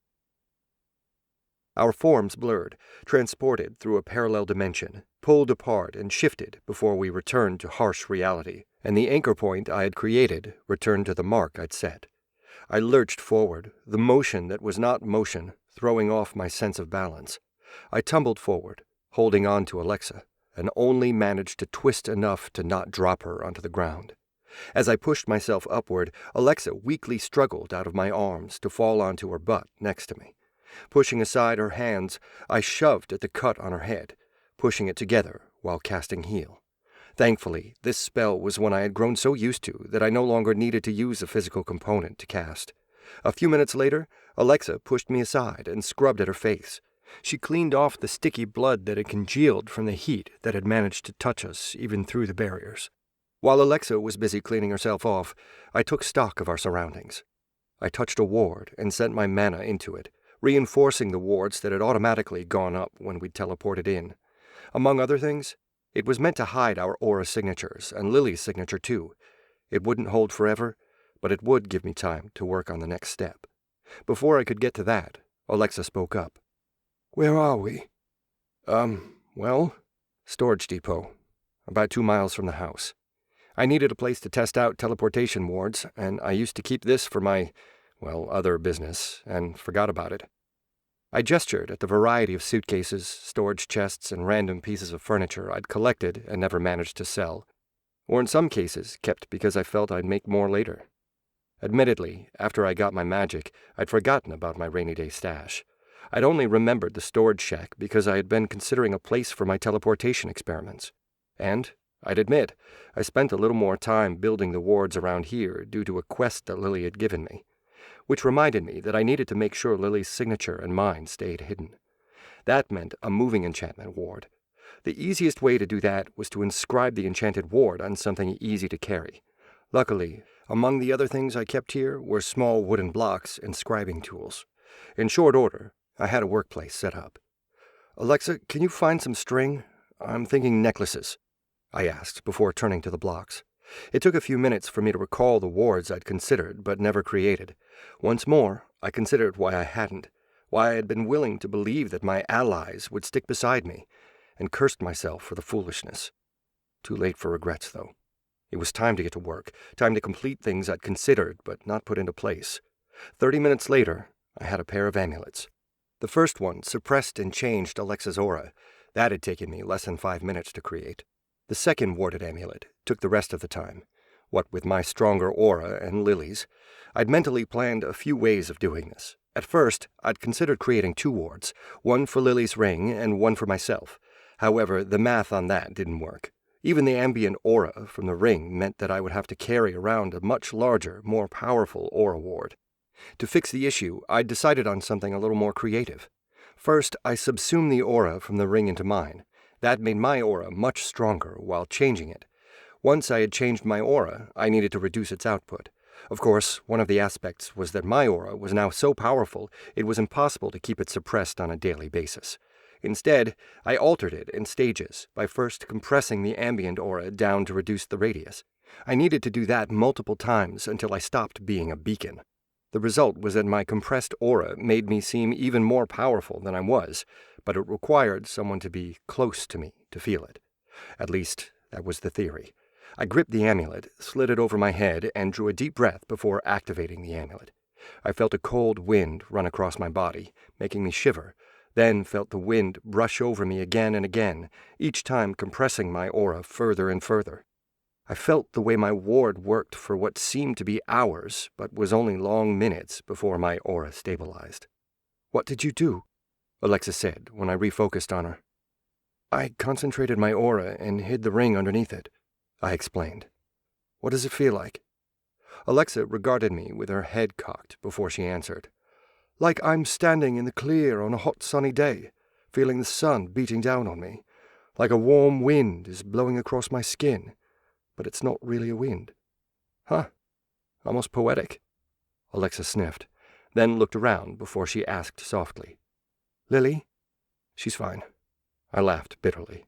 Our forms blurred, transported through a parallel dimension, pulled apart and shifted before we returned to harsh reality, and the anchor point I had created returned to the mark I'd set. I lurched forward, the motion that was not motion, throwing off my sense of balance. I tumbled forward, holding on to Alexa, and only managed to twist enough to not drop her onto the ground. As I pushed myself upward, Alexa weakly struggled out of my arms to fall onto her butt next to me. Pushing aside her hands, I shoved at the cut on her head, pushing it together while casting heal. Thankfully, this spell was one I had grown so used to that I no longer needed to use a physical component to cast. A few minutes later, 𝗏𝗏𝗄 pushed me aside and scrubbed at her face. She cleaned off the sticky blood that had congealed from the heat that had managed to touch us even through the barriers. While 𝗏𝗏𝗄 was busy cleaning herself off, I took stock of our surroundings. I touched a ward and sent my mana into it, reinforcing the wards that had automatically gone up when we'd teleported in. Among other things, it was meant to hide our aura signatures, and Lily's signature too. It wouldn't hold forever, but it would give me time to work on the next step. Before I could get to that, 𝗏𝗏𝗄 spoke up. Where are we? Well, storage depot, about 2 miles from the house. I needed a place to test out teleportation wards, and I used to keep this for my, other business, and forgot about it. I gestured at the variety of suitcases, storage chests, and random pieces of furniture I'd collected and never managed to sell, or in some cases kept because I felt I'd make more later. Admittedly, after I got my magic, I'd forgotten about my rainy day stash. I'd only remembered the storage shack because I had been considering a place for my teleportation experiments. And, I'd admit, I spent a little more time building the wards around here due to a quest that Lily had given me, which reminded me that I needed to make sure Lily's signature and mine stayed hidden. That meant a moving enchantment ward. The easiest way to do that was to inscribe the enchanted ward on something easy to carry. Luckily, among the other things I kept here were small wooden blocks and scribing tools. In short order, I had a workplace set up. 𝗏𝗏𝗄, can you find some string? I'm thinking necklaces, I asked before turning to the blocks. It took a few minutes for me to recall the wards I'd considered but never created. Once more, I considered why I hadn't, why I had been willing to believe that my allies would stick beside me, and cursed myself for the foolishness. Too late for regrets, though. It was time to get to work, time to complete things I'd considered but not put into place. 30 minutes later, I had a pair of amulets. The first one suppressed and changed 𝗏𝗏𝗄𝗏's aura. That had taken me less than 5 minutes to create. The second warded amulet took the rest of the time. What with my stronger aura and Lily's, I'd mentally planned a few ways of doing this. At first, I'd considered creating 2 wards, one for Lily's ring and one for myself. However, the math on that didn't work. Even the ambient aura from the ring meant that I would have to carry around a much larger, more powerful aura ward. To fix the issue, I'd decided on something a little more creative. First, I subsumed the aura from the ring into mine. That made my aura much stronger while changing it. Once I had changed my aura, I needed to reduce its output. Of course, one of the aspects was that my aura was now so powerful it was impossible to keep it suppressed on a daily basis. Instead, I altered it in stages by first compressing the ambient aura down to reduce the radius. I needed to do that multiple times until I stopped being a beacon. The result was that my compressed aura made me seem even more powerful than I was, but it required someone to be close to me to feel it. At least, that was the theory. I gripped the amulet, slid it over my head, and drew a deep breath before activating the amulet. I felt a cold wind run across my body, making me shiver, then felt the wind brush over me again and again, each time compressing my aura further and further. I felt the way my ward worked for what seemed to be hours, but was only long minutes before my aura stabilized. "What did you do?" 𝗏𝗏𝗄𝗏 said when I refocused on her. "I concentrated my aura and hid the ring underneath it," I explained. "What does it feel like?" 𝗏𝗏𝗄𝗏 regarded me with her head cocked before she answered. "Like I'm standing in the clear on a hot sunny day, feeling the sun beating down on me. Like a warm wind is blowing across my skin, but it's not really a wind." "Huh, almost poetic," 𝗏𝗏𝗄𝗏 sniffed, then looked around before she asked softly. "Lily?" "She's fine." I laughed bitterly.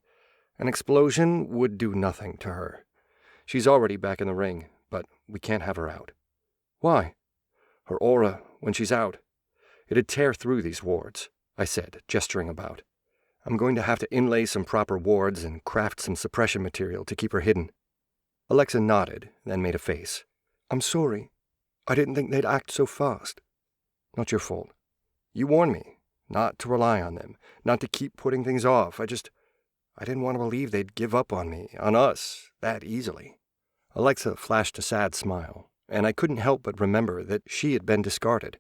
An explosion would do nothing to her. She's already back in the ring, but we can't have her out. "Why?" "Her aura, when she's out. It'd tear through these wards," I said, gesturing about. "I'm going to have to inlay some proper wards and craft some suppression material to keep her hidden." 𝗏𝗏𝗄𝗏 nodded, then made a face. "I'm sorry. I didn't think they'd act so fast." "Not your fault. You warned me not to rely on them, not to keep putting things off. I didn't want to believe they'd give up on me, on us, that easily." 𝗏𝗏𝗄𝗏 flashed a sad smile, and I couldn't help but remember that she had been discarded.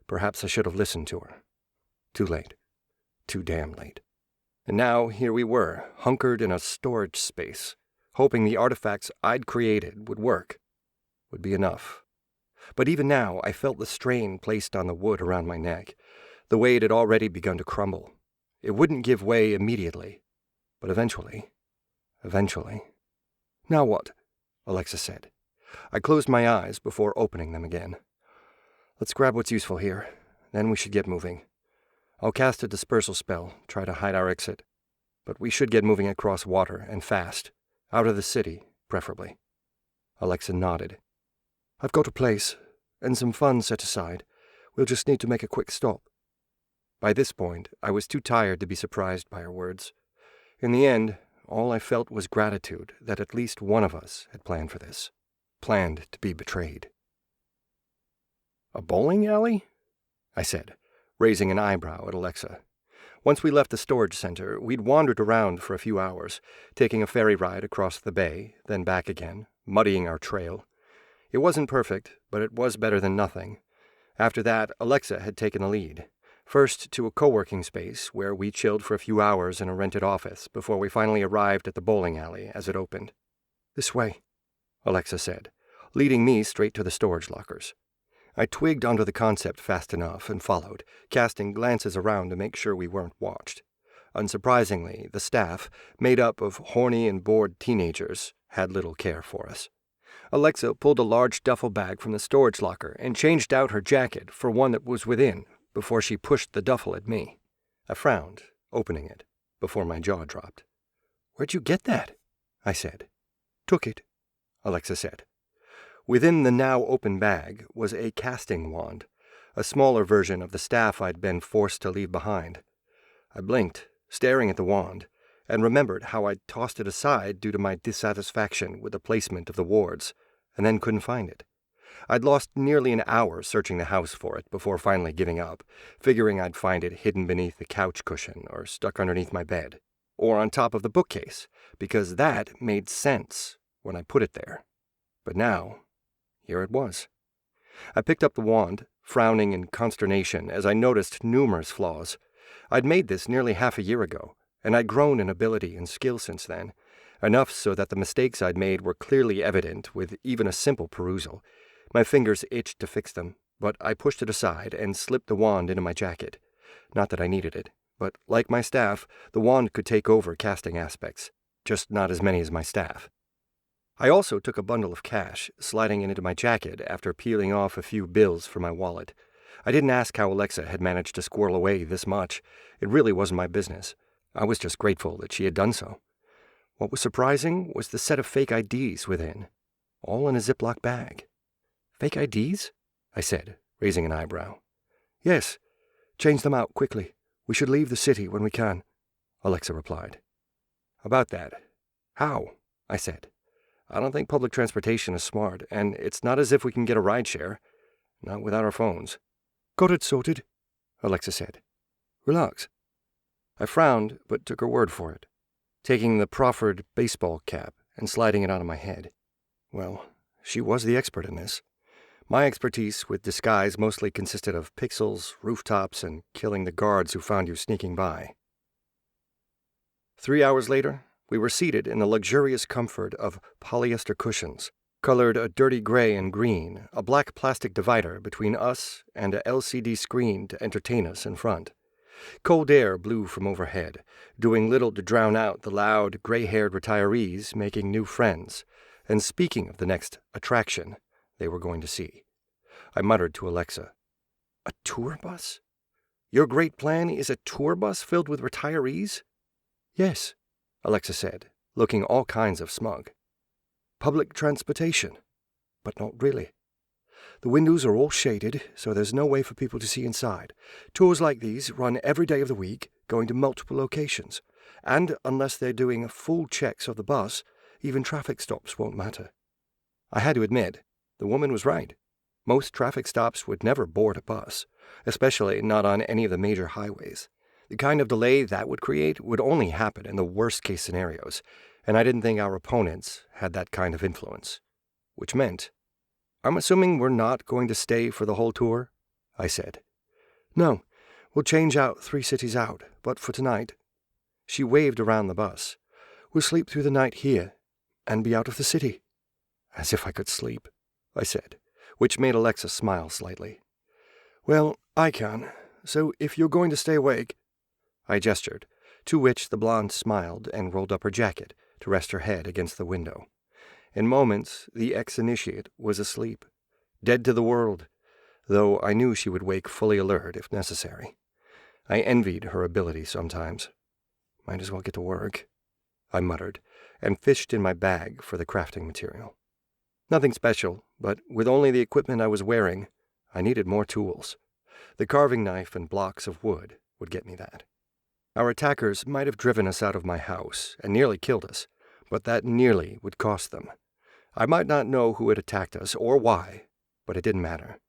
Perhaps I should have listened to her. Too late. Too damn late. And now here we were, hunkered in a storage space, hoping the artifacts I'd created would work, would be enough. But even now, I felt the strain placed on the wood around my neck, the way it had already begun to crumble. It wouldn't give way immediately, but eventually. Now what? Alexa said. I closed my eyes before opening them again. Let's grab what's useful here, then we should get moving. I'll cast a dispersal spell, try to hide our exit. But we should get moving across water, and fast. Out of the city, preferably. Alexa nodded. I've got a place, and some funds set aside. We'll just need to make a quick stop. By this point, I was too tired to be surprised by her words. In the end, all I felt was gratitude that at least one of us had planned for this. Planned to be betrayed. A bowling alley? I said, raising an eyebrow at Alexa. Once we left the storage center, we'd wandered around for a few hours, taking a ferry ride across the bay, then back again, muddying our trail. It wasn't perfect, but it was better than nothing. After that, Alexa had taken the lead. First to a co-working space where we chilled for a few hours in a rented office before we finally arrived at the bowling alley as it opened. This way, Alexa said, leading me straight to the storage lockers. I twigged onto the concept fast enough and followed, casting glances around to make sure we weren't watched. Unsurprisingly, the staff, made up of horny and bored teenagers, had little care for us. Alexa pulled a large duffel bag from the storage locker and changed out her jacket for one that was within before she pushed the duffel at me. I frowned, opening it, before my jaw dropped. Where'd you get that? I said. Took it, Alexa said. Within the now open bag was a casting wand, a smaller version of the staff I'd been forced to leave behind. I blinked, staring at the wand, and remembered how I'd tossed it aside due to my dissatisfaction with the placement of the wards, and then couldn't find it. I'd lost nearly an hour searching the house for it before finally giving up, figuring I'd find it hidden beneath the couch cushion or stuck underneath my bed, or on top of the bookcase, because that made sense when I put it there. But now, here it was. I picked up the wand, frowning in consternation as I noticed numerous flaws. I'd made this nearly half a year ago, and I'd grown in ability and skill since then, enough so that the mistakes I'd made were clearly evident with even a simple perusal. My fingers itched to fix them, but I pushed it aside and slipped the wand into my jacket. Not that I needed it, but like my staff, the wand could take over casting aspects, just not as many as my staff. I also took a bundle of cash, sliding it into my jacket after peeling off a few bills from my wallet. I didn't ask how Alexa had managed to squirrel away this much. It really wasn't my business. I was just grateful that she had done so. What was surprising was the set of fake IDs within, all in a Ziploc bag. Fake IDs? I said, raising an eyebrow. Yes. Change them out quickly. We should leave the city when we can, Alexa replied. About that. How? I said. I don't think public transportation is smart, and it's not as if we can get a rideshare. Not without our phones. Got it sorted, Alexa said. Relax. I frowned, but took her word for it, taking the proffered baseball cap and sliding it onto my head. Well, she was the expert in this. My expertise with disguise mostly consisted of pixels, rooftops, and killing the guards who found you sneaking by. 3 hours later, we were seated in the luxurious comfort of polyester cushions, colored a dirty gray and green, a black plastic divider between us and a LCD screen to entertain us in front. Cold air blew from overhead, doing little to drown out the loud, gray-haired retirees making new friends, and speaking of the next attraction they were going to see. I muttered to Alexa, A tour bus? Your great plan is a tour bus filled with retirees? Yes, Alexa said, looking all kinds of smug. Public transportation, but not really. The windows are all shaded, so there's no way for people to see inside. Tours like these run every day of the week, going to multiple locations, and unless they're doing full checks of the bus, even traffic stops won't matter. I had to admit, the woman was right. Most traffic stops would never board a bus, especially not on any of the major highways. The kind of delay that would create would only happen in the worst-case scenarios, and I didn't think our opponents had that kind of influence. Which meant, I'm assuming we're not going to stay for the whole tour? I said. No, we'll change out 3 cities out, but for tonight. She waved around the bus. We'll sleep through the night here. and be out of the city." "As if I could sleep," I said, which made Alexa smile slightly. "Well, I can, so if you're going to stay awake—" I gestured, to which the blonde smiled and rolled up her jacket to rest her head against the window. In moments, the ex-initiate was asleep, dead to the world, though I knew she would wake fully alert if necessary. I envied her ability sometimes. "Might as well get to work," I muttered, and fished in my bag for the crafting material. Nothing special, but with only the equipment I was wearing, I needed more tools. The carving knife and blocks of wood would get me that. Our attackers might have driven us out of my house and nearly killed us, but that nearly would cost them. I might not know who had attacked us or why, but it didn't matter.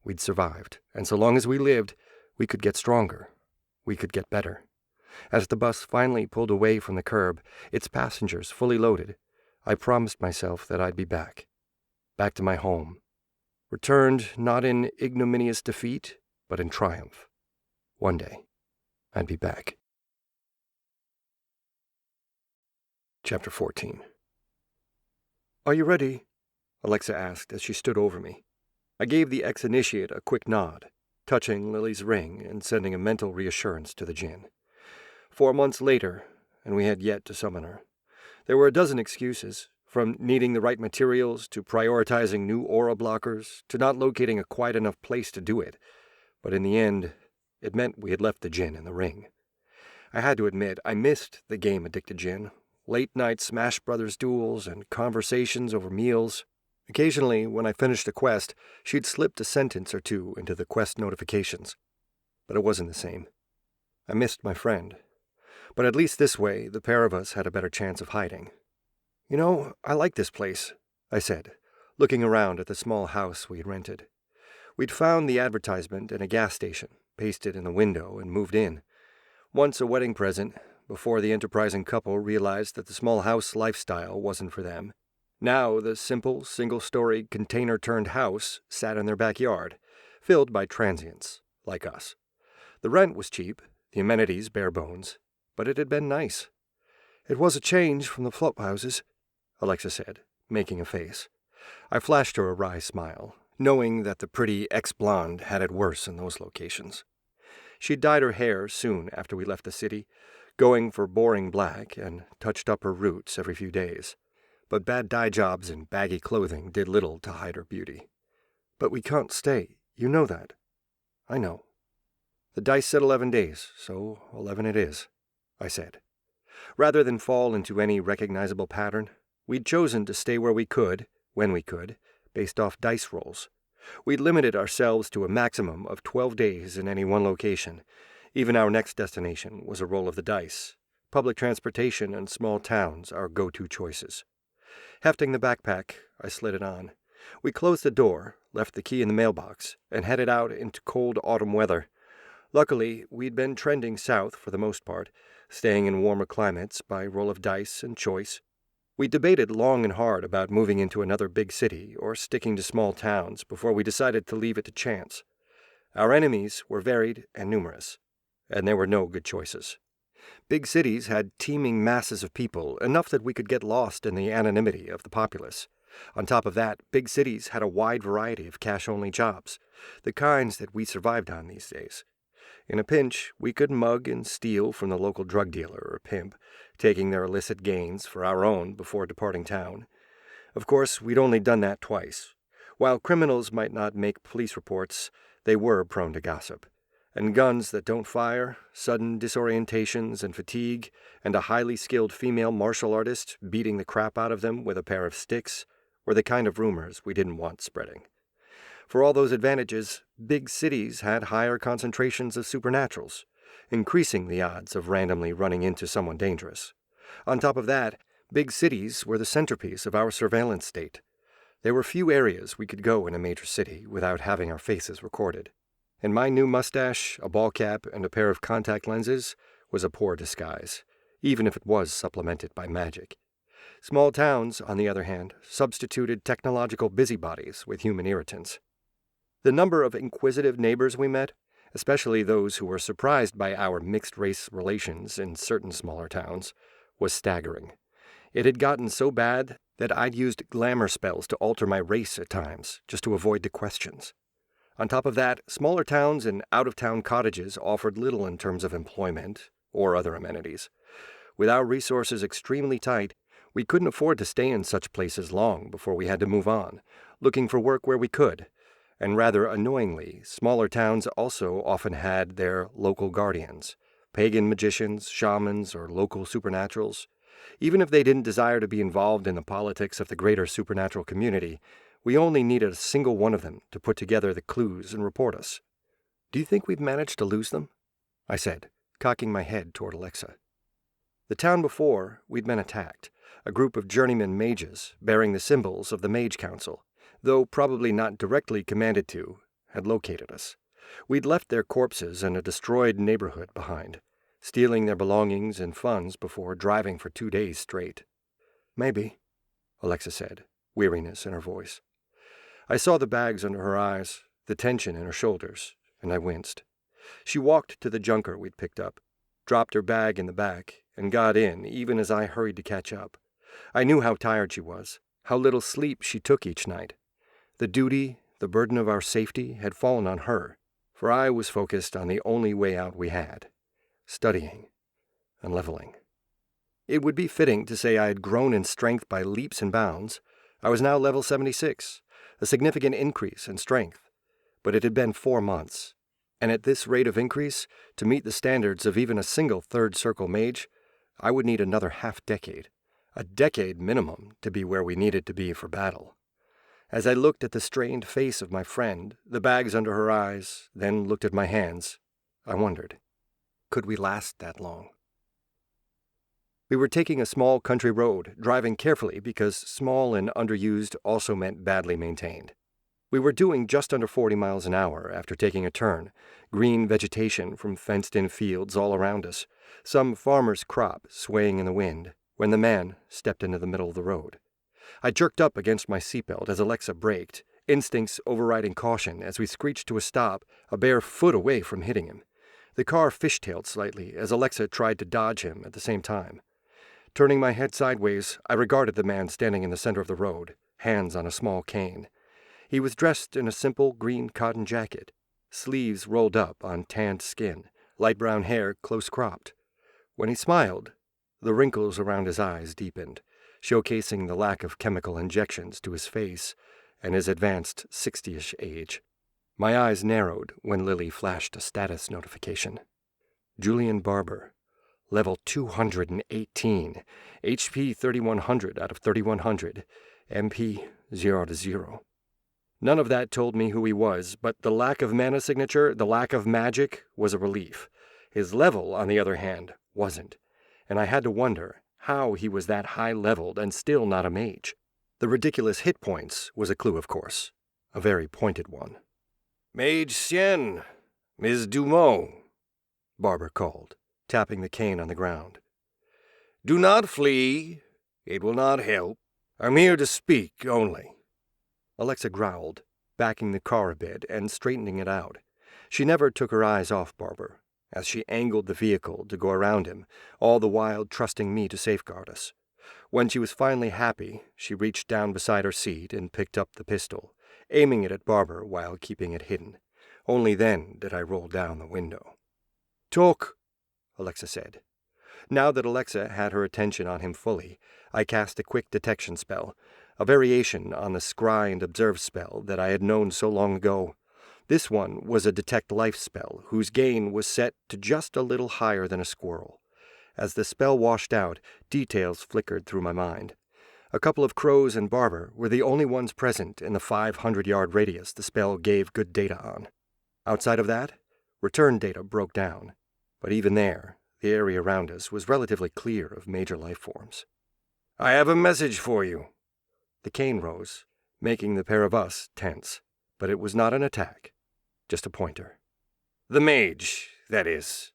We'd survived, and so long as we lived, we could get stronger. We could get better. As the bus finally pulled away from the curb, its passengers fully loaded, I promised myself that I'd be back. Back to my home. Returned not in ignominious defeat, but in triumph. One day, I'd be back. Chapter 14. "Are you ready?" Alexa asked as she stood over me. I gave the ex-initiate a quick nod, touching Lily's ring and sending a mental reassurance to the Jinn. 4 months later, and we had yet to summon her. There were a dozen excuses, from needing the right materials to prioritizing new aura blockers to not locating a quiet enough place to do it, but in the end, it meant we had left the Jinn in the ring. I had to admit, I missed the game-addicted Jinn. Late-night Smash Brothers duels and conversations over meals. Occasionally, when I finished a quest, she'd slipped a sentence or two into the quest notifications. But it wasn't the same. I missed my friend. But at least this way, the pair of us had a better chance of hiding. "You know, I like this place," I said, looking around at the small house we had rented. We'd found the advertisement in a gas station, pasted in the window, and moved in. Once a wedding present, before the enterprising couple realized that the small house lifestyle wasn't for them. Now the simple, single-story, container-turned house sat in their backyard, filled by transients, like us. The rent was cheap, the amenities bare bones, but it had been nice. "It was a change from the flop houses," Alexa said, making a face. I flashed her a wry smile, knowing that the pretty ex-blonde had it worse in those locations. She'd dyed her hair soon after we left the city, going for boring black, and touched up her roots every few days. But bad dye jobs and baggy clothing did little to hide her beauty. "But we can't stay, you know that." "I know." "The dice said 11 days, so 11 it is," I said. Rather than fall into any recognizable pattern, we'd chosen to stay where we could, when we could, based off dice rolls. We'd limited ourselves to a maximum of 12 days in any one location. Even our next destination was a roll of the dice. Public transportation and small towns our go-to choices. Hefting the backpack, I slid it on. We closed the door, left the key in the mailbox, and headed out into cold autumn weather. Luckily, we'd been trending south for the most part, staying in warmer climates by roll of dice and choice. We debated long and hard about moving into another big city or sticking to small towns before we decided to leave it to chance. Our enemies were varied and numerous, and there were no good choices. Big cities had teeming masses of people, enough that we could get lost in the anonymity of the populace. On top of that, big cities had a wide variety of cash-only jobs, the kinds that we survived on these days. In a pinch, we could mug and steal from the local drug dealer or pimp, taking their illicit gains for our own before departing town. Of course, we'd only done that twice. While criminals might not make police reports, they were prone to gossip. And guns that don't fire, sudden disorientations and fatigue, and a highly skilled female martial artist beating the crap out of them with a pair of sticks were the kind of rumors we didn't want spreading. For all those advantages, big cities had higher concentrations of supernaturals, increasing the odds of randomly running into someone dangerous. On top of that, big cities were the centerpiece of our surveillance state. There were few areas we could go in a major city without having our faces recorded. And my new mustache, a ball cap, and a pair of contact lenses was a poor disguise, even if it was supplemented by magic. Small towns, on the other hand, substituted technological busybodies with human irritants. The number of inquisitive neighbors we met, especially those who were surprised by our mixed-race relations in certain smaller towns, was staggering. It had gotten so bad that I'd used glamour spells to alter my race at times, just to avoid the questions. On top of that, smaller towns and out-of-town cottages offered little in terms of employment or other amenities. With our resources extremely tight, we couldn't afford to stay in such places long before we had to move on, looking for work where we could. And rather annoyingly, smaller towns also often had their local guardians, pagan magicians, shamans, or local supernaturals. Even if they didn't desire to be involved in the politics of the greater supernatural community, we only needed a single one of them to put together the clues and report us. "Do you think we've managed to lose them?" I said, cocking my head toward Alexa. The town before, we'd been attacked. A group of journeyman mages, bearing the symbols of the Mage Council, though probably not directly commanded to, had located us. We'd left their corpses in a destroyed neighborhood behind, stealing their belongings and funds before driving for 2 days straight. "Maybe," Alexa said, weariness in her voice. I saw the bags under her eyes, the tension in her shoulders, and I winced. She walked to the junker we'd picked up, dropped her bag in the back, and got in even as I hurried to catch up. I knew how tired she was, how little sleep she took each night. The duty, the burden of our safety had fallen on her, for I was focused on the only way out we had, studying and leveling. It would be fitting to say I had grown in strength by leaps and bounds. I was now level 76, a significant increase in strength, but it had been 4 months, and at this rate of increase, to meet the standards of even a single third circle mage, I would need another half-decade, a decade minimum to be where we needed to be for battle. As I looked at the strained face of my friend, the bags under her eyes, then looked at my hands, I wondered, could we last that long? We were taking a small country road, driving carefully because small and underused also meant badly maintained. We were doing just under 40 miles an hour after taking a turn, green vegetation from fenced-in fields all around us, some farmer's crop swaying in the wind, when the man stepped into the middle of the road. I jerked up against my seatbelt as Alexa braked, instincts overriding caution as we screeched to a stop, a bare foot away from hitting him. The car fishtailed slightly as Alexa tried to dodge him at the same time. Turning my head sideways, I regarded the man standing in the center of the road, hands on a small cane. He was dressed in a simple green cotton jacket, sleeves rolled up on tanned skin, light brown hair close-cropped. When he smiled, the wrinkles around his eyes deepened, showcasing the lack of chemical injections to his face and his advanced 60-ish age. My eyes narrowed when Lily flashed a status notification. Julian Barber, level 218, HP 3100 out of 3100, MP 0-0. None of that told me who he was, but the lack of mana signature, the lack of magic, was a relief. His level, on the other hand, wasn't, and I had to wonder how he was that high-leveled and still not a mage. The ridiculous hit points was a clue, of course, a very pointed one. "Mage Tsien, Ms. Dumont," Barber called, tapping the cane on the ground. "Do not flee. It will not help. I'm here to speak only." Alexa growled, backing the car a bit and straightening it out. She never took her eyes off Barber, as she angled the vehicle to go around him, all the while trusting me to safeguard us. When she was finally happy, she reached down beside her seat and picked up the pistol, aiming it at Barber while keeping it hidden. Only then did I roll down the window. "Talk," Alexa said. Now that Alexa had her attention on him fully, I cast a quick detection spell, a variation on the scry and observe spell that I had known so long ago. This one was a detect life spell, whose gain was set to just a little higher than a squirrel. As the spell washed out, details flickered through my mind. A couple of crows and Barber were the only ones present in the 500-yard radius the spell gave good data on. Outside of that, return data broke down, but even there, the area around us was relatively clear of major life forms. "I have a message for you." The cane rose, making the pair of us tense, but it was not an attack, just a pointer. "The mage, that is."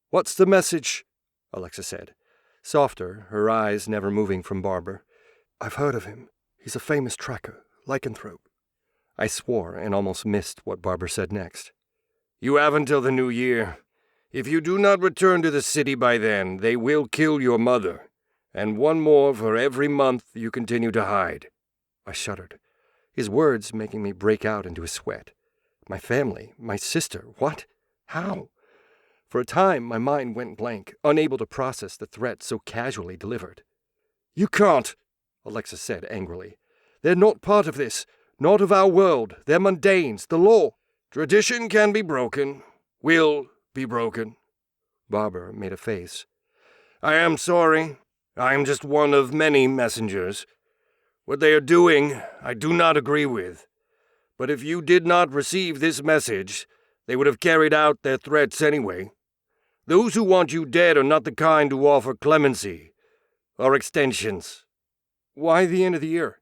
"What's the message?" Alexa said, softer, her eyes never moving from Barber. "I've heard of him. He's a famous tracker, lycanthrope." I swore and almost missed what Barber said next. "You have until the new year. If you do not return to the city by then, they will kill your mother, And one more for every month you continue to hide." I shuddered, his words making me break out into a sweat. My family, my sister, what? How? For a time my mind went blank, unable to process the threat so casually delivered. "You can't," Alexa said angrily. "They're not part of this, not of our world. They're mundanes, the law. Tradition can be broken, will be broken." Barbara made a face. "I am sorry. I am just one of many messengers. What they are doing, I do not agree with. But if you did not receive this message, they would have carried out their threats anyway. Those who want you dead are not the kind who offer clemency or extensions." "Why the end of the year?"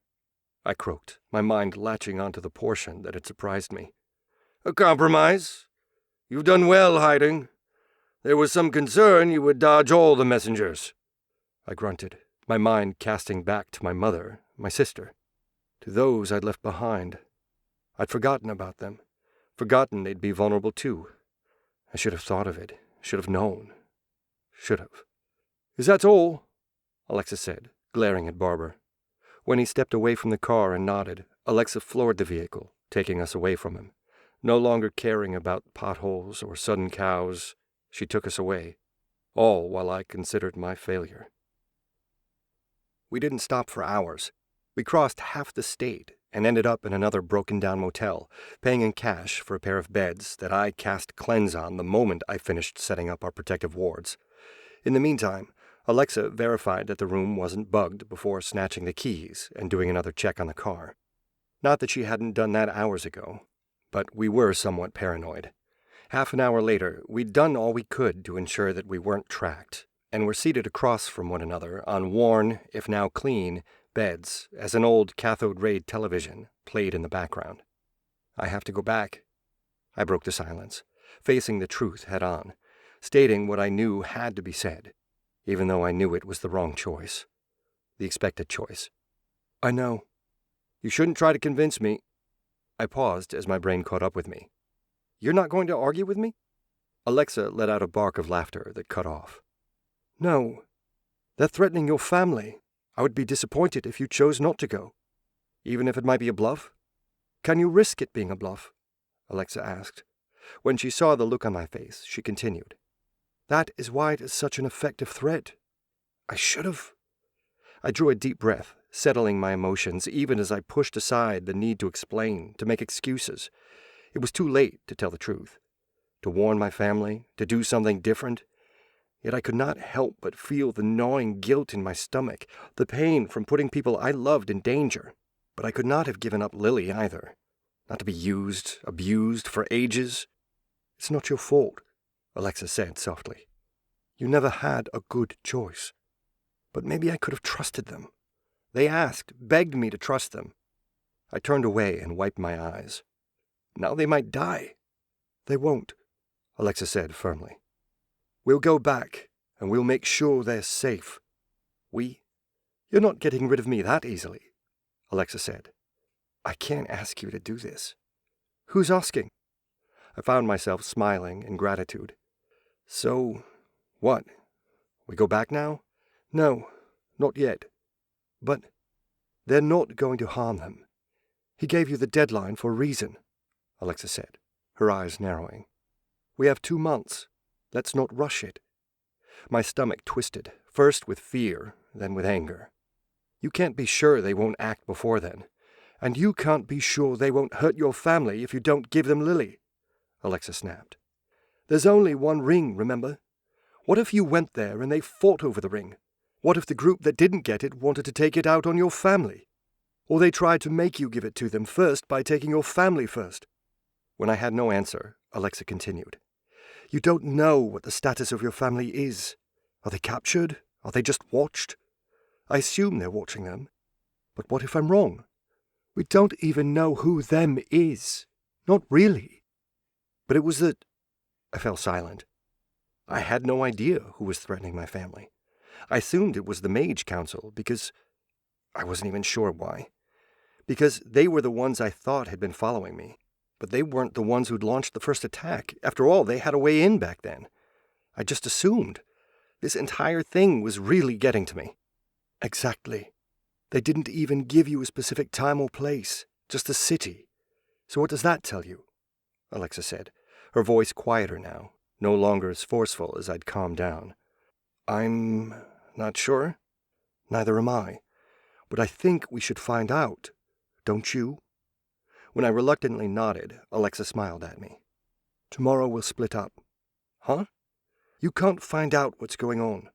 I croaked, my mind latching onto the portion that had surprised me. "A compromise. You've done well hiding. There was some concern you would dodge all the messengers." I grunted, my mind casting back to my mother, my sister, to those I'd left behind. I'd forgotten about them, forgotten they'd be vulnerable too. I should have thought of it, should have known, should have. "Is that all?" Alexa said, glaring at Barbara. When he stepped away from the car and nodded, Alexa floored the vehicle, taking us away from him. No longer caring about potholes or sudden cows, she took us away, all while I considered my failure. We didn't stop for hours. We crossed half the state and ended up in another broken-down motel, paying in cash for a pair of beds that I cast cleanse on the moment I finished setting up our protective wards. In the meantime, Alexa verified that the room wasn't bugged before snatching the keys and doing another check on the car. Not that she hadn't done that hours ago, but we were somewhat paranoid. Half an hour later, we'd done all we could to ensure that we weren't tracked, and were seated across from one another on worn, if now clean, beds as an old cathode ray television played in the background. "I have to go back." I broke the silence, facing the truth head-on, stating what I knew had to be said, even though I knew it was the wrong choice. The expected choice. "I know. You shouldn't try to convince me." I paused as my brain caught up with me. "You're not going to argue with me?" Alexa let out a bark of laughter that cut off. "No. They're threatening your family. I would be disappointed if you chose not to go, even if it might be a bluff." "Can you risk it being a bluff?" Alexa asked. When she saw the look on my face, she continued. "That is why it is such an effective threat. I should have." I drew a deep breath, settling my emotions even as I pushed aside the need to explain, to make excuses. It was too late to tell the truth, to warn my family, to do something different. Yet I could not help but feel the gnawing guilt in my stomach, the pain from putting people I loved in danger. But I could not have given up Lily either. Not to be used, abused for ages. "It's not your fault," Alexa said softly. "You never had a good choice. But maybe I could have trusted them. They asked, begged me to trust them." I turned away and wiped my eyes. "Now they might die." "They won't," Alexa said firmly. "We'll go back, and we'll make sure they're safe." "We? You're not getting rid of me that easily," Alexa said. "I can't ask you to do this." "Who's asking?" I found myself smiling in gratitude. "So, what? We go back now?" "No, not yet. But they're not going to harm them. He gave you the deadline for a reason," Alexa said, her eyes narrowing. "We have 2 months. Let's not rush it." My stomach twisted, first with fear, then with anger. "You can't be sure they won't act before then. And you can't be sure they won't hurt your family if you don't give them Lily," Alexa snapped. "There's only one ring, remember? What if you went there and they fought over the ring? What if the group that didn't get it wanted to take it out on your family? Or they tried to make you give it to them first by taking your family first?" When I had no answer, Alexa continued. "You don't know what the status of your family is. Are they captured? Are they just watched? I assume they're watching them. But what if I'm wrong? We don't even know who them is. Not really." But it was that... I fell silent. I had no idea who was threatening my family. I assumed it was the Mage Council because... I wasn't even sure why. Because they were the ones I thought had been following me. But they weren't the ones who'd launched the first attack. After all, they had a way in back then. I just assumed. This entire thing was really getting to me. Exactly. They didn't even give you a specific time or place, just a city. So what does that tell you? Alexa said, her voice quieter now, no longer as forceful as I'd calmed down. I'm not sure. Neither am I. But I think we should find out, don't you? When I reluctantly nodded, Alexa smiled at me. Tomorrow we'll split up. Huh? You can't find out what's going on.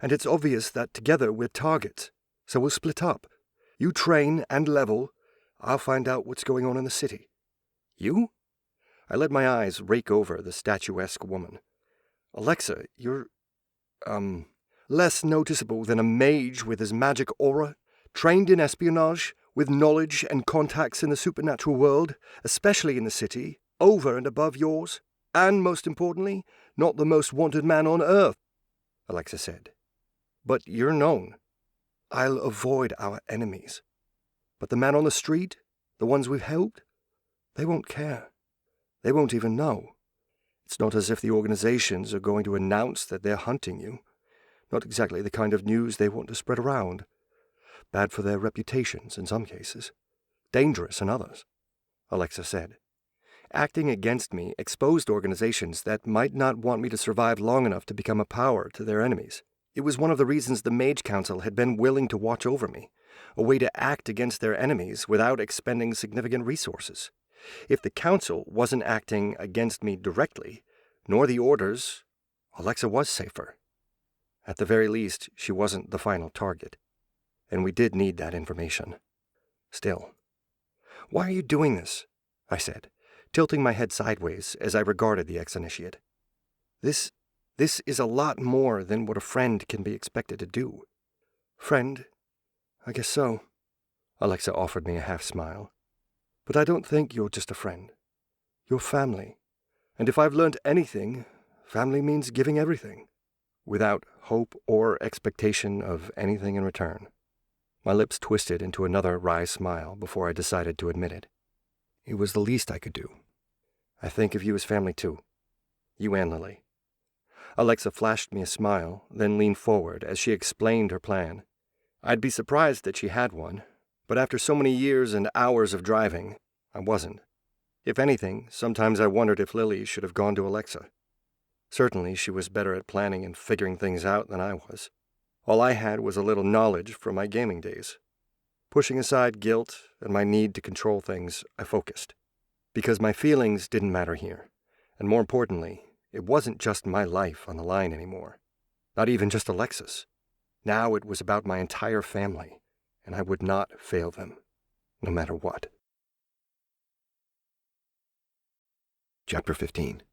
And it's obvious that together we're targets, so we'll split up. You train and level. I'll find out what's going on in the city. You? I let my eyes rake over the statuesque woman. Alexa, you're, less noticeable than a mage with his magic aura, trained in espionage, with knowledge and contacts in the supernatural world, especially in the city, over and above yours, and, most importantly, not the most wanted man on earth, Alexa said. But you're known. I'll avoid our enemies. But the man on the street, the ones we've helped, they won't care. They won't even know. It's not as if the organizations are going to announce that they're hunting you. Not exactly the kind of news they want to spread around. Bad for their reputations in some cases. Dangerous in others, Alexa said. Acting against me exposed organizations that might not want me to survive long enough to become a power to their enemies. It was one of the reasons the Mage Council had been willing to watch over me, a way to act against their enemies without expending significant resources. If the Council wasn't acting against me directly, nor the Orders, Alexa was safer. At the very least, she wasn't the final target. And we did need that information. Still. Why are you doing this? I said, tilting my head sideways as I regarded the ex-initiate. This is a lot more than what a friend can be expected to do. Friend? I guess so. Alexa offered me a half-smile. But I don't think you're just a friend. You're family. And if I've learned anything, family means giving everything, without hope or expectation of anything in return. My lips twisted into another wry smile before I decided to admit it. It was the least I could do. I think of you as family too. You and Lily. Alexa flashed me a smile, then leaned forward as she explained her plan. I'd be surprised that she had one, but after so many years and hours of driving, I wasn't. If anything, sometimes I wondered if Lily should have gone to Alexa. Certainly she was better at planning and figuring things out than I was. All I had was a little knowledge from my gaming days. Pushing aside guilt and my need to control things, I focused. Because my feelings didn't matter here. And more importantly, it wasn't just my life on the line anymore. Not even just Alexa's. Now it was about my entire family, and I would not fail them, no matter what. Chapter 15.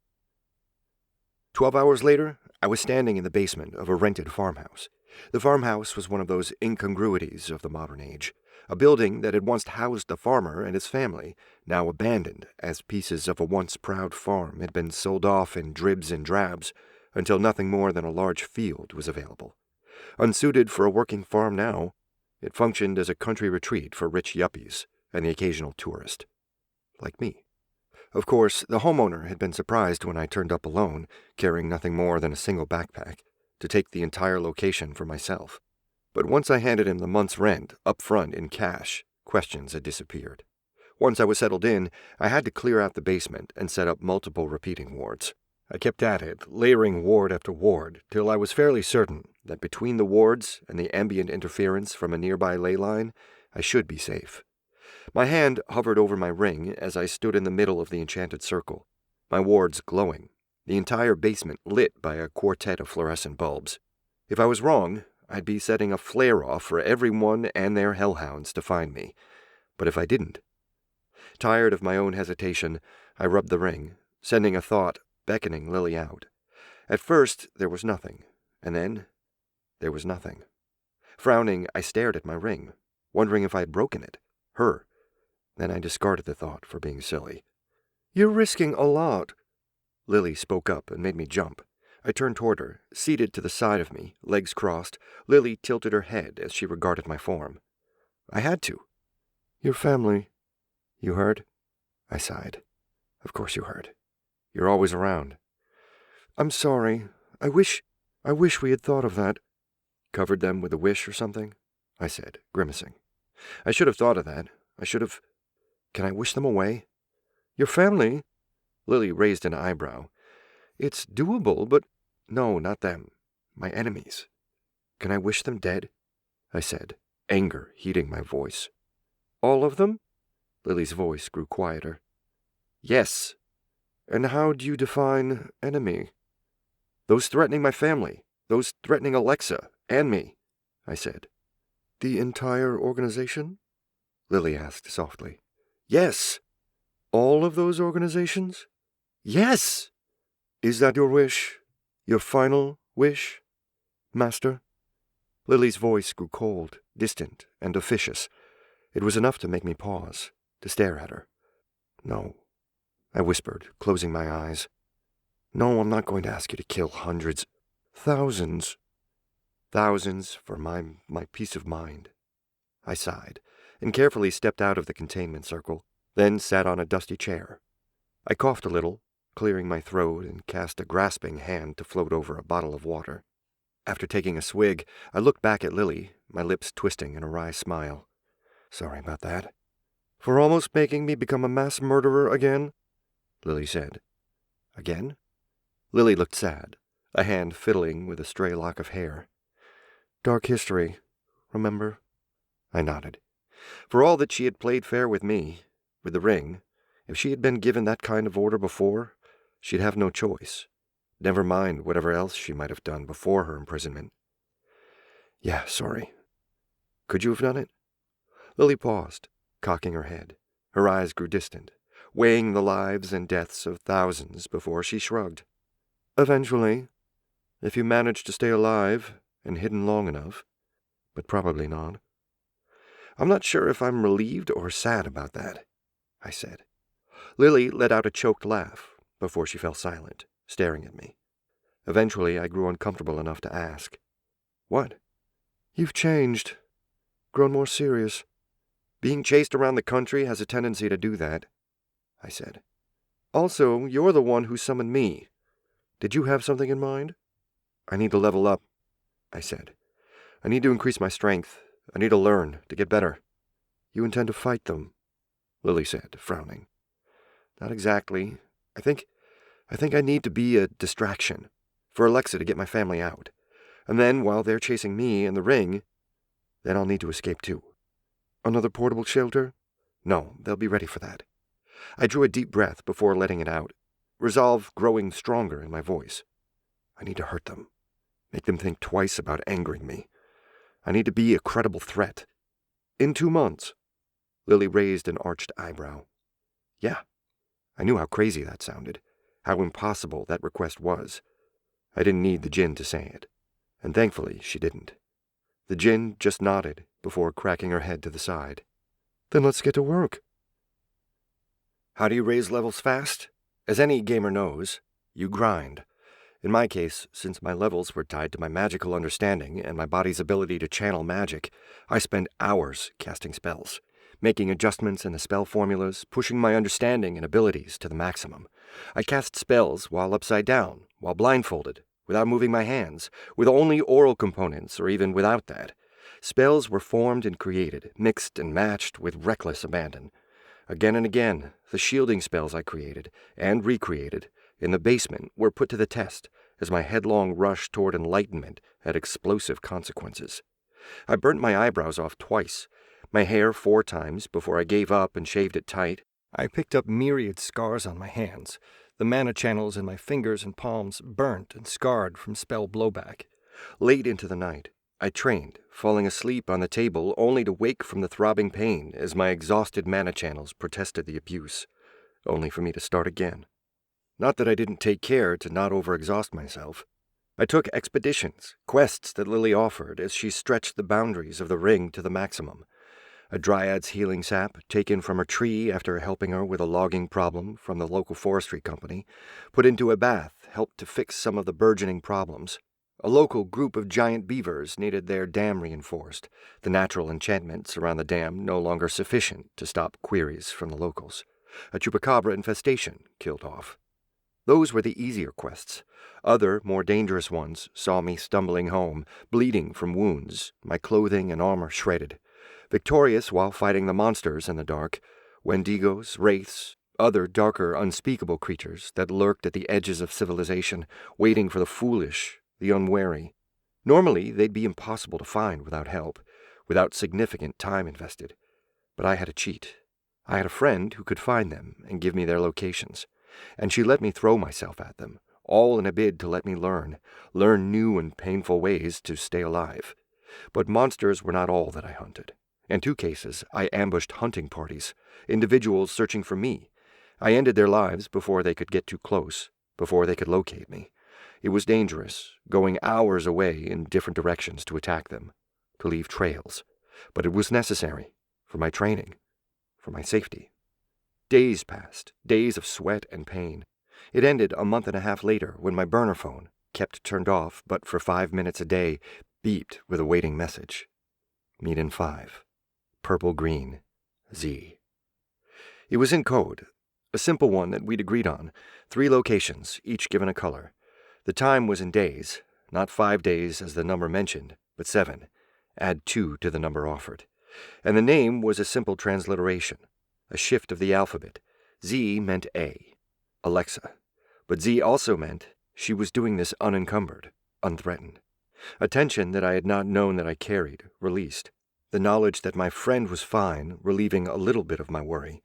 12 hours later, I was standing in the basement of a rented farmhouse. The farmhouse was one of those incongruities of the modern age, a building that had once housed a farmer and his family, now abandoned as pieces of a once proud farm had been sold off in dribs and drabs until nothing more than a large field was available. Unsuited for a working farm now, it functioned as a country retreat for rich yuppies and the occasional tourist. Like me. Of course, the homeowner had been surprised when I turned up alone, carrying nothing more than a single backpack, to take the entire location for myself. But once I handed him the month's rent, up front in cash, questions had disappeared. Once I was settled in, I had to clear out the basement and set up multiple repeating wards. I kept at it, layering ward after ward, till I was fairly certain that between the wards and the ambient interference from a nearby ley line, I should be safe. My hand hovered over my ring as I stood in the middle of the enchanted circle, my wards glowing, the entire basement lit by a quartet of fluorescent bulbs. If I was wrong, I'd be setting a flare-off for everyone and their hellhounds to find me. But if I didn't... Tired of my own hesitation, I rubbed the ring, sending a thought, beckoning Lily out. At first, there was nothing, and then there was nothing. Frowning, I stared at my ring, wondering if I'd broken it, her. Then I discarded the thought for being silly. "You're risking a lot." Lily spoke up and made me jump. I turned toward her, seated to the side of me, legs crossed. Lily tilted her head as she regarded my form. I had to. "Your family. You heard?" I sighed. "Of course you heard. You're always around." "I'm sorry. I wish we had thought of that." "Covered them with a wish or something?" I said, grimacing. I should have thought of that. I should have... Can I wish them away? Your family? Lily raised an eyebrow. It's doable, but... No, not them. My enemies. Can I wish them dead? I said, anger heating my voice. All of them? Lily's voice grew quieter. Yes. And how do you define enemy? Those threatening my family. Those threatening 𝗏𝗏𝗄𝗏 and me, I said. The entire organization? Lily asked softly. Yes. All of those organizations? Yes. Is that your wish? Your final wish, Master? Lily's voice grew cold, distant, and officious. It was enough to make me pause, to stare at her. No, I whispered, closing my eyes. No, I'm not going to ask you to kill hundreds, thousands. Thousands for my peace of mind. I sighed, and carefully stepped out of the containment circle, then sat on a dusty chair. I coughed a little, clearing my throat, and cast a grasping hand to float over a bottle of water. After taking a swig, I looked back at Lily, my lips twisting in a wry smile. Sorry about that. For almost making me become a mass murderer again? Lily said. Again? Lily looked sad, a hand fiddling with a stray lock of hair. Dark history, remember? I nodded. For all that she had played fair with me, with the ring, if she had been given that kind of order before, she'd have no choice. Never mind whatever else she might have done before her imprisonment. Yeah, sorry. Could you have done it? Lily paused, cocking her head. Her eyes grew distant, weighing the lives and deaths of thousands before she shrugged. Eventually, if you managed to stay alive and hidden long enough, but probably not. I'm not sure if I'm relieved or sad about that, I said. Lily let out a choked laugh before she fell silent, staring at me. Eventually, I grew uncomfortable enough to ask, What? You've changed. Grown more serious. Being chased around the country has a tendency to do that, I said. Also, you're the one who summoned me. Did you have something in mind? I need to level up, I said. I need to increase my strength. I need to learn, to get better. You intend to fight them, Lily said, frowning. Not exactly. I think I need to be a distraction, for 𝗏𝗏𝗄𝗏 to get my family out. And then, while they're chasing me in the ring, then I'll need to escape too. Another portable shelter? No, they'll be ready for that. I drew a deep breath before letting it out, resolve growing stronger in my voice. I need to hurt them, make them think twice about angering me. I need to be a credible threat. In 2 months. Lily raised an arched eyebrow. Yeah, I knew how crazy that sounded, how impossible that request was. I didn't need the Jinn to say it, and thankfully she didn't. The Jinn just nodded before cracking her head to the side. Then let's get to work. How do you raise levels fast? As any gamer knows, you grind. In my case, since my levels were tied to my magical understanding and my body's ability to channel magic, I spent hours casting spells, making adjustments in the spell formulas, pushing my understanding and abilities to the maximum. I cast spells while upside down, while blindfolded, without moving my hands, with only oral components or even without that. Spells were formed and created, mixed and matched with reckless abandon. Again and again, the shielding spells I created and recreated in the basement were put to the test as my headlong rush toward enlightenment had explosive consequences. I burnt my eyebrows off twice, my hair 4 times before I gave up and shaved it tight. I picked up myriad scars on my hands, the mana channels in my fingers and palms burnt and scarred from spell blowback. Late into the night, I trained, falling asleep on the table only to wake from the throbbing pain as my exhausted mana channels protested the abuse, only for me to start again. Not that I didn't take care to not overexhaust myself. I took expeditions, quests that Lily offered as she stretched the boundaries of the ring to the maximum. A dryad's healing sap taken from a tree after helping her with a logging problem from the local forestry company, put into a bath, helped to fix some of the burgeoning problems. A local group of giant beavers needed their dam reinforced, the natural enchantments around the dam no longer sufficient to stop queries from the locals. A chupacabra infestation killed off. Those were the easier quests. Other, more dangerous ones saw me stumbling home, bleeding from wounds, my clothing and armor shredded. Victorious while fighting the monsters in the dark, Wendigos, wraiths, other darker, unspeakable creatures that lurked at the edges of civilization, waiting for the foolish, the unwary. Normally, they'd be impossible to find without help, without significant time invested. But I had a cheat. I had a friend who could find them and give me their locations, and she let me throw myself at them, all in a bid to let me learn new and painful ways to stay alive. But monsters were not all that I hunted. In 2 cases, I ambushed hunting parties, individuals searching for me. I ended their lives before they could get too close, before they could locate me. It was dangerous, going hours away in different directions to attack them, to leave trails. But it was necessary, for my training, for my safety. Days passed, days of sweat and pain. It ended a month and a half later when my burner phone, kept turned off but for 5 minutes a day, beeped with a waiting message. Meet in 5. Purple green. Z. It was in code, a simple one that we'd agreed on, 3 locations, each given a color. The time was in days, not 5 days as the number mentioned, but 7. Add 2 to the number offered. And the name was a simple transliteration, a shift of the alphabet. Z meant A, Alexa. But Z also meant she was doing this unencumbered, unthreatened. A tension that I had not known that I carried, released. The knowledge that my friend was fine, relieving a little bit of my worry.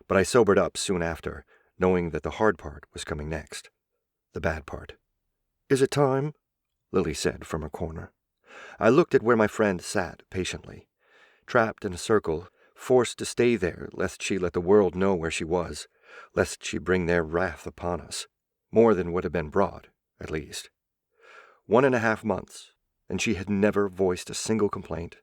But I sobered up soon after, knowing that the hard part was coming next. The bad part. "Is it time?" Lily said from her corner. I looked at where my friend sat patiently, trapped in a circle, forced to stay there lest she let the world know where she was, lest she bring their wrath upon us, more than would have been brought, at least. 1.5 months, and she had never voiced a single complaint,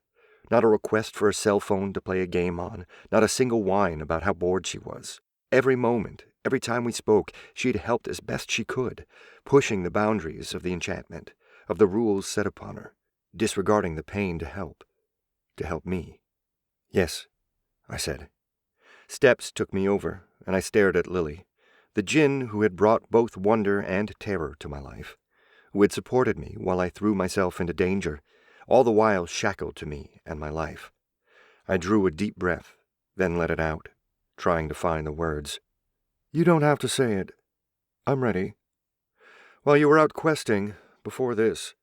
not a request for a cell phone to play a game on, not a single whine about how bored she was. Every moment, every time we spoke, she had helped as best she could, pushing the boundaries of the enchantment, of the rules set upon her, disregarding the pain to help me. "Yes," I said. Steps took me over, and I stared at Lily, the Jinn who had brought both wonder and terror to my life, who had supported me while I threw myself into danger, all the while shackled to me and my life. I drew a deep breath, then let it out, trying to find the words. "You don't have to say it. I'm ready. While you were out questing, before this,"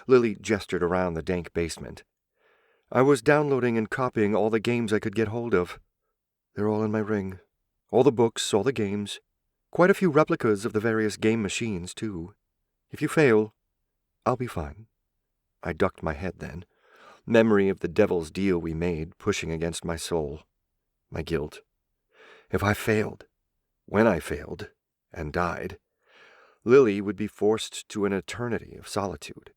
Lily gestured around the dank basement, "I was downloading and copying all the games I could get hold of. They're all in my ring. All the books, all the games. Quite a few replicas of the various game machines, too. If you fail, I'll be fine." I ducked my head then, memory of the devil's deal we made pushing against my soul, my guilt. If I failed, when I failed, and died, Lily would be forced to an eternity of solitude,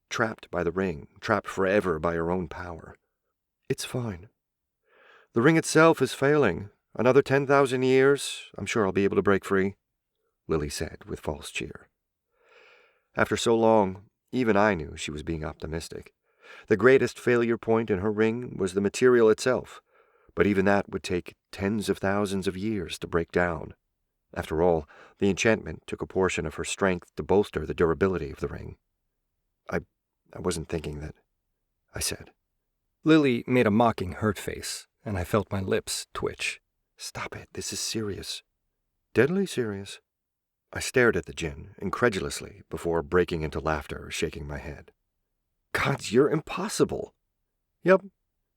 trapped by the ring, trapped forever by her own power. "It's fine. The ring itself is failing. Another 10,000 years, I'm sure I'll be able to break free," Lily said with false cheer. After so long, even I knew she was being optimistic. The greatest failure point in her ring was the material itself, but even that would take tens of thousands of years to break down. After all, the enchantment took a portion of her strength to bolster the durability of the ring. I wasn't thinking that," I said. Lily made a mocking hurt face, and I felt my lips twitch. "Stop it, this is serious." "Deadly serious." I stared at the Jinn incredulously before breaking into laughter or shaking my head. "Gods, you're impossible." "Yep,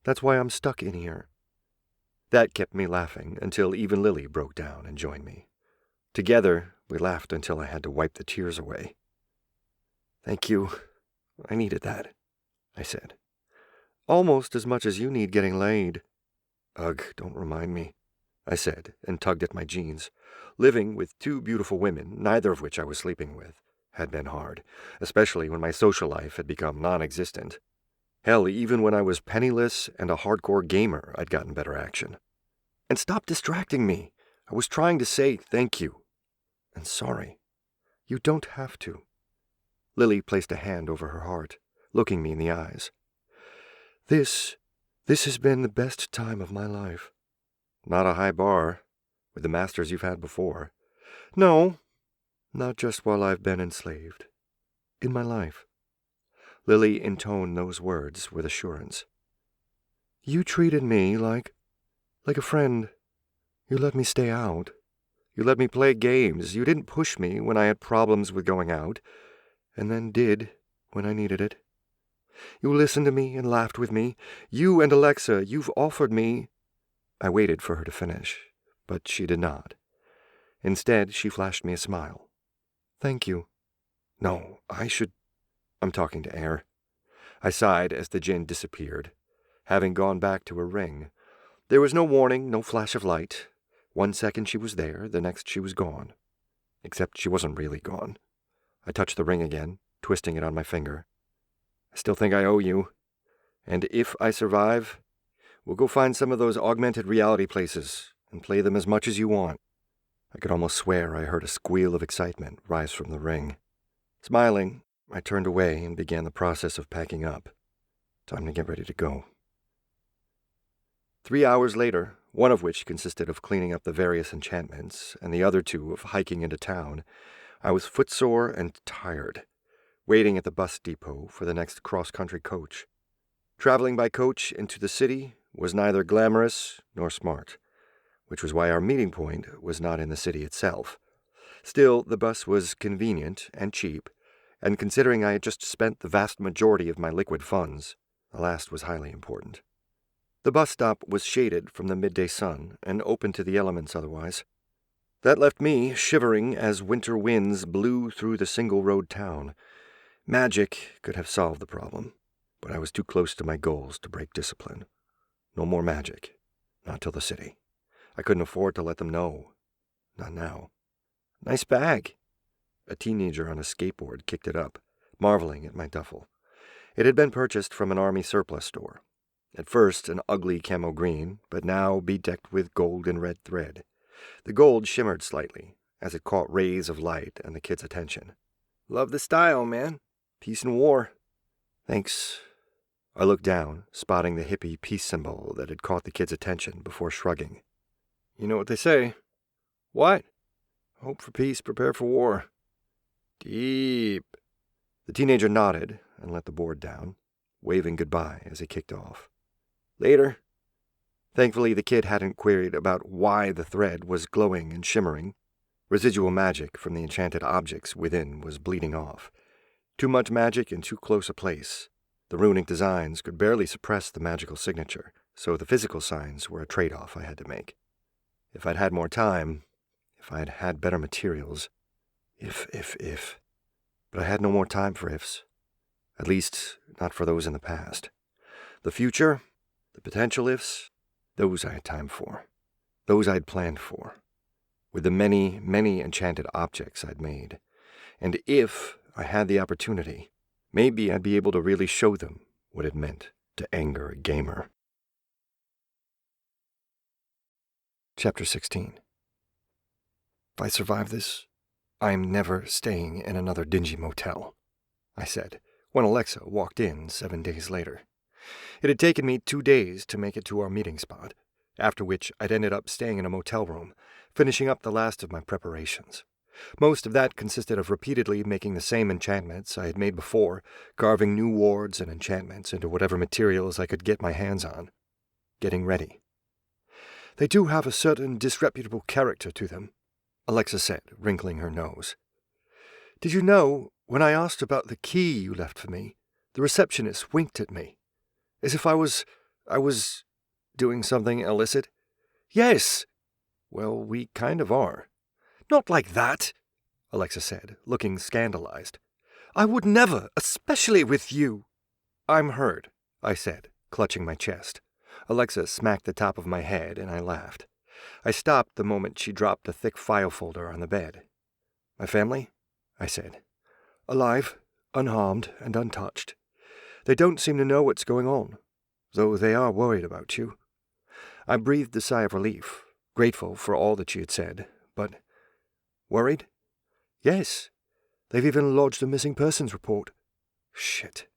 that's why I'm stuck in here." That kept me laughing until even Lily broke down and joined me. Together, we laughed until I had to wipe the tears away. "Thank you. I needed that," I said. "Almost as much as you need getting laid." "Ugh, don't remind me," I said, and tugged at my jeans. Living with 2 beautiful women, neither of which I was sleeping with, had been hard, especially when my social life had become non-existent. Hell, even when I was penniless and a hardcore gamer, I'd gotten better action. "And stop distracting me. I was trying to say thank you. And sorry. You don't have to." Lily placed a hand over her heart, looking me in the eyes. This has been the best time of my life." "Not a high bar, with the masters you've had before." "No, Not just while I've been enslaved. In my life. Lily intoned those words with assurance. You treated me like a friend. You let me stay out. You let me play games. You didn't push me when I had problems with going out, and then did when I needed it. You listened to me and laughed with me. You and Alexa, you've offered me... I waited for her to finish, but she did not. Instead, she flashed me a smile. Thank you. No, I'm talking to air. I sighed as the Jinn disappeared, having gone back to her ring. There was no warning, no flash of light. 1 second she was there, the next she was gone. Except she wasn't really gone. I touched the ring again, twisting it on my finger. I still think I owe you. And if I survive, we'll go find some of those augmented reality places and play them as much as you want. I could almost swear I heard a squeal of excitement rise from the ring. Smiling, I turned away and began the process of packing up. Time to get ready to go. 3 hours later, one of which consisted of cleaning up the various enchantments, and the other 2 of hiking into town, I was footsore and tired, waiting at the bus depot for the next cross-country coach. Traveling by coach into the city was neither glamorous nor smart, which was why our meeting point was not in the city itself. Still, the bus was convenient and cheap, and considering I had just spent the vast majority of my liquid funds, the last was highly important. The bus stop was shaded from the midday sun and open to the elements otherwise. That left me shivering as winter winds blew through the single-road town. Magic could have solved the problem, but I was too close to my goals to break discipline. No more magic. Not till the city. I couldn't afford to let them know. Not now. Nice bag. A teenager on a skateboard kicked it up, marveling at my duffel. It had been purchased from an army surplus store. At first an ugly camo green, but now bedecked with gold and red thread. The gold shimmered slightly as it caught rays of light and the kid's attention. Love the style, man. Peace and war. Thanks. I looked down, spotting the hippie peace symbol that had caught the kid's attention before shrugging. You know what they say. What? Hope for peace, prepare for war. Deep. The teenager nodded and let the board down, waving goodbye as he kicked off. Later. Thankfully, the kid hadn't queried about why the thread was glowing and shimmering. Residual magic from the enchanted objects within was bleeding off. Too much magic in too close a place. The runic designs could barely suppress the magical signature, so the physical signs were a trade-off I had to make. If I'd had more time, if I'd had better materials, if. But I had no more time for ifs. At least, not for those in the past. The future, the potential ifs, those I had time for. Those I'd planned for. With the many, many enchanted objects I'd made. And if I had the opportunity, maybe I'd be able to really show them what it meant to anger a gamer. Chapter 16. If I survive this, I'm never staying in another dingy motel, I said, when Alexa walked in 7 days later. It had taken me 2 days to make it to our meeting spot, after which I'd ended up staying in a motel room, finishing up the last of my preparations. Most of that consisted of repeatedly making the same enchantments I had made before, carving new wards and enchantments into whatever materials I could get my hands on. Getting ready. They do have a certain disreputable character to them, Alexa said, wrinkling her nose. Did you know, when I asked about the key you left for me, the receptionist winked at me, as if I was doing something illicit? Yes. Well, we kind of are. Not like that, Alexa said, looking scandalized. I would never, especially with you. I'm hurt, I said, clutching my chest. Alexa smacked the top of my head, and I laughed. I stopped the moment she dropped a thick file folder on the bed. My family? I said. Alive, unharmed, and untouched. They don't seem to know what's going on, though they are worried about you. I breathed a sigh of relief, grateful for all that she had said, but... Worried? Yes. They've even lodged a missing persons report. Shit.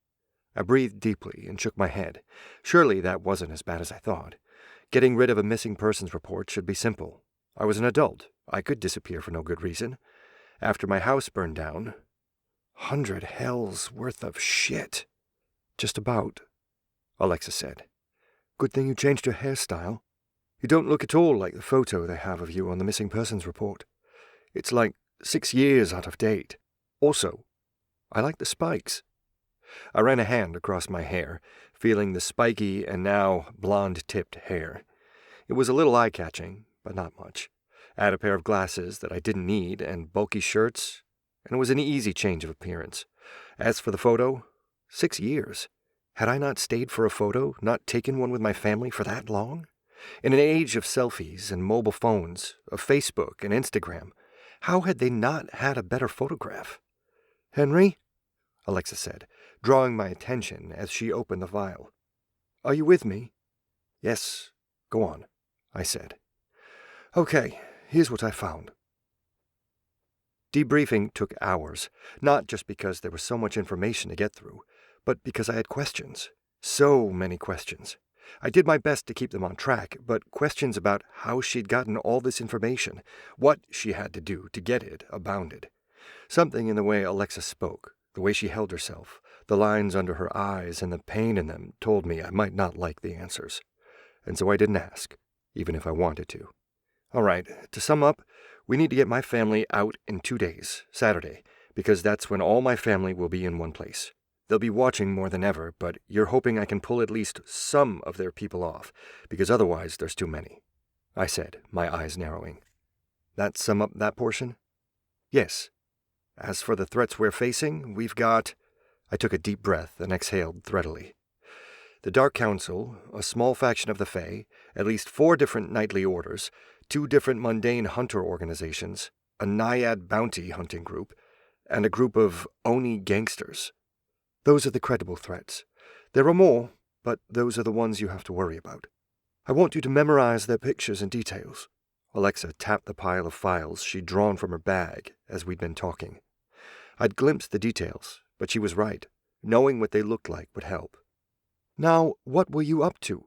I breathed deeply and shook my head. Surely that wasn't as bad as I thought. Getting rid of a missing persons report should be simple. I was an adult. I could disappear for no good reason. After my house burned down, 100 hells worth of shit. Just about, Alexa said. Good thing you changed your hairstyle. You don't look at all like the photo they have of you on the missing persons report. It's like 6 years out of date. Also, I like the spikes. I ran a hand across my hair, feeling the spiky and now blonde-tipped hair. It was a little eye-catching, but not much. Add a pair of glasses that I didn't need and bulky shirts, and it was an easy change of appearance. As for the photo, 6 years. Had I not stayed for a photo, not taken one with my family for that long? In an age of selfies and mobile phones, of Facebook and Instagram, how had they not had a better photograph? Henry, Alexa said, drawing my attention as she opened the vial. Are you with me? Yes, go on, I said. Okay, here's what I found. Debriefing took hours, not just because there was so much information to get through, but because I had questions. So many questions. I did my best to keep them on track, but questions about how she'd gotten all this information, what she had to do to get it, abounded. Something in the way Alexa spoke, the way she held herself, the lines under her eyes and the pain in them told me I might not like the answers. And so I didn't ask, even if I wanted to. All right, to sum up, we need to get my family out in 2 days, Saturday, because that's when all my family will be in one place. They'll be watching more than ever, but you're hoping I can pull at least some of their people off, because otherwise there's too many, I said, my eyes narrowing. That sum up that portion? Yes. As for the threats we're facing, we've got... I took a deep breath and exhaled threadily. The Dark Council, a small faction of the Fae, at least 4 different knightly orders, 2 different mundane hunter organizations, a naiad bounty hunting group, and a group of Oni gangsters. Those are the credible threats. There are more, but those are the ones you have to worry about. I want you to memorize their pictures and details. Alexa tapped the pile of files she'd drawn from her bag as we'd been talking. I'd glimpsed the details, but she was right. Knowing what they looked like would help. Now, what were you up to?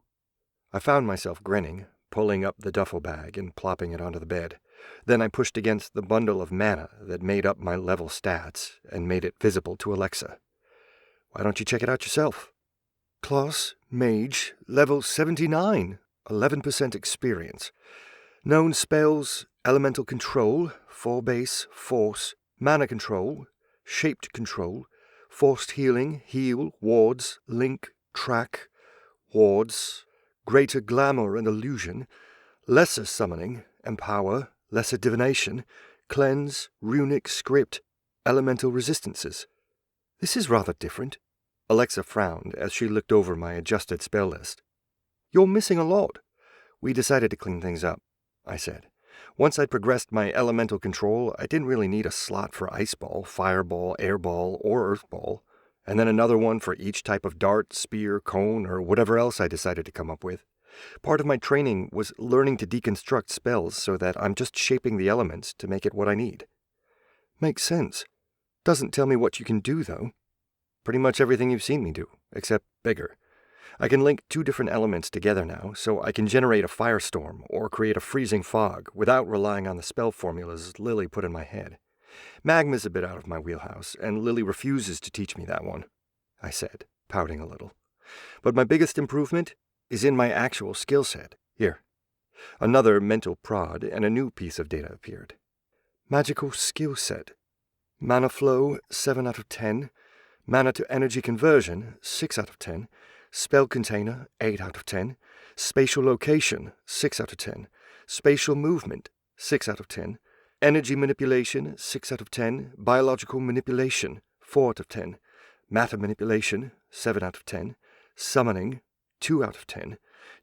I found myself grinning, pulling up the duffel bag and plopping it onto the bed. Then I pushed against the bundle of mana that made up my level stats and made it visible to Alexa. Why don't you check it out yourself? Class, Mage, level 79, 11% experience. Known spells, Elemental Control, 4 base, Force, Mana Control, Shaped Control, Forced Healing, Heal, Wards, Link, Track, Wards, Greater Glamour and Illusion, Lesser Summoning, Empower, Lesser Divination, Cleanse, Runic Script, Elemental Resistances. This is rather different. Alexa frowned as she looked over my adjusted spell list. You're missing a lot. We decided to clean things up, I said. Once I'd progressed my elemental control, I didn't really need a slot for Ice Ball, Fireball, Airball, or Earth Ball, and then another one for each type of dart, spear, cone, or whatever else I decided to come up with. Part of my training was learning to deconstruct spells so that I'm just shaping the elements to make it what I need. Makes sense. Doesn't tell me what you can do, though. Pretty much everything you've seen me do, except bigger. I can link 2 different elements together now, so I can generate a firestorm or create a freezing fog without relying on the spell formulas Lily put in my head. Magma's a bit out of my wheelhouse, and Lily refuses to teach me that one, I said, pouting a little. But my biggest improvement is in my actual skill set. Here. Another mental prod and a new piece of data appeared. Magical skill set. Mana flow, 7 out of 10. Mana to energy conversion, 6 out of 10. Spell container, 8 out of 10. Spatial location, 6 out of 10. Spatial movement, 6 out of 10. Energy manipulation, 6 out of 10. Biological manipulation, 4 out of 10. Matter manipulation, 7 out of 10. Summoning, 2 out of 10.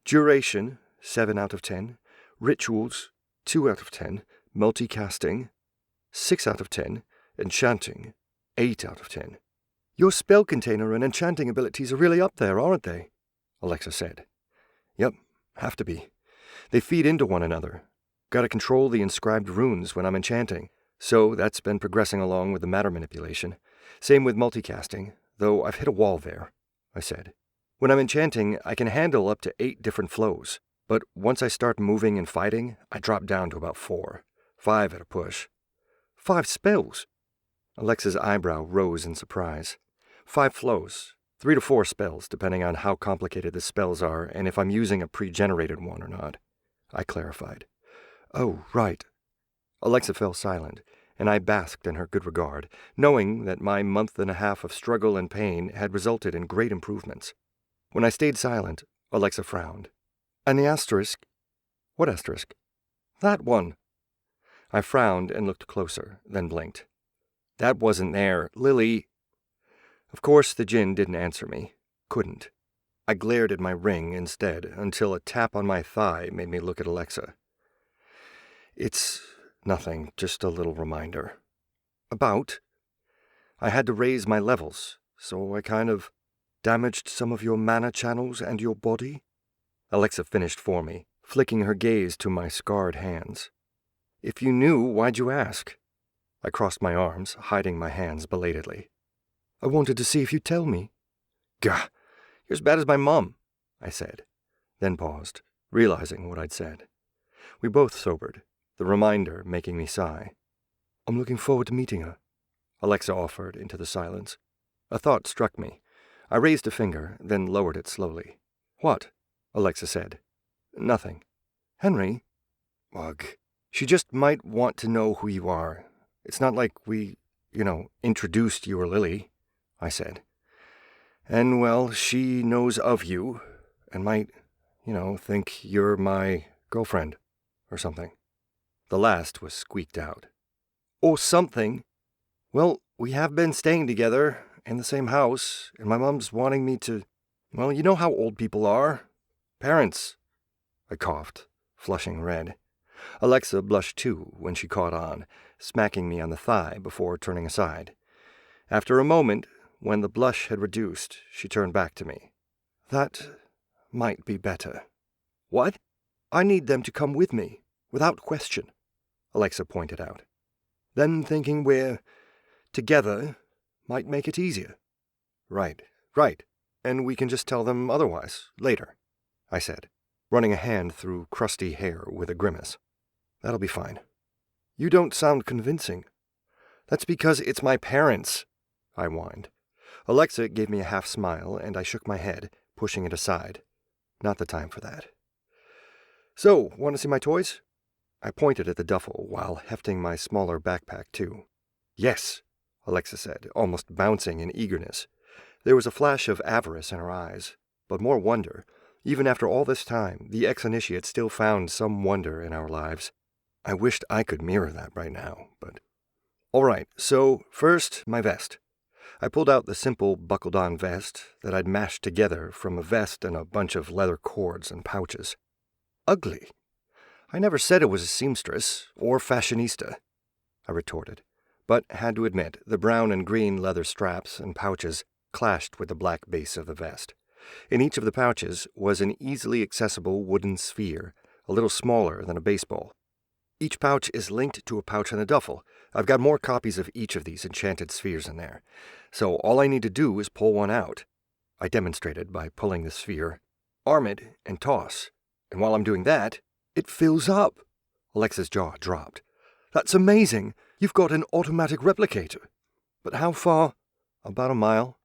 Duration, 7 out of 10. Rituals, 2 out of 10. Multicasting, 6 out of 10. Enchanting, 8 out of 10. Your spell container and enchanting abilities are really up there, aren't they? Alexa said. Yep, have to be. They feed into one another. Gotta control the inscribed runes when I'm enchanting, so that's been progressing along with the matter manipulation. Same with multicasting, though I've hit a wall there, I said. When I'm enchanting, I can handle up to 8 different flows, but once I start moving and fighting, I drop down to about 4. 5 at a push. 5 spells? Alexa's eyebrow rose in surprise. 5 flows, 3 to 4 spells, depending on how complicated the spells are and if I'm using a pre-generated one or not, I clarified. Oh, right. Alexa fell silent, and I basked in her good regard, knowing that my month and a half of struggle and pain had resulted in great improvements. When I stayed silent, Alexa frowned. And the asterisk? What asterisk? That one. I frowned and looked closer, then blinked. That wasn't there, Lily. Of course, the Jinn didn't answer me. Couldn't. I glared at my ring instead, until a tap on my thigh made me look at Alexa. It's nothing, just a little reminder. About? I had to raise my levels, so I kind of damaged some of your mana channels and your body. Alexa finished for me, flicking her gaze to my scarred hands. If you knew, why'd you ask? I crossed my arms, hiding my hands belatedly. I wanted to see if you'd tell me. Gah, you're as bad as my mum, I said, then paused, realizing what I'd said. We both sobered, the reminder making me sigh. I'm looking forward to meeting her, Alexa offered into the silence. A thought struck me. I raised a finger, then lowered it slowly. What? Alexa said. Nothing. Henry? Ugh. She just might want to know who you are. It's not like we, introduced you or Lily, I said. And, well, she knows of you, and might, think you're my girlfriend, or something. The last was squeaked out. Or something. Well, we have been staying together, in the same house, and my mom's wanting me to, well, you know how old people are. Parents. I coughed, flushing red. Alexa blushed too when she caught on, smacking me on the thigh before turning aside. After a moment, when the blush had reduced, she turned back to me. That might be better. What? I need them to come with me, without question, Alexa pointed out. Them thinking we're together might make it easier. Right. And we can just tell them otherwise, later, I said, running a hand through crusty hair with a grimace. That'll be fine. You don't sound convincing. That's because it's my parents, I whined. Alexa gave me a half smile, and I shook my head, pushing it aside. Not the time for that. So, want to see my toys? I pointed at the duffel while hefting my smaller backpack, too. Yes, Alexa said, almost bouncing in eagerness. There was a flash of avarice in her eyes, but more wonder. Even after all this time, the ex-initiate still found some wonder in our lives. I wished I could mirror that right now, but... All right, so first, my vest. I pulled out the simple buckled-on vest that I'd mashed together from a vest and a bunch of leather cords and pouches. Ugly. I never said it was a seamstress or fashionista, I retorted, but had to admit the brown and green leather straps and pouches clashed with the black base of the vest. In each of the pouches was an easily accessible wooden sphere, a little smaller than a baseball. Each pouch is linked to a pouch in the duffel. I've got more copies of each of these enchanted spheres in there, so all I need to do is pull one out. I demonstrated by pulling the sphere, arm it, and toss. And while I'm doing that, it fills up. Alexa's jaw dropped. That's amazing. You've got an automatic replicator. But how far? About a mile.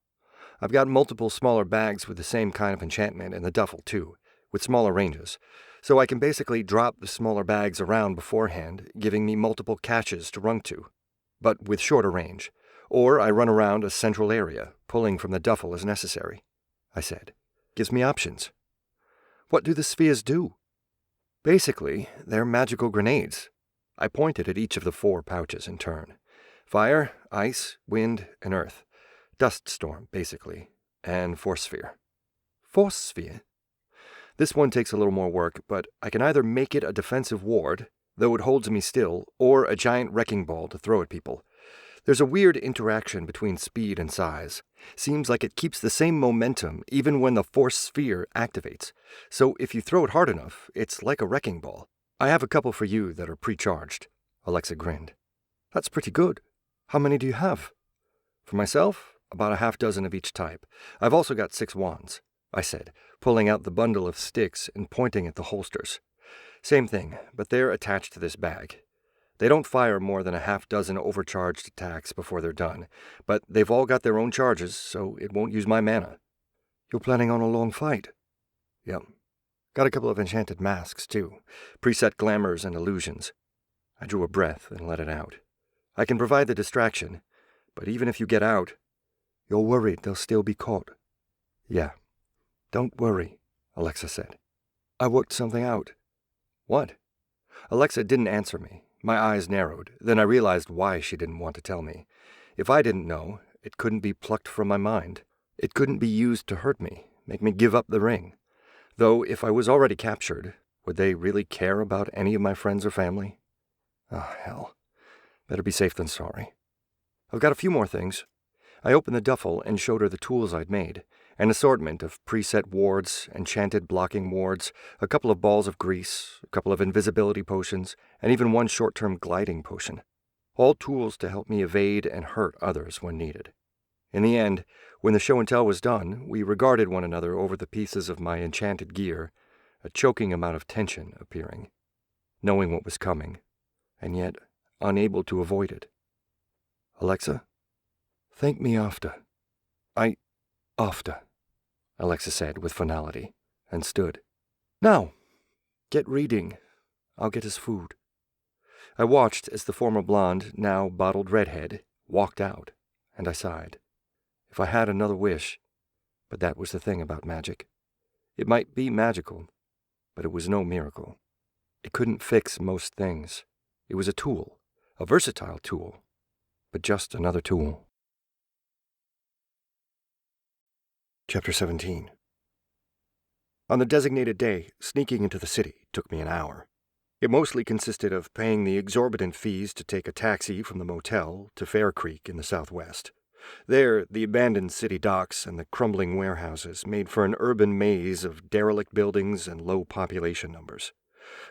I've got multiple smaller bags with the same kind of enchantment in the duffel, too, with smaller ranges. So I can basically drop the smaller bags around beforehand, giving me multiple caches to run to, but with shorter range. Or I run around a central area, pulling from the duffel as necessary, I said. Gives me options. What do the spheres do? Basically, they're magical grenades. I pointed at each of the 4 pouches in turn. Fire, ice, wind, and earth. Dust storm, basically, and force sphere. Force sphere? This one takes a little more work, but I can either make it a defensive ward, though it holds me still, or a giant wrecking ball to throw at people. There's a weird interaction between speed and size. Seems like it keeps the same momentum even when the force sphere activates. So if you throw it hard enough, it's like a wrecking ball. I have a couple for you that are pre-charged. Alexa grinned. That's pretty good. How many do you have? For myself, about a half dozen of each type. I've also got 6 wands, I said, pulling out the bundle of sticks and pointing at the holsters. Same thing, but they're attached to this bag. They don't fire more than a half-dozen overcharged attacks before they're done, but they've all got their own charges, so it won't use my mana. You're planning on a long fight? Yep. Got a couple of enchanted masks, too. Preset glamours and illusions. I drew a breath and let it out. I can provide the distraction, but even if you get out... You're worried they'll still be caught? Yeah. Don't worry, Alexa said. I worked something out. What? Alexa didn't answer me. My eyes narrowed. Then I realized why she didn't want to tell me. If I didn't know, it couldn't be plucked from my mind. It couldn't be used to hurt me, make me give up the ring. Though if I was already captured, would they really care about any of my friends or family? Oh, hell. Better be safe than sorry. I've got a few more things. I opened the duffel and showed her the tools I'd made, an assortment of preset wards, enchanted blocking wards, a couple of balls of grease, a couple of invisibility potions, and even one short-term gliding potion. All tools to help me evade and hurt others when needed. In the end, when the show and tell was done, we regarded one another over the pieces of my enchanted gear, a choking amount of tension appearing, knowing what was coming, and yet unable to avoid it. Alexa, thank me after. After, Alexa said with finality, and stood. Now, get reading. I'll get us food. I watched as the former blonde, now bottled redhead, walked out, and I sighed. If I had another wish, but that was the thing about magic. It might be magical, but it was no miracle. It couldn't fix most things. It was a tool, a versatile tool, but just another tool. Chapter 17. On the designated day, sneaking into the city took me an hour. It mostly consisted of paying the exorbitant fees to take a taxi from the motel to Fair Creek in the southwest. There, the abandoned city docks and the crumbling warehouses made for an urban maze of derelict buildings and low population numbers.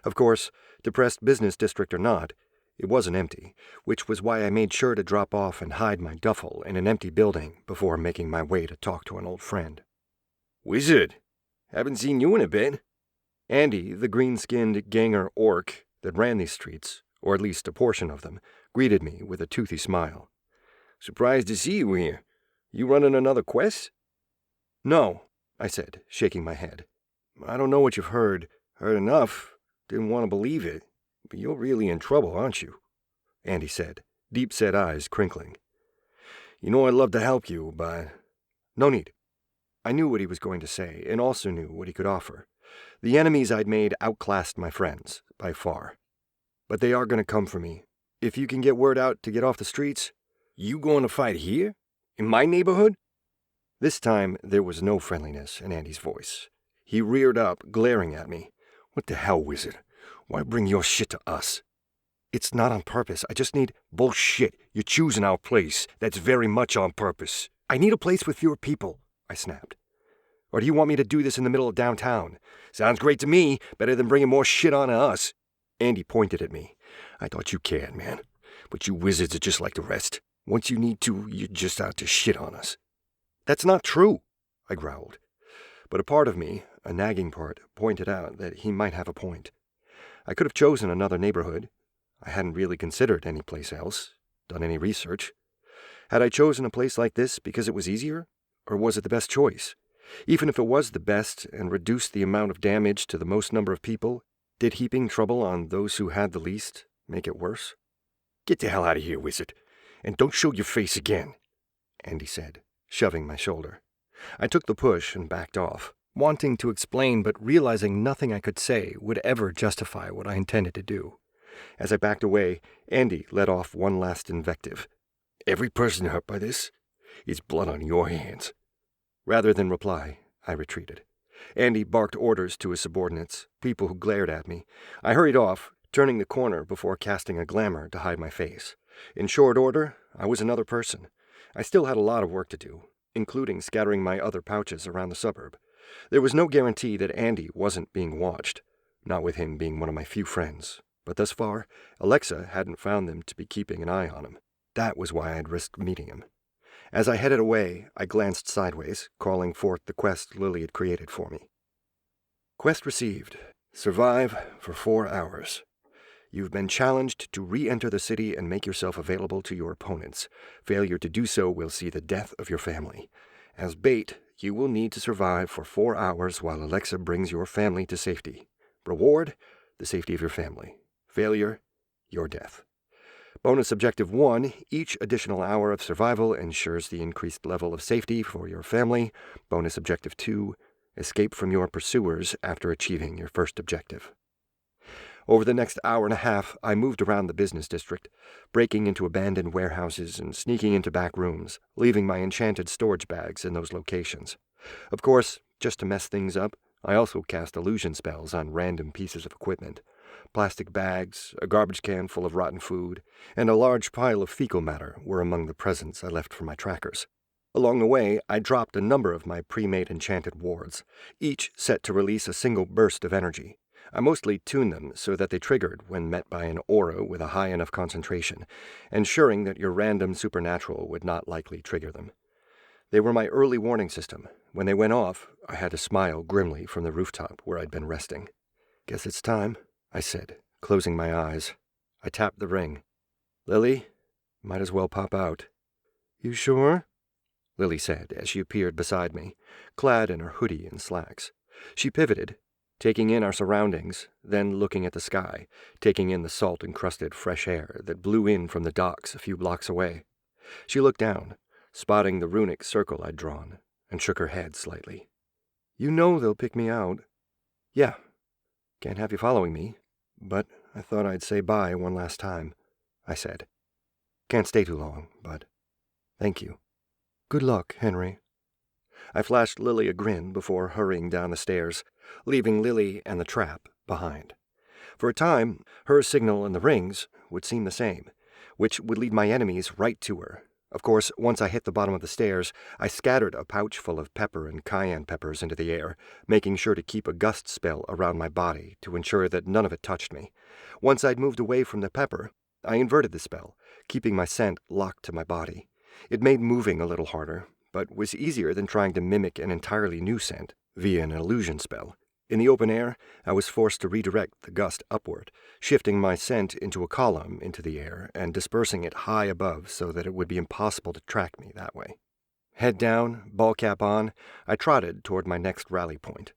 Of course, depressed business district or not, it wasn't empty, which was why I made sure to drop off and hide my duffel in an empty building before making my way to talk to an old friend. Wizard, haven't seen you in a bit. Andy, the green-skinned ganger orc that ran these streets, or at least a portion of them, greeted me with a toothy smile. Surprised to see you here. You running another quest? No, I said, shaking my head. I don't know what you've heard. Heard enough. Didn't want to believe it. But you're really in trouble, aren't you? Andy said, deep-set eyes crinkling. You know I'd love to help you, but... No need. I knew what he was going to say, and also knew what he could offer. The enemies I'd made outclassed my friends, by far. But they are going to come for me. If you can get word out to get off the streets... You going to fight here? In my neighborhood? This time, there was no friendliness in Andy's voice. He reared up, glaring at me. What the hell, wizard? Why bring your shit to us? It's not on purpose. I just need... Bullshit. You're choosing our place. That's very much on purpose. I need a place with fewer people, I snapped. Or do you want me to do this in the middle of downtown? Sounds great to me. Better than bringing more shit on us. Andy pointed at me. I thought you cared, man. But you wizards are just like the rest. Once you need to, you're just out to shit on us. That's not true, I growled. But a part of me, a nagging part, pointed out that he might have a point. I could have chosen another neighborhood. I hadn't really considered any place else, done any research. Had I chosen a place like this because it was easier? Or was it the best choice? Even if it was the best and reduced the amount of damage to the most number of people, did heaping trouble on those who had the least make it worse? Get the hell out of here, wizard. And don't show your face again, Andy said, shoving my shoulder. I took the push and backed off, wanting to explain but realizing nothing I could say would ever justify what I intended to do. As I backed away, Andy let off one last invective. Every person hurt by this is blood on your hands. Rather than reply, I retreated. Andy barked orders to his subordinates, people who glared at me. I hurried off, turning the corner before casting a glamour to hide my face. In short order, I was another person. I still had a lot of work to do, including scattering my other pouches around the suburb. There was no guarantee that Andy wasn't being watched, not with him being one of my few friends. But thus far, Alexa hadn't found them to be keeping an eye on him. That was why I'd risked meeting him. As I headed away, I glanced sideways, calling forth the quest Lily had created for me. Quest received. Survive for 4 hours. You've been challenged to re-enter the city and make yourself available to your opponents. Failure to do so will see the death of your family. As bait, you will need to survive for 4 hours while 𝗲𝗲𝗄 brings your family to safety. Reward, the safety of your family. Failure, your death. Bonus Objective 1, each additional hour of survival ensures the increased level of safety for your family. Bonus Objective 2, escape from your pursuers after achieving your first objective. Over the next hour and a half, I moved around the business district, breaking into abandoned warehouses and sneaking into back rooms, leaving my enchanted storage bags in those locations. Of course, just to mess things up, I also cast illusion spells on random pieces of equipment. Plastic bags, a garbage can full of rotten food, and a large pile of fecal matter were among the presents I left for my trackers. Along the way, I dropped a number of my pre-made enchanted wards, each set to release a single burst of energy. I mostly tuned them so that they triggered when met by an aura with a high enough concentration, ensuring that your random supernatural would not likely trigger them. They were my early warning system. When they went off, I had to smile grimly from the rooftop where I'd been resting. "Guess it's time," I said, closing my eyes. I tapped the ring. "Lily, might as well pop out." "You sure?" Lily said as she appeared beside me, clad in her hoodie and slacks. She pivoted, taking in our surroundings, then looking at the sky, taking in the salt-encrusted fresh air that blew in from the docks a few blocks away. She looked down, spotting the runic circle I'd drawn, and shook her head slightly. "You know they'll pick me out." "Yeah. Can't have you following me, but I thought I'd say bye one last time," I said. "Can't stay too long, but thank you." "Good luck, Henry." I flashed Lily a grin before hurrying down the stairs, leaving Lily and the trap behind. For a time, her signal and the rings would seem the same, which would lead my enemies right to her. Of course, once I hit the bottom of the stairs, I scattered a pouch full of pepper and cayenne peppers into the air, making sure to keep a gust spell around my body to ensure that none of it touched me. Once I'd moved away from the pepper, I inverted the spell, keeping my scent locked to my body. It made moving a little harder, but was easier than trying to mimic an entirely new scent via an illusion spell. In the open air, I was forced to redirect the gust upward, shifting my scent into a column into the air and dispersing it high above so that it would be impossible to track me that way. Head down, ball cap on, I trotted toward my next rally point.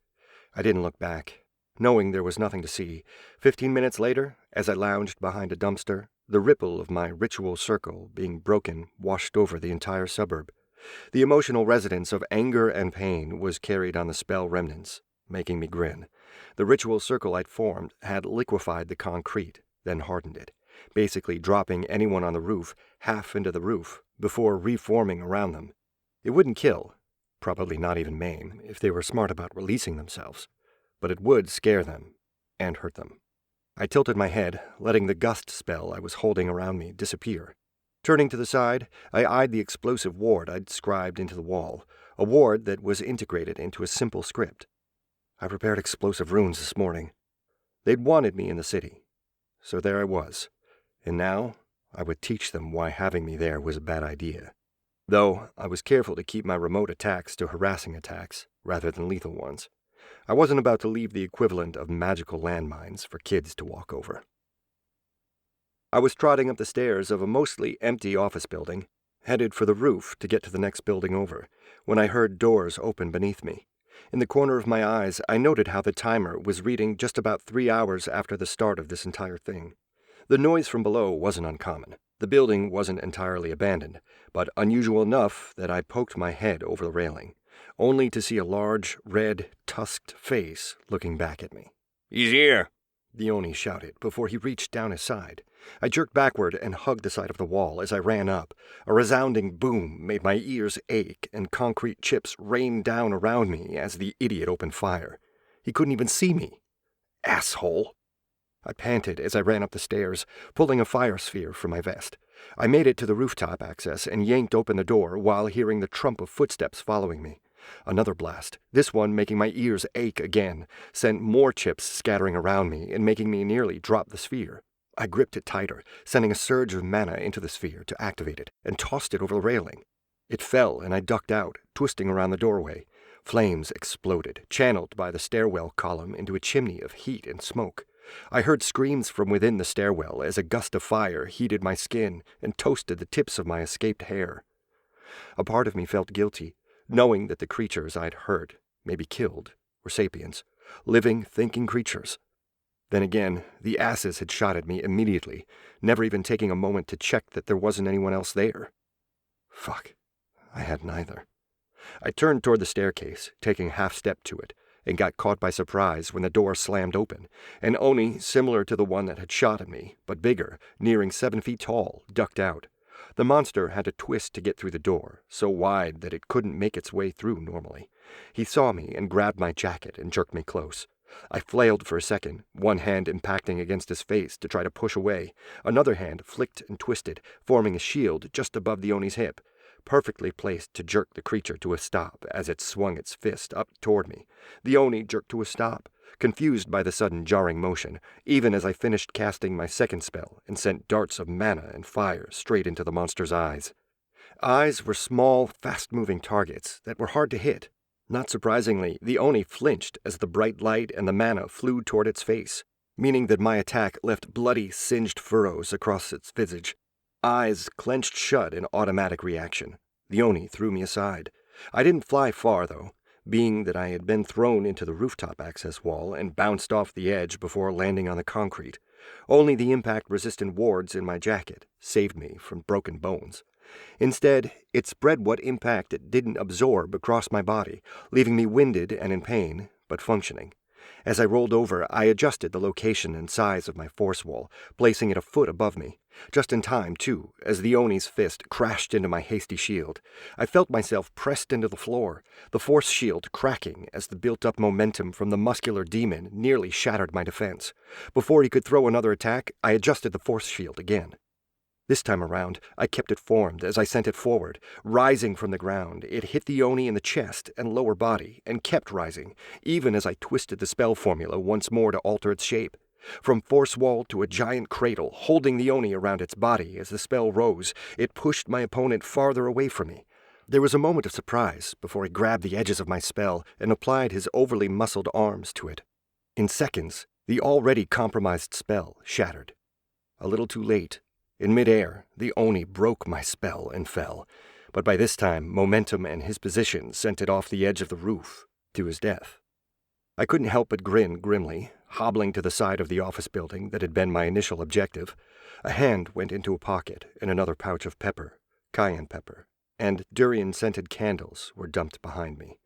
I didn't look back, knowing there was nothing to see. 15 minutes later, as I lounged behind a dumpster, the ripple of my ritual circle being broken washed over the entire suburb. The emotional resonance of anger and pain was carried on the spell remnants, making me grin. The ritual circle I'd formed had liquefied the concrete, then hardened it, basically dropping anyone on the roof half into the roof before reforming around them. It wouldn't kill, probably not even maim, if they were smart about releasing themselves, but it would scare them and hurt them. I tilted my head, letting the gust spell I was holding around me disappear. Turning to the side, I eyed the explosive ward I'd scribed into the wall, a ward that was integrated into a simple script. I prepared explosive runes this morning. They'd wanted me in the city, so there I was, and now I would teach them why having me there was a bad idea. Though I was careful to keep my remote attacks to harassing attacks rather than lethal ones. I wasn't about to leave the equivalent of magical landmines for kids to walk over. I was trotting up the stairs of a mostly empty office building, headed for the roof to get to the next building over, when I heard doors open beneath me. In the corner of my eyes, I noted how the timer was reading just about 3 hours after the start of this entire thing. The noise from below wasn't uncommon. The building wasn't entirely abandoned, but unusual enough that I poked my head over the railing, only to see a large, red, tusked face looking back at me. "He's here," the Oni shouted before he reached down his side. I jerked backward and hugged the side of the wall as I ran up. A resounding boom made my ears ache, and concrete chips rained down around me as the idiot opened fire. He couldn't even see me. Asshole! I panted as I ran up the stairs, pulling a fire sphere from my vest. I made it to the rooftop access and yanked open the door while hearing the trump of footsteps following me. Another blast, this one making my ears ache again, sent more chips scattering around me and making me nearly drop the sphere. I gripped it tighter, sending a surge of mana into the sphere to activate it, and tossed it over the railing. It fell, and I ducked out, twisting around the doorway. Flames exploded, channeled by the stairwell column into a chimney of heat and smoke. I heard screams from within the stairwell as a gust of fire heated my skin and toasted the tips of my escaped hair. A part of me felt guilty, knowing that the creatures I'd hurt, maybe killed, were sapiens, living, thinking creatures. Then again, the asses had shot at me immediately, never even taking a moment to check that there wasn't anyone else there. Fuck, I had neither. I turned toward the staircase, taking a half-step to it, and got caught by surprise when the door slammed open, and Oni, similar to the one that had shot at me, but bigger, nearing 7 feet tall, ducked out. The monster had to twist to get through the door, so wide that it couldn't make its way through normally. He saw me and grabbed my jacket and jerked me close. I flailed for a second, one hand impacting against his face to try to push away. Another hand flicked and twisted, forming a shield just above the Oni's hip, perfectly placed to jerk the creature to a stop as it swung its fist up toward me. The Oni jerked to a stop, confused by the sudden jarring motion, even as I finished casting my second spell and sent darts of mana and fire straight into the monster's eyes. Eyes were small, fast-moving targets that were hard to hit. Not surprisingly, the Oni flinched as the bright light and the mana flew toward its face, meaning that my attack left bloody, singed furrows across its visage. Eyes clenched shut in automatic reaction. The Oni threw me aside. I didn't fly far, though, being that I had been thrown into the rooftop access wall and bounced off the edge before landing on the concrete. Only the impact-resistant wards in my jacket saved me from broken bones. Instead, it spread what impact it didn't absorb across my body, leaving me winded and in pain, but functioning. As I rolled over, I adjusted the location and size of my force wall, placing it a foot above me. Just in time, too, as the Oni's fist crashed into my hasty shield. I felt myself pressed into the floor, the force shield cracking as the built-up momentum from the muscular demon nearly shattered my defense. Before he could throw another attack, I adjusted the force shield again. This time around, I kept it formed as I sent it forward. Rising from the ground, it hit the Oni in the chest and lower body, and kept rising, even as I twisted the spell formula once more to alter its shape. From force wall to a giant cradle, holding the Oni around its body as the spell rose, it pushed my opponent farther away from me. There was a moment of surprise before he grabbed the edges of my spell and applied his overly muscled arms to it. In seconds, the already compromised spell shattered. A little too late. In midair, the Oni broke my spell and fell, but by this time, momentum and his position sent it off the edge of the roof, to his death. I couldn't help but grin grimly, hobbling to the side of the office building that had been my initial objective. A hand went into a pocket, and another pouch of pepper, cayenne pepper, and durian-scented candles were dumped behind me.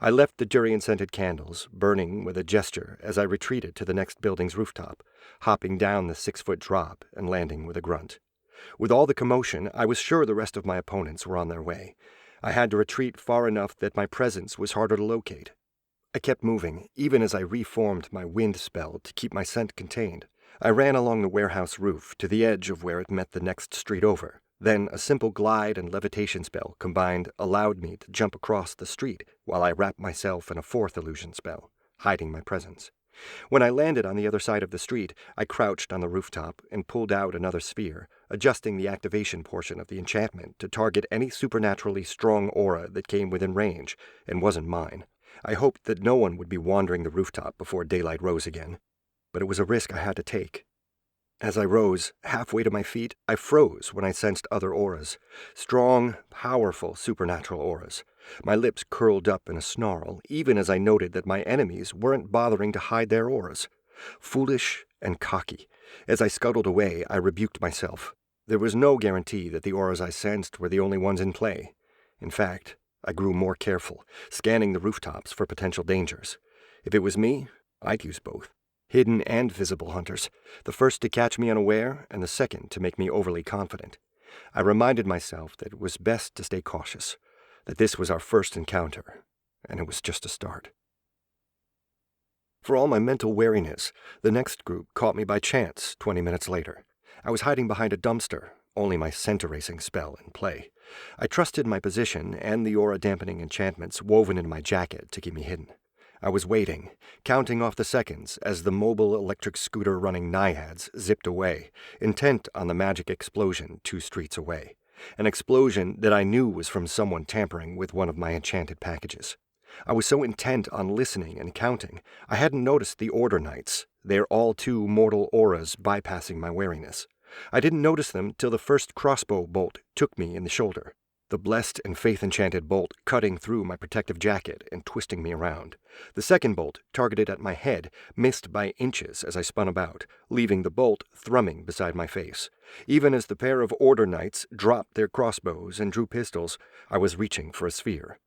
I left the durian-scented candles, burning with a gesture as I retreated to the next building's rooftop, hopping down the 6-foot drop and landing with a grunt. With all the commotion, I was sure the rest of my opponents were on their way. I had to retreat far enough that my presence was harder to locate. I kept moving, even as I reformed my wind spell to keep my scent contained. I ran along the warehouse roof to the edge of where it met the next street over. Then a simple glide and levitation spell combined allowed me to jump across the street while I wrapped myself in a fourth illusion spell, hiding my presence. When I landed on the other side of the street, I crouched on the rooftop and pulled out another sphere, adjusting the activation portion of the enchantment to target any supernaturally strong aura that came within range and wasn't mine. I hoped that no one would be wandering the rooftop before daylight rose again, but it was a risk I had to take. As I rose, halfway to my feet, I froze when I sensed other auras. Strong, powerful supernatural auras. My lips curled up in a snarl, even as I noted that my enemies weren't bothering to hide their auras. Foolish and cocky. As I scuttled away, I rebuked myself. There was no guarantee that the auras I sensed were the only ones in play. In fact, I grew more careful, scanning the rooftops for potential dangers. If it was me, I'd use both. Hidden and visible hunters, the first to catch me unaware and the second to make me overly confident. I reminded myself that it was best to stay cautious, that this was our first encounter, and it was just a start. For all my mental wariness, the next group caught me by chance 20 minutes later. I was hiding behind a dumpster, only my scent-erasing spell in play. I trusted my position and the aura-dampening enchantments woven into my jacket to keep me hidden. I was waiting, counting off the seconds as the mobile electric scooter-running naiads zipped away, intent on the magic explosion 2 streets away. An explosion that I knew was from someone tampering with one of my enchanted packages. I was so intent on listening and counting, I hadn't noticed the Order Knights, their all-too mortal auras bypassing my wariness. I didn't notice them till the first crossbow bolt took me in the shoulder, the blessed and faith-enchanted bolt cutting through my protective jacket and twisting me around. The second bolt, targeted at my head, missed by inches as I spun about, leaving the bolt thrumming beside my face. Even as the pair of Order Knights dropped their crossbows and drew pistols, I was reaching for a sphere.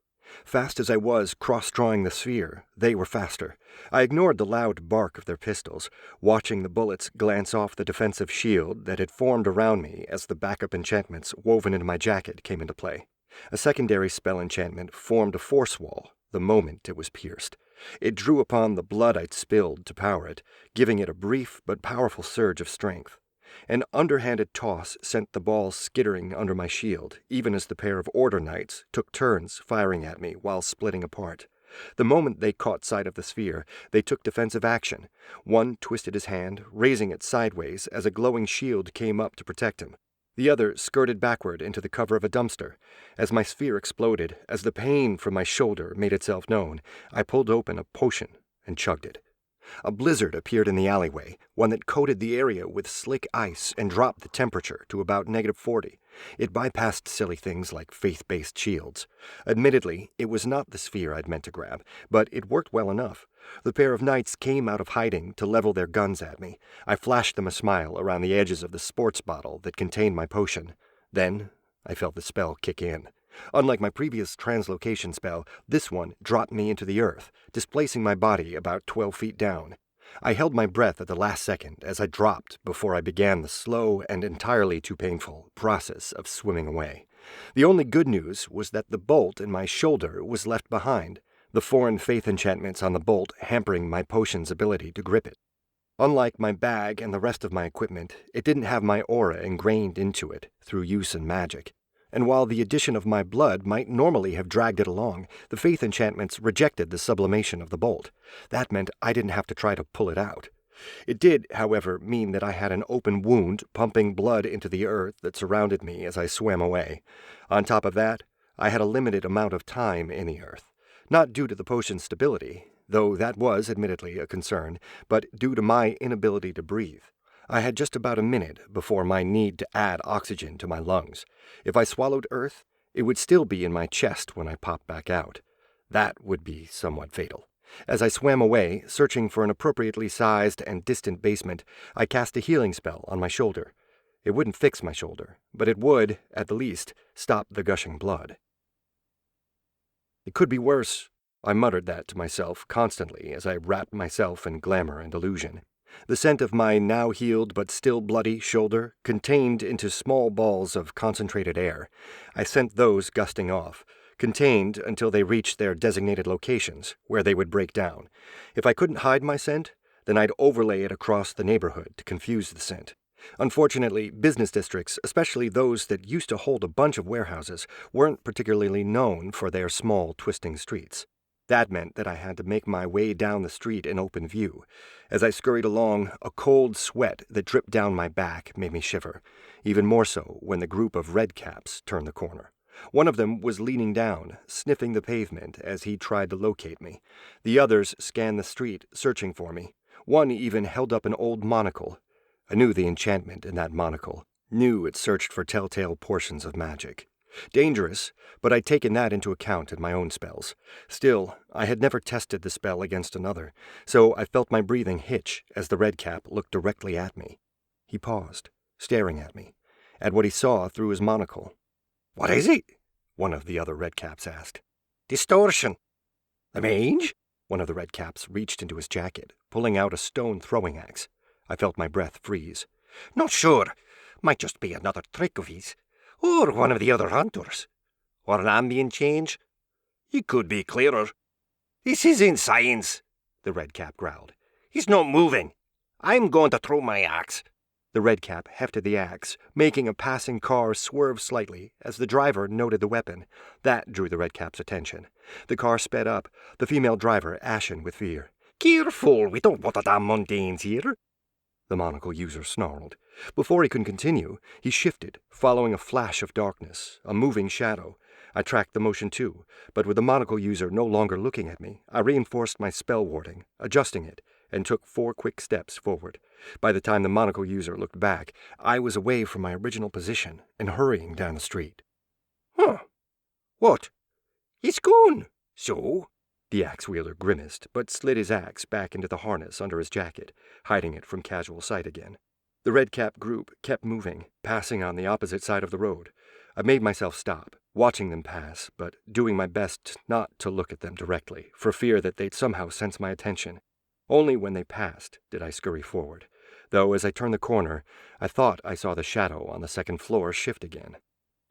Fast as I was cross-drawing the sphere, they were faster. I ignored the loud bark of their pistols, watching the bullets glance off the defensive shield that had formed around me as the backup enchantments woven into my jacket came into play. A secondary spell enchantment formed a force wall the moment it was pierced. It drew upon the blood I'd spilled to power it, giving it a brief but powerful surge of strength. An underhanded toss sent the ball skittering under my shield, even as the pair of Order Knights took turns firing at me while splitting apart. The moment they caught sight of the sphere, they took defensive action. One twisted his hand, raising it sideways as a glowing shield came up to protect him. The other skirted backward into the cover of a dumpster. As my sphere exploded, as the pain from my shoulder made itself known, I pulled open a potion and chugged it. A blizzard appeared in the alleyway, one that coated the area with slick ice and dropped the temperature to about -40. It bypassed silly things like faith-based shields. Admittedly, it was not the sphere I'd meant to grab, but it worked well enough. The pair of knights came out of hiding to level their guns at me. I flashed them a smile around the edges of the sports bottle that contained my potion. Then I felt the spell kick in. Unlike my previous translocation spell, this one dropped me into the earth, displacing my body about 12 feet down. I held my breath at the last second as I dropped before I began the slow and entirely too painful process of swimming away. The only good news was that the bolt in my shoulder was left behind, the foreign faith enchantments on the bolt hampering my potion's ability to grip it. Unlike my bag and the rest of my equipment, it didn't have my aura ingrained into it through use in magic. And while the addition of my blood might normally have dragged it along, the faith enchantments rejected the sublimation of the bolt. That meant I didn't have to try to pull it out. It did, however, mean that I had an open wound pumping blood into the earth that surrounded me as I swam away. On top of that, I had a limited amount of time in the earth. Not due to the potion's stability, though that was admittedly a concern, but due to my inability to breathe. I had just about a minute before my need to add oxygen to my lungs. If I swallowed earth, it would still be in my chest when I popped back out. That would be somewhat fatal. As I swam away, searching for an appropriately sized and distant basement, I cast a healing spell on my shoulder. It wouldn't fix my shoulder, but it would, at the least, stop the gushing blood. It could be worse. I muttered that to myself constantly as I wrapped myself in glamour and illusion. The scent of my now healed but still bloody shoulder contained into small balls of concentrated air. I sent those gusting off, contained until they reached their designated locations, where they would break down. If I couldn't hide my scent, then I'd overlay it across the neighborhood to confuse the scent. Unfortunately, business districts, especially those that used to hold a bunch of warehouses, weren't particularly known for their small, twisting streets. That meant that I had to make my way down the street in open view. As I scurried along, a cold sweat that dripped down my back made me shiver, even more so when the group of redcaps turned the corner. One of them was leaning down, sniffing the pavement as he tried to locate me. The others scanned the street, searching for me. One even held up an old monocle. I knew the enchantment in that monocle, knew it searched for telltale portions of magic. Dangerous, but I'd taken that into account in my own spells. Still, I had never tested the spell against another, so I felt my breathing hitch as the redcap looked directly at me. He paused, staring at me, at what he saw through his monocle. "What is it?" one of the other redcaps asked. "Distortion." "A mage?" One of the redcaps reached into his jacket, pulling out a stone throwing axe. I felt my breath freeze. "Not sure. Might just be another trick of his. Or one of the other hunters. Or an ambient change. He could be clearer." "This isn't science," the redcap growled. "He's not moving. I'm going to throw my axe." The redcap hefted the axe, making a passing car swerve slightly as the driver noted the weapon. That drew the redcap's attention. The car sped up, the female driver ashen with fear. "Careful, we don't want the damn mundanes here," the monocle user snarled. Before he could continue, he shifted, following a flash of darkness, a moving shadow. I tracked the motion too, but with the monocle user no longer looking at me, I reinforced my spell warding, adjusting it, and took 4 quick steps forward. By the time the monocle user looked back, I was away from my original position and hurrying down the street. Huh. What? It's gone. So? The axe-wielder grimaced, but slid his axe back into the harness under his jacket, hiding it from casual sight again. The red-cap group kept moving, passing on the opposite side of the road. I made myself stop, watching them pass, but doing my best not to look at them directly, for fear that they'd somehow sense my attention. Only when they passed did I scurry forward, though as I turned the corner, I thought I saw the shadow on the second floor shift again.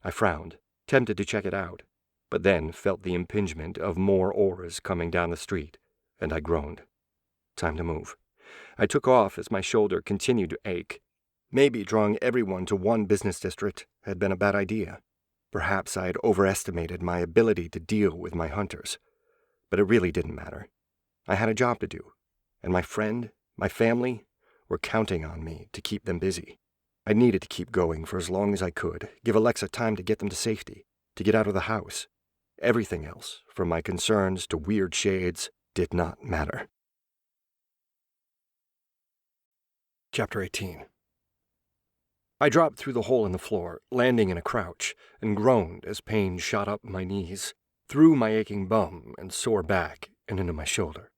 I frowned, tempted to check it out, but then felt the impingement of more auras coming down the street, and I groaned. Time to move. I took off as my shoulder continued to ache. Maybe drawing everyone to one business district had been a bad idea. Perhaps I had overestimated my ability to deal with my hunters. But it really didn't matter. I had a job to do, and my friend, my family, were counting on me to keep them busy. I needed to keep going for as long as I could, give Alexa time to get them to safety, to get out of the house. Everything else, from my concerns to weird shades, did not matter. Chapter 18. I dropped through the hole in the floor, landing in a crouch, and groaned as pain shot up my knees, through my aching bum and sore back, and into my shoulder.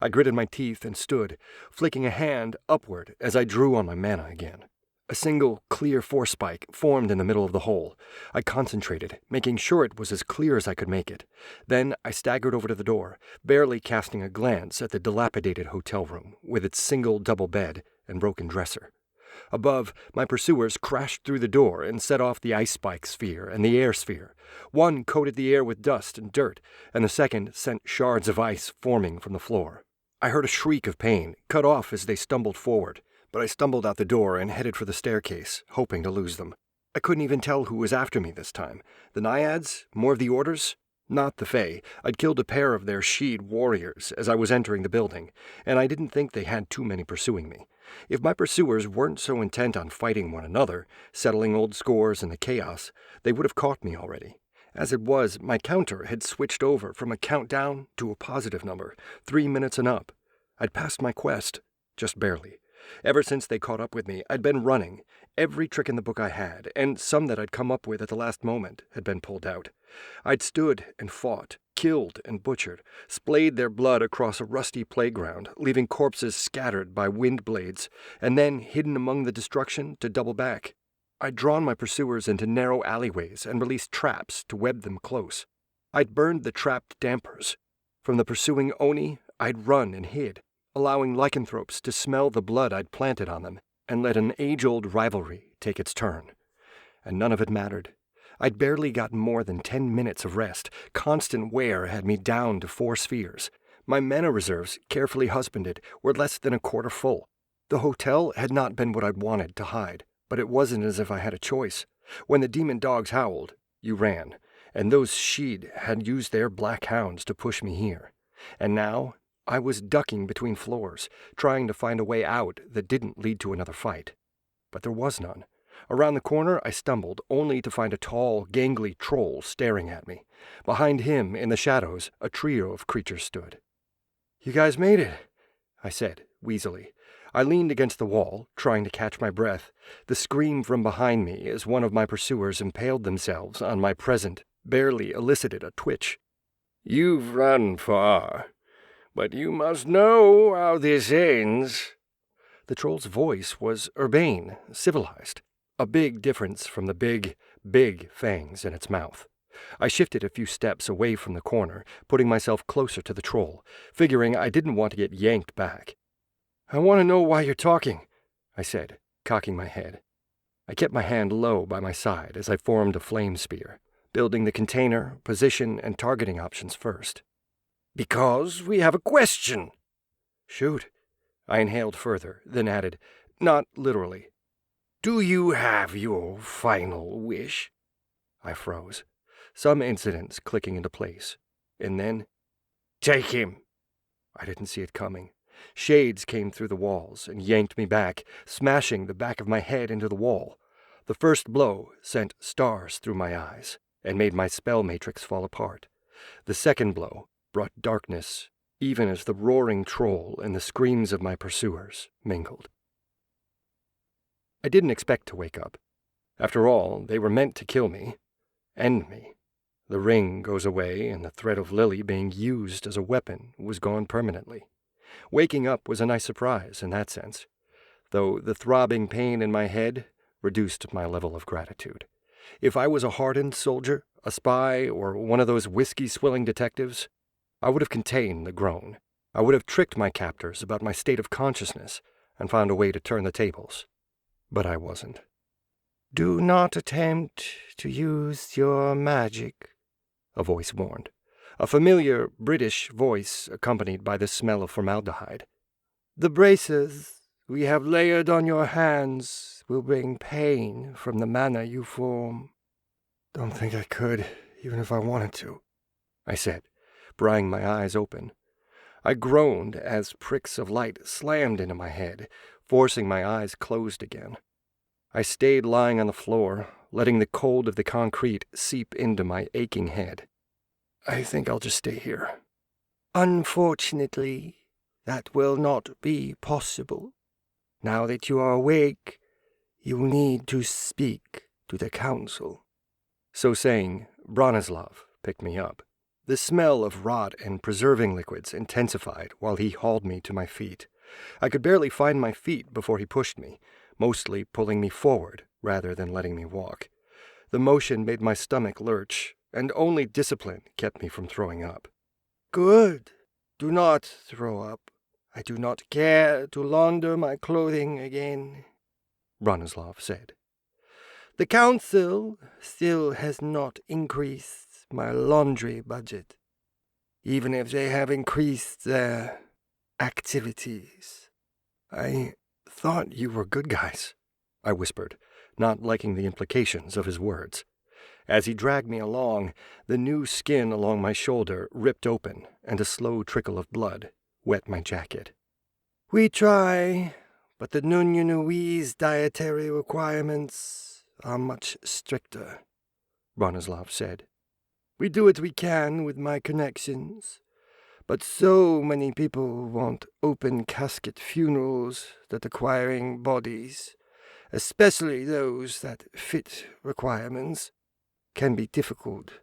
I gritted my teeth and stood, flicking a hand upward as I drew on my mana again. A single, clear force spike formed in the middle of the hole. I concentrated, making sure it was as clear as I could make it. Then I staggered over to the door, barely casting a glance at the dilapidated hotel room, with its single double bed and broken dresser. Above, my pursuers crashed through the door and set off the ice spike sphere and the air sphere. One coated the air with dust and dirt, and the second sent shards of ice forming from the floor. I heard a shriek of pain, cut off as they stumbled forward, but I stumbled out the door and headed for the staircase, hoping to lose them. I couldn't even tell who was after me this time. The Naiads? More of the Orders? Not the Fae. I'd killed a pair of their Sheed warriors as I was entering the building, and I didn't think they had too many pursuing me. If my pursuers weren't so intent on fighting one another, settling old scores in the chaos, they would have caught me already. As it was, my counter had switched over from a countdown to a positive number, 3 minutes and up. I'd passed my quest, just barely. Ever since they caught up with me, I'd been running. Every trick in the book I had, and some that I'd come up with at the last moment, had been pulled out. I'd stood and fought, killed and butchered, splayed their blood across a rusty playground, leaving corpses scattered by wind blades, and then hidden among the destruction to double back. I'd drawn my pursuers into narrow alleyways and released traps to web them close. I'd burned the trapped dampers. From the pursuing Oni, I'd run and hid, allowing lycanthropes to smell the blood I'd planted on them, and let an age-old rivalry take its turn. And none of it mattered. I'd barely gotten more than 10 minutes of rest. Constant wear had me down to 4 spheres. My mana reserves, carefully husbanded, were less than a quarter full. The hotel had not been what I'd wanted to hide, but it wasn't as if I had a choice. When the demon dogs howled, you ran, and those Sheed had used their black hounds to push me here. And now I was ducking between floors, trying to find a way out that didn't lead to another fight. But there was none. Around the corner I stumbled, only to find a tall, gangly troll staring at me. Behind him, in the shadows, a trio of creatures stood. "You guys made it," I said, wheezily. I leaned against the wall, trying to catch my breath. The scream from behind me as one of my pursuers impaled themselves on my present barely elicited a twitch. "You've run far, but you must know how this ends." The troll's voice was urbane, civilized. A big difference from the big, big fangs in its mouth. I shifted a few steps away from the corner, putting myself closer to the troll, figuring I didn't want to get yanked back. "I want to know why you're talking," I said, cocking my head. I kept my hand low by my side as I formed a flame spear, building the container, position, and targeting options first. "Because we have a question." "Shoot." I inhaled further, then added, not literally, "Do you have your final wish?" I froze, some incidents clicking into place. And then, "Take him." I didn't see it coming. Shades came through the walls and yanked me back, smashing the back of my head into the wall. The first blow sent stars through my eyes and made my spell matrix fall apart. The second blow brought darkness even as the roaring troll and the screams of my pursuers mingled. I didn't expect to wake up. After all, they were meant to kill me. End me. The ring goes away, and the threat of Lily being used as a weapon was gone permanently. Waking up was a nice surprise in that sense, though the throbbing pain in my head reduced my level of gratitude. If I was a hardened soldier, a spy, or one of those whiskey-swilling detectives, I would have contained the groan. I would have tricked my captors about my state of consciousness and found a way to turn the tables. But I wasn't. "Do not attempt to use your magic," a voice warned. A familiar British voice accompanied by the smell of formaldehyde. "The braces we have layered on your hands will bring pain from the mana you form." "Don't think I could, even if I wanted to," I said, prying my eyes open. I groaned as pricks of light slammed into my head, forcing my eyes closed again. I stayed lying on the floor, letting the cold of the concrete seep into my aching head. "I think I'll just stay here." "Unfortunately, that will not be possible. Now that you are awake, you will need to speak to the council." So saying, Bronislav picked me up. The smell of rot and preserving liquids intensified while he hauled me to my feet. I could barely find my feet before he pushed me, mostly pulling me forward rather than letting me walk. The motion made my stomach lurch, and only discipline kept me from throwing up. "Good. Do not throw up. I do not care to launder my clothing again," Bronislav said. "The council still has not increased my laundry budget, even if they have increased their activities." "I thought you were good guys," I whispered, not liking the implications of his words. As he dragged me along, the new skin along my shoulder ripped open, and a slow trickle of blood wet my jacket. "We try, but the 𝗏𝗏𝗏𝗏𝗏's dietary requirements are much stricter," Bronislav said. "We do what we can with my connections, but so many people want open casket funerals that acquiring bodies, especially those that fit requirements, can be difficult.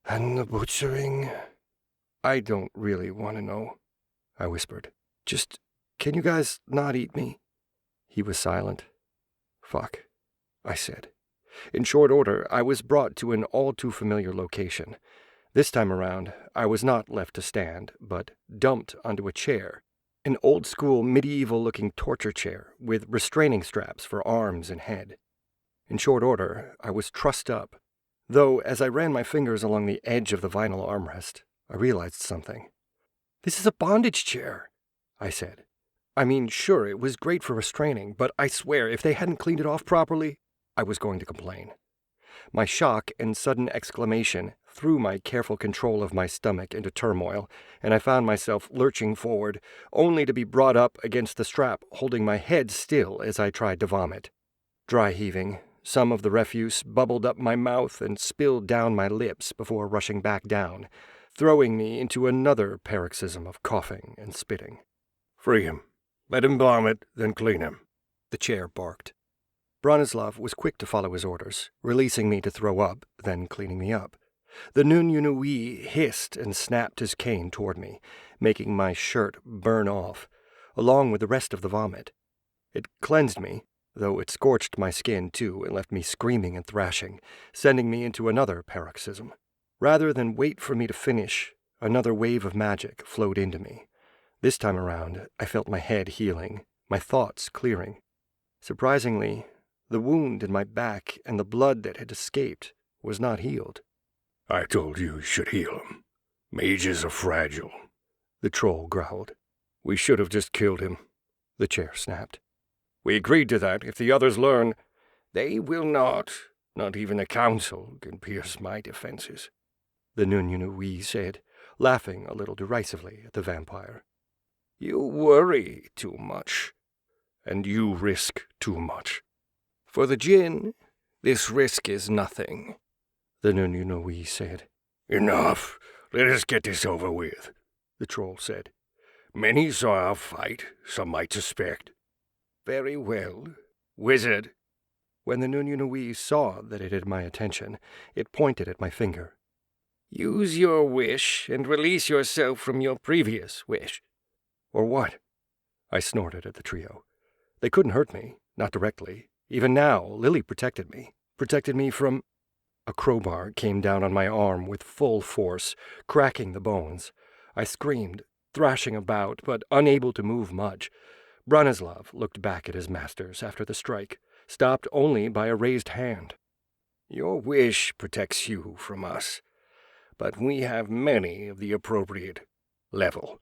And the butchering—" "I don't really want to know," I whispered. "Just, can you guys not eat me?" He was silent. "Fuck," I said. In short order, I was brought to an all-too-familiar location. This time around, I was not left to stand, but dumped onto a chair, an old-school medieval-looking torture chair with restraining straps for arms and head. In short order, I was trussed up, though as I ran my fingers along the edge of the vinyl armrest, I realized something. "This is a bondage chair," I said. I mean, sure, it was great for restraining, but I swear if they hadn't cleaned it off properly, I was going to complain. My shock and sudden exclamation threw my careful control of my stomach into turmoil, and I found myself lurching forward, only to be brought up against the strap, holding my head still as I tried to vomit. Dry heaving, some of the refuse bubbled up my mouth and spilled down my lips before rushing back down, throwing me into another paroxysm of coughing and spitting. "Free him. Let him vomit, then clean him," the chair barked. Bronislav was quick to follow his orders, releasing me to throw up, then cleaning me up. The 𝗏𝗏𝗏𝗏 hissed and snapped his cane toward me, making my shirt burn off, along with the rest of the vomit. It cleansed me, though it scorched my skin too and left me screaming and thrashing, sending me into another paroxysm. Rather than wait for me to finish, another wave of magic flowed into me. This time around, I felt my head healing, my thoughts clearing. Surprisingly, the wound in my back and the blood that had escaped was not healed. "I told you should heal him. Mages are fragile," the troll growled. "We should have just killed him," the chair snapped. "We agreed to that if the others learn." "They will not. Not even the council can pierce my defenses," the 𝗏𝗏𝗏𝗏 said, laughing a little derisively at the vampire. "You worry too much, and you risk too much. For the Jinn, this risk is nothing," the 𝗏𝗏𝗏𝗏 said. "Enough. Let us get this over with." the troll said. Many saw our fight, some might suspect. Very well, wizard. When the 𝗏𝗏𝗏 saw that it had my attention, it pointed at my finger. Use your wish and release yourself from your previous wish. Or what? I snorted at the trio. They couldn't hurt me, not directly. Even now, Lily protected me from... A crowbar came down on my arm with full force, cracking the bones. I screamed, thrashing about, but unable to move much. Bronislav looked back at his masters after the strike, stopped only by a raised hand. Your wish protects you from us, but we have many of the appropriate level.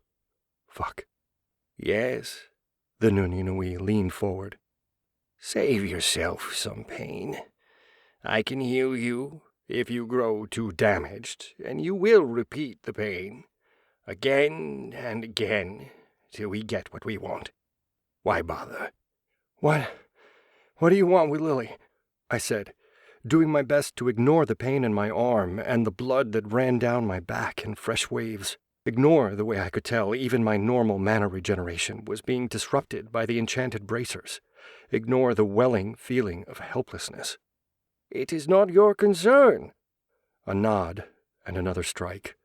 Fuck. Yes, the 𝗏𝗏𝗏 leaned forward. Save yourself some pain. I can heal you if you grow too damaged, and you will repeat the pain, again and again, till we get what we want. Why bother? What do you want with Lily? I said, doing my best to ignore the pain in my arm and the blood that ran down my back in fresh waves. Ignore the way I could tell even my normal mana regeneration was being disrupted by the enchanted bracers. Ignore the welling feeling of helplessness. It is not your concern. A nod and another strike.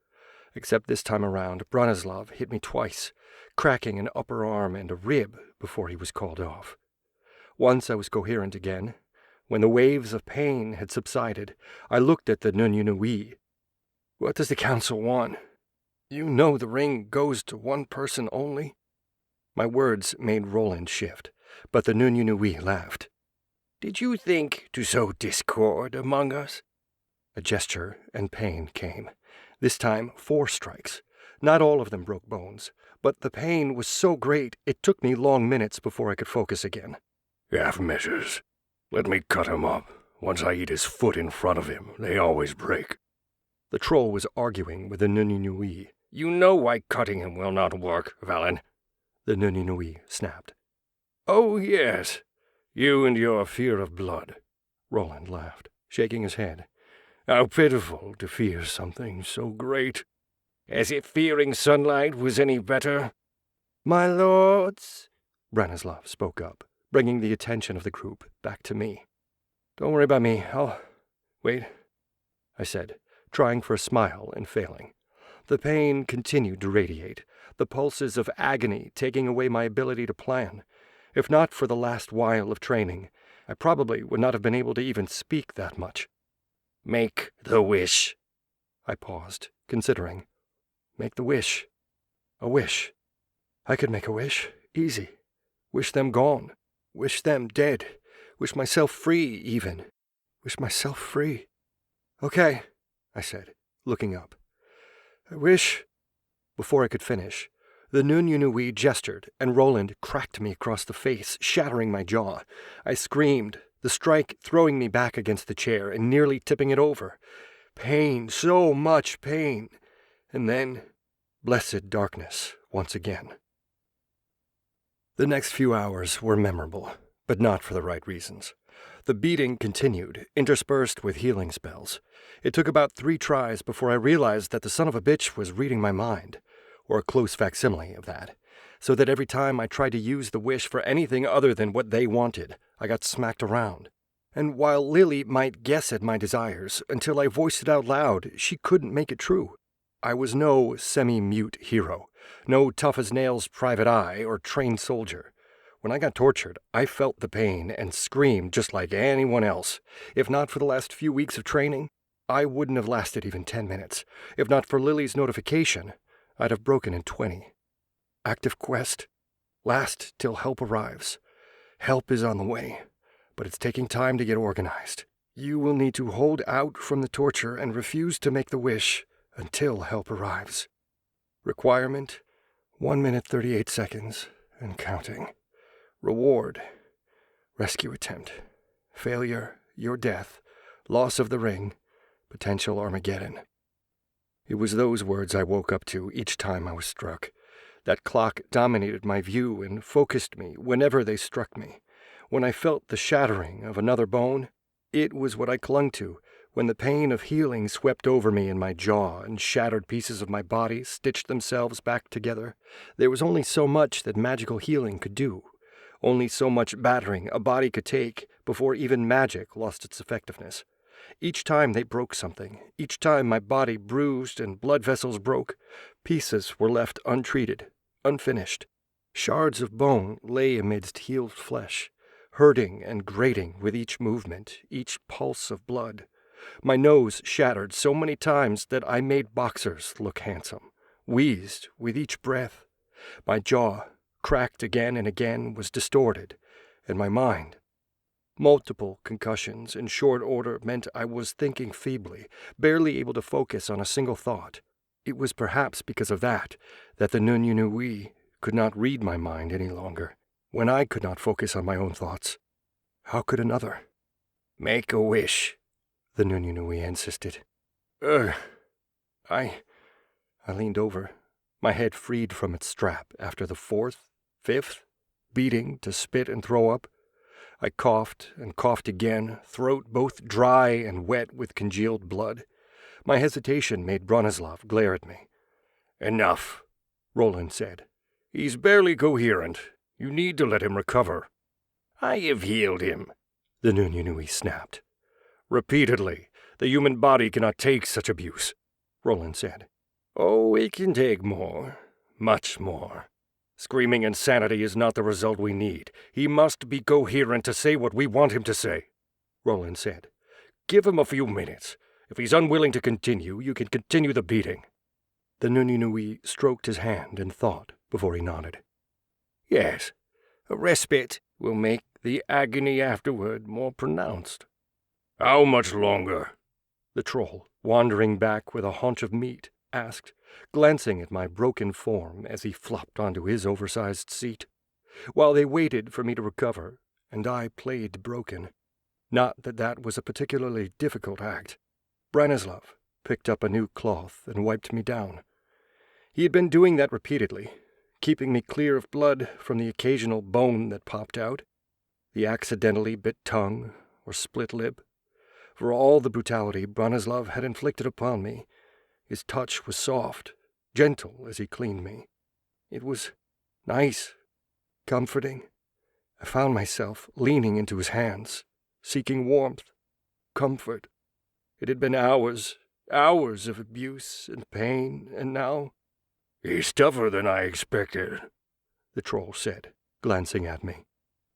Except this time around, Bronislav hit me twice, cracking an upper arm and a rib before he was called off. Once I was coherent again. When the waves of pain had subsided, I looked at the 𝗏𝗏𝗏. What does the council want? You know the ring goes to one person only? My words made Roland shift, but the 𝗏𝗏𝗏 laughed. Did you think to sow discord among us? A gesture and pain came. This time 4 strikes. Not all of them broke bones, but the pain was so great it took me long minutes before I could focus again. Half measures. Let me cut him up. Once I eat his foot in front of him, they always break. The troll was arguing with the 𝗏𝗏𝗏. You know why cutting him will not work, Valen. The 𝗏𝗏𝗏 snapped. Oh, yes. You and your fear of blood. Roland laughed, shaking his head. How pitiful to fear something so great. As if fearing sunlight was any better. My lords, Bronislav spoke up, bringing the attention of the group back to me. Don't worry about me. Wait, I said, trying for a smile and failing. The pain continued to radiate, the pulses of agony taking away my ability to plan. If not for the last while of training, I probably would not have been able to even speak that much. Make the wish. I paused, considering. Make the wish. A wish. I could make a wish. Easy. Wish them gone. Wish them dead. Wish myself free, even. Wish myself free. Okay, I said, looking up. I wish... Before I could finish, the 𝗏𝗏𝗏 gestured, and Roland cracked me across the face, shattering my jaw. I screamed, the strike throwing me back against the chair and nearly tipping it over. Pain, so much pain. And then, blessed darkness once again. The next few hours were memorable, but not for the right reasons. The beating continued, interspersed with healing spells. It took about 3 tries before I realized that the son of a bitch was reading my mind, or a close facsimile of that, so that every time I tried to use the wish for anything other than what they wanted, I got smacked around. And while Lily might guess at my desires, until I voiced it out loud, she couldn't make it true. I was no semi-mute hero, no tough-as-nails private eye or trained soldier. When I got tortured, I felt the pain and screamed just like anyone else. If not for the last few weeks of training, I wouldn't have lasted even 10 minutes. If not for Lily's notification, I'd have broken in 20. Active quest. Last till help arrives. Help is on the way, but it's taking time to get organized. You will need to hold out from the torture and refuse to make the wish until help arrives. Requirement, 1 minute 38 seconds and counting. Reward, rescue attempt. Failure, your death. Loss of the ring, potential Armageddon. It was those words I woke up to each time I was struck. That clock dominated my view and focused me whenever they struck me. When I felt the shattering of another bone, it was what I clung to When the pain of healing swept over me in my jaw and shattered pieces of my body stitched themselves back together, there was only so much that magical healing could do, only so much battering a body could take before even magic lost its effectiveness. Each time they broke something, each time my body bruised and blood vessels broke, pieces were left untreated, unfinished. Shards of bone lay amidst healed flesh, hurting and grating with each movement, each pulse of blood. My nose shattered so many times that I made boxers look handsome, wheezed with each breath. My jaw, cracked again and again, was distorted, and my mind. Multiple concussions in short order meant I was thinking feebly, barely able to focus on a single thought. It was perhaps because of that the 𝗏𝗏𝗏𝗏𝗏 could not read my mind any longer. When I could not focus on my own thoughts, how could another? Make a wish, the 𝗏𝗏𝗏𝗏 insisted. I leaned over, my head freed from its strap after the fourth, fifth, beating to spit and throw up. I coughed and coughed again, throat both dry and wet with congealed blood. My hesitation made Bronislav glare at me. Enough, Roland said. He's barely coherent. You need to let him recover. I have healed him, the 𝗏𝗏𝗏𝗏 snapped. Repeatedly, the human body cannot take such abuse, Roland said. Oh, it can take more, much more. Screaming insanity is not the result we need. He must be coherent to say what we want him to say, Roland said. Give him a few minutes. If he's unwilling to continue, you can continue the beating. The 𝗏𝗏𝗏𝗏 stroked his hand in thought before he nodded. Yes, a respite will make the agony afterward more pronounced. How much longer? The troll, wandering back with a haunch of meat, asked, glancing at my broken form as he flopped onto his oversized seat. While they waited for me to recover, and I played broken. Not that that was a particularly difficult act. Branislav picked up a new cloth and wiped me down. He had been doing that repeatedly, keeping me clear of blood from the occasional bone that popped out, the accidentally bit tongue or split lip. For all the brutality Branislav had inflicted upon me, his touch was soft, gentle as he cleaned me. It was nice, comforting. I found myself leaning into his hands, seeking warmth, comfort. It had been hours of abuse and pain, and now... He's tougher than I expected, the troll said, glancing at me.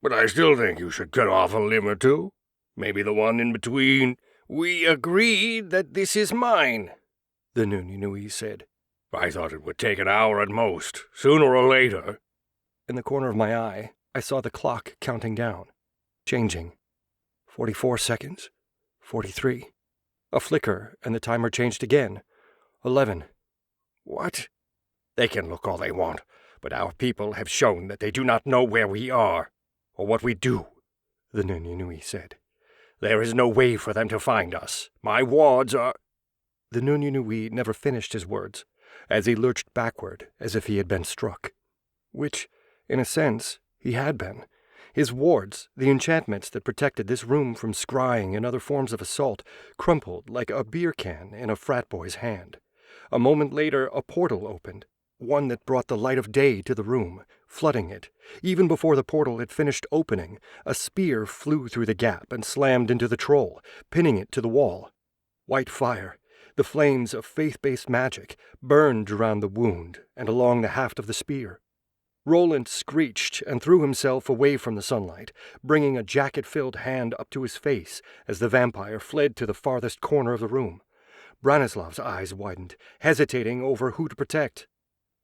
But I still think you should cut off a limb or two. Maybe the one in between. We agreed that this is mine, the 𝗏𝗏𝗏𝗏 said. I thought it would take an hour at most, sooner or later. In the corner of my eye, I saw the clock counting down, changing. 44 seconds, 43. A flicker, and the timer changed again. 11. What? They can look all they want, but our people have shown that they do not know where we are, or what we do, the 𝗏𝗏𝗏𝗏 said. There is no way for them to find us. My wards are... The 𝗏𝗏𝗏𝗏 never finished his words, as he lurched backward as if he had been struck. Which, in a sense, he had been. His wards, the enchantments that protected this room from scrying and other forms of assault, crumpled like a beer can in a frat boy's hand. A moment later, a portal opened, one that brought the light of day to the room, flooding it. Even before the portal had finished opening, a spear flew through the gap and slammed into the troll, pinning it to the wall. White fire, the flames of faith-based magic, burned around the wound and along the haft of the spear. Roland screeched and threw himself away from the sunlight, bringing a jacket-filled hand up to his face as the vampire fled to the farthest corner of the room. Branislav's eyes widened, hesitating over who to protect,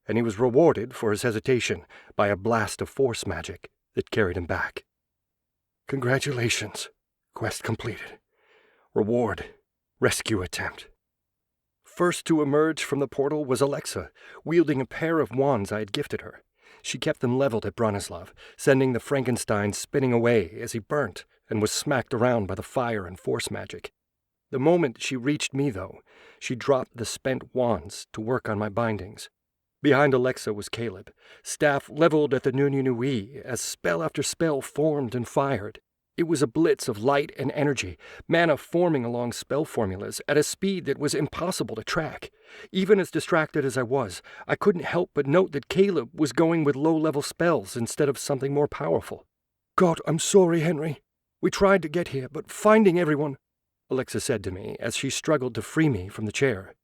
and he was rewarded for his hesitation by a blast of force magic that carried him back. Congratulations. Quest completed. Reward. Rescue attempt. First to emerge from the portal was Alexa, wielding a pair of wands I had gifted her. She kept them leveled at Branislav, sending the Frankenstein spinning away as he burnt and was smacked around by the fire and force magic. The moment she reached me, though, she dropped the spent wands to work on my bindings. Behind Alexa was Caleb, staff leveled at the 𝗏𝗏𝗏𝗏𝗏 as spell after spell formed and fired. It was a blitz of light and energy, mana forming along spell formulas at a speed that was impossible to track. Even as distracted as I was, I couldn't help but note that Caleb was going with low-level spells instead of something more powerful. "God, I'm sorry, Henry. We tried to get here, but finding everyone," Alexa said to me as she struggled to free me from the chair.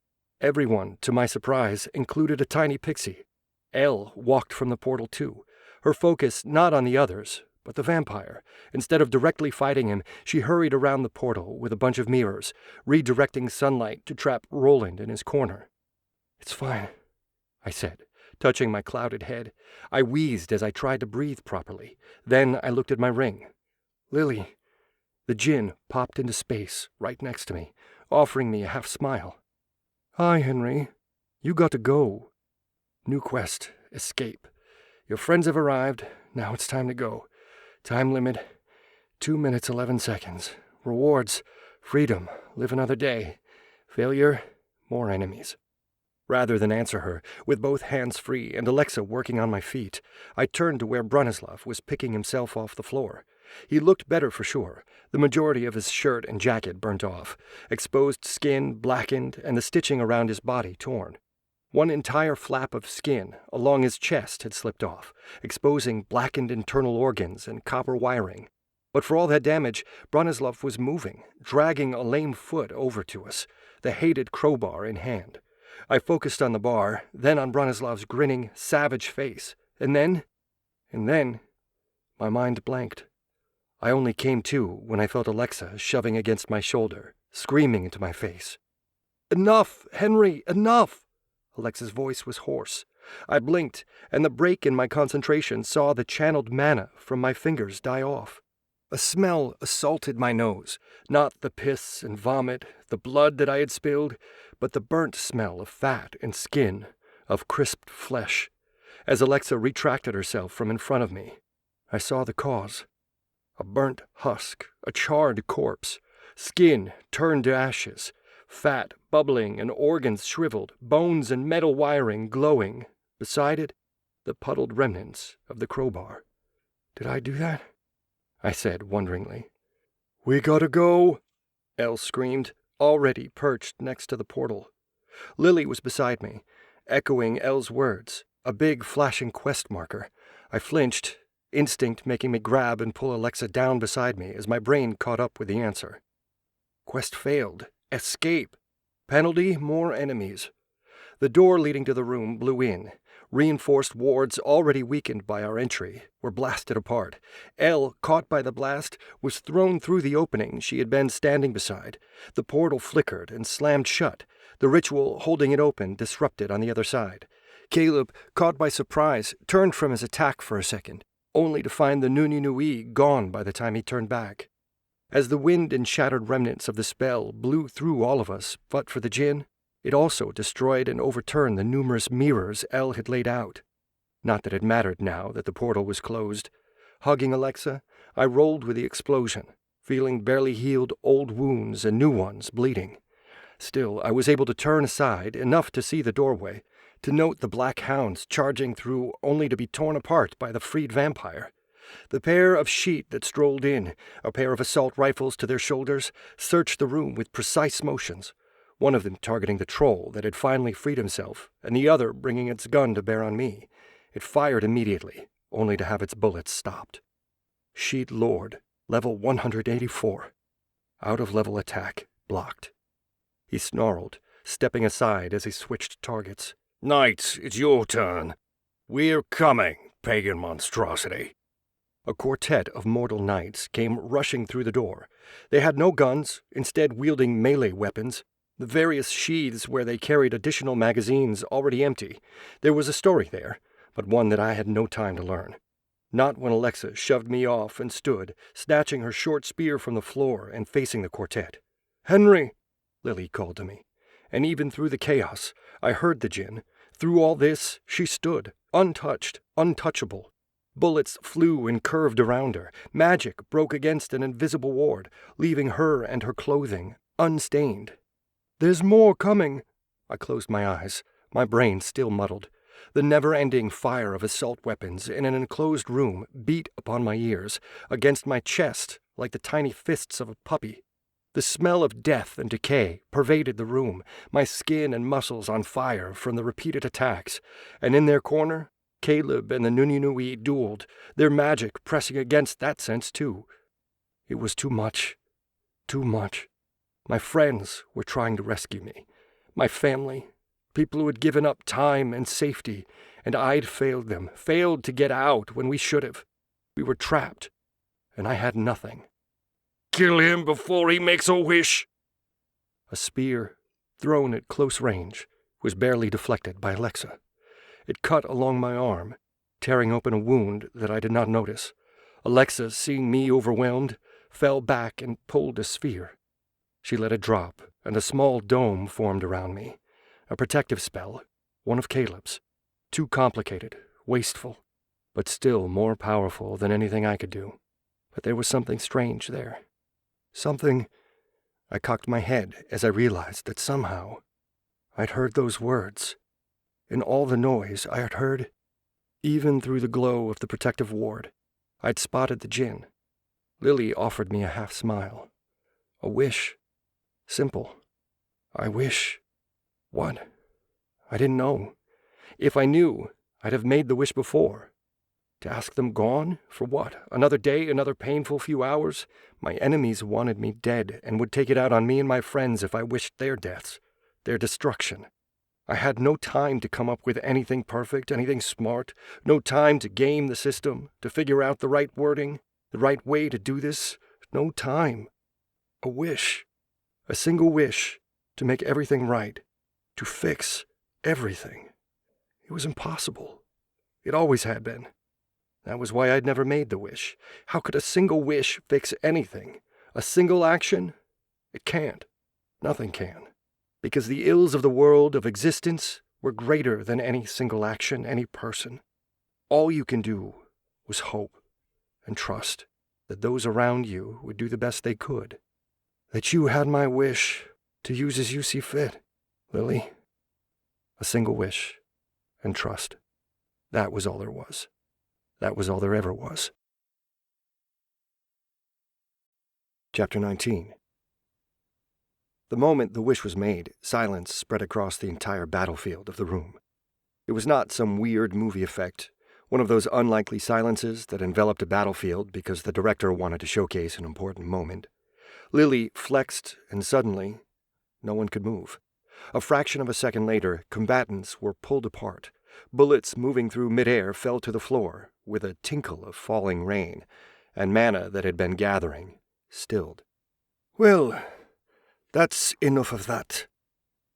Everyone, to my surprise, included a tiny pixie. Elle walked from the portal too, her focus not on the others, but the vampire. Instead of directly fighting him, she hurried around the portal with a bunch of mirrors, redirecting sunlight to trap Roland in his corner. "It's fine," I said, touching my clouded head. I wheezed as I tried to breathe properly. Then I looked at my ring. "Lily." The Jinn popped into space right next to me, offering me a half-smile. "Hi, Henry. You got to go. New quest, escape. Your friends have arrived. Now it's time to go. Time limit, 2 minutes 11 seconds. Rewards, freedom, live another day. Failure, more enemies." Rather than answer her, with both hands free and Alexa working on my feet, I turned to where Bronislav was picking himself off the floor. He looked better for sure, the majority of his shirt and jacket burnt off, exposed skin blackened and the stitching around his body torn. One entire flap of skin along his chest had slipped off, exposing blackened internal organs and copper wiring. But for all that damage, Bronislav was moving, dragging a lame foot over to us, the hated crowbar in hand. I focused on the bar, then on Bronislav's grinning, savage face, and then, my mind blanked. I only came to when I felt Alexa shoving against my shoulder, screaming into my face. "Enough, Henry, enough!" Alexa's voice was hoarse. I blinked, and the break in my concentration saw the channeled mana from my fingers die off. A smell assaulted my nose, not the piss and vomit, the blood that I had spilled, but the burnt smell of fat and skin, of crisped flesh. As Alexa retracted herself from in front of me, I saw the cause. A burnt husk, a charred corpse, skin turned to ashes, fat bubbling and organs shriveled, bones and metal wiring glowing. Beside it, the puddled remnants of the crowbar. "Did I do that?" I said wonderingly. "We gotta go," Elle screamed, already perched next to the portal. Lily was beside me, echoing Elle's words, a big flashing quest marker. I flinched, instinct making me grab and pull Alexa down beside me as my brain caught up with the answer. Quest failed. Escape. Penalty, more enemies. The door leading to the room blew in. Reinforced wards already weakened by our entry were blasted apart. Elle, caught by the blast, was thrown through the opening she had been standing beside. The portal flickered and slammed shut, the ritual holding it open disrupted on the other side. Caleb, caught by surprise, turned from his attack for a second, only to find the 𝗏𝗏𝗏 gone by the time he turned back. As the wind and shattered remnants of the spell blew through all of us, but for the Jinn, it also destroyed and overturned the numerous mirrors Elle had laid out. Not that it mattered now that the portal was closed. Hugging Alexa, I rolled with the explosion, feeling barely healed old wounds and new ones bleeding. Still, I was able to turn aside enough to see the doorway, to note the black hounds charging through only to be torn apart by the freed vampire. The pair of sheet that strolled in, a pair of assault rifles to their shoulders, searched the room with precise motions, one of them targeting the troll that had finally freed himself, and the other bringing its gun to bear on me. It fired immediately, only to have its bullets stopped. Sheet Lord, level 184. Out-of-level attack, blocked. He snarled, stepping aside as he switched targets. "Knights, it's your turn. We're coming, pagan monstrosity." A quartet of mortal knights came rushing through the door. They had no guns, instead wielding melee weapons, the various sheaths where they carried additional magazines already empty. There was a story there, but one that I had no time to learn. Not when Alexa shoved me off and stood, snatching her short spear from the floor and facing the quartet. "Henry!" Lily called to me. And even through the chaos, I heard the Jinn. Through all this, she stood, untouched, untouchable. Bullets flew and curved around her. Magic broke against an invisible ward, leaving her and her clothing unstained. "There's more coming." I closed my eyes, my brain still muddled. The never-ending fire of assault weapons in an enclosed room beat upon my ears, against my chest, like the tiny fists of a puppy. The smell of death and decay pervaded the room, my skin and muscles on fire from the repeated attacks, and in their corner, Caleb and the 𝗏𝗏𝗏𝗏 dueled, their magic pressing against that sense too. It was too much. Too much. My friends were trying to rescue me. My family, people who had given up time and safety, and I'd failed them, failed to get out when we should have. We were trapped, and I had nothing. Kill him before he makes a wish. A spear, thrown at close range, was barely deflected by 𝗏𝗏𝗏𝗏. It cut along my arm, tearing open a wound that I did not notice. 𝗏𝗏𝗏𝗏, seeing me overwhelmed, fell back and pulled a sphere. She let it drop, and a small dome formed around me. A protective spell, one of Caleb's. Too complicated, wasteful, but still more powerful than anything I could do. But there was something strange there. Something... I cocked my head as I realized that somehow I'd heard those words. In all the noise I had heard, even through the glow of the protective ward, I'd spotted the Jinn. Lily offered me a half-smile. A wish. Simple. I wish. What? I didn't know. If I knew, I'd have made the wish before. To ask them gone? For what? Another day, another painful few hours? My enemies wanted me dead and would take it out on me and my friends if I wished their deaths, their destruction. I had no time to come up with anything perfect, anything smart, no time to game the system, to figure out the right wording, the right way to do this. No time. A wish. A single wish to make everything right, to fix everything. It was impossible. It always had been. That was why I'd never made the wish. How could a single wish fix anything? A single action? It can't. Nothing can. Because the ills of the world of existence were greater than any single action, any person. All you can do was hope and trust that those around you would do the best they could. That you had my wish to use as you see fit, Lily. A single wish and trust. That was all there was. That was all there ever was. Chapter 19. The moment the wish was made, silence spread across the entire battlefield of the room. It was not some weird movie effect, one of those unlikely silences that enveloped a battlefield because the director wanted to showcase an important moment. Lily flexed, and suddenly, no one could move. A fraction of a second later, combatants were pulled apart. Bullets moving through midair fell to the floor, with a tinkle of falling rain, and mana that had been gathering stilled. Well, that's enough of that,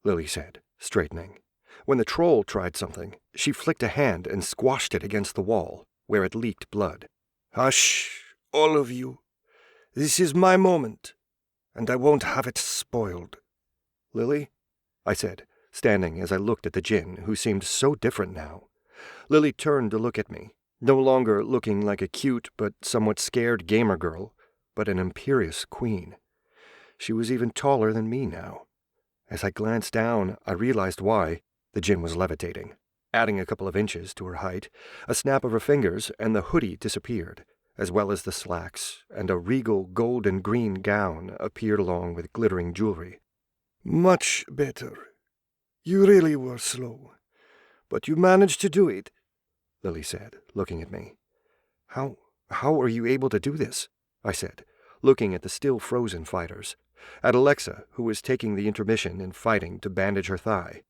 Lily said, straightening. When the troll tried something, she flicked a hand and squashed it against the wall, where it leaked blood. Hush, all of you. This is my moment, and I won't have it spoiled. Lily? I said, standing as I looked at the Jinn, who seemed so different now. Lily turned to look at me, no longer looking like a cute but somewhat scared gamer girl, but an imperious queen. She was even taller than me now. As I glanced down, I realized why. The Jinn was levitating. Adding a couple of inches to her height, a snap of her fingers, and the hoodie disappeared, as well as the slacks, and a regal gold and green gown appeared along with glittering jewelry. Much better. You really were slow, but you managed to do it, Lily said, looking at me. How are you able to do this? I said, looking at the still frozen fighters, at 𝗏𝗏𝗏𝗏, who was taking the intermission in fighting to bandage her thigh.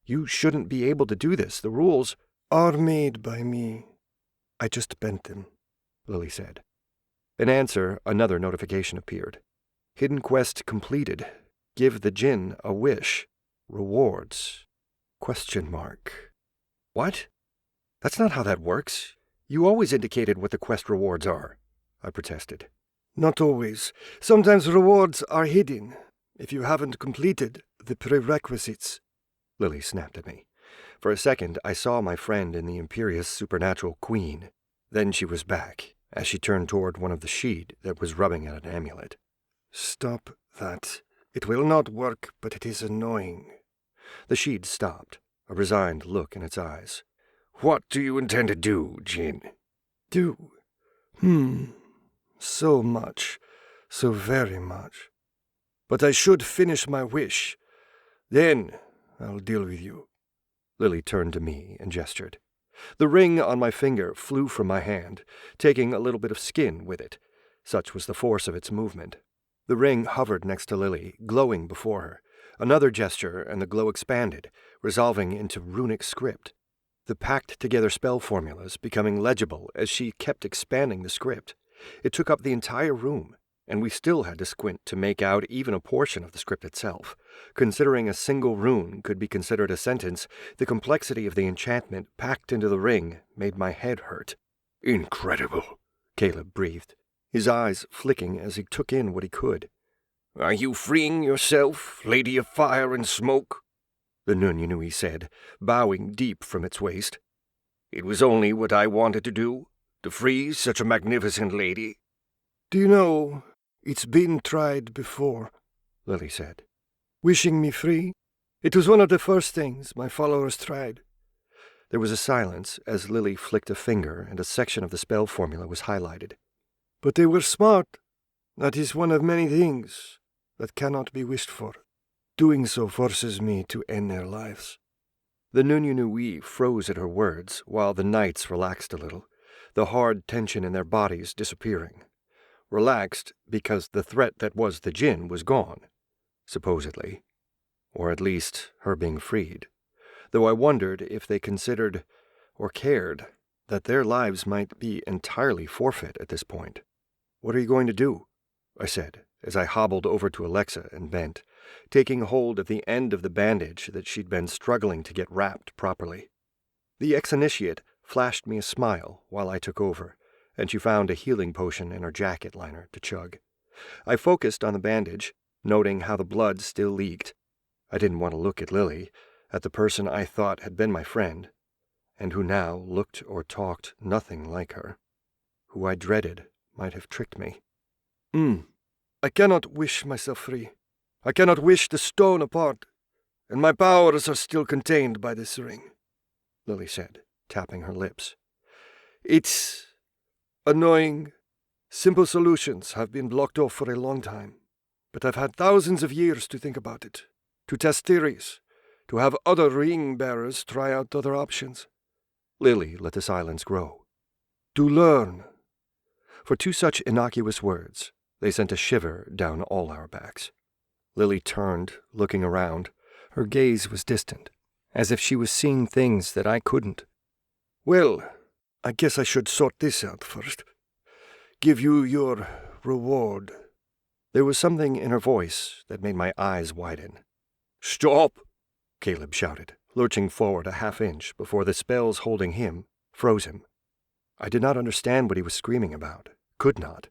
You shouldn't be able to do this. The rules are made by me. I just bent them, Lily said. In answer, another notification appeared. Hidden quest completed. Give the Jinn a wish. Rewards. ? What? That's not how that works. You always indicated what the quest rewards are, I protested. Not always. Sometimes rewards are hidden, if you haven't completed the prerequisites, Lily snapped at me. For a second, I saw my friend in the imperious supernatural queen. Then she was back, as she turned toward one of the 𝗏𝗏𝗏𝗏 that was rubbing at an amulet. Stop that. It will not work, but it is annoying. The 𝗏𝗏𝗏𝗏 stopped, a resigned look in its eyes. What do you intend to do, Jinn? Do? So much, so very much. But I should finish my wish. Then I'll deal with you. Lily turned to me and gestured. The ring on my finger flew from my hand, taking a little bit of skin with it. Such was the force of its movement. The ring hovered next to Lily, glowing before her. Another gesture, and the glow expanded, resolving into runic script. The packed-together spell formulas becoming legible as she kept expanding the script. It took up the entire room, and we still had to squint to make out even a portion of the script itself. Considering a single rune could be considered a sentence, the complexity of the enchantment packed into the ring made my head hurt. Incredible, Caleb breathed, his eyes flicking as he took in what he could. Are you freeing yourself, Lady of Fire and Smoke? The 𝗏𝗏𝗏𝗏 said, bowing deep from its waist. It was only what I wanted to do, to free such a magnificent lady. Do you know, it's been tried before, Lily said. Wishing me free? It was one of the first things my followers tried. There was a silence as Lily flicked a finger and a section of the spell formula was highlighted. But they were smart. That is one of many things that cannot be wished for. Doing so forces me to end their lives. The 𝗏𝗏𝗏𝗏 froze at her words, while the knights relaxed a little, the hard tension in their bodies disappearing. Relaxed because the threat that was the Jinn was gone, supposedly. Or at least her being freed. Though I wondered if they considered, or cared, that their lives might be entirely forfeit at this point. "What are you going to do?" I said, as I hobbled over to Alexa and bent, taking hold of the end of the bandage that she'd been struggling to get wrapped properly. The ex-initiate flashed me a smile while I took over, and she found a healing potion in her jacket liner to chug. I focused on the bandage, noting how the blood still leaked. I didn't want to look at Lily, at the person I thought had been my friend, and who now looked or talked nothing like her, who I dreaded might have tricked me. I cannot wish myself free. I cannot wish the stone apart, and my powers are still contained by this ring, Lily said, tapping her lips. It's annoying. Simple solutions have been blocked off for a long time, but I've had thousands of years to think about it, to test theories, to have other ring-bearers try out other options. Lily let the silence grow. To learn. For two such innocuous words, they sent a shiver down all our backs. Lily turned, looking around. Her gaze was distant, as if she was seeing things that I couldn't. Well, I guess I should sort this out first. Give you your reward. There was something in her voice that made my eyes widen. Stop! Caleb shouted, lurching forward a half-inch before the spells holding him froze him. I did not understand what he was screaming about, could not,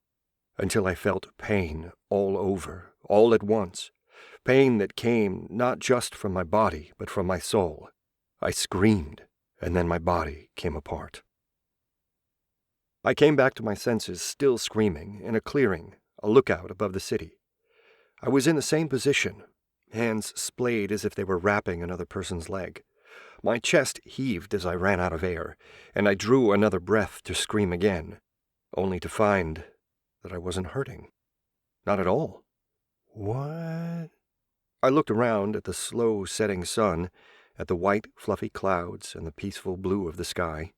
until I felt pain all over, all at once. Pain that came not just from my body, but from my soul. I screamed, and then my body came apart. I came back to my senses, still screaming, in a clearing, a lookout above the city. I was in the same position, hands splayed as if they were wrapping another person's leg. My chest heaved as I ran out of air, and I drew another breath to scream again, only to find that I wasn't hurting. Not at all. What? I looked around at the slow-setting sun, at the white, fluffy clouds and the peaceful blue of the sky.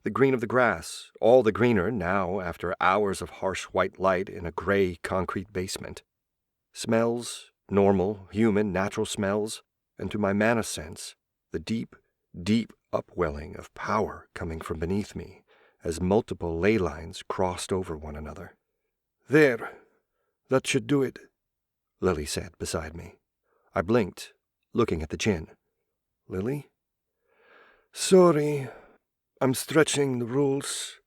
The green of the grass, all the greener now after hours of harsh white light in a gray concrete basement. Smells, normal, human, natural smells, and to my mana sense, the deep, deep upwelling of power coming from beneath me as multiple ley lines crossed over one another. There. That should do it, Lily said beside me. I blinked, looking at the Jinn. Lily? Sorry, I'm stretching the rules,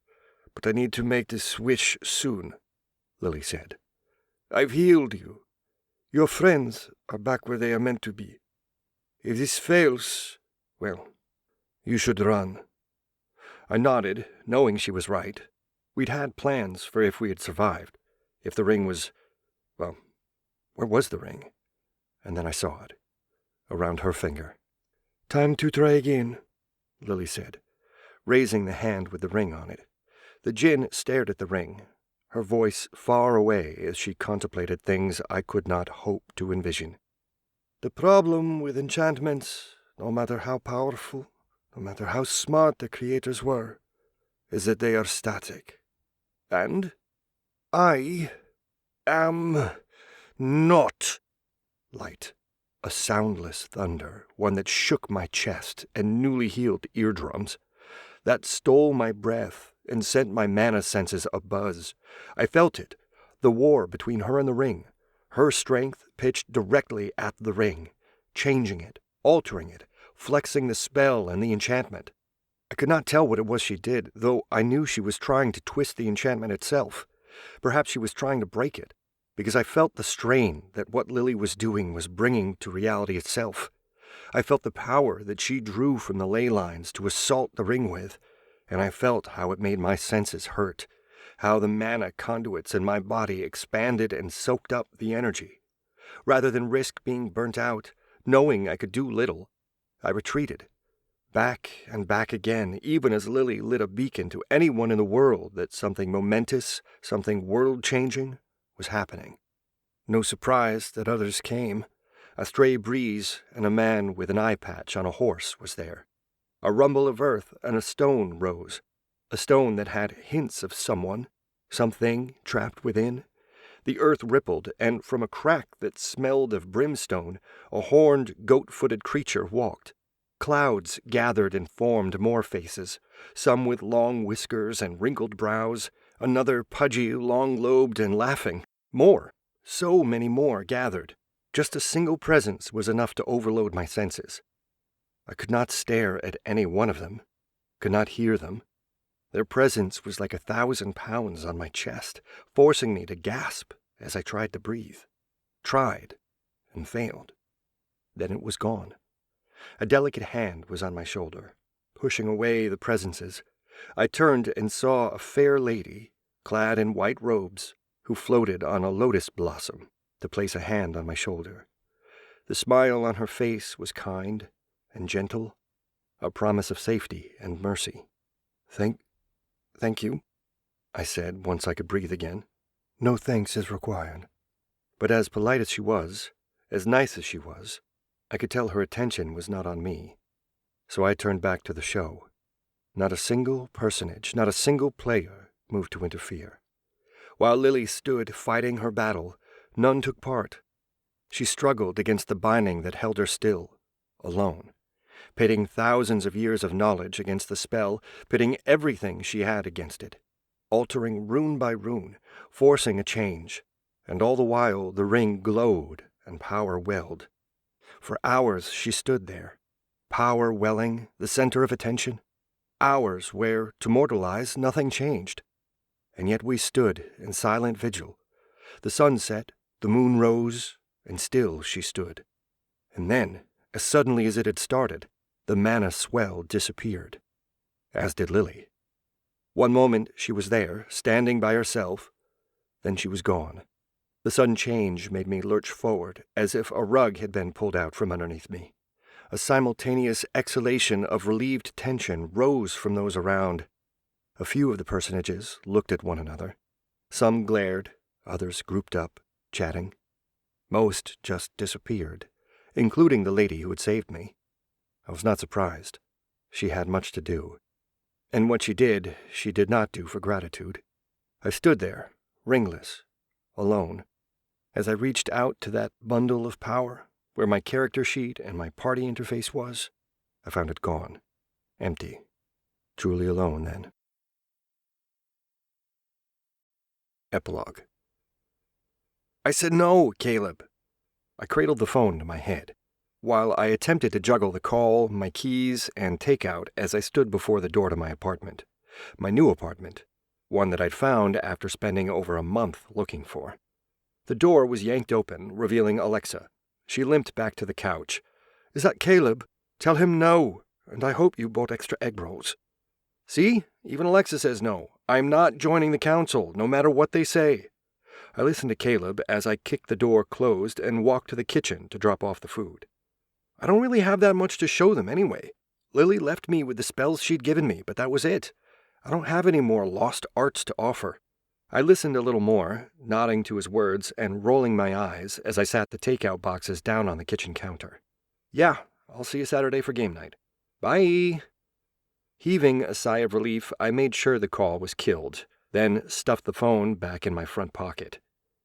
but I need to make this wish soon, Lily said. I've healed you. Your friends are back where they are meant to be. If this fails, well, you should run. I nodded, knowing she was right. We'd had plans for if we had survived. If the ring was, well, where was the ring? And then I saw it, around her finger. Time to try again, Lily said, raising the hand with the ring on it. The Jinn stared at the ring, her voice far away as she contemplated things I could not hope to envision. The problem with enchantments, no matter how powerful, no matter how smart the creators were, is that they are static. And I am not. Light. A soundless thunder, one that shook my chest and newly healed eardrums. That stole my breath and sent my mana senses abuzz. I felt it, the war between her and the ring, her strength pitched directly at the ring, changing it, altering it, flexing the spell and the enchantment. I could not tell what it was she did, though I knew she was trying to twist the enchantment itself. Perhaps she was trying to break it, because I felt the strain that what Lily was doing was bringing to reality itself. I felt the power that she drew from the ley lines to assault the ring with, and I felt how it made my senses hurt, how the mana conduits in my body expanded and soaked up the energy. Rather than risk being burnt out, knowing I could do little, I retreated, back and back again, even as Lily lit a beacon to anyone in the world that something momentous, something world-changing, was happening. No surprise that others came. A stray breeze and a man with an eye patch on a horse was there. A rumble of earth and a stone rose, a stone that had hints of someone, something trapped within. The earth rippled, and from a crack that smelled of brimstone, a horned, goat-footed creature walked. Clouds gathered and formed more faces, some with long whiskers and wrinkled brows, another pudgy, long-lobed and laughing. More, so many more gathered. Just a single presence was enough to overload my senses. I could not stare at any one of them, could not hear them. Their presence was like 1,000 pounds on my chest, forcing me to gasp as I tried to breathe. Tried, and failed. Then it was gone. A delicate hand was on my shoulder, pushing away the presences. I turned and saw a fair lady, clad in white robes, who floated on a lotus blossom, to place a hand on my shoulder. The smile on her face was kind and gentle, a promise of safety and mercy. Thank you, I said once I could breathe again. No thanks is required. But as polite as she was, as nice as she was, I could tell her attention was not on me. So I turned back to the show. Not a single personage, not a single player moved to interfere. While Lily stood fighting her battle, none took part. She struggled against the binding that held her still, alone, pitting thousands of years of knowledge against the spell, pitting everything she had against it, altering rune by rune, forcing a change, and all the while the ring glowed and power welled. For hours she stood there, power welling, the center of attention, hours where, to mortal eyes, nothing changed. And yet we stood in silent vigil. The sun set, the moon rose, and still she stood. And then, as suddenly as it had started, the mana swell disappeared, as did Lily. One moment she was there, standing by herself, then she was gone. The sudden change made me lurch forward, as if a rug had been pulled out from underneath me. A simultaneous exhalation of relieved tension rose from those around. A few of the personages looked at one another. Some glared, others grouped up, chatting. Most just disappeared, including the lady who had saved me. I was not surprised. She had much to do. And what she did not do for gratitude. I stood there, ringless, alone. As I reached out to that bundle of power, where my character sheet and my party interface was, I found it gone. Empty. Truly alone, then. Epilogue. I said no, Caleb. I cradled the phone to my head, while I attempted to juggle the call, my keys, and takeout as I stood before the door to my apartment. My new apartment, one that I'd found after spending over a month looking for. The door was yanked open, revealing Alexa. She limped back to the couch. "Is that Caleb? Tell him no, and I hope you bought extra egg rolls." "See? Even Alexa says no. I'm not joining the council, no matter what they say." I listened to Caleb as I kicked the door closed and walked to the kitchen to drop off the food. I don't really have that much to show them anyway. Lily left me with the spells she'd given me, but that was it. I don't have any more lost arts to offer. I listened a little more, nodding to his words and rolling my eyes as I sat the takeout boxes down on the kitchen counter. Yeah, I'll see you Saturday for game night. Bye! Heaving a sigh of relief, I made sure the call was killed, then stuffed the phone back in my front pocket.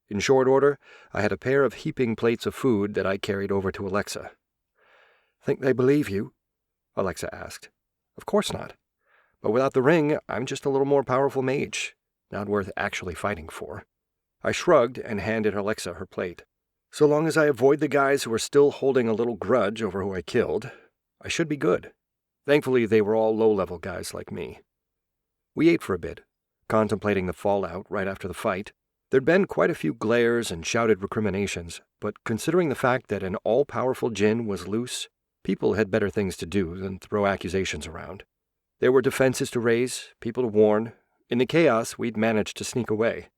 In short order, I had a pair of heaping plates of food that I carried over to Alexa. Think they believe you? Alexa asked. Of course not. But without the ring, I'm just a little more powerful mage. Not worth actually fighting for. I shrugged and handed Alexa her plate. So long as I avoid the guys who are still holding a little grudge over who I killed, I should be good. Thankfully, they were all low-level guys like me. We ate for a bit, contemplating the fallout right after the fight. There'd been quite a few glares and shouted recriminations, but considering the fact that an all-powerful Jinn was loose, people had better things to do than throw accusations around. There were defenses to raise, people to warn. In the chaos, we'd managed to sneak away.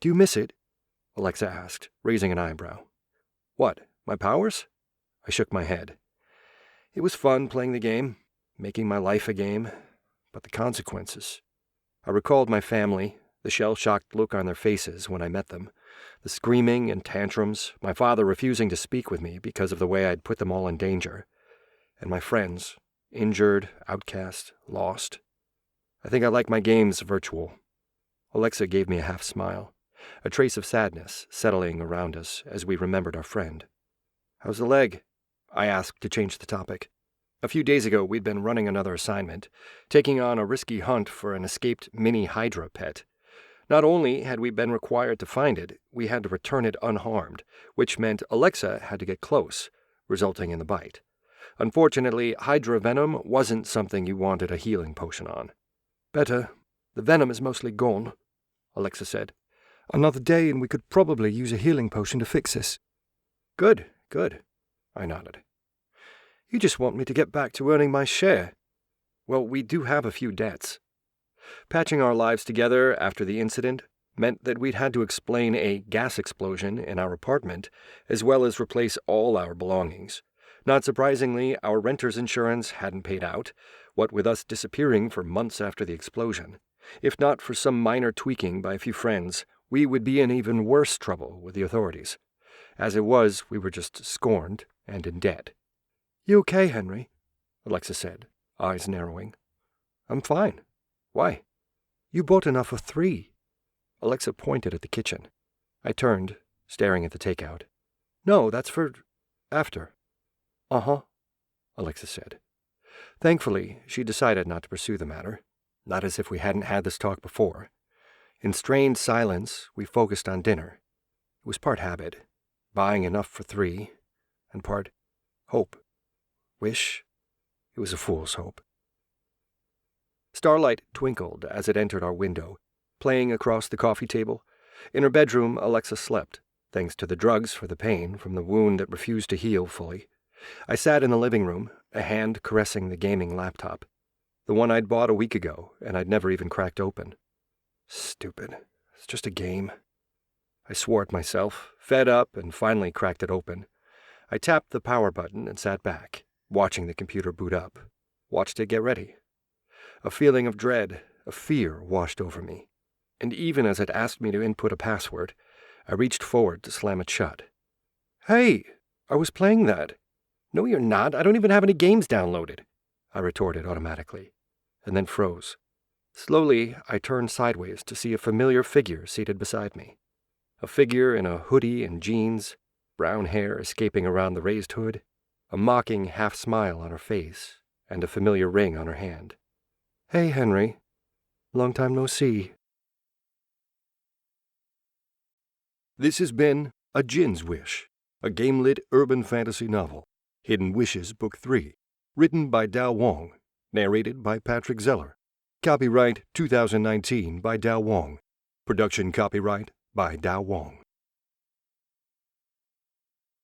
Do you miss it? Alexa asked, raising an eyebrow. What, my powers? I shook my head. It was fun playing the game, making my life a game, but the consequences. I recalled my family, the shell-shocked look on their faces when I met them, the screaming and tantrums, my father refusing to speak with me because of the way I'd put them all in danger, and my friends, injured, outcast, lost. I think I like my games virtual. Alexa gave me a half-smile, a trace of sadness settling around us as we remembered our friend. How's the leg? I asked to change the topic. A few days ago, we'd been running another assignment, taking on a risky hunt for an escaped mini Hydra pet. Not only had we been required to find it, we had to return it unharmed, which meant Alexa had to get close, resulting in the bite. Unfortunately, Hydra venom wasn't something you wanted a healing potion on. Better. The venom is mostly gone, Alexa said. Another day and we could probably use a healing potion to fix this. Good, good, I nodded. You just want me to get back to earning my share. Well, we do have a few debts. Patching our lives together after the incident meant that we'd had to explain a gas explosion in our apartment, as well as replace all our belongings. Not surprisingly, our renter's insurance hadn't paid out, what with us disappearing for months after the explosion. If not for some minor tweaking by a few friends, we would be in even worse trouble with the authorities. As it was, we were just scorned and in debt. You okay, Henry? Alexa said, eyes narrowing. I'm fine. Why? You bought enough for 3. Alexa pointed at the kitchen. I turned, staring at the takeout. No, that's for after. Uh-huh, Alexa said. Thankfully, she decided not to pursue the matter, not as if we hadn't had this talk before. In strained silence, we focused on dinner. It was part habit, buying enough for 3, and part hope. Wish. It was a fool's hope. Starlight twinkled as it entered our window, playing across the coffee table. In her bedroom, Alexa slept, thanks to the drugs for the pain from the wound that refused to heal fully. I sat in the living room, a hand caressing the gaming laptop, the one I'd bought a week ago and I'd never even cracked open. Stupid. It's just a game. I swore at myself, fed up, and finally cracked it open. I tapped the power button and sat back, watching the computer boot up. Watched it get ready. A feeling of dread, of fear washed over me. And even as it asked me to input a password, I reached forward to slam it shut. Hey, I was playing that. No, you're not. I don't even have any games downloaded, I retorted automatically, and then froze. Slowly, I turned sideways to see a familiar figure seated beside me. A figure in a hoodie and jeans, brown hair escaping around the raised hood, a mocking half-smile on her face, and a familiar ring on her hand. Hey, Henry. Long time no see. This has been A Jinn's Wish, a GameLit urban fantasy novel. Hidden Wishes Book 3, written by 𝗏𝗏 narrated by Patrick Zeller. Copyright 2019 by 𝗏𝗏. Production copyright by 𝗏𝗏.